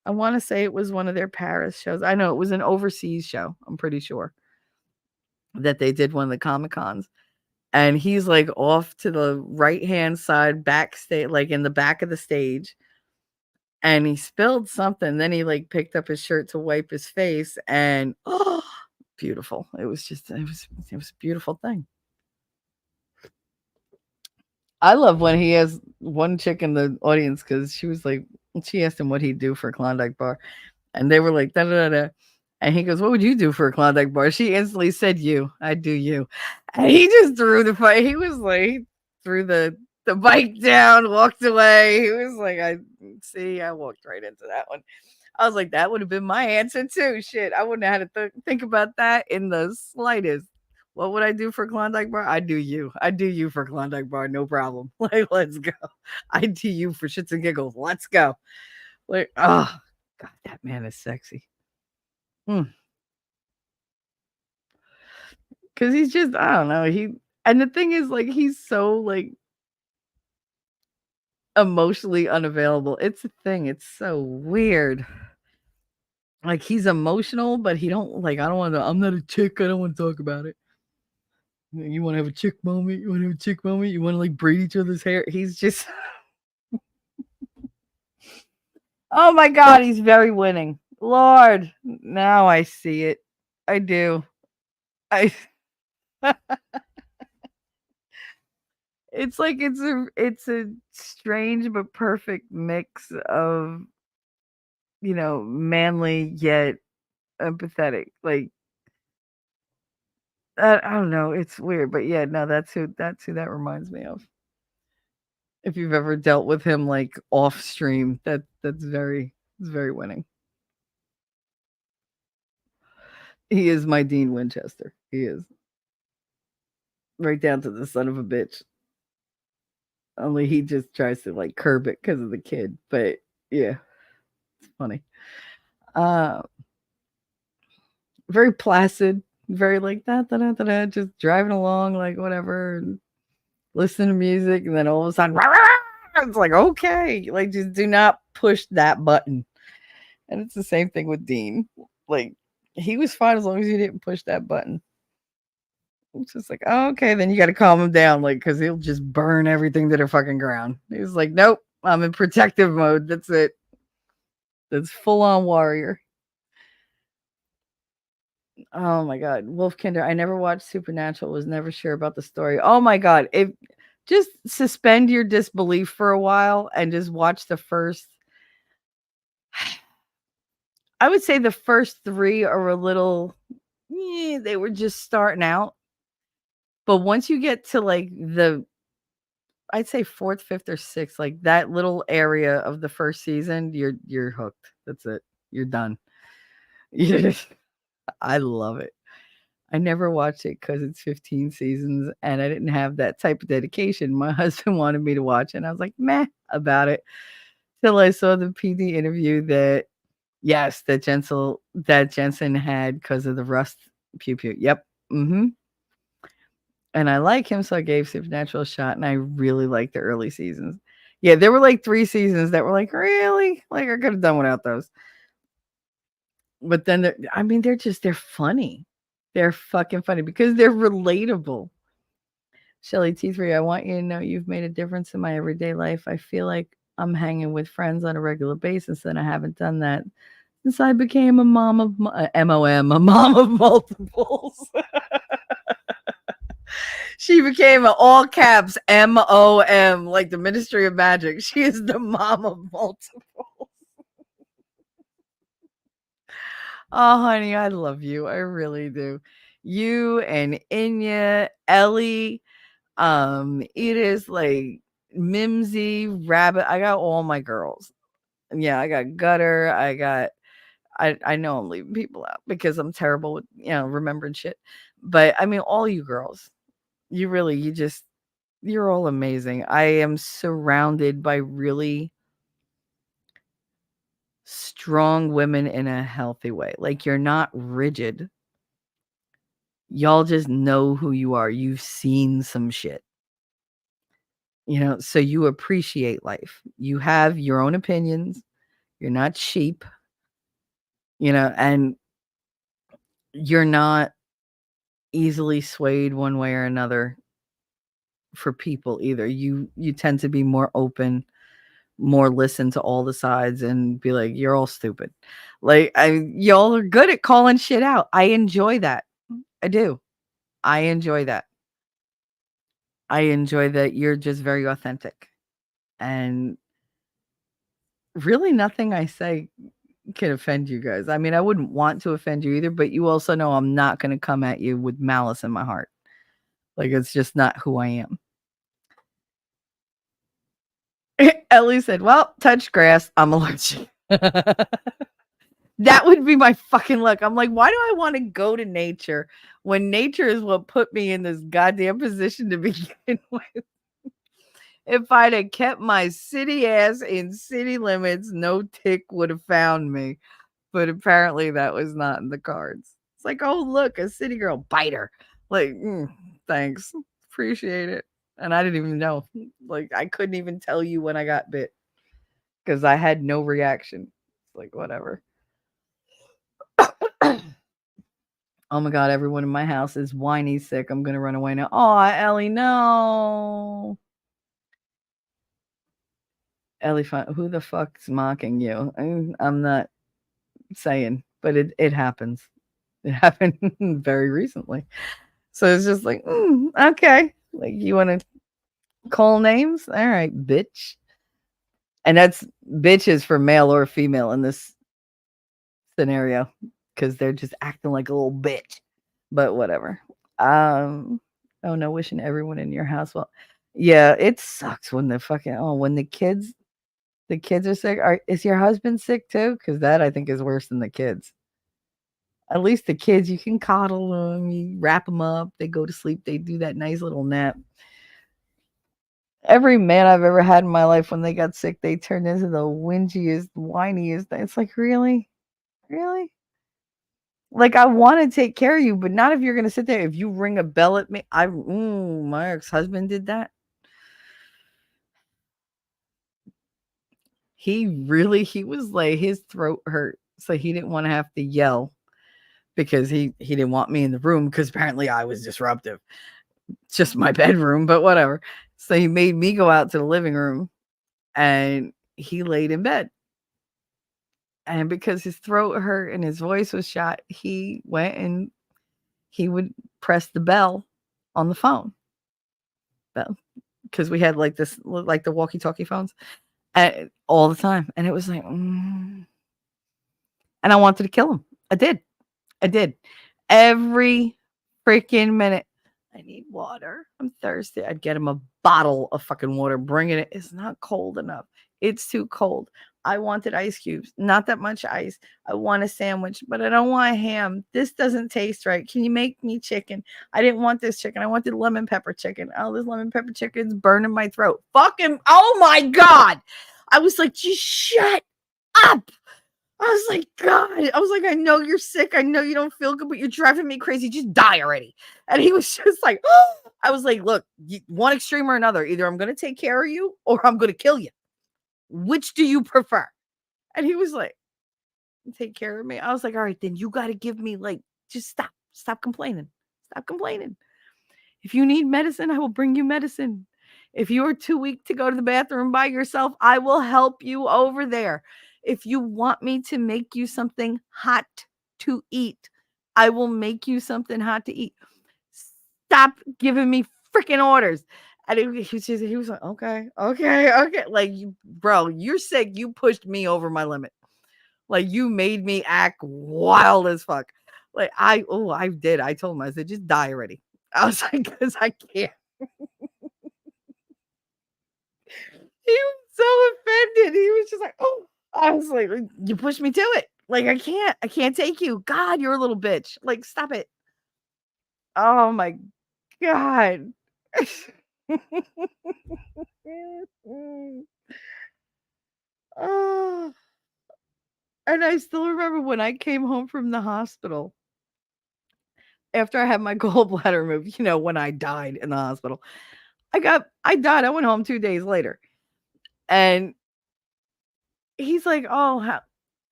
I want to say it was one of their Paris shows. I know it was an overseas show. I'm pretty sure that they did one of the Comic Cons. And he's like off to the right hand side backstage, like in the back of the stage. And he spilled something. Then he like picked up his shirt to wipe his face. And oh, beautiful. It was a beautiful thing. I love when he has one chick in the audience because she asked him what he'd do for a Klondike bar. And they were like, da da da. And he goes, what would you do for a Klondike bar? She instantly said, you. I'd do you. And he just threw the fight. He was like, he threw the bike down, walked away. He was like, I walked right into that one. I was like, that would have been my answer too. Shit, I wouldn't have had to think about that in the slightest. What would I do for Klondike bar? I do you. I do you for Klondike bar, no problem. Like, let's go. I do you for shits and giggles. Let's go. Like, oh, God, that man is sexy. Because he's just, I don't know. And the thing is, like, he's so, like, emotionally unavailable. It's a thing. It's so weird. Like, he's emotional, but he don't, like, I'm not a chick. I don't want to talk about it. You want to have a chick moment? You want to have a chick moment? You want to, like, braid each other's hair? He's just, oh my God, he's very winning. Lord, now I see it. I do. It's like it's a strange but perfect mix of, manly yet empathetic. Like I don't know, it's weird, but yeah, no, that's who that reminds me of. If you've ever dealt with him like off stream, that's very it's very winning. He is my Dean Winchester. He is. Right down to the son of a bitch. Only he just tries to like curb it because of the kid. But yeah, it's funny. Uh Very placid, very like that, da, da, da, da, just driving along, like whatever, and listening to music, and then all of a sudden, rah, rah, rah, it's like okay, like just do not push that button. And it's the same thing with Dean. Like he was fine as long as you didn't push that button. It's just like, oh, okay, then you got to calm him down, like, because he'll just burn everything to the fucking ground. He's like, nope, I'm in protective mode. That's it. That's full on warrior. Oh my god, Wolfkinder. I never watched Supernatural. Was never sure about the story. Oh my god, if just suspend your disbelief for a while and just watch the first. I would say the first 3 are a little. They were just starting out. But once you get to like I'd say 4th, 5th, or 6th, like that little area of the first season, you're hooked. That's it. You're done. I love it. I never watched it because it's 15 seasons and I didn't have that type of dedication. My husband wanted me to watch it, and I was like, meh about it. Till I saw the PD interview that yes, that Jensen had because of the rust pew pew. Yep. And I like him, so I gave Supernatural a shot, and I really liked the early seasons. Yeah, there were like 3 seasons that were like, really? Like I could have done without those. But then they're funny. They're fucking funny because they're relatable. Shelly T3, I want you to know you've made a difference in my everyday life. I feel like I'm hanging with friends on a regular basis, and I haven't done that since I became a mom of MOM, a mom of multiples. She became an all caps MOM, like the Ministry of Magic. She is the mom of multiples. Oh, honey, I love you. I really do. You and Inya, Ellie, it is like Mimsy, Rabbit. I got all my girls. Yeah, I got Gutter. I know I'm leaving people out because I'm terrible with remembering shit. But I mean, all you girls, you're all amazing. I am surrounded by really strong women in a healthy way. Like you're not rigid. Y'all just know who you are. You've seen some shit. So you appreciate life. You have your own opinions. You're not cheap, and you're not easily swayed one way or another for people either. You tend to be more open, more listen to all the sides and be like, you're all stupid. Like y'all are good at calling shit out. I enjoy that. I do. I enjoy that. I enjoy that you're just very authentic. And really nothing I say can offend you guys. I mean, I wouldn't want to offend you either, but you also know I'm not going to come at you with malice in my heart. Like it's just not who I am. Ellie said, well, touch grass. I'm allergic. That would be my fucking luck. I'm like, why do I want to go to nature when nature is what put me in this goddamn position to begin with? If I'd have kept my city ass in city limits, no tick would have found me. But apparently that was not in the cards. It's like, oh, look, a city girl, bite her. Like, thanks. Appreciate it. And I didn't even know. Like, I couldn't even tell you when I got bit because I had no reaction. Like, whatever. Oh my god, everyone in my house is whiny sick. I'm gonna run away now. Oh, Ellie, no. Ellie, who the fuck's mocking you? I'm not saying, but it happens. It happened very recently. So it's just like, okay. Like, you want to call names? All right, bitch. And that's bitches for male or female in this scenario because they're just acting like a little bitch. But whatever. Oh no, wishing everyone in your house well. Yeah, it sucks when when the kids are sick. Is your husband sick too? Because that I think is worse than the kids. At least the kids, you can coddle them, you wrap them up, they go to sleep, they do that nice little nap. Every man I've ever had in my life, when they got sick, they turned into the whingiest, whiniest. It's like, really? Really? Like, I want to take care of you, but not if you're going to sit there. If you ring a bell at me, my ex husband did that. He was like, his throat hurt. So he didn't want to have to yell because he didn't want me in the room because apparently I was disruptive. It's just my bedroom, but whatever. So he made me go out to the living room and he laid in bed. And because his throat hurt and his voice was shot, he went and he would press the bell on the phone. Because we had like the walkie-talkie phones all the time. And it was like, and I wanted to kill him. I did. Every freaking minute. I need water. I'm thirsty. I'd get him a bottle of fucking water, bring it. It's not cold enough. It's too cold. I wanted ice cubes, not that much ice. I want a sandwich, but I don't want ham. This doesn't taste right. Can you make me chicken? I didn't want this chicken. I wanted lemon pepper chicken. Oh, this lemon pepper chicken's burning my throat. Fucking, oh my God. I was like, just shut up. I was like, God. I was like, I know you're sick. I know you don't feel good, but you're driving me crazy. Just die already. And he was just like, oh. I was like, look, one extreme or another. Either I'm going to take care of you or I'm going to kill you. Which do you prefer? And he was like, take care of me. I was like, all right, then you got to give me just stop complaining. Stop complaining. If you need medicine, I will bring you medicine. If you are too weak to go to the bathroom by yourself, I will help you over there. If you want me to make you something hot to eat, I will make you something hot to eat. Stop giving me freaking orders. And he was like, okay. Like, bro, you're sick. You pushed me over my limit. Like, you made me act wild as fuck. Like, I did. I told him, I said, just die already. I was like, because I can't. He was so offended. He was just like, oh, I was like, you pushed me to it. Like, I can't take you. God, you're a little bitch. Like, stop it. Oh my God. Oh, and I still remember when I came home from the hospital after I had my gallbladder removed, when I died in the hospital. I died. I went home 2 days later. And he's like, "Oh,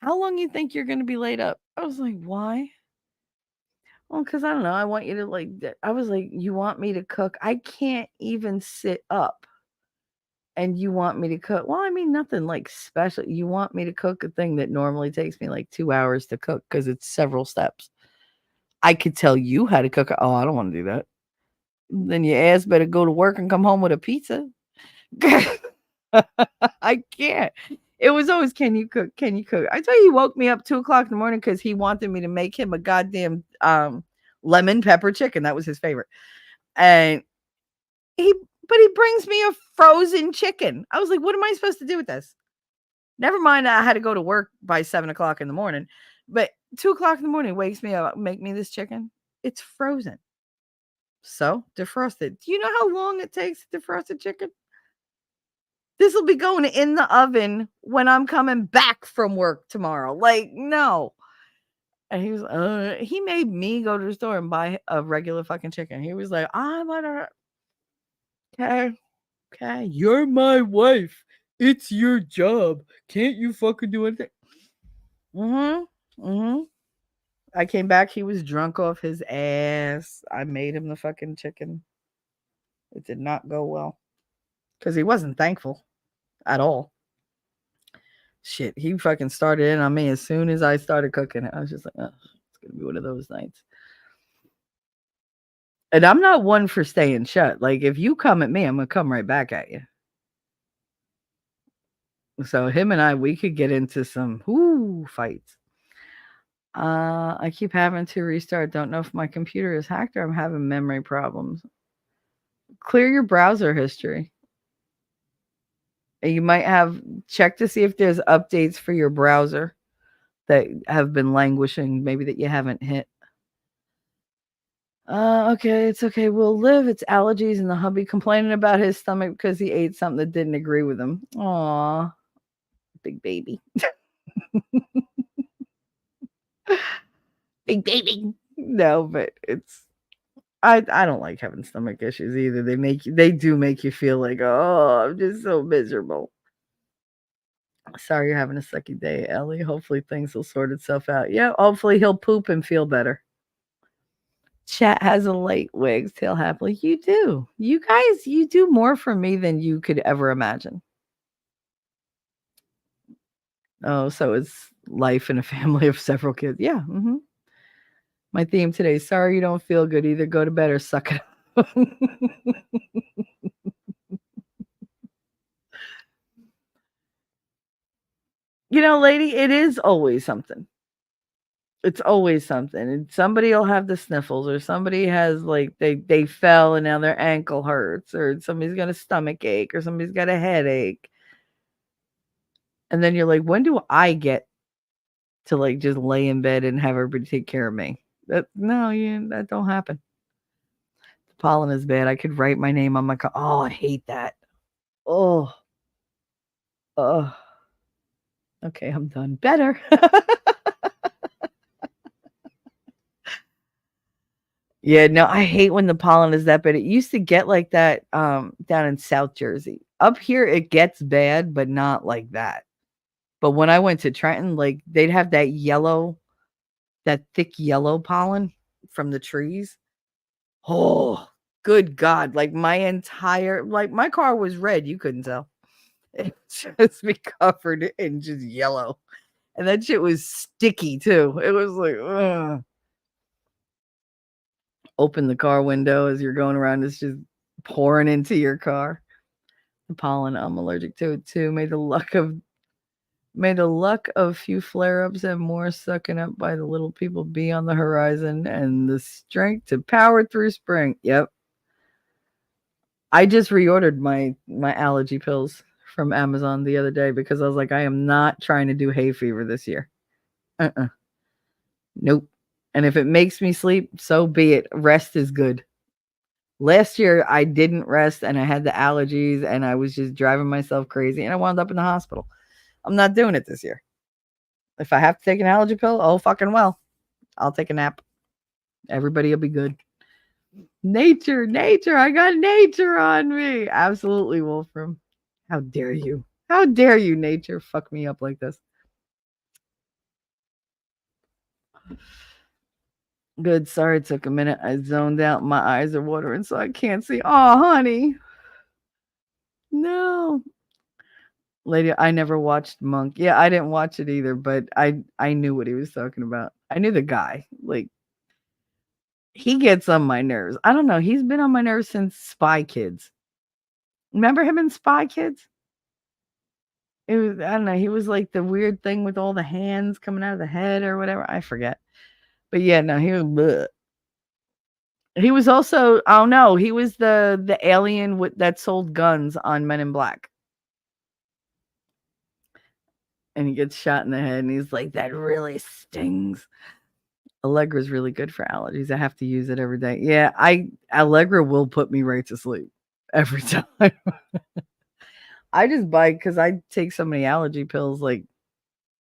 how long you think you're gonna be laid up?" I was like, "Why?" Well, because I don't know. I want you to I was like, "You want me to cook? I can't even sit up. And you want me to cook?" Well, I mean, nothing like special. You want me to cook a thing that normally takes me like 2 hours to cook because it's several steps. I could tell you how to cook. Oh, I don't want to do that. Then your ass better go to work and come home with a pizza. I can't. It was always, can you cook? Can you cook? I tell you, he woke me up 2 o'clock in the morning because he wanted me to make him a goddamn lemon pepper chicken. That was his favorite. And but he brings me a frozen chicken. I was like, what am I supposed to do with this? Never mind, I had to go to work by 7 o'clock in the morning. But 2 o'clock in the morning wakes me up, make me this chicken. It's frozen. So defrosted. Do you know how long it takes to defrost a chicken? This will be going in the oven when I'm coming back from work tomorrow. Like, no. And he made me go to the store and buy a regular fucking chicken. He was like, I'm gonna, okay, you're my wife. It's your job. Can't you fucking do anything? I came back. He was drunk off his ass. I made him the fucking chicken. It did not go well because he wasn't thankful at all. Shit, he fucking started in on me as soon as I started cooking it. I was just like, oh, it's gonna be one of those nights. And I'm not one for staying shut. Like, if you come at me, I'm gonna come right back at you. So him and we could get into some fights. I keep having to restart. Don't know if my computer is hacked or I'm having memory problems. clear your browser history. And you might have check to see if there's updates for your browser that have been languishing, maybe that you haven't hit. Okay, it's okay. We'll live. It's allergies, and the hubby complaining about his stomach because he ate something that didn't agree with him. Aw, big baby. Big baby. No, but I don't like having stomach issues either. They do make you feel like, oh, I'm just so miserable. Sorry you're having a sucky day, Ellie. Hopefully things will sort itself out. Yeah, hopefully he'll poop and feel better. Chat has a light wags tail happily. You do. You guys, you do more for me than you could ever imagine. Oh, so it's life in a family of several kids. Yeah. My theme today, sorry you don't feel good. Either go to bed or suck it up. Lady, it is always something. It's always something. And somebody will have the sniffles, or somebody has like they fell and now their ankle hurts, or somebody's got a stomach ache, or somebody's got a headache. And then you're like, when do I get to like just lay in bed and have everybody take care of me? That don't happen. The pollen is bad. I could write my name on my car. Oh, I hate that. Oh. Okay, I'm done. Better. Yeah, no, I hate when the pollen is that bad. It used to get like that down in South Jersey. Up here it gets bad, but not like that. But when I went to Trenton, like they'd have that thick yellow pollen from the trees. Oh, good God. Like my car was red. You couldn't tell. It just be covered in just yellow. And that shit was sticky too. It was like, ugh. Open the car window as you're going around. It's just pouring into your car. The pollen, I'm allergic to it too. May the luck of few flare-ups and more sucking up by the little people be on the horizon, and the strength to power through spring. Yep. I just reordered my allergy pills from Amazon the other day because I was like, I am not trying to do hay fever this year. Nope. And if it makes me sleep, so be it. Rest is good. Last year, I didn't rest and I had the allergies and I was just driving myself crazy and I wound up in the hospital. I'm not doing it this year. If I have to take an allergy pill, oh, fucking well. I'll take a nap. Everybody will be good. Nature. I got nature on me. Absolutely, Wolfram. How dare you? How dare you, nature, fuck me up like this? Good. Sorry it took a minute. I zoned out. My eyes are watering, so I can't see. Oh, honey. No. Lady, I never watched Monk. Yeah, I didn't watch it either, but I knew what he was talking about. I knew the guy. Like, he gets on my nerves. I don't know. He's been on my nerves since Spy Kids. Remember him in Spy Kids? It was, I don't know. He was like the weird thing with all the hands coming out of the head or whatever. I forget. But yeah, no, he was bleh. He was also, oh no, he was the alien that sold guns on Men in Black. And he gets shot in the head and he's like, that really stings. Allegra's really good for allergies. I have to use it every day. Yeah, Allegra will put me right to sleep every time. I just buy, because I take so many allergy pills like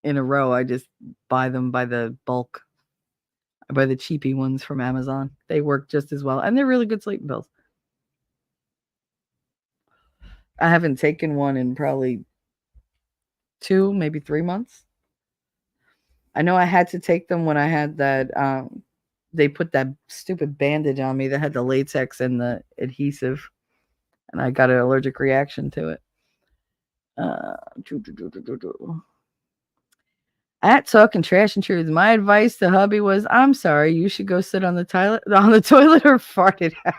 in a row. I just buy them by the bulk. I buy the cheapy ones from Amazon. They work just as well. And they're really good sleeping pills. I haven't taken one in probably 2, maybe 3 months. I know I had to take them when I had that, they put that stupid bandage on me that had the latex and the adhesive, and I got an allergic reaction to it. At talking trash and truth, my advice to hubby was, I'm sorry, you should go sit on the toilet or fart it out.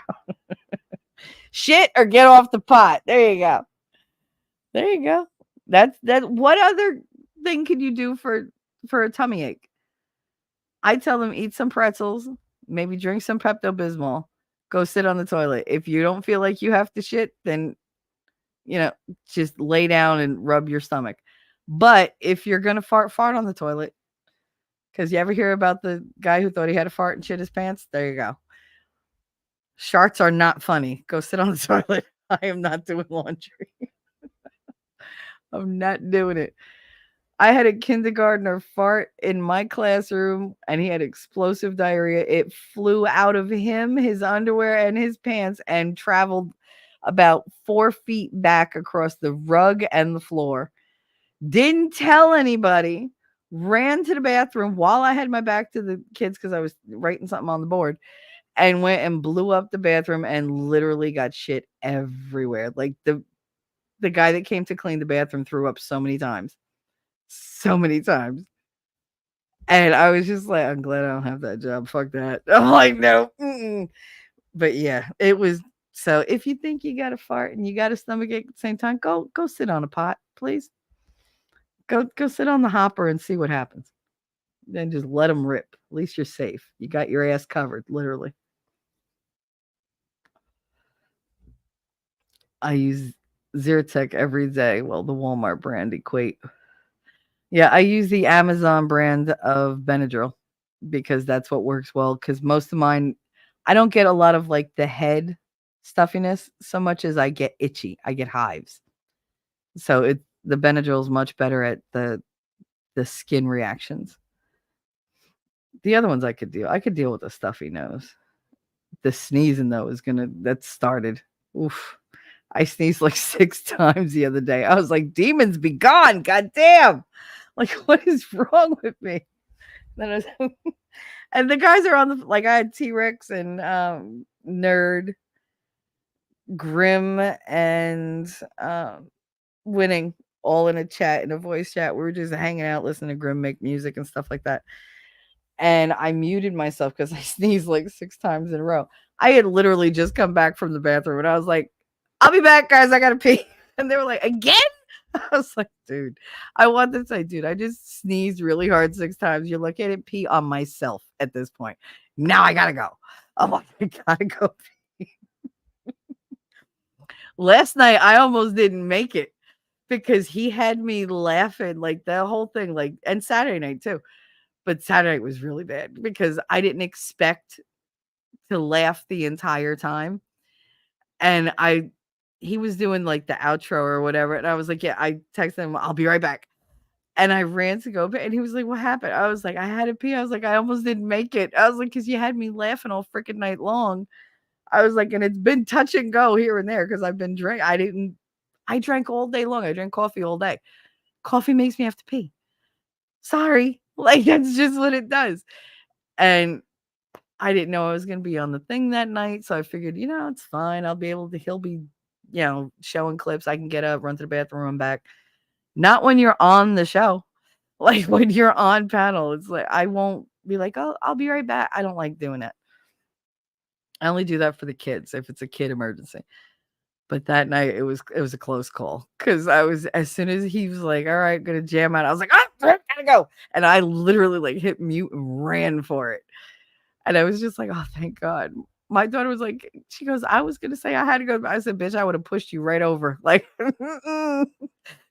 Shit or get off the pot. There you go. There you go. That. What other thing can you do for a tummy ache? I tell them eat some pretzels, maybe drink some Pepto-Bismol, go sit on the toilet. If you don't feel like you have to shit, then just lay down and rub your stomach. But if you're gonna fart on the toilet, because you ever hear about the guy who thought he had a fart and shit his pants? There you go. Sharts are not funny. Go sit on the toilet. I am not doing laundry. I'm not doing it. I had a kindergartner fart in my classroom and he had explosive diarrhea. It flew out of him, his underwear, and his pants and traveled about 4 feet back across the rug and the floor. Didn't tell anybody. Ran to the bathroom while I had my back to the kids because I was writing something on the board, and went and blew up the bathroom and literally got shit everywhere. Like the guy that came to clean the bathroom threw up so many times. So many times. And I was just like, I'm glad I don't have that job. Fuck that. I'm like, no. Mm-mm. But yeah, it was. So if you think you got a fart and you got a stomachache at the same time, go sit on a pot, please. Go sit on the hopper and see what happens. Then just let them rip. At least you're safe. You got your ass covered, literally. I use Zyrtec every day. Well, the Walmart brand equate. Yeah, I use the Amazon brand of Benadryl because that's what works well. Because most of mine, I don't get a lot of like the head stuffiness so much as I get itchy. I get hives. So the Benadryl is much better at the skin reactions. The other ones I could deal. I could deal with a stuffy nose. The sneezing though is that started. Oof. I sneezed like 6 times the other day. I was like, demons be gone. God damn. Like, what is wrong with me? Then and the guys are on the, like, I had T-Rex and Nerd, Grim, and Winning all in a chat, in a voice chat. We were just hanging out, listening to Grim make music and stuff like that. And I muted myself because I sneezed like 6 times in a row. I had literally just come back from the bathroom and I was like, I'll be back, guys. I gotta pee. And they were like, again? I was like, dude, I want to say, dude, I just sneezed really hard 6 times. You're looking at pee on myself at this point. Now I gotta go. I'm like, I gotta go pee. Last night, I almost didn't make it because he had me laughing like the whole thing, like, and Saturday night too. But Saturday night was really bad because I didn't expect to laugh the entire time. And he was doing like the outro or whatever. And I was like, yeah, I texted him, I'll be right back. And I ran to go, and he was like, what happened? I was like, I had to pee. I was like, I almost didn't make it. I was like, because you had me laughing all freaking night long. I was like, and it's been touch and go here and there because I've been drinking. I drank all day long. I drank coffee all day. Coffee makes me have to pee. Sorry. Like, that's just what it does. And I didn't know I was going to be on the thing that night. So I figured, it's fine. He'll be, showing clips. I can get up, run to the bathroom, and back. Not when you're on the show. Like when you're on panel, it's like, I won't be like, oh, I'll be right back. I don't like doing it. I only do that for the kids if it's a kid emergency. But that night it was a close call because as soon as he was like, all right, gonna jam out, I was like, I gotta go. And I literally like hit mute and ran for it. And I was just like, oh, thank God. My daughter was like, she goes, I was gonna say I had to go. I said, bitch, I would have pushed you right over. Like,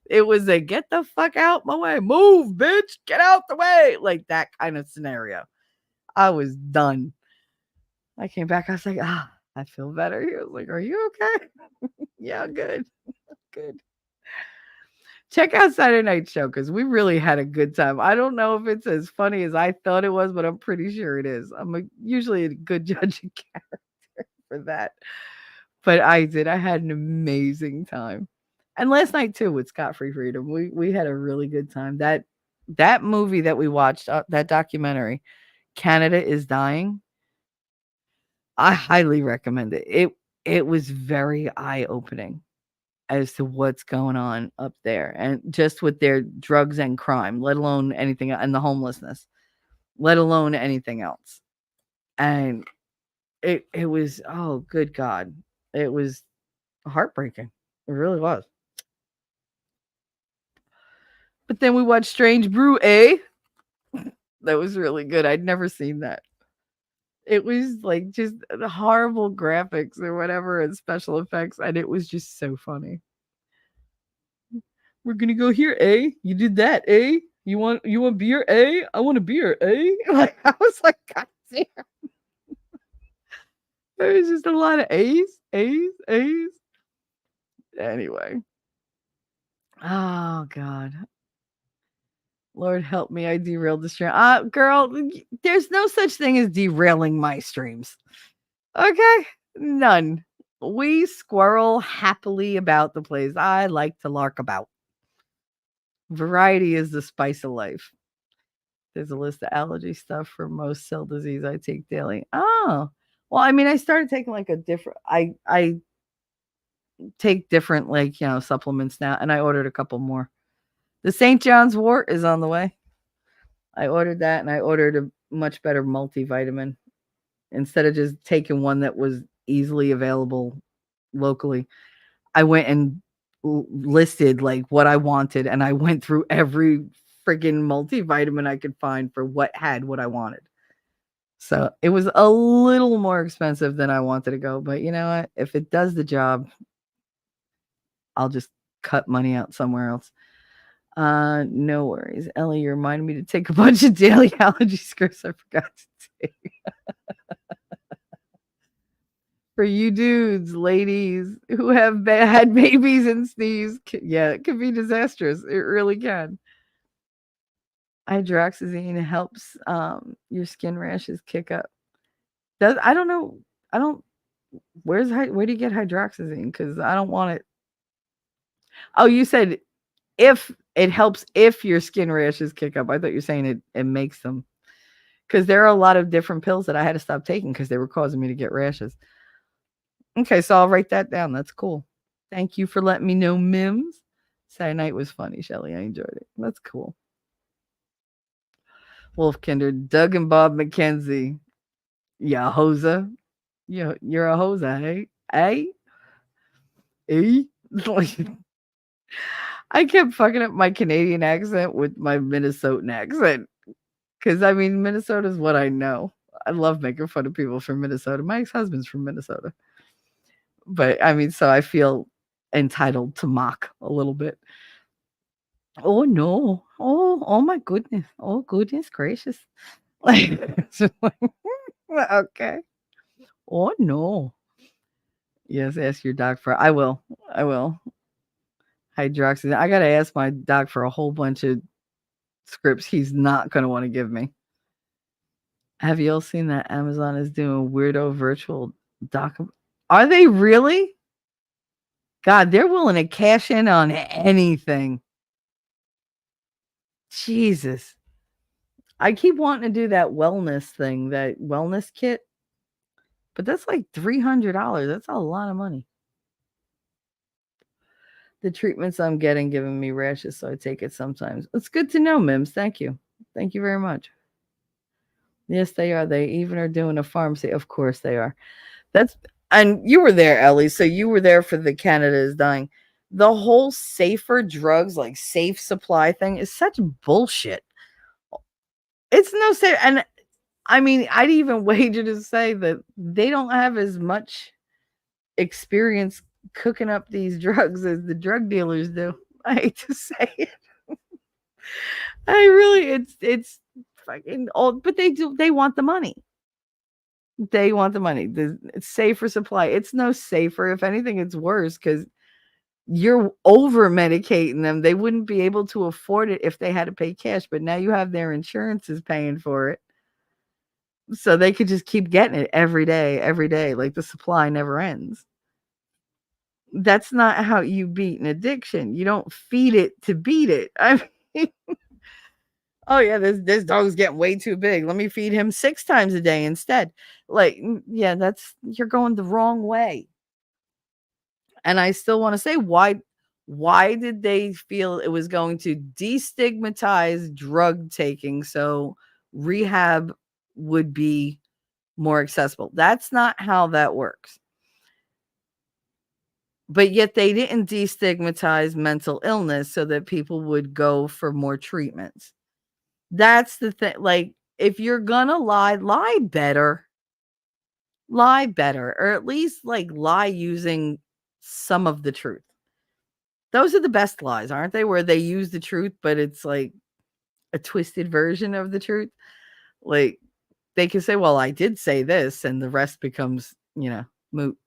it was a get the fuck out my way. Move, bitch, get out the way. Like that kind of scenario. I was done. I came back, I was like, I feel better. He was like, are you okay? Yeah, good. Good. Check out Saturday Night Show because we really had a good time. I don't know if it's as funny as I thought it was, but I'm pretty sure it is. I'm usually a good judge of character for that. But I did. I had an amazing time. And last night too with Scott Free Freedom, we had a really good time. That movie that we watched, that documentary, Canada is Dying. I highly recommend it. It was very eye-opening as to what's going on up there, and just with their drugs and crime, let alone anything, and the homelessness, let alone anything else. And it was, oh good God, it was heartbreaking. It really was. But then we watched Strange Brew, eh? That was really good. I'd never seen that. It was like just the horrible graphics or whatever and special effects, and it was just so funny. We're gonna go here, eh? You did that, eh? You want beer, eh? I want a beer, eh? Like I was like, God damn. There was just a lot of A's, A's, A's. Anyway. Oh God. Lord help me, I derailed the stream. Girl, there's no such thing as derailing my streams. Okay? None. We squirrel happily about the place. I like to lark about. Variety is the spice of life. There's a list of allergy stuff for most cell disease I take daily. Oh. Well, I mean, I started taking like a different I take different like, supplements now, and I ordered a couple more. The St. John's wort is on the way. I ordered that, and I ordered a much better multivitamin instead of just taking one that was easily available locally. I went and listed like what I wanted, and I went through every friggin' multivitamin I could find for what had what I wanted. So it was a little more expensive than I wanted to go, but you know what? If it does the job, I'll just cut money out somewhere else. No worries. Ellie, you reminded me to take a bunch of daily allergy scripts I forgot to take. For you dudes, ladies who have had babies and sneeze, yeah, it can be disastrous. It really can. Hydroxyzine helps your skin rashes kick up. I don't know. I don't. Where do you get hydroxyzine? Because I don't want it. Oh, you said if it helps if your skin rashes kick up. I thought you were saying it makes them. Because there are a lot of different pills that I had to stop taking because they were causing me to get rashes. Okay, so I'll write that down. That's cool. Thank you for letting me know, Mims. Saturday night was funny, Shelly. I enjoyed it. That's cool. Wolfkinder, Doug and Bob McKenzie. Yeah, hosa. You're a hosa, hey? Hey? Hey? I kept fucking up my Canadian accent with my Minnesotan accent. Because, I mean, Minnesota's what I know. I love making fun of people from Minnesota. My ex-husband's from Minnesota. But, I mean, so I feel entitled to mock a little bit. Oh, no. Oh my goodness. Oh, goodness gracious. Like, okay. Oh, no. Yes, ask your doc for I will. Hydroxyzine. I got to ask my doc for a whole bunch of scripts he's not going to want to give me. Have you all seen that Amazon is doing weirdo virtual doc? Are they really? God, they're willing to cash in on anything. Jesus. I keep wanting to do that wellness thing, that wellness kit. But that's like $300. That's a lot of money. The treatments I'm getting giving me rashes, so I take it sometimes. It's good to know, Mims. Thank you. Thank you very much. Yes, they are. They even are doing a pharmacy. Of course they are. And you were there, Ellie. So you were there for the Canada is Dying. The whole safer drugs, like safe supply thing is such bullshit. It's no safe. And I mean, I'd even wager to say that they don't have as much experience cooking up these drugs as the drug dealers do. I hate to say it. It's fucking old, but they want the money. They want the money. It's safer supply. It's no safer. If anything, it's worse because you're over medicating them. They wouldn't be able to afford it if they had to pay cash, but now you have their insurances paying for it. So they could just keep getting it every day. Like the supply never ends. That's not how you beat an addiction. You don't feed it to beat it. I mean, oh yeah, this dog's getting way too big. Let me feed him 6 times a day instead. Like, yeah, you're going the wrong way. And I still want to say why did they feel it was going to destigmatize drug taking so rehab would be more accessible? That's not how that works. But yet they didn't destigmatize mental illness so that people would go for more treatments. That's the thing. Like, if you're gonna lie better. lie better, or at least like lie using some of the truth. Those are the best lies, aren't they? Where they use the truth, but it's like a twisted version of the truth. Like they can say, well, I did say this, and the rest becomes, moot.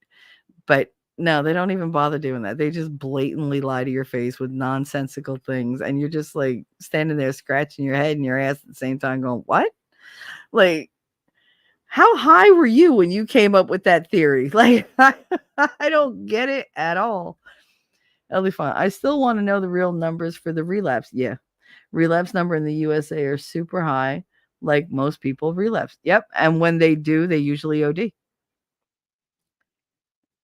But no, they don't even bother doing that. They just blatantly lie to your face with nonsensical things. And you're just like standing there scratching your head and your ass at the same time going, what? Like, how high were you when you came up with that theory? Like, I don't get it at all. That'll be fun. I still want to know the real numbers for the relapse. Yeah. Relapse number in the USA are super high, like most people relapse. Yep. And when they do, they usually OD.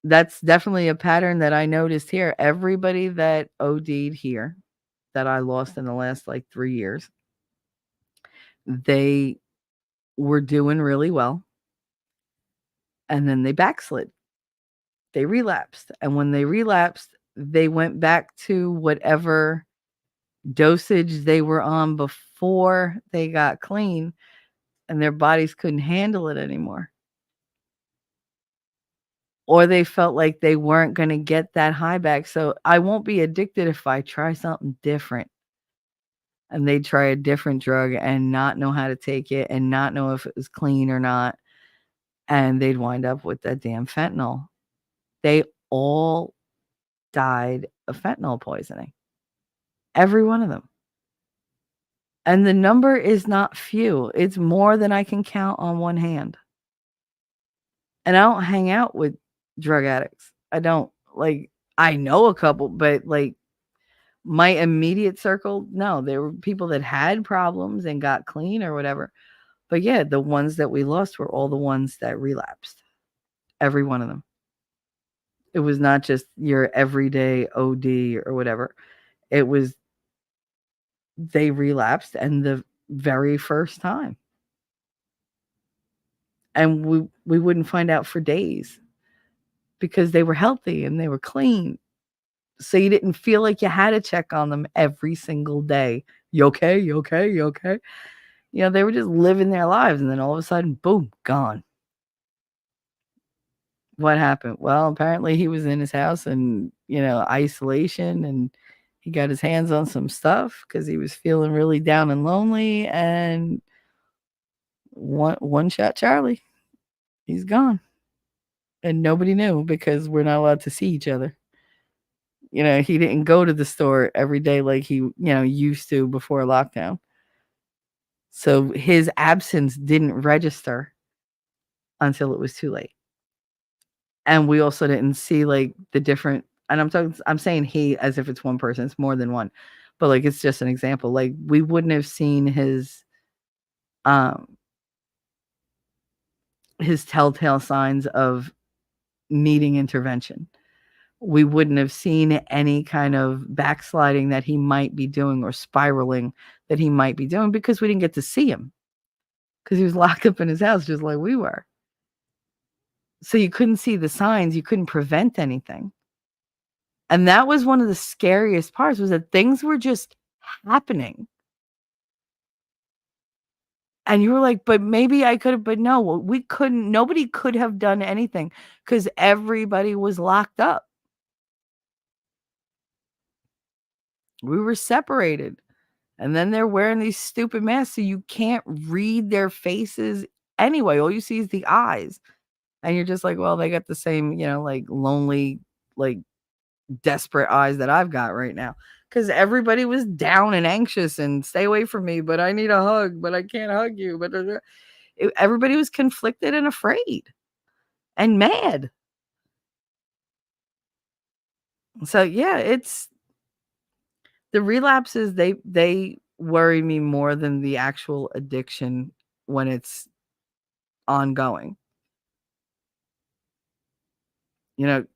That's definitely a pattern that I noticed here. Everybody that OD'd here that I lost in the last like 3 years, they were doing really well. And then they backslid. They relapsed. And when they relapsed, they went back to whatever dosage they were on before they got clean, and their bodies couldn't handle it anymore. Or they felt like they weren't going to get that high back. So I won't be addicted if I try something different. And they'd try a different drug and not know how to take it and not know if it was clean or not. And they'd wind up with that damn fentanyl. They all died of fentanyl poisoning. Every one of them. And the number is not few. It's more than I can count on one hand. And I don't hang out with drug addicts. I don't. Like, I know a couple, but like my immediate circle, no. There were people that had problems and got clean or whatever. But yeah, the ones that we lost were all the ones that relapsed. Every one of them. It was not just your everyday OD or whatever. It was they relapsed, and the very first time. And we wouldn't find out for days because they were healthy and they were clean. So you didn't feel like you had to check on them every single day. You okay? You okay? You okay? They were just living their lives, and then all of a sudden, boom, gone. What happened? Well, apparently he was in his house and, isolation, and he got his hands on some stuff because he was feeling really down and lonely, and one shot Charlie. He's gone. And nobody knew because we're not allowed to see each other. He didn't go to the store every day like he, used to before lockdown. So his absence didn't register until it was too late. And we also didn't see like the different, and I'm saying he as if it's one person, it's more than one. But like it's just an example. Like we wouldn't have seen his telltale signs of needing intervention. We wouldn't have seen any kind of backsliding that he might be doing or spiraling that he might be doing because we didn't get to see him because he was locked up in his house just like we were. So you couldn't see the signs. You couldn't prevent anything. And that was one of the scariest parts, was that things were just happening. And you were like, but maybe I could have, but no, we couldn't. Nobody could have done anything because everybody was locked up. We were separated. And then they're wearing these stupid masks, so you can't read their faces anyway. All you see is the eyes. And you're just like, well, they got the same, like lonely, like desperate eyes that I've got right now. Because everybody was down and anxious and stay away from me, but I need a hug, but I can't hug you. But everybody was conflicted and afraid and mad. So yeah, it's the relapses, they worry me more than the actual addiction when it's ongoing. And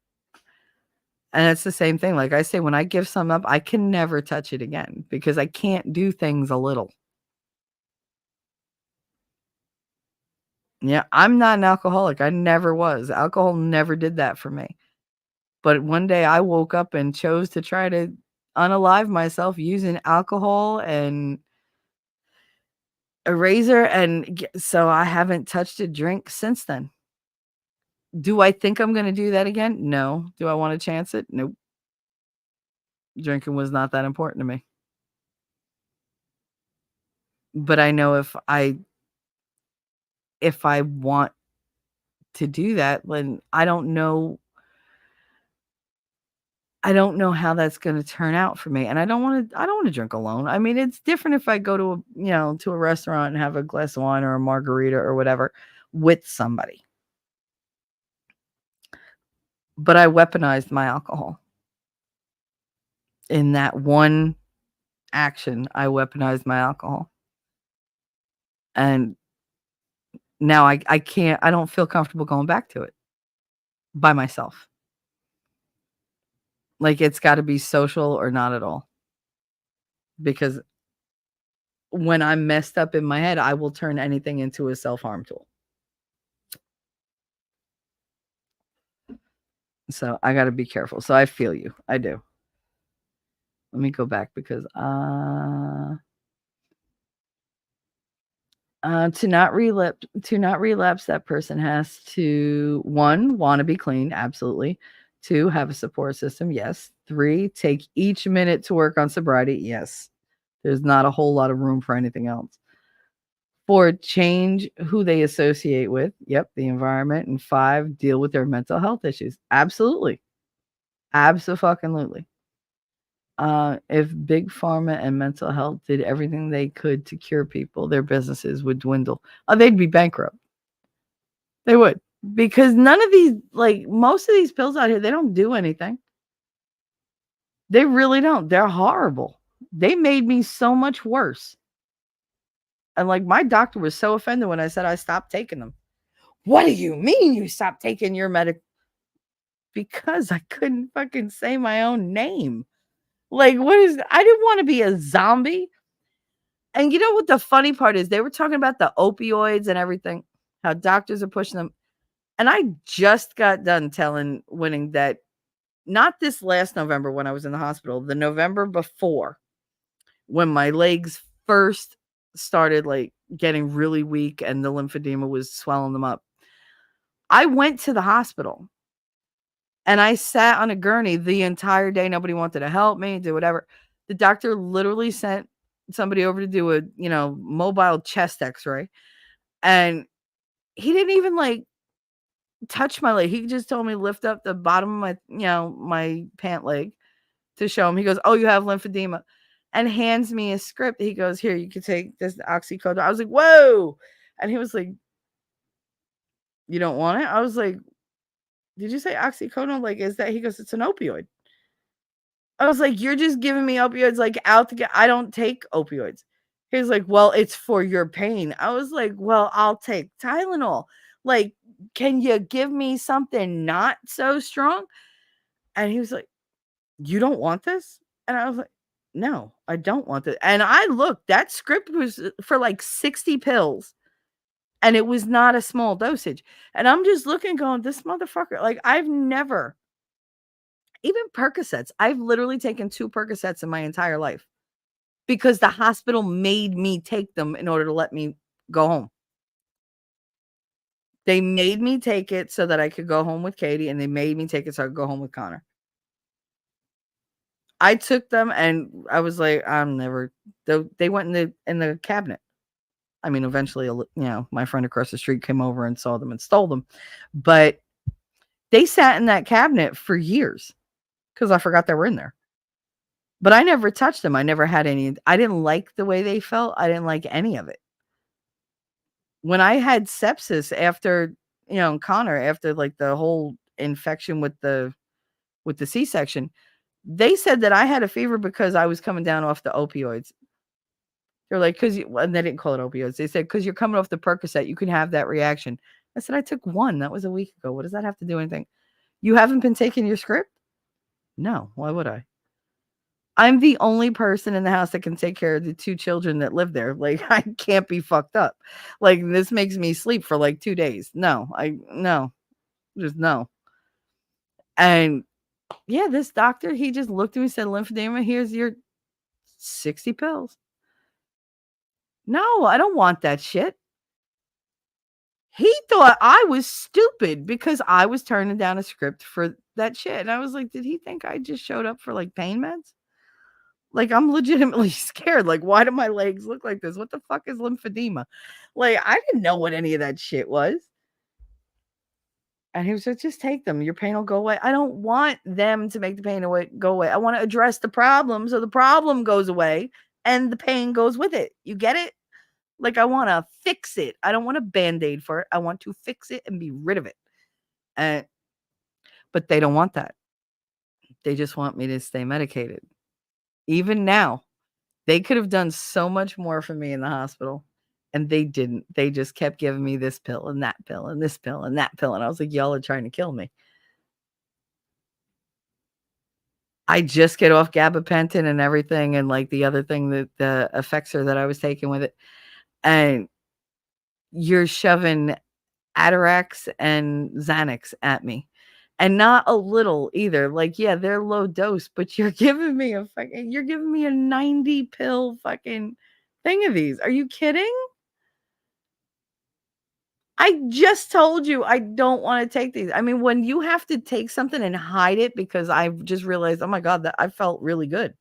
it's the same thing. Like I say, when I give some up, I can never touch it again because I can't do things a little. Yeah, I'm not an alcoholic. I never was. Alcohol never did that for me. But one day I woke up and chose to try to unalive myself using alcohol and a razor. And so I haven't touched a drink since then. Do I think I'm going to do that again? No. Do I want to chance it? Nope. Drinking was not that important to me. But I know if I want to do that, then I don't know how that's going to turn out for me. And I don't want to drink alone. I mean, it's different if I go to to a restaurant and have a glass of wine or a margarita or whatever with somebody. But I weaponized my alcohol. In that one action, I weaponized my alcohol. And now I don't feel comfortable going back to it by myself. Like, it's got to be social or not at all. Because when I'm messed up in my head, I will turn anything into a self-harm tool. So I got to be careful. So I feel you. I do. Let me go back because to not relapse, that person has to, 1, want to be clean, absolutely. 2, have a support system, yes. 3, take each minute to work on sobriety, yes. There's not a whole lot of room for anything else. 4, change who they associate with, yep, the environment. And 5, deal with their mental health issues, absolutely. Abso-fucking-lutely. If big pharma and mental health did everything they could to cure people, their businesses would dwindle. They'd be bankrupt. They would. Because none of these, like most of these pills out here, they don't do anything. They really don't. They're horrible. They made me so much worse. And like my doctor was so offended when I said I stopped taking them. What do you mean you stopped taking your medic? Because I couldn't fucking say my own name. Like, I didn't want to be a zombie. And you know what the funny part is? They were talking about the opioids and everything, how doctors are pushing them. And I just got done telling Winning that not this last November when I was in the hospital, the November before, when my legs first started like getting really weak and the lymphedema was swelling them up. I went to the hospital and I sat on a gurney the entire day. Nobody wanted to help me, do whatever. The doctor literally sent somebody over to do a, mobile chest x-ray. And he didn't even like touch my leg. He just told me to lift up the bottom of my, my pant leg to show him. He goes, "Oh, you have lymphedema," and hands me a script. He goes, "Here, you can take this oxycodone." I was like, "Whoa." And he was like, "You don't want it?" I was like, "Did you say oxycodone? Like, is that?" He goes, "It's an opioid." I was like, "You're just giving me opioids like out to get." I don't take opioids. He was like, "Well, it's for your pain." I was like, "Well, I'll take Tylenol. Like, can you give me something not so strong?" And he was like, "You don't want this?" And I was like, "No, I don't want it." And I looked, that script was for like 60 pills. And it was not a small dosage. And I'm just looking going, this motherfucker, like I've never, even Percocets, I've literally taken 2 Percocets in my entire life because the hospital made me take them in order to let me go home. They made me take it so that I could go home with Katie, and they made me take it so I could go home with Connor. I took them and I was like, I'm never, they went in the cabinet. I mean, eventually, my friend across the street came over and saw them and stole them. But they sat in that cabinet for years because I forgot they were in there. But I never touched them. I never had any. I didn't like the way they felt. I didn't like any of it. When I had sepsis after, Connor, after like the whole infection with the C-section, they said that I had a fever because I was coming down off the opioids. They're like, and they didn't call it opioids. They said, because you're coming off the Percocet, you can have that reaction. I said, I took 1. That was a week ago. What does that have to do with anything? You haven't been taking your script? No. Why would I? I'm the only person in the house that can take care of the 2 children that live there. Like, I can't be fucked up. Like, this makes me sleep for like 2 days. No. Just no. And yeah, this doctor, he just looked at me and said, lymphedema, here's your 60 pills. No, I don't want that shit. He thought I was stupid because I was turning down a script for that shit. And I was like, did he think I just showed up for like pain meds? Like, I'm legitimately scared. Like, why do my legs look like this? What the fuck is lymphedema? Like, I didn't know what any of that shit was. And he was like, just take them. Your pain will go away. I don't want them to make the pain go away. I want to address the problem so the problem goes away and the pain goes with it. You get it? Like, I want to fix it. I don't want a band-aid for it. I want to fix it and be rid of it. But they don't want that. They just want me to stay medicated. Even now, they could have done so much more for me in the hospital, and they didn't. They just kept giving me this pill and that pill and this pill and that pill, and I was like, y'all are trying to kill me. I just get off gabapentin and everything, and like the other thing that the Effexor that I was taking with it, and you're shoving Atarax and Xanax at me. And not a little either. Like, yeah, they're low dose, but you're giving me a 90 pill fucking thing of these. Are you kidding? I just told you I don't want to take these. I mean, when you have to take something and hide it because I've just realized, oh my God, that I felt really good.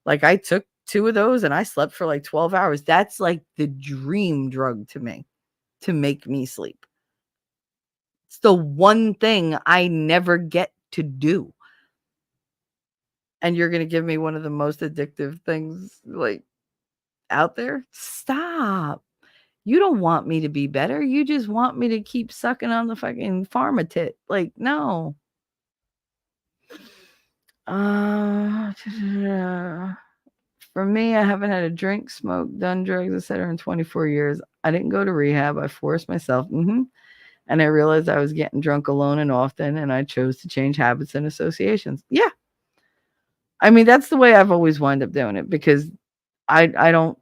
Like, I took 2 of those and I slept for like 12 hours. That's like the dream drug to me, to make me sleep. It's the one thing I never get to do. And you're going to give me one of the most addictive things like out there? Stop. You don't want me to be better. You just want me to keep sucking on the fucking pharma tit. Like, no. For me, I haven't had a drink, smoke, done drugs, etc. in 24 years. I didn't go to rehab. I forced myself. And I realized I was getting drunk alone and often, and I chose to change habits and associations. Yeah. I mean, that's the way I've always wound up doing it because I don't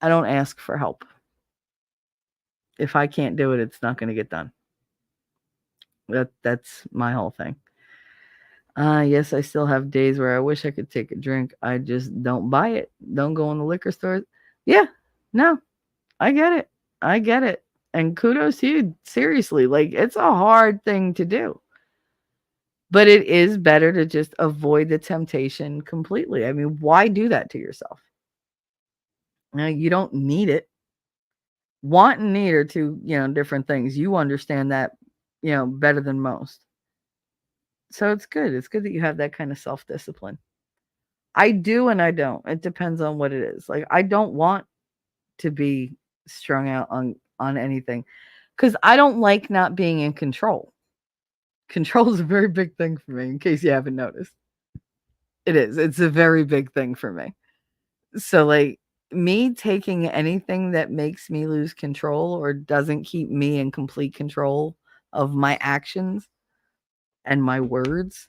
ask for help. If I can't do it, it's not going to get done. That's my whole thing. Yes, I still have days where I wish I could take a drink. I just don't buy it. Don't go in the liquor stores. Yeah, no, I get it. I get it. And kudos to you. Seriously, like, it's a hard thing to do. But it is better to just avoid the temptation completely. I mean, why do that to yourself? Now, you don't need it. Want and need are two, different things. You understand that, better than most. So it's good. It's good that you have that kind of self-discipline. I do and I don't. It depends on what it is. Like, I don't want to be strung out on anything because I don't like not being in control. Control is a very big thing for me, in case you haven't noticed. It is. It's a very big thing for me. So, like, me taking anything that makes me lose control or doesn't keep me in complete control of my actions and my words,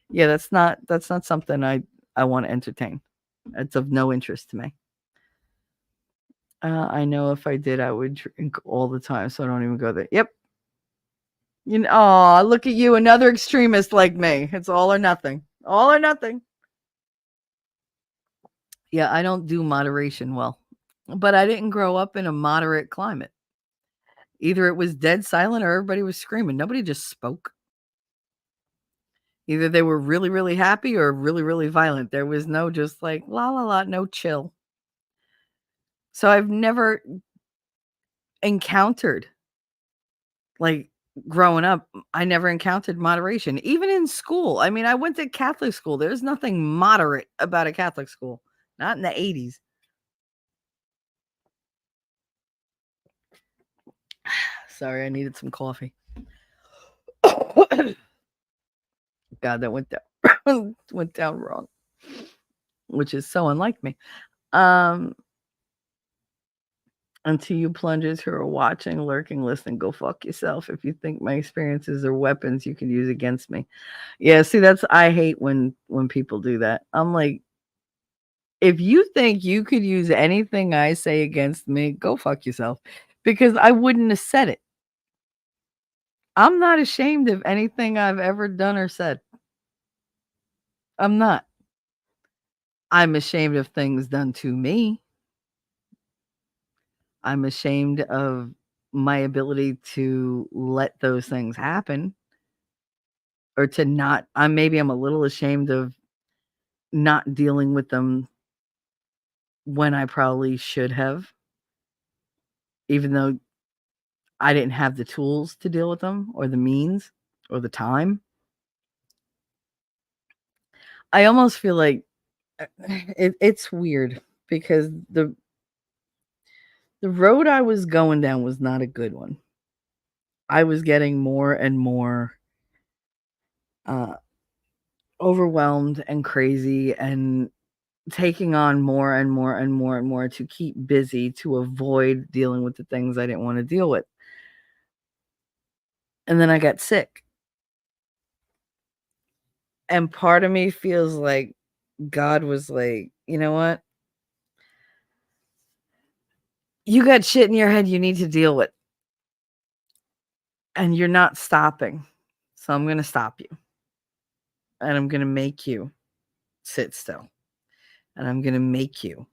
yeah, that's not something I want to entertain. It's of no interest to me. I know if I did, I would drink all the time, so I don't even go there. Yep. Oh, look at you, another extremist like me. It's all or nothing. All or nothing. Yeah, I don't do moderation well. But I didn't grow up in a moderate climate. Either it was dead silent or everybody was screaming. Nobody just spoke. Either they were really, really happy or really, really violent. There was no just like, la, la, la, no chill. So I've never encountered, like, growing up, I never encountered moderation. Even in school. I mean, I went to Catholic school. There's nothing moderate about a Catholic school. Not in the 80s. Sorry, I needed some coffee. God, that went down went down wrong. Which is so unlike me. And to you plungers who are watching, lurking, listening, go fuck yourself. If you think my experiences are weapons you can use against me. Yeah, see, I hate when people do that. I'm like, if you think you could use anything I say against me, go fuck yourself. Because I wouldn't have said it. I'm not ashamed of anything I've ever done or said. I'm not. I'm ashamed of things done to me. I'm ashamed of my ability to let those things happen, or to not, maybe I'm a little ashamed of not dealing with them when I probably should have, even though I didn't have the tools to deal with them, or the means, or the time. I almost feel like it's weird, because the road I was going down was not a good one. I was getting more and more uh, overwhelmed and crazy, and taking on more and more and more and more to keep busy, to avoid dealing with the things I didn't want to deal with. And then I got sick. And part of me feels like God was like, you know what? You got shit in your head you need to deal with, and you're not stopping. So I'm going to stop you. And I'm going to make you sit still. And I'm going to make you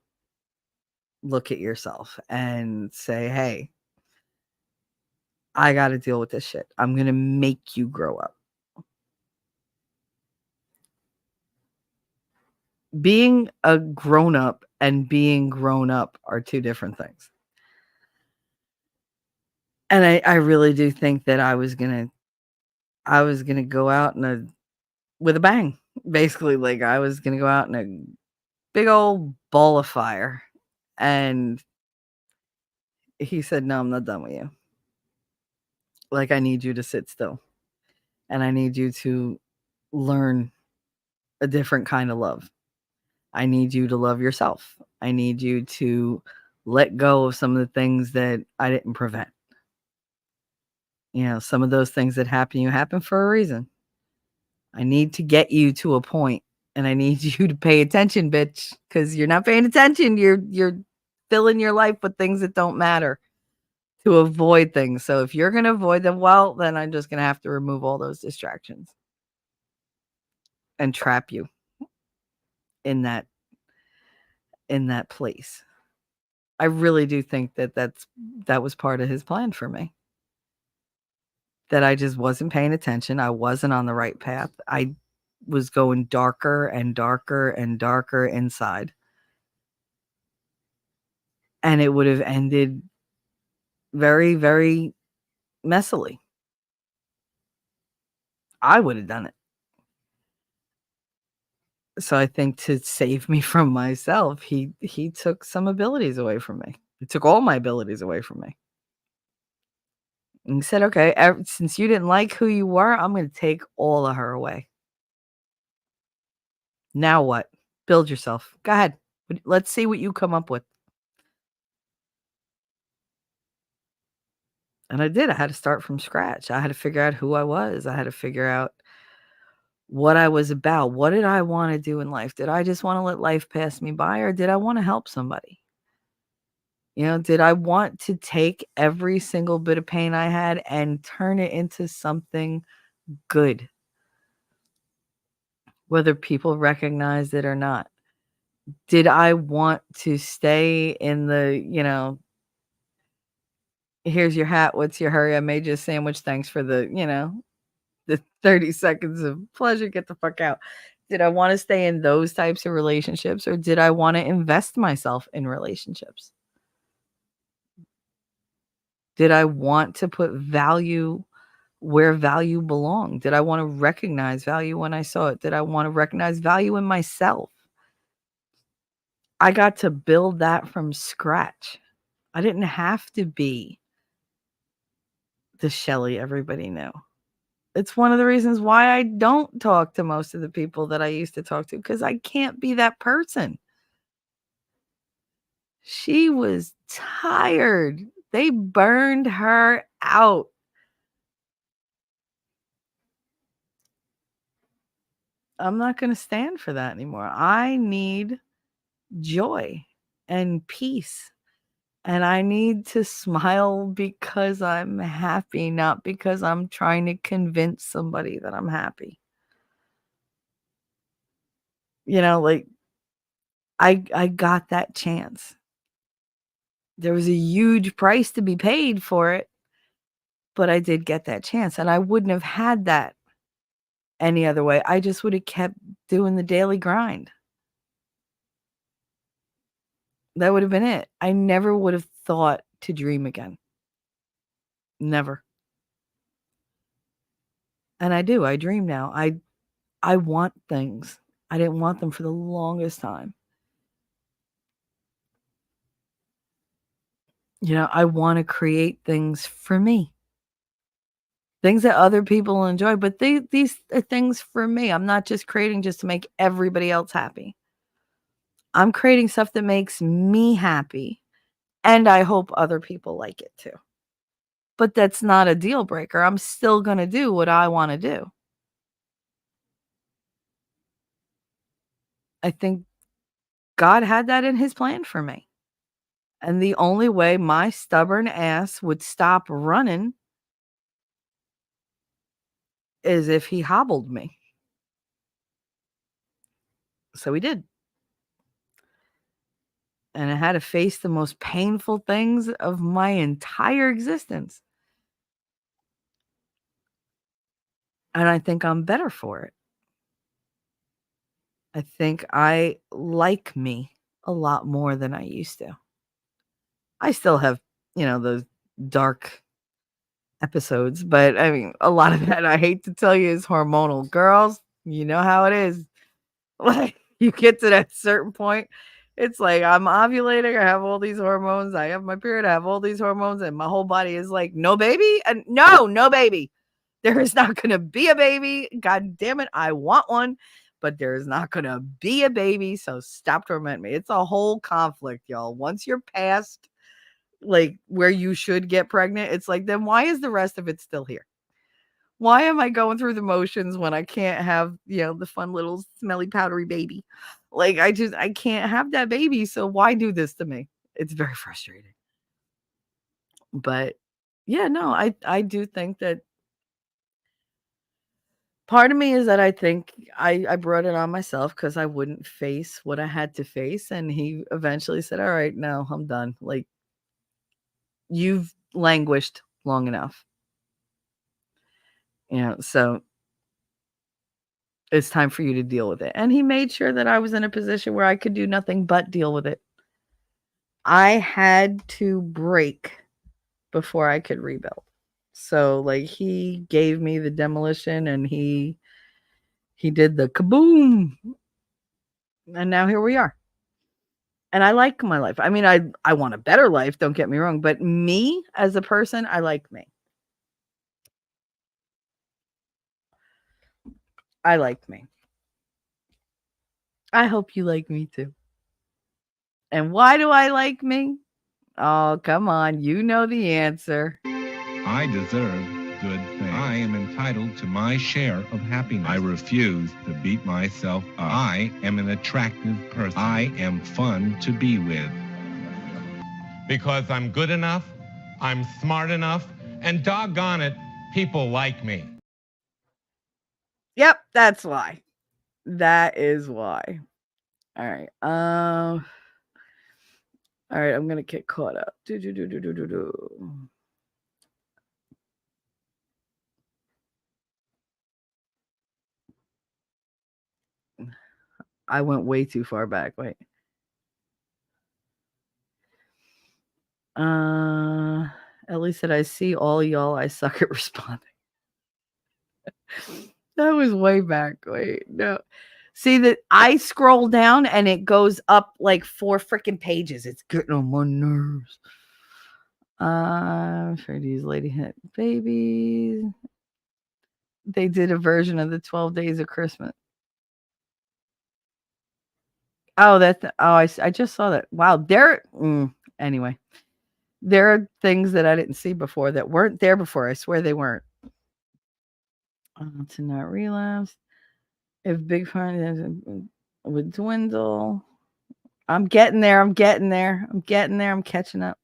look at yourself and say, hey, I got to deal with this shit. I'm going to make you grow up. Being a grown up and being grown up are two different things. And I really do think that I was gonna go out with a bang. Basically, like, I was gonna go out in a big old ball of fire. And he said, no, I'm not done with you. Like, I need you to sit still. And I need you to learn a different kind of love. I need you to love yourself. I need you to let go of some of the things that I didn't prevent. You know, some of those things that happen for a reason. I need to get you to a point, and I need you to pay attention, bitch, because you're not paying attention. You're filling your life with things that don't matter to avoid things. So if you're going to avoid them, well, then I'm just going to have to remove all those distractions and trap you in that place. I really do think that was part of his plan for me. That I just wasn't paying attention. I wasn't on the right path. I was going darker and darker and darker inside. And it would have ended very, very messily. I would have done it. So I think to save me from myself, he took some abilities away from me. He took all my abilities away from me. And he said, okay, since you didn't like who you were, I'm going to take all of her away. Now what? Build yourself. Go ahead. Let's see what you come up with. And I did. I had to start from scratch. I had to figure out who I was. I had to figure out what I was about. What did I want to do in life? Did I just want to let life pass me by, or did I want to help somebody? You know, did I want to take every single bit of pain I had and turn it into something good? Whether people recognized it or not. Did I want to stay in the, here's your hat, what's your hurry? I made you a sandwich. Thanks for the 30 seconds of pleasure. Get the fuck out. Did I want to stay in those types of relationships, or did I want to invest myself in relationships? Did I want to put value where value belonged? Did I want to recognize value when I saw it? Did I want to recognize value in myself? I got to build that from scratch. I didn't have to be the Shelley everybody knew. It's one of the reasons why I don't talk to most of the people that I used to talk to, because I can't be that person. She was tired. They burned her out. I'm not going to stand for that anymore. I need joy and peace. And I need to smile because I'm happy, not because I'm trying to convince somebody that I'm happy. Like, I got that chance. There was a huge price to be paid for it. But I did get that chance, and I wouldn't have had that any other way. I just would have kept doing the daily grind. That would have been it. I never would have thought to dream again. Never. And I do. I dream now. I want things. I didn't want them for the longest time. You know, I want to create things for me. Things that other people enjoy, but these are things for me. I'm not just creating just to make everybody else happy. I'm creating stuff that makes me happy, and I hope other people like it too. But that's not a deal breaker. I'm still going to do what I want to do. I think God had that in his plan for me. And the only way my stubborn ass would stop running is if he hobbled me. So he did. And I had to face the most painful things of my entire existence. And I think I'm better for it. I think I like me a lot more than I used to. I still have, those dark episodes, but I mean, a lot of that, I hate to tell you, is hormonal. Girls, you know how it is. Like, you get to that certain point, it's like I'm ovulating, I have all these hormones, I have my period, I have all these hormones, and my whole body is like, no baby, and no baby. There is not going to be a baby. God damn it, I want one, but there is not going to be a baby, so stop tormenting me. It's a whole conflict, y'all. Once you're past like where you should get pregnant, it's like, then why is the rest of it still here? Why am I going through the motions when I can't have, the fun little smelly powdery baby? Like, I can't have that baby. So why do this to me? It's very frustrating. But yeah, no, I do think that part of me is that I think I brought it on myself because I wouldn't face what I had to face. And he eventually said, all right, no, I'm done. Like, you've languished long enough. So it's time for you to deal with it. And he made sure that I was in a position where I could do nothing but deal with it. I had to break before I could rebuild. So like he gave me the demolition and he did the kaboom. And now here we are. And I like my life. I mean, I want a better life, don't get me wrong, but me as a person, I like me. I like me. I hope you like me too. And why do I like me? Oh, come on. You know the answer. I deserve good things. I am entitled to my share of happiness. I refuse to beat myself up. I am an attractive person. I am fun to be with. Because I'm good enough, I'm smart enough, and doggone it, people like me. Yep, that's why. That is why. All right. All right, I'm gonna get caught up. I went way too far back. Wait. Ellie said, I see all y'all. I suck at responding. That was way back. Wait, no. See that I scroll down and it goes up like 4 freaking pages. It's getting on my nerves. For these lady hit babies. They did a version of the 12 Days of Christmas. Oh, I just saw that. Wow, anyway. There are things that I didn't see before that weren't there before. I swear they weren't. To not relapse. If big fun would dwindle. I'm getting there. I'm catching up.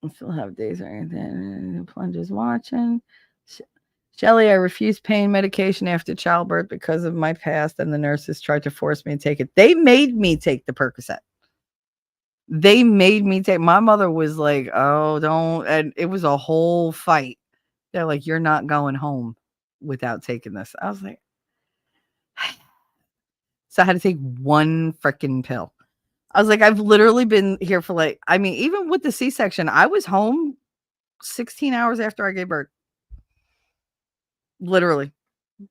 I still have days or anything. Plunges watching. Shelly, I refused pain medication after childbirth because of my past, and the nurses tried to force me to take it. They made me take the Percocet. They made me take my mother was like, "Oh, don't," and it was a whole fight. They're like, "You're not going home without taking this." I was like, so I had to take one freaking pill. I was like, "I've literally been here for like," I mean, even with the C-section, I was home 16 hours after I gave birth. Literally.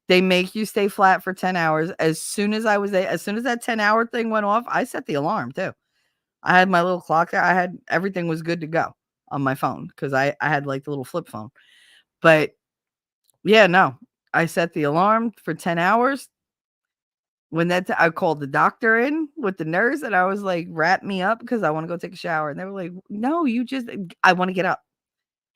They make you stay flat for 10 hours. As soon as that 10-hour thing went off, I set the alarm too. I had my little clock there. Everything was good to go on my phone because I had like the little flip phone. But yeah, no, I set the alarm for 10 hours. When I called the doctor in with the nurse and I was like, wrap me up because I want to go take a shower. And they were like, no, I want to get up.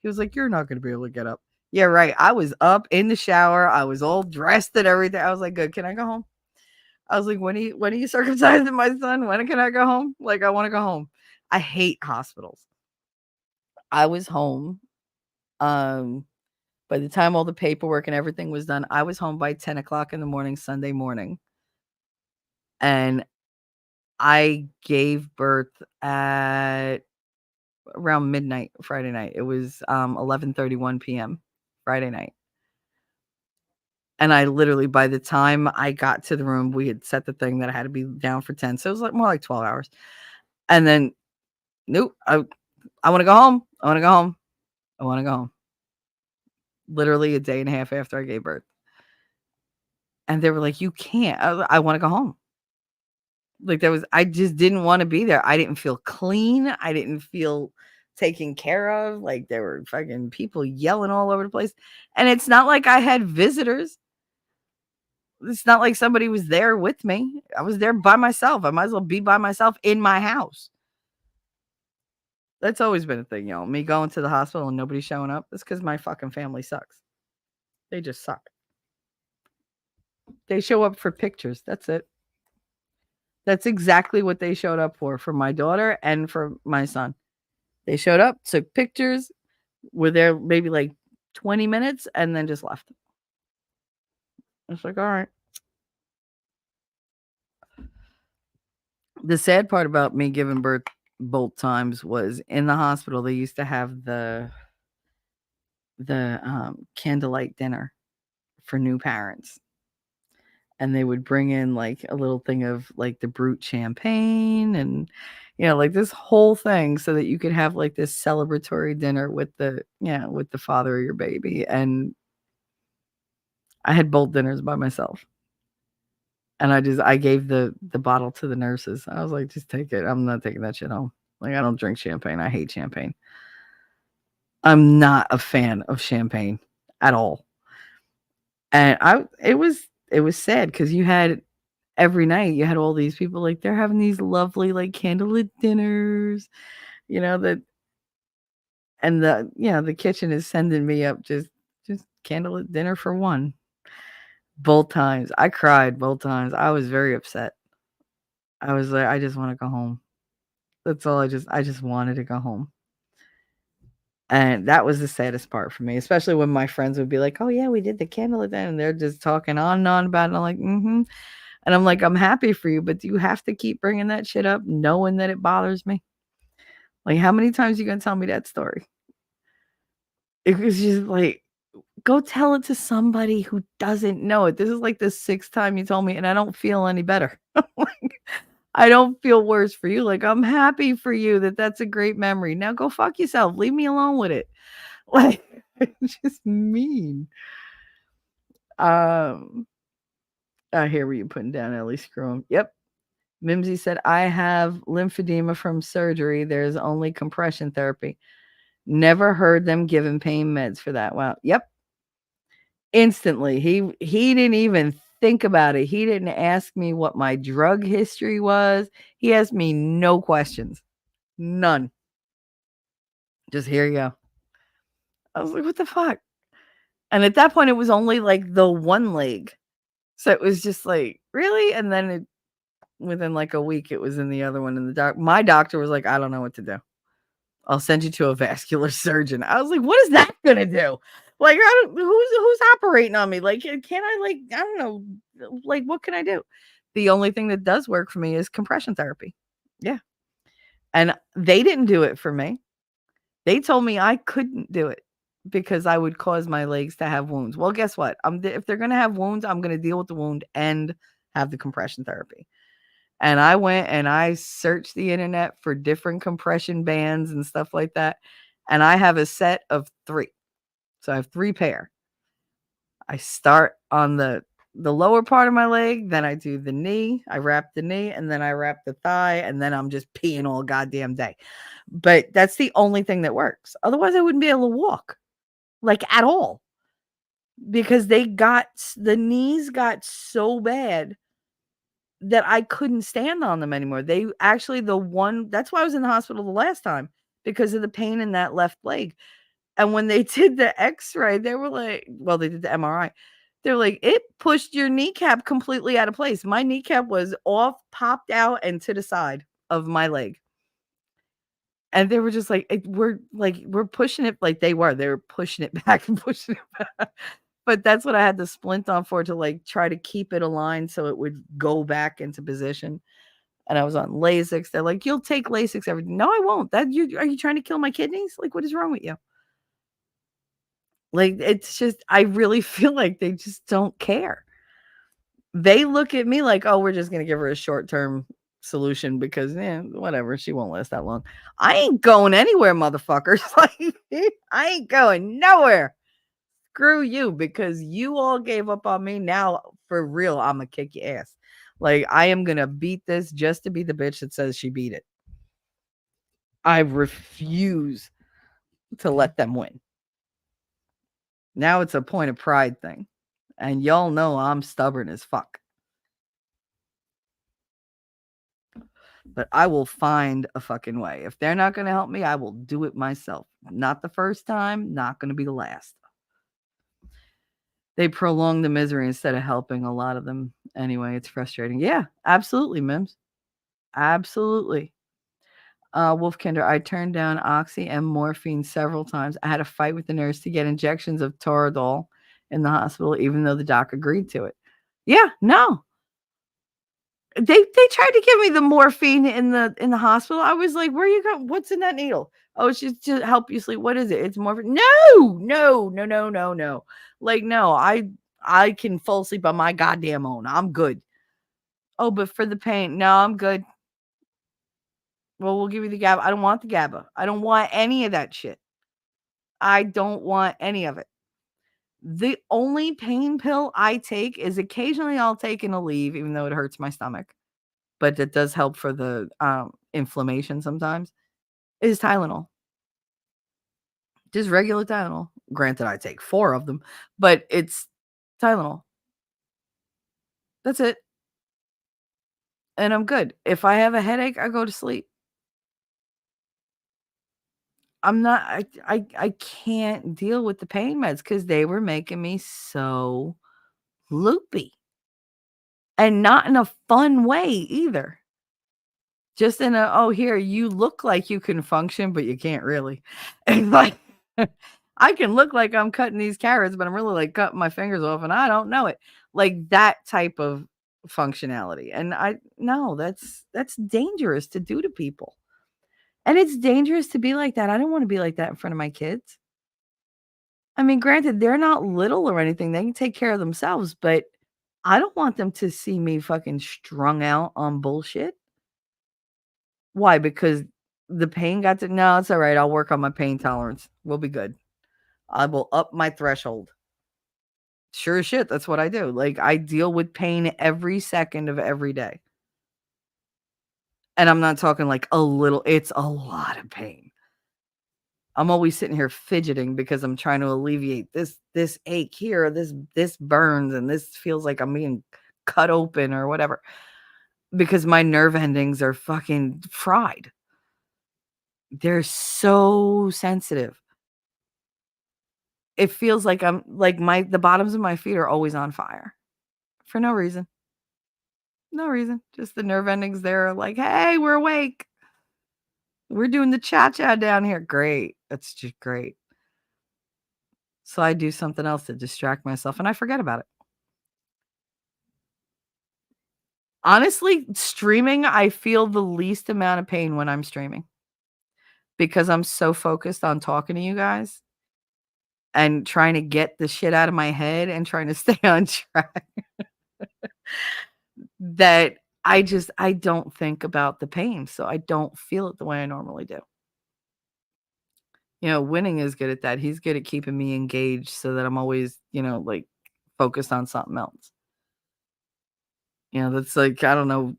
He was like, you're not going to be able to get up. Yeah, right. I was up in the shower. I was all dressed and everything. I was like, good. Can I go home? I was like, when are you circumcising my son? When can I go home? Like, I want to go home. I hate hospitals. I was home. Um, by the time all the paperwork and everything was done, I was home by 10 o'clock in the morning, Sunday morning. And I gave birth at around midnight Friday night. It was 11:31 p.m. Friday night. And I literally, by the time I got to the room, we had set the thing that I had to be down for 10. So it was like more like 12 hours. And then, nope, I want to go home. I want to go home. I want to go home. Literally a day and a half after I gave birth. And they were like, you can't. I want to go home. Like I just didn't want to be there. I didn't feel clean. I didn't feel taken care of. Like there were fucking people yelling all over the place. And it's not like I had visitors. It's not like somebody was there with me. I was there by myself. I might as well be by myself in my house. That's always been a thing, y'all. Me going to the hospital and nobody showing up. It's because my fucking family sucks. They just suck. They show up for pictures. That's it. That's exactly what they showed up for my daughter and for my son. They showed up, took pictures, were there maybe like 20 minutes, and then just left. It's like, all right. The sad part about me giving birth both times was in the hospital, they used to have the candlelight dinner for new parents. And they would bring in like a little thing of like the brut champagne and like this whole thing so that you could have like this celebratory dinner with the father of your baby. And I had both dinners by myself. And I gave the bottle to the nurses. I was like, just take it. I'm not taking that shit home. Like, I don't drink champagne. I hate champagne. I'm not a fan of champagne at all. And it was sad because you had every night you had all these people like they're having these lovely like candlelit dinners, that, and the kitchen is sending me up just candlelit dinner for one. Both times I cried. Both times I was very upset. I was like, I just want to go home. That's all. I just wanted to go home. And that was the saddest part for me, especially when my friends would be like, oh yeah, we did the candlelit dinner, and they're just talking on and on about it. And I'm like, mm-hmm. And I'm like, I'm happy for you, but do you have to keep bringing that shit up knowing that it bothers me? Like, how many times are you going to tell me that story? It was just like, go tell it to somebody who doesn't know it. This is like the 6th time you told me, and I don't feel any better. Like, I don't feel worse for you. Like, I'm happy for you that that's a great memory. Now go fuck yourself. Leave me alone with it. Like, it's just mean. I hear what you're putting down, Ellie. Screw him. Yep. Mimsy said, I have lymphedema from surgery. There's only compression therapy. Never heard them giving pain meds for that. Wow. Yep. Instantly. He didn't even think about it. He didn't ask me what my drug history was. He asked me no questions. None. Just here you go. I was like, what the fuck? And at that point, it was only like the one leg. So it was just like, really? And then within like a week, it was in the other one. And my doctor was like, I don't know what to do. I'll send you to a vascular surgeon. I was like, what is that going to do? Like, who's operating on me? Like, can I, like, I don't know, like, what can I do? The only thing that does work for me is compression therapy. Yeah. And they didn't do it for me. They told me I couldn't do it because I would cause my legs to have wounds. Well, guess what? If they're going to have wounds, I'm going to deal with the wound and have the compression therapy. And I went and I searched the internet for different compression bands and stuff like that. And I have a set of 3. So I have 3 pair. I start on the lower part of my leg, then I do the knee, I wrap the knee, and then I wrap the thigh, and then I'm just peeing all goddamn day. But that's the only thing that works. Otherwise, I wouldn't be able to walk, like, at all. Because the knees got so bad that I couldn't stand on them anymore. They actually that's why I was in the hospital the last time, because of the pain in that left leg. And when they did the X-ray, they were like, well, they did the MRI. They're like, it pushed your kneecap completely out of place. My kneecap was off, popped out, and to the side of my leg. And they were just like, we're pushing it like they were pushing it back and pushing it back. But that's what I had the splint on for, to like try to keep it aligned so it would go back into position. And I was on Lasix. They're like, you'll take Lasix every day. No, I won't. Are you trying to kill my kidneys? Like, what is wrong with you? Like, it's just, I really feel like they just don't care. They look at me like, oh, we're just going to give her a short-term solution because, whatever, she won't last that long. I ain't going anywhere, motherfuckers. Like, I ain't going nowhere. Screw you, because you all gave up on me. Now, for real, I'm going to kick your ass. Like, I am going to beat this just to be the bitch that says she beat it. I refuse to let them win. Now it's a point of pride thing. And y'all know I'm stubborn as fuck. But I will find a fucking way. If they're not going to help me, I will do it myself. Not the first time, not going to be the last. They prolong the misery instead of helping, a lot of them. Anyway, it's frustrating. Yeah, absolutely, Mims. Absolutely. Wolfkinder, I turned down oxy and morphine several times. I had a fight with the nurse to get injections of Toradol in the hospital, even though the doc agreed to it. Yeah, no. They tried to give me the morphine in the hospital. I was like, where are you going? What's in that needle? Oh, it's just to help you sleep. What is it? It's morphine. No. Like, no, I can fall asleep on my goddamn own. I'm good. Oh, but for the pain, no, I'm good. Well, we'll give you the GABA. I don't want the GABA. I don't want any of that shit. I don't want any of it. The only pain pill I take is occasionally I'll take in Aleve, even though it hurts my stomach, but it does help for the inflammation sometimes, is Tylenol. Just regular Tylenol. Granted, I take 4 of them, but it's Tylenol. That's it. And I'm good. If I have a headache, I go to sleep. I can't deal with the pain meds because they were making me so loopy. And not in a fun way either. Just in a, oh, here, you look like you can function, but you can't really. And like, I can look like I'm cutting these carrots, but I'm really like cutting my fingers off and I don't know it. Like that type of functionality. And no, that's dangerous to do to people. And it's dangerous to be like that. I don't want to be like that in front of my kids. I mean, granted, they're not little or anything. They can take care of themselves, but I don't want them to see me fucking strung out on bullshit. Why? Because the pain got to, no, it's all right. I'll work on my pain tolerance. We'll be good. I will up my threshold. Sure as shit. That's what I do. Like, I deal with pain every second of every day. And I'm not talking like a little, it's a lot of pain. I'm always sitting here fidgeting because I'm trying to alleviate this ache here, this burns, and this feels like I'm being cut open or whatever. Because my nerve endings are fucking fried. They're so sensitive. It feels like I'm like the bottoms of my feet are always on fire for no reason. No reason. Just the nerve endings there are like, hey, we're awake. We're doing the cha-cha down here. Great. That's just great. So I do something else to distract myself and I forget about it. Honestly, streaming, I feel the least amount of pain when I'm streaming because I'm so focused on talking to you guys and trying to get the shit out of my head and trying to stay on track that I don't think about the pain, so I don't feel it the way I normally do. Winning is good at that. He's good at keeping me engaged so that I'm always, like, focused on something else. That's like, I don't know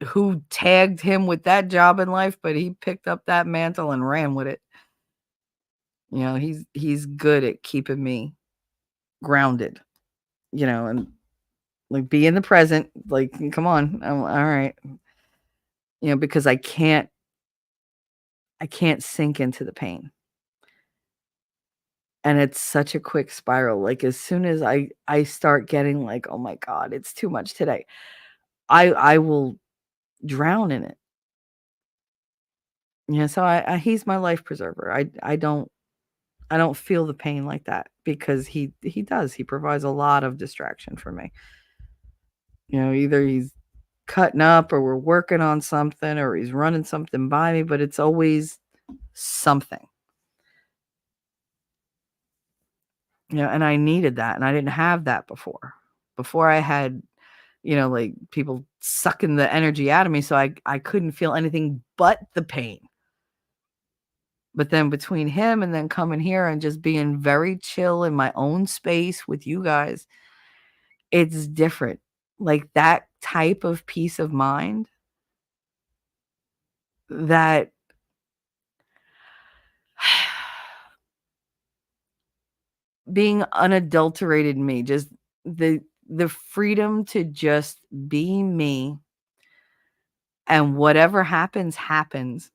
who tagged him with that job in life, but he picked up that mantle and ran with it. He's good at keeping me grounded, and like be in the present. Like, come on, all right, because I can't sink into the pain, and it's such a quick spiral. Like as soon as I start getting like, oh my god, it's too much today, I will drown in it. So he's my life preserver. I don't feel the pain like that because he provides a lot of distraction for me. Either he's cutting up or we're working on something or he's running something by me, but it's always something. And I needed that and I didn't have that before. Before I had, like people sucking the energy out of me, so I couldn't feel anything but the pain. But then between him and then coming here and just being very chill in my own space with you guys, it's different. Like that type of peace of mind that being unadulterated me, just the freedom to just be me and whatever happens, happens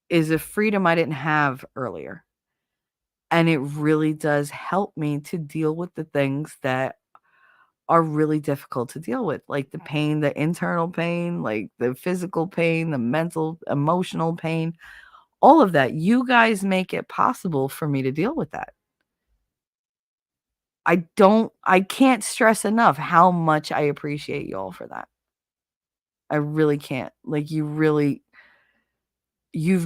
is a freedom I didn't have earlier. And it really does help me to deal with the things that are really difficult to deal with, like the pain, the internal pain, like the physical pain, the mental, emotional pain, all of that. You guys make it possible for me to deal with that. I can't stress enough how much I appreciate y'all for that. I really can't. Like you've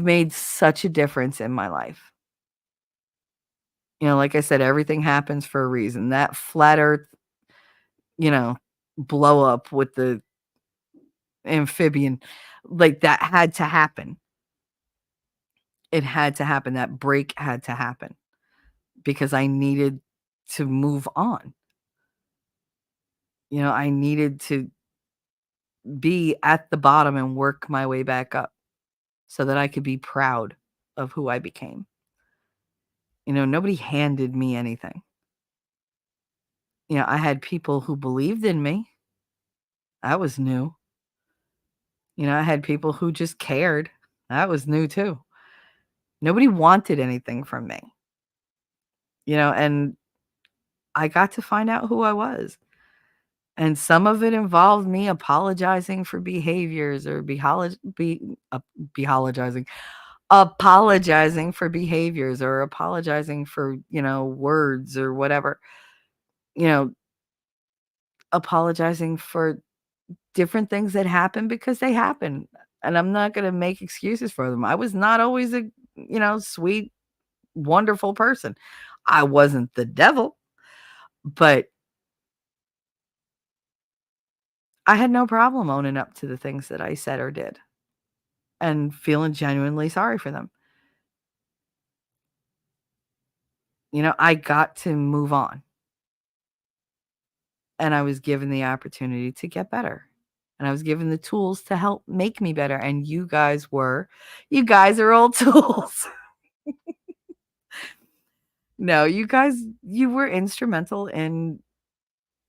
made such a difference in my life. Like I said, everything happens for a reason. That flat earth, you know, blow up with the amphibian, like that had to happen. It had to happen. That break had to happen because I needed to move on. I needed to be at the bottom and work my way back up so that I could be proud of who I became. Nobody handed me anything. I had people who believed in me. That was new. I had people who just cared. That was new too. Nobody wanted anything from me. And I got to find out who I was. And some of it involved me apologizing for behaviors or apologizing for behaviors or apologizing for, words or whatever. You know, apologizing for different things that happen because they happen. And I'm not going to make excuses for them. I was not always a, sweet, wonderful person. I wasn't the devil, but I had no problem owning up to the things that I said or did and feeling genuinely sorry for them. I got to move on. And I was given the opportunity to get better. And I was given the tools to help make me better. And you guys are old tools. No, you were instrumental in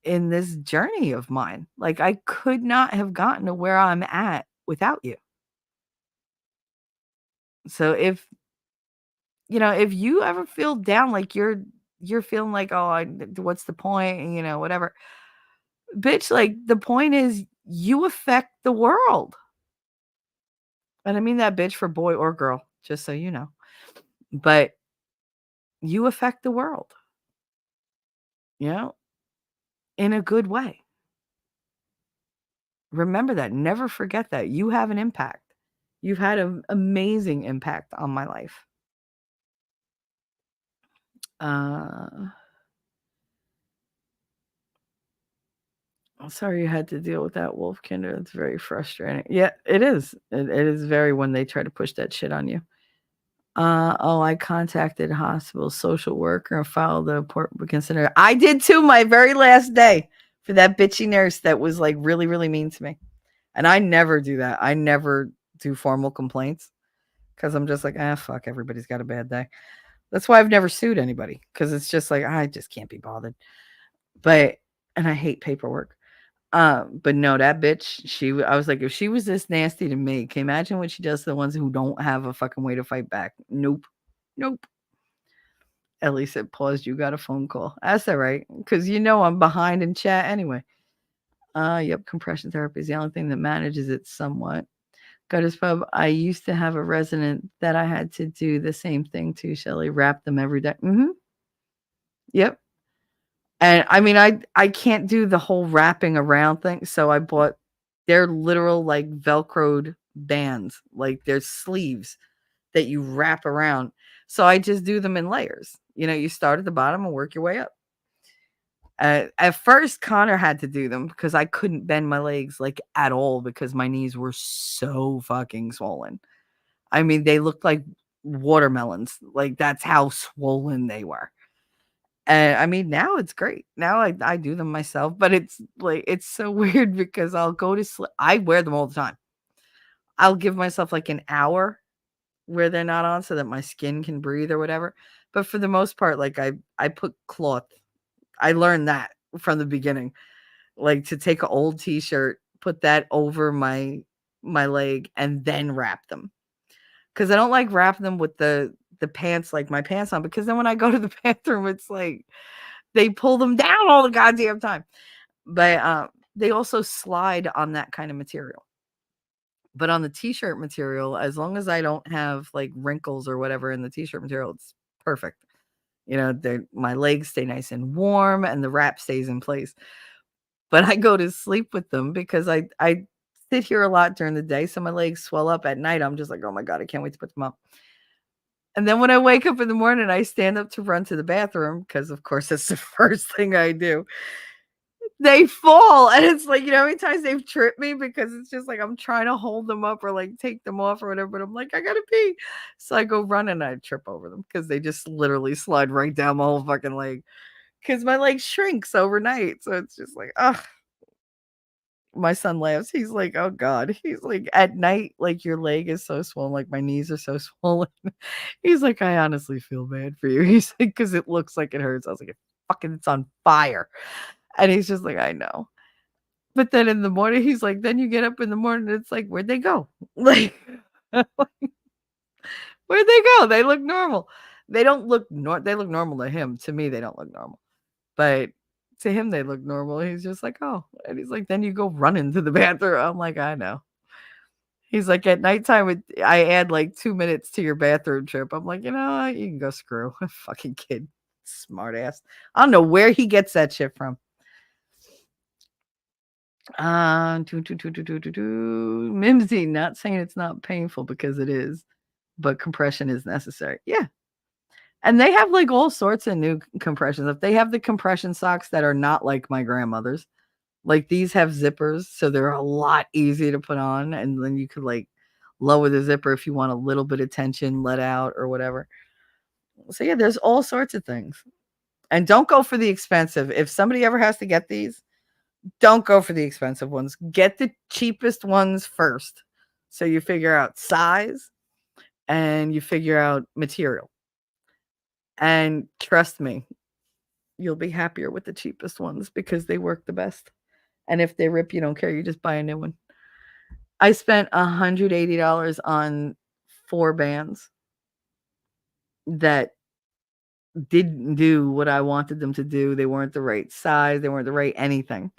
this journey of mine. Like I could not have gotten to where I'm at without you. So if you ever feel down, like you're feeling like, oh, what's the point? And, whatever. Bitch, like the point is you affect the world. And I mean that bitch for boy or girl, just so you know. But you affect the world, you know, in a good way. Remember that. Never forget that. You have an impact. You've had an amazing impact on my life. I'm sorry you had to deal with that, Wolf Kinder. It's very frustrating. Yeah, it is. It is very when they try to push that shit on you. I contacted hospital social worker and filed a report. Consider I did too. My very last day for that bitchy nurse that was like really, really mean to me. And I never do that. I never do formal complaints because I'm just like, fuck, everybody's got a bad day. That's why I've never sued anybody because it's just like I just can't be bothered. But and I hate paperwork. But no, that bitch, I was like, if she was this nasty to me, can you imagine what she does to the ones who don't have a fucking way to fight back? Nope. Nope. At least it paused. You got a phone call. That's all right. Because I'm behind in chat anyway. Yep, compression therapy is the only thing that manages it somewhat. Gutters Pub, I used to have a resident that I had to do the same thing to, Shelly. Wrap them every day. Mm-hmm. Yep. And I mean, I can't do the whole wrapping around thing. So I bought they're literal like Velcroed bands. Like there's sleeves that you wrap around. So I just do them in layers. You start at the bottom and work your way up. At first, Connor had to do them because I couldn't bend my legs like at all because my knees were so fucking swollen. I mean, they looked like watermelons. Like that's how swollen they were. And I mean, now it's great. Now I do them myself, but it's like it's so weird because I'll go to sleep. I wear them all the time. I'll give myself like an hour where they're not on so that my skin can breathe or whatever. But for the most part, like I put cloth. I learned that from the beginning. Like to take an old t-shirt, put that over my leg and then wrap them. Cuz I don't like wrapping them with the pants like my pants on because then when I go to the bathroom it's like they pull them down all the goddamn time. But they also slide on that kind of material. But on the t-shirt material, as long as I don't have like wrinkles or whatever in the t-shirt material, it's perfect. My legs stay nice and warm and the wrap stays in place. But I go to sleep with them because I sit here a lot during the day, so my legs swell up at night. I'm just like, oh my God, I can't wait to put them up. And then when I wake up in the morning, I stand up to run to the bathroom because, of course, that's the first thing I do. They fall, and it's like, how many times they've tripped me because it's just like I'm trying to hold them up or like take them off or whatever, but I'm like, I gotta pee. So I go run and I trip over them because they just literally slide right down my whole fucking leg because my leg shrinks overnight. So it's just like, ugh. My son laughs. He's like, oh God. He's like, at night, like your leg is so swollen, like my knees are so swollen. He's like, I honestly feel bad for you. He's like, because it looks like it hurts. I was like, it's on fire. And he's just like, I know. But then in the morning, he's like, then you get up in the morning, it's like, where'd they go? Like, where'd they go? They look normal. They don't look they look normal to him. To me, they don't look normal. But to him, they look normal. He's just like, oh. And he's like, then you go running to the bathroom. I'm like, I know. He's like, at nighttime, I add like 2 minutes to your bathroom trip. I'm like, you can go screw. Fucking kid. Smart ass. I don't know where he gets that shit from. Mimsy, not saying it's not painful because it is, but compression is necessary. Yeah. And they have like all sorts of new compressions. If they have the compression socks that are not like my grandmother's, like these have zippers, so they're a lot easier to put on. And then you could like lower the zipper if you want a little bit of tension let out or whatever. So yeah, there's all sorts of things. And don't go for the expensive. If somebody ever has to get these, don't go for the expensive ones. Get the cheapest ones first. So you figure out size and you figure out material. And trust me, you'll be happier with the cheapest ones because they work the best. And if they rip, you don't care. You just buy a new one. I spent $180 on 4 bands that didn't do what I wanted them to do. They weren't the right size. They weren't the right anything.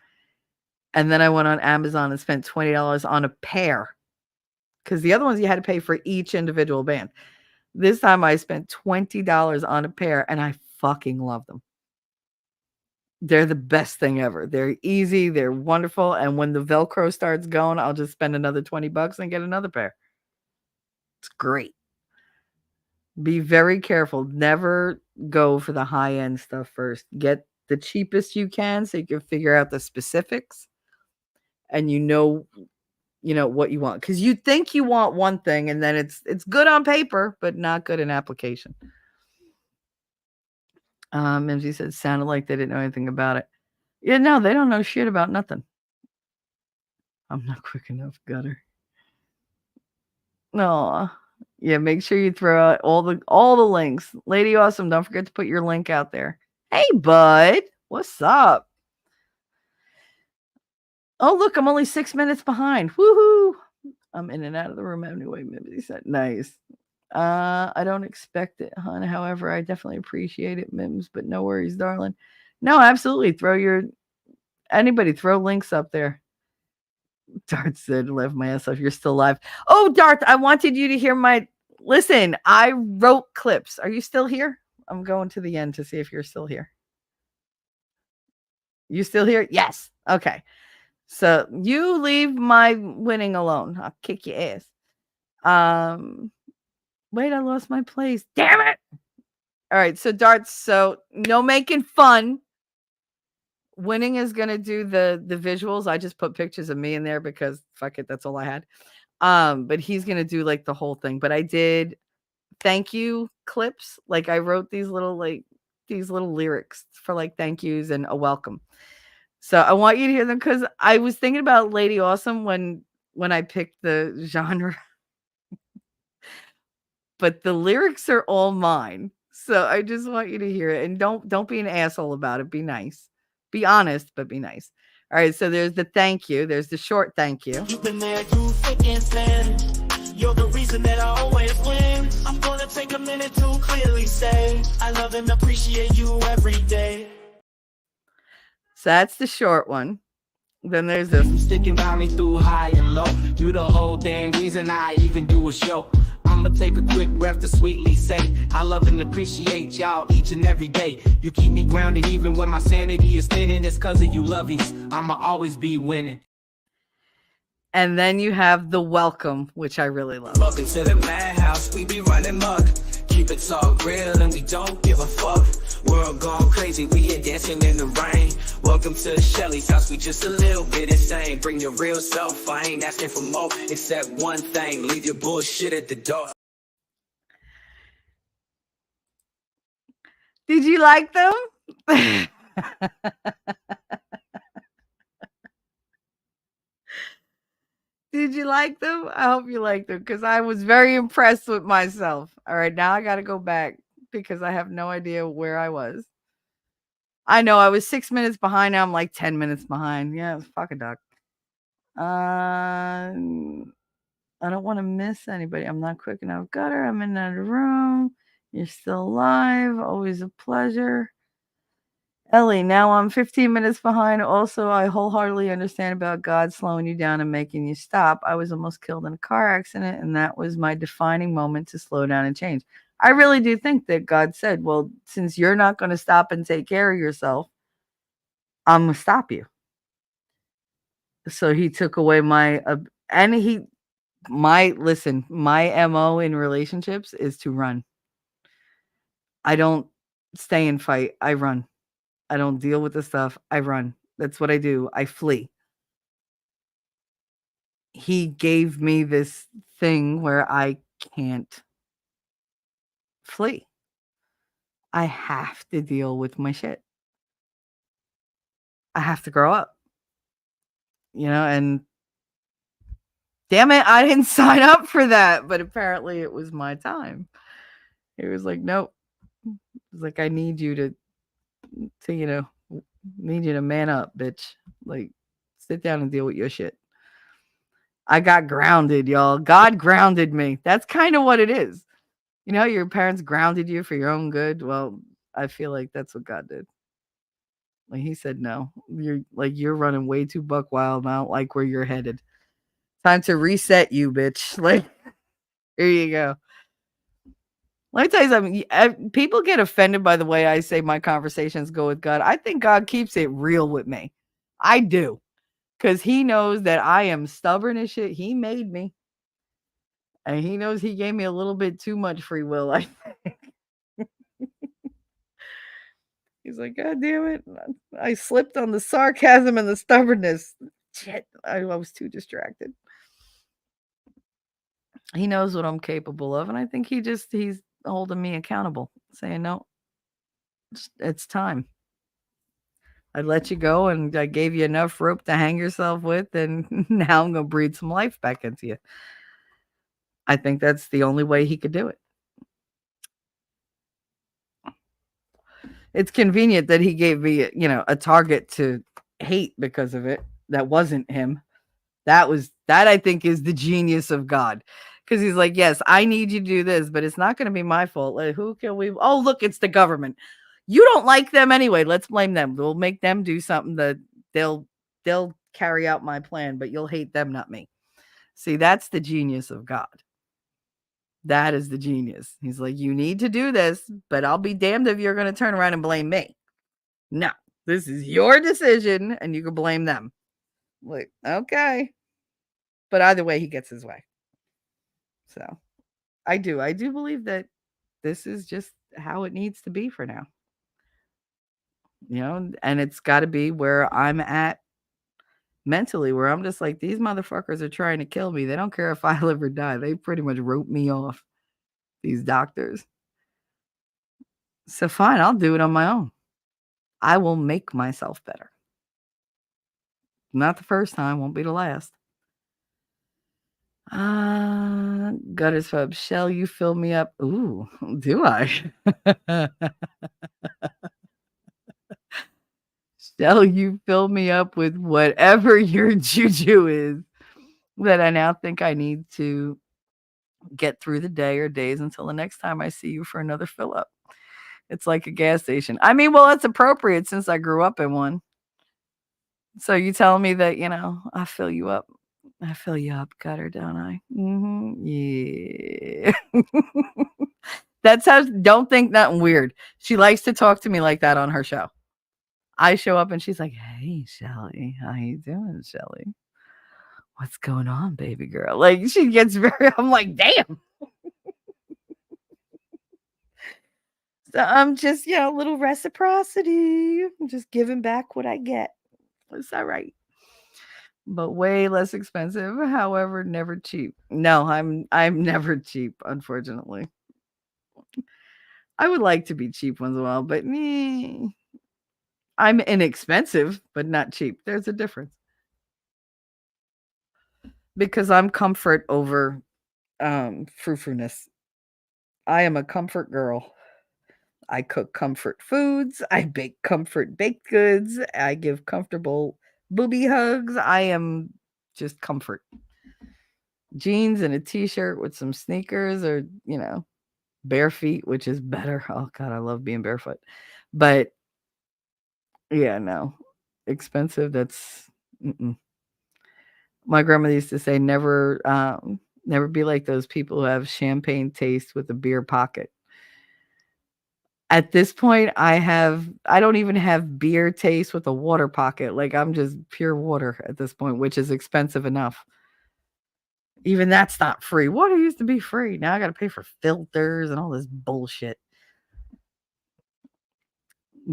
And then I went on Amazon and spent $20 on a pair because the other ones you had to pay for each individual band. This time I spent $20 on a pair and I fucking love them. They're the best thing ever. They're easy, they're wonderful, and when the Velcro starts going, I'll just spend another $20 and get another pair. It's great. Be very careful. Never go for the high-end stuff first. Get the cheapest you can so you can figure out the specifics and you know what you want, because you think you want one thing and then it's good on paper but not good in application. MG said sounded like they didn't know anything about it. Yeah, no, they don't know shit about nothing. I'm not quick enough, gutter. No. Yeah, make sure you throw out all the links. Lady Awesome, don't forget to put your link out there. Hey, bud. What's up? Oh, look, I'm only 6 minutes behind. Woohoo! I'm in and out of the room anyway. Maybe he said, nice. I don't expect it, hon. However, I definitely appreciate it, Mims, but no worries, darling. No, absolutely. Throw links up there. Darth said, left my ass off. You're still live. Oh, Darth, I wanted you to hear listen, I wrote clips. Are you still here? I'm going to the end to see if you're still here. You still here? Yes. Okay. So you leave my winning alone. I'll kick your ass. Wait, I lost my place. Damn it. All right. So Darts. So no making fun. Winning is gonna do the visuals. I just put pictures of me in there because fuck it, that's all I had. But he's gonna do like the whole thing. But I did thank you clips. Like I wrote these little lyrics for like thank yous and a welcome. So I want you to hear them because I was thinking about Lady Awesome when I picked the genre. But the lyrics are all mine. So I just want you to hear it. And don't be an asshole about it. Be nice. Be honest, but be nice. All right, so there's the thank you. There's the short thank you. You've been there, you thick and thin. You're the reason that I always win. I'm gonna take a minute to clearly say I love and appreciate you every day. So that's the short one. Then there's this. Sticking by me through high and low. You the whole damn reason I even do a show. I'ma take a quick breath to sweetly say I love and appreciate y'all each and every day. You keep me grounded even when my sanity is thinning. It's cause of you lovies, I'ma always be winning. And then you have the welcome, which I really love. Welcome to the madhouse, we be running muck. Keep it all real and we don't give a fuck. World gone crazy, we here dancing in the rain. Welcome to Shelly's house, we just a little bit insane. Bring your real self, I ain't asking for more except one thing, leave your bullshit at the door. Did you like them? Did you like them? I hope you liked them because I was very impressed with myself. All right, now I got to go back because I have no idea where I was. I know I was 6 minutes behind. Now I'm like 10 minutes behind. Yeah, fuck a duck. I don't want to miss anybody. I'm not quick enough. Gutter, I'm in another room. You're still alive. Always a pleasure. Ellie, now I'm 15 minutes behind. Also, I wholeheartedly understand about God slowing you down and making you stop. I was almost killed in a car accident, and that was my defining moment to slow down and change. I really do think that God said, well, since you're not going to stop and take care of yourself, I'm going to stop you. So he took away my MO in relationships is to run. I don't stay and fight. I run. I don't deal with the stuff. I run. That's what I do. I flee. He gave me this thing where I can't flee. I have to deal with my shit. I have to grow up. And damn it, I didn't sign up for that. But apparently it was my time. It was like, nope. It was like, I need you to need you to man up, bitch. Like, sit down and deal with your shit. I got grounded, y'all. God grounded me. That's kind of what it is. Your parents grounded you for your own good. Well, I feel like that's what God did. Like he said, no, you're running way too buck wild. I don't like where you're headed. Time to reset you, bitch. Like, here you go. Let me tell you something. People get offended by the way I say my conversations go with God. I think God keeps it real with me. I do. Because he knows that I am stubborn as shit. He made me. And he knows he gave me a little bit too much free will, I think. He's like, God damn it. I slipped on the sarcasm and the stubbornness. Shit. I was too distracted. He knows what I'm capable of. And I think he's holding me accountable, saying, no, it's time. I let you go and I gave you enough rope to hang yourself with. And now I'm going to breathe some life back into you. I think that's the only way he could do it. It's convenient that he gave me, a target to hate because of it. That wasn't him. That I think is the genius of God. Because he's like, yes, I need you to do this, but it's not going to be my fault. Like, who can we? Oh, look, it's the government. You don't like them anyway. Let's blame them. We'll make them do something that they'll carry out my plan, but you'll hate them, not me. See, that's the genius of God. That is the genius. He's like, you need to do this, but I'll be damned if you're going to turn around and blame me. No, this is your decision and you can blame them. Like, okay. But either way, he gets his way. So I do believe that this is just how it needs to be for now. And it's got to be where I'm at mentally, where I'm just like, these motherfuckers are trying to kill me. They don't care if I live or die. They pretty much wrote me off, these doctors. So fine, I'll do it on my own. I will make myself better. Not the first time, won't be the last. Gutters Fub, shall you fill me up? Ooh, do I? Shall you fill me up with whatever your juju is that I now think I need to get through the day or days until the next time I see you for another fill up? It's like a gas station. I mean, well, it's appropriate since I grew up in one. So you telling me that, I fill you up. I fill you up, Gutter, don't I? Yeah. That's how, don't think nothing weird. She likes to talk to me like that on her show. I show up and she's like, hey, Shelly, how you doing, Shelly? What's going on, baby girl? Like, she gets I'm like, damn. So I'm just, a little reciprocity. I'm just giving back what I get. It's all right. But way less expensive. However, never cheap. No, I'm never cheap, unfortunately. I would like to be cheap once in a while, but I'm inexpensive, but not cheap. There's a difference. Because I'm comfort over frou-frou-ness. I am a comfort girl. I cook comfort foods. I bake comfort baked goods. I give comfortable booby hugs. I am just comfort. Jeans and a t-shirt with some sneakers or, bare feet, which is better. Oh, God, I love being barefoot. But, yeah, no. Expensive, that's... Mm-mm. My grandmother used to say, never be like those people who have champagne taste with a beer pocket. At this point, I don't even have beer taste with a water pocket. Like, I'm just pure water at this point, which is expensive enough. Even that's not free. Water used to be free. Now I got to pay for filters and all this bullshit.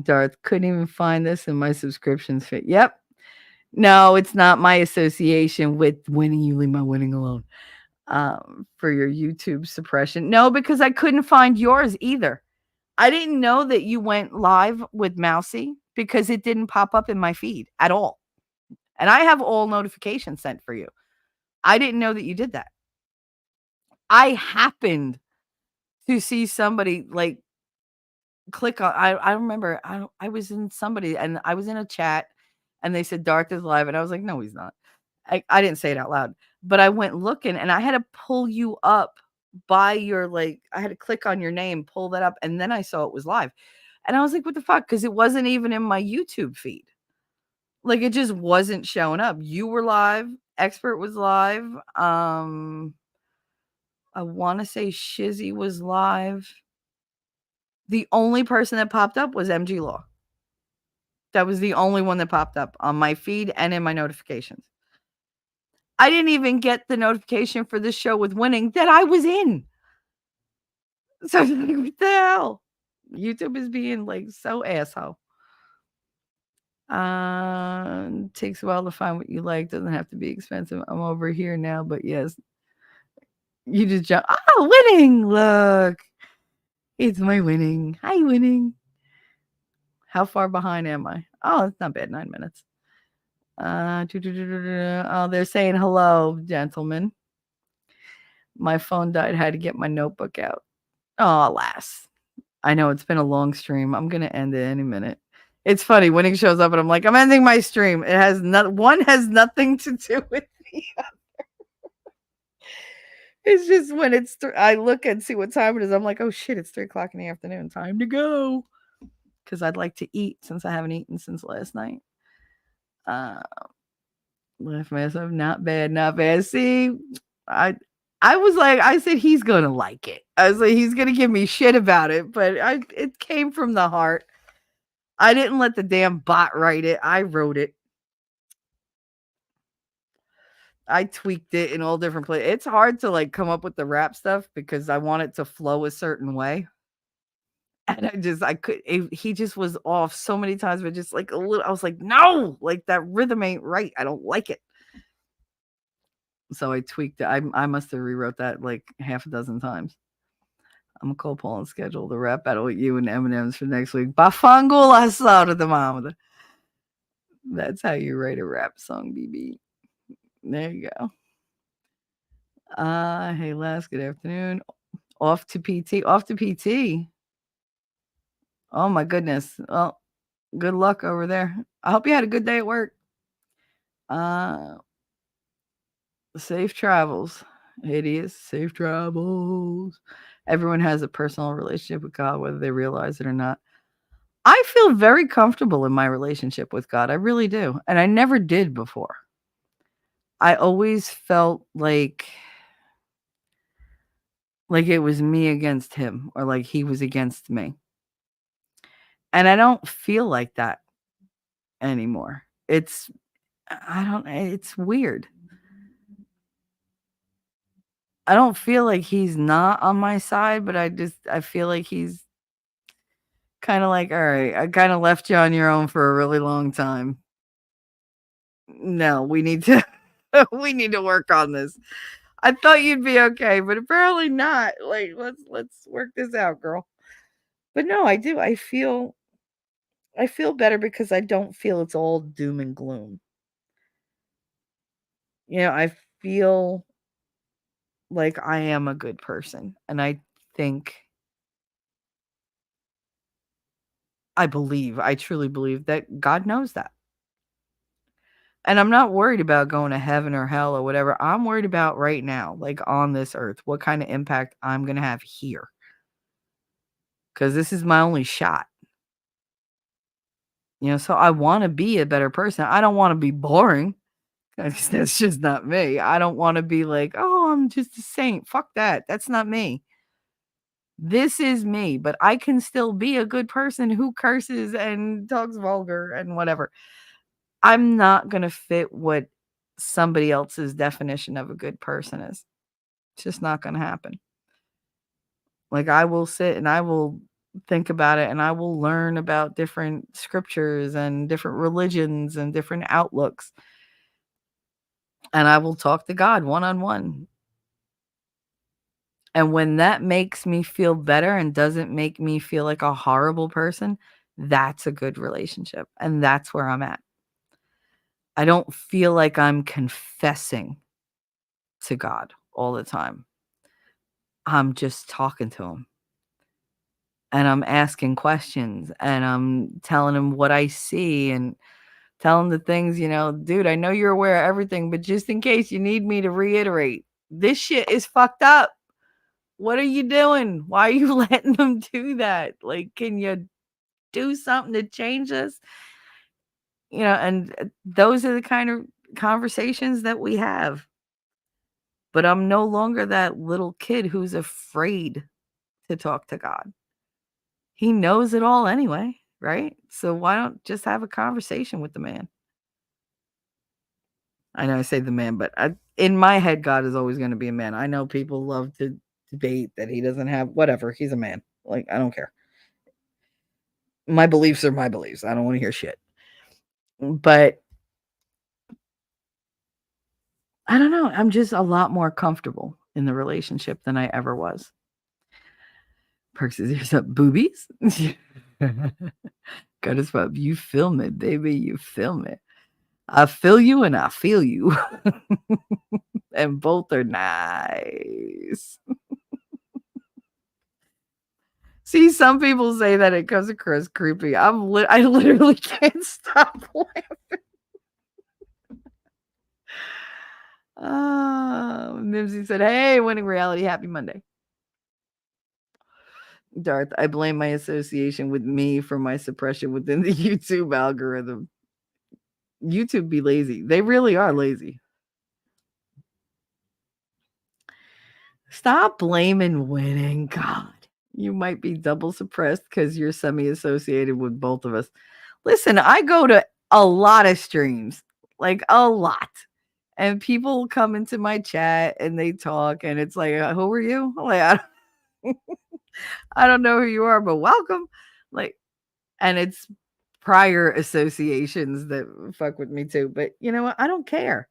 Darth, couldn't even find this in my subscriptions fit. Yep. No, it's not my association with winning. You leave my winning alone. For your YouTube suppression. No, because I couldn't find yours either. I didn't know that you went live with Mousy because it didn't pop up in my feed at all. And I have all notifications sent for you. I didn't know that you did that. I happened to see somebody like click on, I remember I was in somebody and I was in a chat and they said Darth is live and I was like, no, he's not. I didn't say it out loud, but I went looking and I had to pull you up by your, I had to click on your name, pull that up, and then I saw it was live. And I was like, what the fuck? Because it wasn't even in my YouTube feed. Like, it just wasn't showing up. You were live. Expert was live. I want to say Shizzy was live. The only person that popped up was MG Law. That was the only one that popped up on my feed and in my notifications. I didn't even get the notification for this show with Winning that I was in. So I was like, what the hell? YouTube is being like so asshole. Takes a while to find what you like. Doesn't have to be expensive. I'm over here now, but yes. You just jump. Oh, Winning. Look. It's my Winning. Hi, Winning. How far behind am I? Oh, it's not bad. 9 minutes. Oh, they're saying hello, gentlemen. My phone died. Had to get my notebook out. Oh, alas. I know it's been a long stream. I'm gonna end it any minute. It's funny. Winning shows up and I'm like, I'm ending my stream. It has one has nothing to do with the other. It's just when it's I look and see what time it is. I'm like, oh shit, it's 3:00 in the afternoon. Time to go. Because I'd like to eat since I haven't eaten since last night. Left myself, not bad, not bad. See, I was like, I said he's gonna like it. I was like, he's gonna give me shit about it, but it came from the heart. I didn't let the damn bot write it. I wrote it. I tweaked it in all different places. It's hard to like come up with the rap stuff because I want it to flow a certain way. And he just was off so many times, but just like a little, I was like, no, like that rhythm ain't right. I don't like it. So I tweaked it. I must have rewrote that like half a dozen times. I'm gonna call Paul and schedule the rap battle with you and M&M's for next week. Bafangula slaughter the mama. That's how you write a rap song, BB. There you go. Hey Les, good afternoon. Off to PT. Off to PT. Oh my goodness. Well, good luck over there. I hope you had a good day at work. Safe travels. Hideous. Safe travels. Everyone has a personal relationship with God, whether they realize it or not. I feel very comfortable in my relationship with God. I really do. And I never did before. I always felt like it was me against him or like he was against me. And I don't feel like that anymore. It's weird. I don't feel like he's not on my side, but I feel like he's kind of like, all right, I kind of left you on your own for a really long time. No, we need to work on this. I thought you'd be okay, but apparently not. Like, let's work this out, girl. But no, I do. I feel better because I don't feel it's all doom and gloom. I feel like I am a good person, and I truly believe that God knows that. And I'm not worried about going to heaven or hell or whatever. I'm worried about right now, like on this earth, what kind of impact I'm going to have here. Because this is my only shot. So I want to be a better person. I don't want to be boring. That's just not me. I don't want to be like, oh, I'm just a saint. Fuck that. That's not me. This is me, but I can still be a good person who curses and talks vulgar and whatever. I'm not going to fit what somebody else's definition of a good person is. It's just not going to happen. Like, I will sit and I will think about it and I will learn about different scriptures and different religions and different outlooks. And I will talk to God one-on-one. And when that makes me feel better and doesn't make me feel like a horrible person, that's a good relationship. And that's where I'm at. I don't feel like I'm confessing to God all the time. I'm just talking to him. And I'm asking questions and I'm telling him what I see and telling the things, dude, I know you're aware of everything, but just in case you need me to reiterate, this shit is fucked up. What are you doing? Why are you letting them do that? Like, can you do something to change this? And those are the kind of conversations that we have. But I'm no longer that little kid who's afraid to talk to God. He knows it all anyway, right? So why don't just have a conversation with the man? I know I say the man, but in my head, God is always going to be a man. I know people love to debate that he doesn't have whatever. He's a man. Like, I don't care. My beliefs are my beliefs. I don't want to hear shit. But I don't know. I'm just a lot more comfortable in the relationship than I ever was. Perks his ears up. Boobies? Got his pub. You film it, baby. You film it. I feel you and I feel you. And both are nice. See, some people say that it comes across creepy. I literally can't stop laughing. Mimsy said, "Hey, winning reality, happy Monday." Darth, I blame my association with me for my suppression within the YouTube algorithm. YouTube be lazy. They really are lazy. Stop blaming winning. God, you might be double suppressed because you're semi-associated with both of us. Listen, I go to a lot of streams, like a lot. And people come into my chat and they talk, and it's like, who are you? Like, I don't know who you are, but welcome. Like, and it's prior associations that fuck with me too. But you know what? I don't care.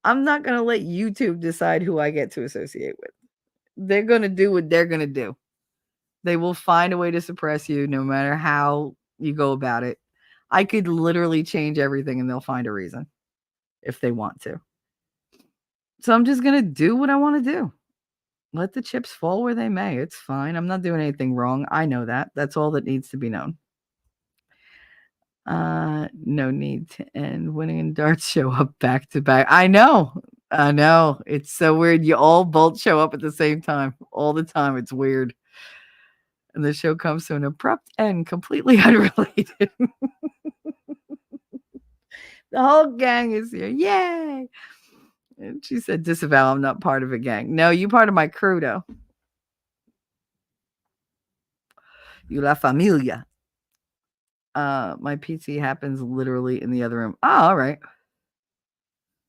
I'm not going to let YouTube decide who I get to associate with. They're going to do what they're going to do. They will find a way to suppress you no matter how you go about it. I could literally change everything and they'll find a reason if they want to. So I'm just going to do what I want to do. Let the chips fall where they may. It's fine. I'm not doing anything wrong. I know that. That's all that needs to be known. No need to end. Winning and darts show up back to back. I know. It's so weird. You all both show up at the same time all the time. It's weird. And the show comes to an abrupt end, completely unrelated. The whole gang is here. Yay. And she said, disavow, I'm not part of a gang. No, you part of my crew, though. You la familia. My PT happens literally in the other room. Oh, all right.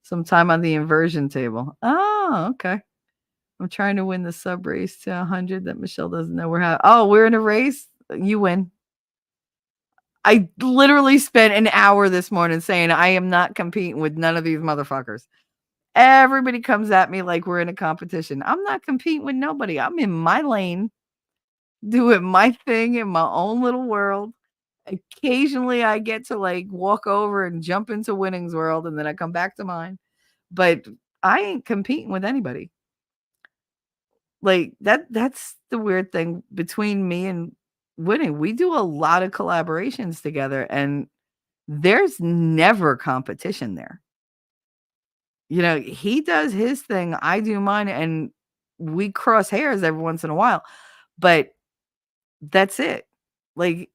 Sometime on the inversion table. Oh, okay. I'm trying to win the sub race to 100 that Michelle doesn't know we're having. Oh, we're in a race? You win. I literally spent an hour this morning saying I am not competing with none of these motherfuckers. Everybody comes at me like we're in a competition. I'm not competing with nobody. I'm in my lane, doing my thing in my own little world. Occasionally I get to like walk over and jump into Winning's world and then I come back to mine. But I ain't competing with anybody. Like that's the weird thing between me and Winning. We do a lot of collaborations together and there's never competition there. You know, he does his thing, I do mine, and we cross hairs every once in a while. But that's it. Like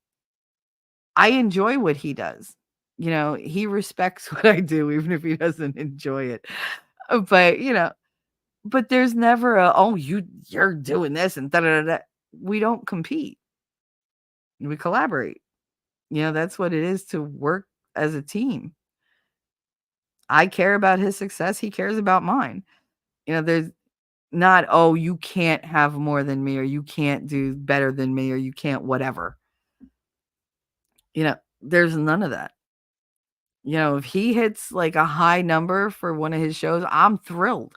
I enjoy what he does. You know, he respects what I do, even if he doesn't enjoy it. But, you know, but there's never a, oh, you're doing this and da da da. We don't compete. We collaborate. You know, that's what it is to work as a team. I care about his success. He cares about mine. You know, there's not, oh, you can't have more than me, or you can't do better than me, or you can't whatever. You know, there's none of that. You know, if he hits like a high number for one of his shows, I'm thrilled.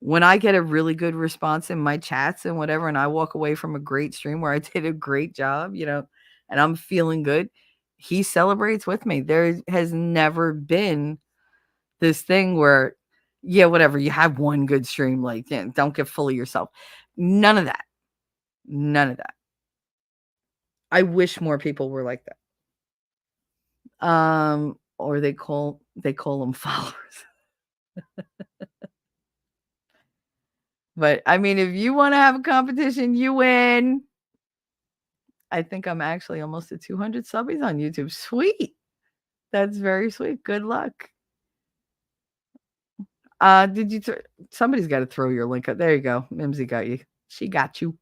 When I get a really good response in my chats and whatever, and I walk away from a great stream where I did a great job, you know, and I'm feeling good, he celebrates with me. There has never been this thing where, yeah, whatever, you have one good stream, like, yeah, don't get full of yourself. None of that. None of that. I wish more people were like that. Or they call them followers. But I mean, if you want to have a competition, you win. I think I'm actually almost at 200 subbies on YouTube. Sweet. That's very sweet. Good luck. Did you somebody's got to throw your link up. There you go. Mimsy got you. She got you.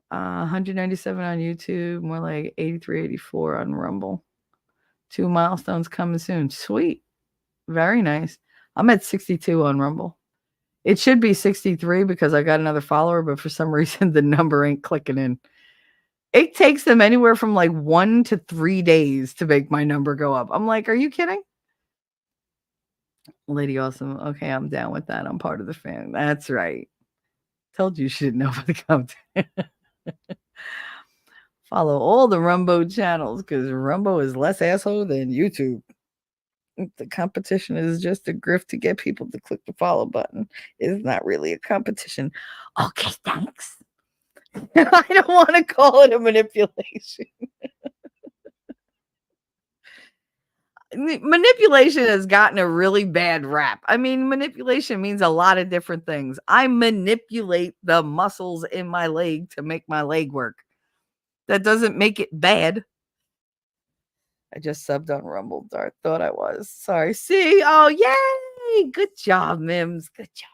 197 on YouTube, more like 83, 84 on Rumble. 2 milestones coming soon. Sweet. Very nice. I'm at 62 on Rumble. It should be 63 because I got another follower, but for some reason the number ain't clicking in. It takes them anywhere from like 1 to 3 days to make my number go up. I'm like, are you kidding? Lady Awesome. Okay, I'm down with that. I'm part of the fan. That's right. Told you should know for the content. Follow all the Rumbo channels because Rumbo is less asshole than YouTube. The competition is just a grift to get people to click the follow button. It's not really a competition. Okay, thanks. I don't want to call it a manipulation. Manipulation has gotten a really bad rap. I mean, manipulation means a lot of different things. I manipulate the muscles in my leg to make my leg work. That doesn't make it bad. I just subbed on Rumble. Dart thought I was. Sorry. See? Oh, yay! Good job, Mims. Good job.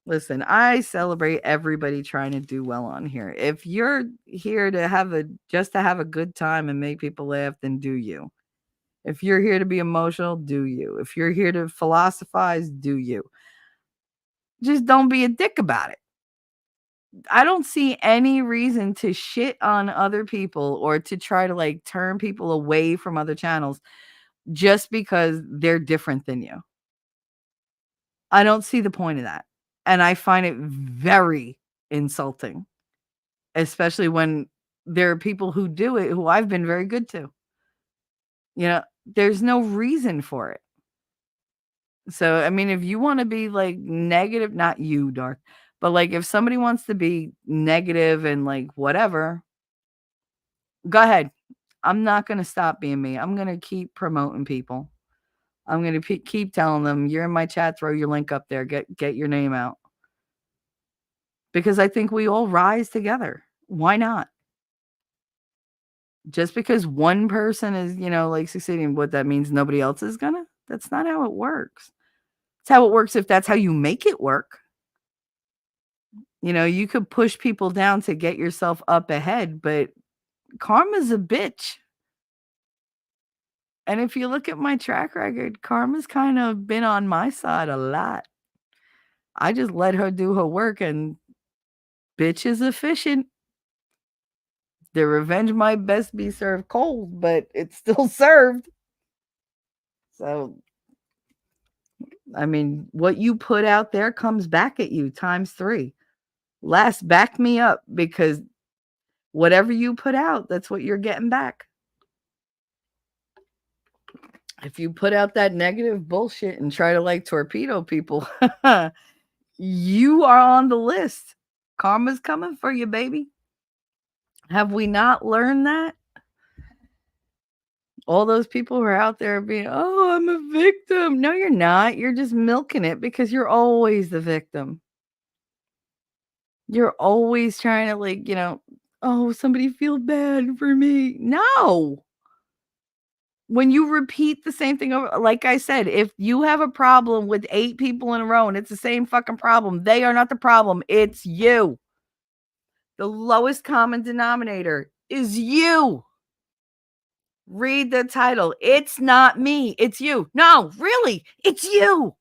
Listen, I celebrate everybody trying to do well on here. If you're here to have a good time and make people laugh, then do you. If you're here to be emotional, do you. If you're here to philosophize, do you. Just don't be a dick about it. I don't see any reason to shit on other people or to try to like turn people away from other channels just because they're different than you. I don't see the point of that. And I find it very insulting, especially when there are people who do it who I've been very good to. You know, there's no reason for it. So, I mean, if you want to be like negative, not you, Dark, but like if somebody wants to be negative and like whatever, go ahead. I'm not going to stop being me. I'm going to keep promoting people. I'm going to keep telling them, you're in my chat, throw your link up there, get your name out. Because I think we all rise together. Why not? Just because one person is, like succeeding, what that means nobody else is gonna? That's not how it works. It's how it works if that's how you make it work. You could push people down to get yourself up ahead, but karma's a bitch. And if you look at my track record, karma's kind of been on my side a lot. I just let her do her work, and bitch is efficient. The revenge might best be served cold, but it's still served. So, I mean, what you put out there comes back at you times 3. Last, back me up, because whatever you put out, that's what you're getting back. If you put out that negative bullshit and try to like torpedo people, you are on the list. Karma's coming for you, baby. Have we not learned that? All those people who are out there being, oh, I'm a victim. No, you're not. You're just milking it because you're always the victim. You're always trying to like, oh, somebody feel bad for me. No. When you repeat the same thing over, like I said, if you have a problem with 8 people in a row and it's the same fucking problem, they are not the problem. It's you. The lowest common denominator is you. Read the title. It's not me. It's you. No, really. It's you.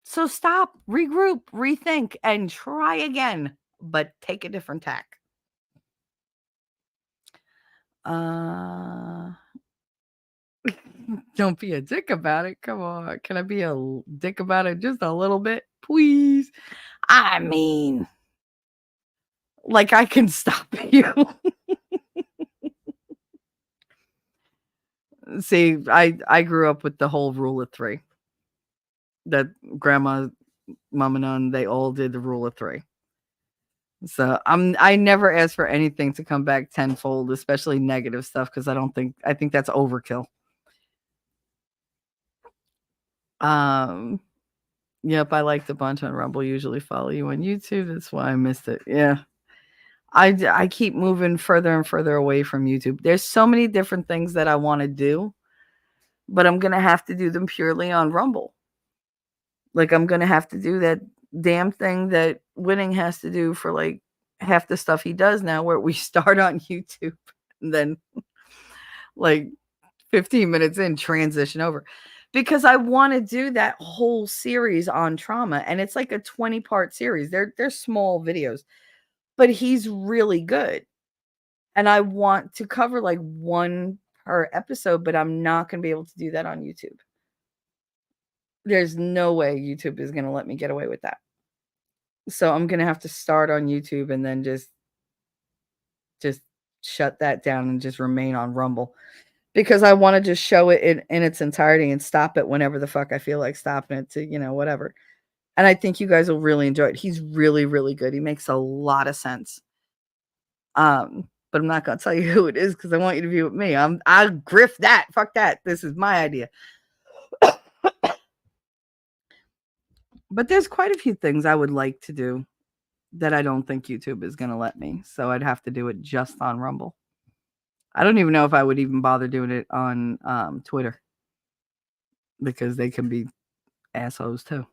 So stop, regroup, rethink, and try again, but take a different tack. Don't be a dick about it. Come on. Can I be a dick about it just a little bit, please? I mean, like I can stop you. See, I grew up with the whole rule of 3. That grandma, mom, and none, they all did the rule of 3. So I never ask for anything to come back tenfold, especially negative stuff, because I think that's overkill. Yep, I liked a bunch on Rumble. Usually follow you on YouTube. That's why I missed it. Yeah. I keep moving further and further away from YouTube. There's so many different things that I want to do, but I'm going to have to do them purely on Rumble. Like I'm going to have to do that damn thing that Winning has to do for like half the stuff he does now, where we start on YouTube and then like 15 minutes in transition over, because I want to do that whole series on trauma, and it's like a 20-part series. They're small videos, but he's really good. And I want to cover like one per episode, but I'm not going to be able to do that on YouTube. There's no way YouTube is going to let me get away with that. So I'm going to have to start on YouTube and then just shut that down and just remain on Rumble, because I want to just show it in its entirety and stop it whenever the fuck I feel like stopping it to, whatever. And I think you guys will really enjoy it. He's really, really good. He makes a lot of sense. But I'm not going to tell you who it is because I want you to be with me. I'll grift that. Fuck that. This is my idea. But there's quite a few things I would like to do that I don't think YouTube is going to let me. So I'd have to do it just on Rumble. I don't even know if I would even bother doing it on Twitter, because they can be assholes too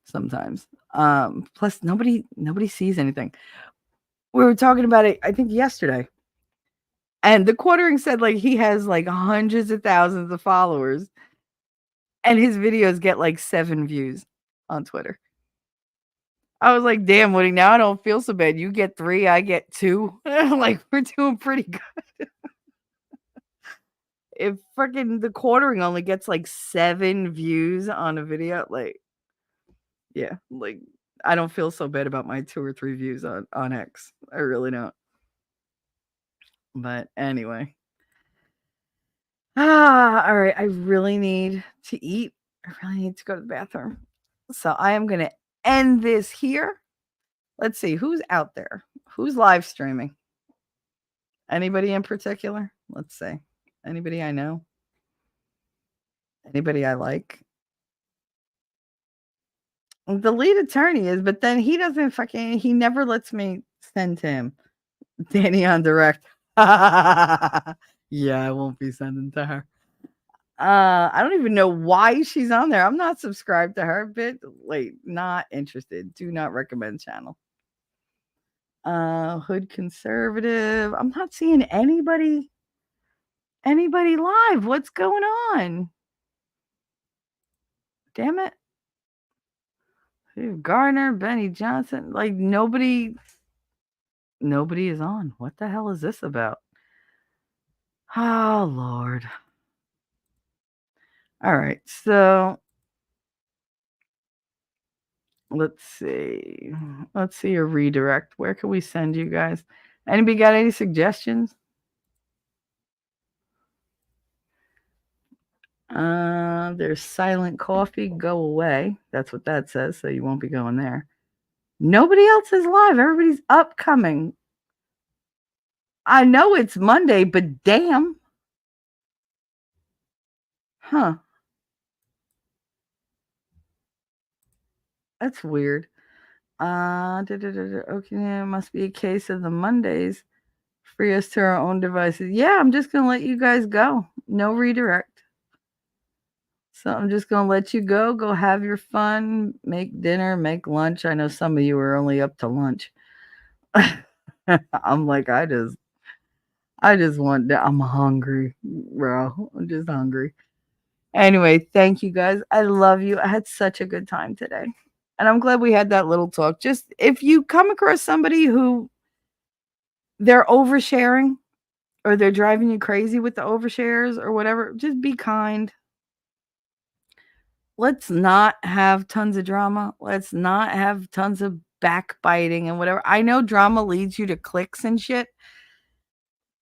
sometimes. Plus nobody sees anything. We were talking about it, I think yesterday. And the quartering said like he has like hundreds of thousands of followers, and his videos get like 7 views on Twitter. I was like, damn, Woody, now I don't feel so bad. You get 3, I get 2. Like, we're doing pretty good. If freaking the quartering only gets like 7 views on a video, like, yeah, like, I don't feel so bad about my 2 or 3 views on X. I really don't. But anyway. All right. I really need to eat. I really need to go to the bathroom. So I am going to end this here. Let's see who's out there. Who's live streaming? Anybody in particular? Let's see. Anybody I know? Anybody I like? The lead attorney is, but then he doesn't he never lets me send him Danny on direct. Yeah, I won't be sending to her. I don't even know why she's on there. I'm not subscribed to her, but wait, not interested. Do not recommend channel. Hood conservative. I'm not seeing anybody live. What's going on? Damn it. Steve Gardner, Benny Johnson, like nobody is on. What the hell is this about? Oh Lord. All right, so let's see a redirect. Where can we send you guys? Anybody got any suggestions? There's Silent Coffee. Go away. That's what that says, so you won't be going there. Nobody else is live. Everybody's upcoming. I know it's Monday, but damn. Huh. That's weird. Okay, it must be a case of the Mondays. Free us to our own devices. Yeah, I'm just going to let you guys go. No redirect. So I'm just going to let you go. Go have your fun. Make dinner. Make lunch. I know some of you are only up to lunch. I'm like, I just want that. I'm hungry, bro. I'm just hungry. Anyway, thank you guys. I love you. I had such a good time today. And I'm glad we had that little talk. Just if you come across somebody who they're oversharing or they're driving you crazy with the overshares or whatever, just be kind. Let's not have tons of drama. Let's not have tons of backbiting and whatever. I know drama leads you to clicks and shit,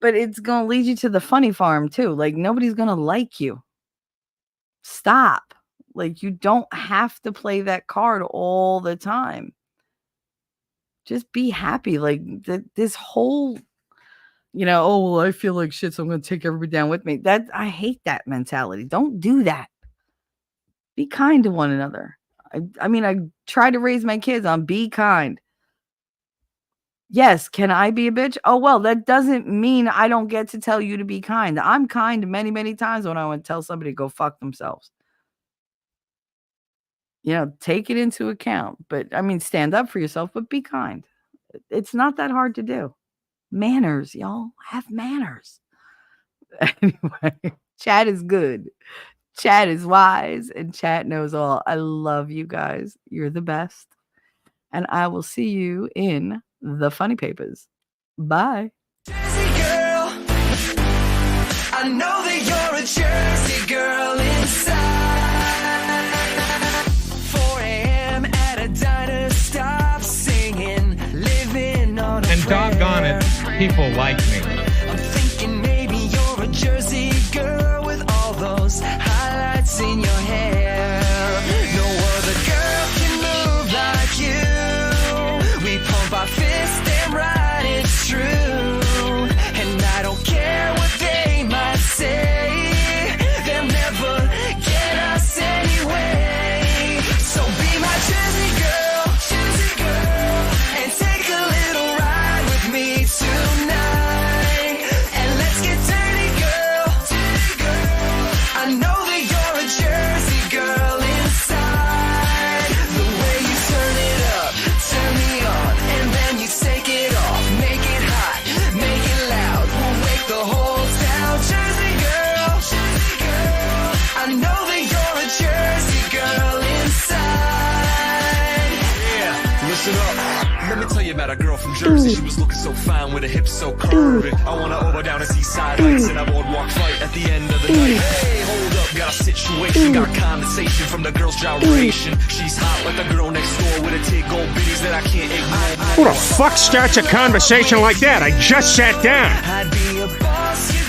but it's going to lead you to the funny farm too. Like nobody's going to like you. Stop. Like you don't have to play that card all the time. Just be happy. Like this whole, oh, well, I feel like shit, so I'm going to take everybody down with me. I hate that mentality. Don't do that. Be kind to one another. I mean, I try to raise my kids on be kind. Yes, can I be a bitch? Oh, well, that doesn't mean I don't get to tell you to be kind. I'm kind many, many times when I want to tell somebody to go fuck themselves. take it into account. But I mean, stand up for yourself, but be kind. It's not that hard to do. Manners, y'all. Have manners. Anyway, chat is good. Chat is wise, and chat knows all. I love you guys. You're the best. And I will see you in the funny papers. Bye. Jersey girl, I know that you're a Jersey girl inside. 4 a.m. at a diner, stop singing, living on a And prayer. doggone it, people like me. I'm thinking maybe you're a Jersey girl with all those highlights in your hair. No other girl can move like you. We pump our fists damn right, it's true. And I don't care what they might say, they'll never get us anyway. So be my Jersey girl, and take a little ride with me tonight. And let's get dirty, girl. I know that you're a Jersey girl inside. The way you turn it up, turn me on, and then you take it off. Make it hot, make it loud. We'll wake the whole town. Jersey girl, I know that you're a Jersey girl inside. Yeah, listen up. Let me tell you about a girl from Jersey. She was looking so fine with her hips so curvy. I want to over down and see side lights and a boardwalk fight at the end of the night. Hey, hold up, got a situation, got condensation from the girl's gyration. She's hot like the girl next door with a tig gold bitties that I can't ignore. Who the fuck starts a conversation like that? I just sat down. I'd be a boss, you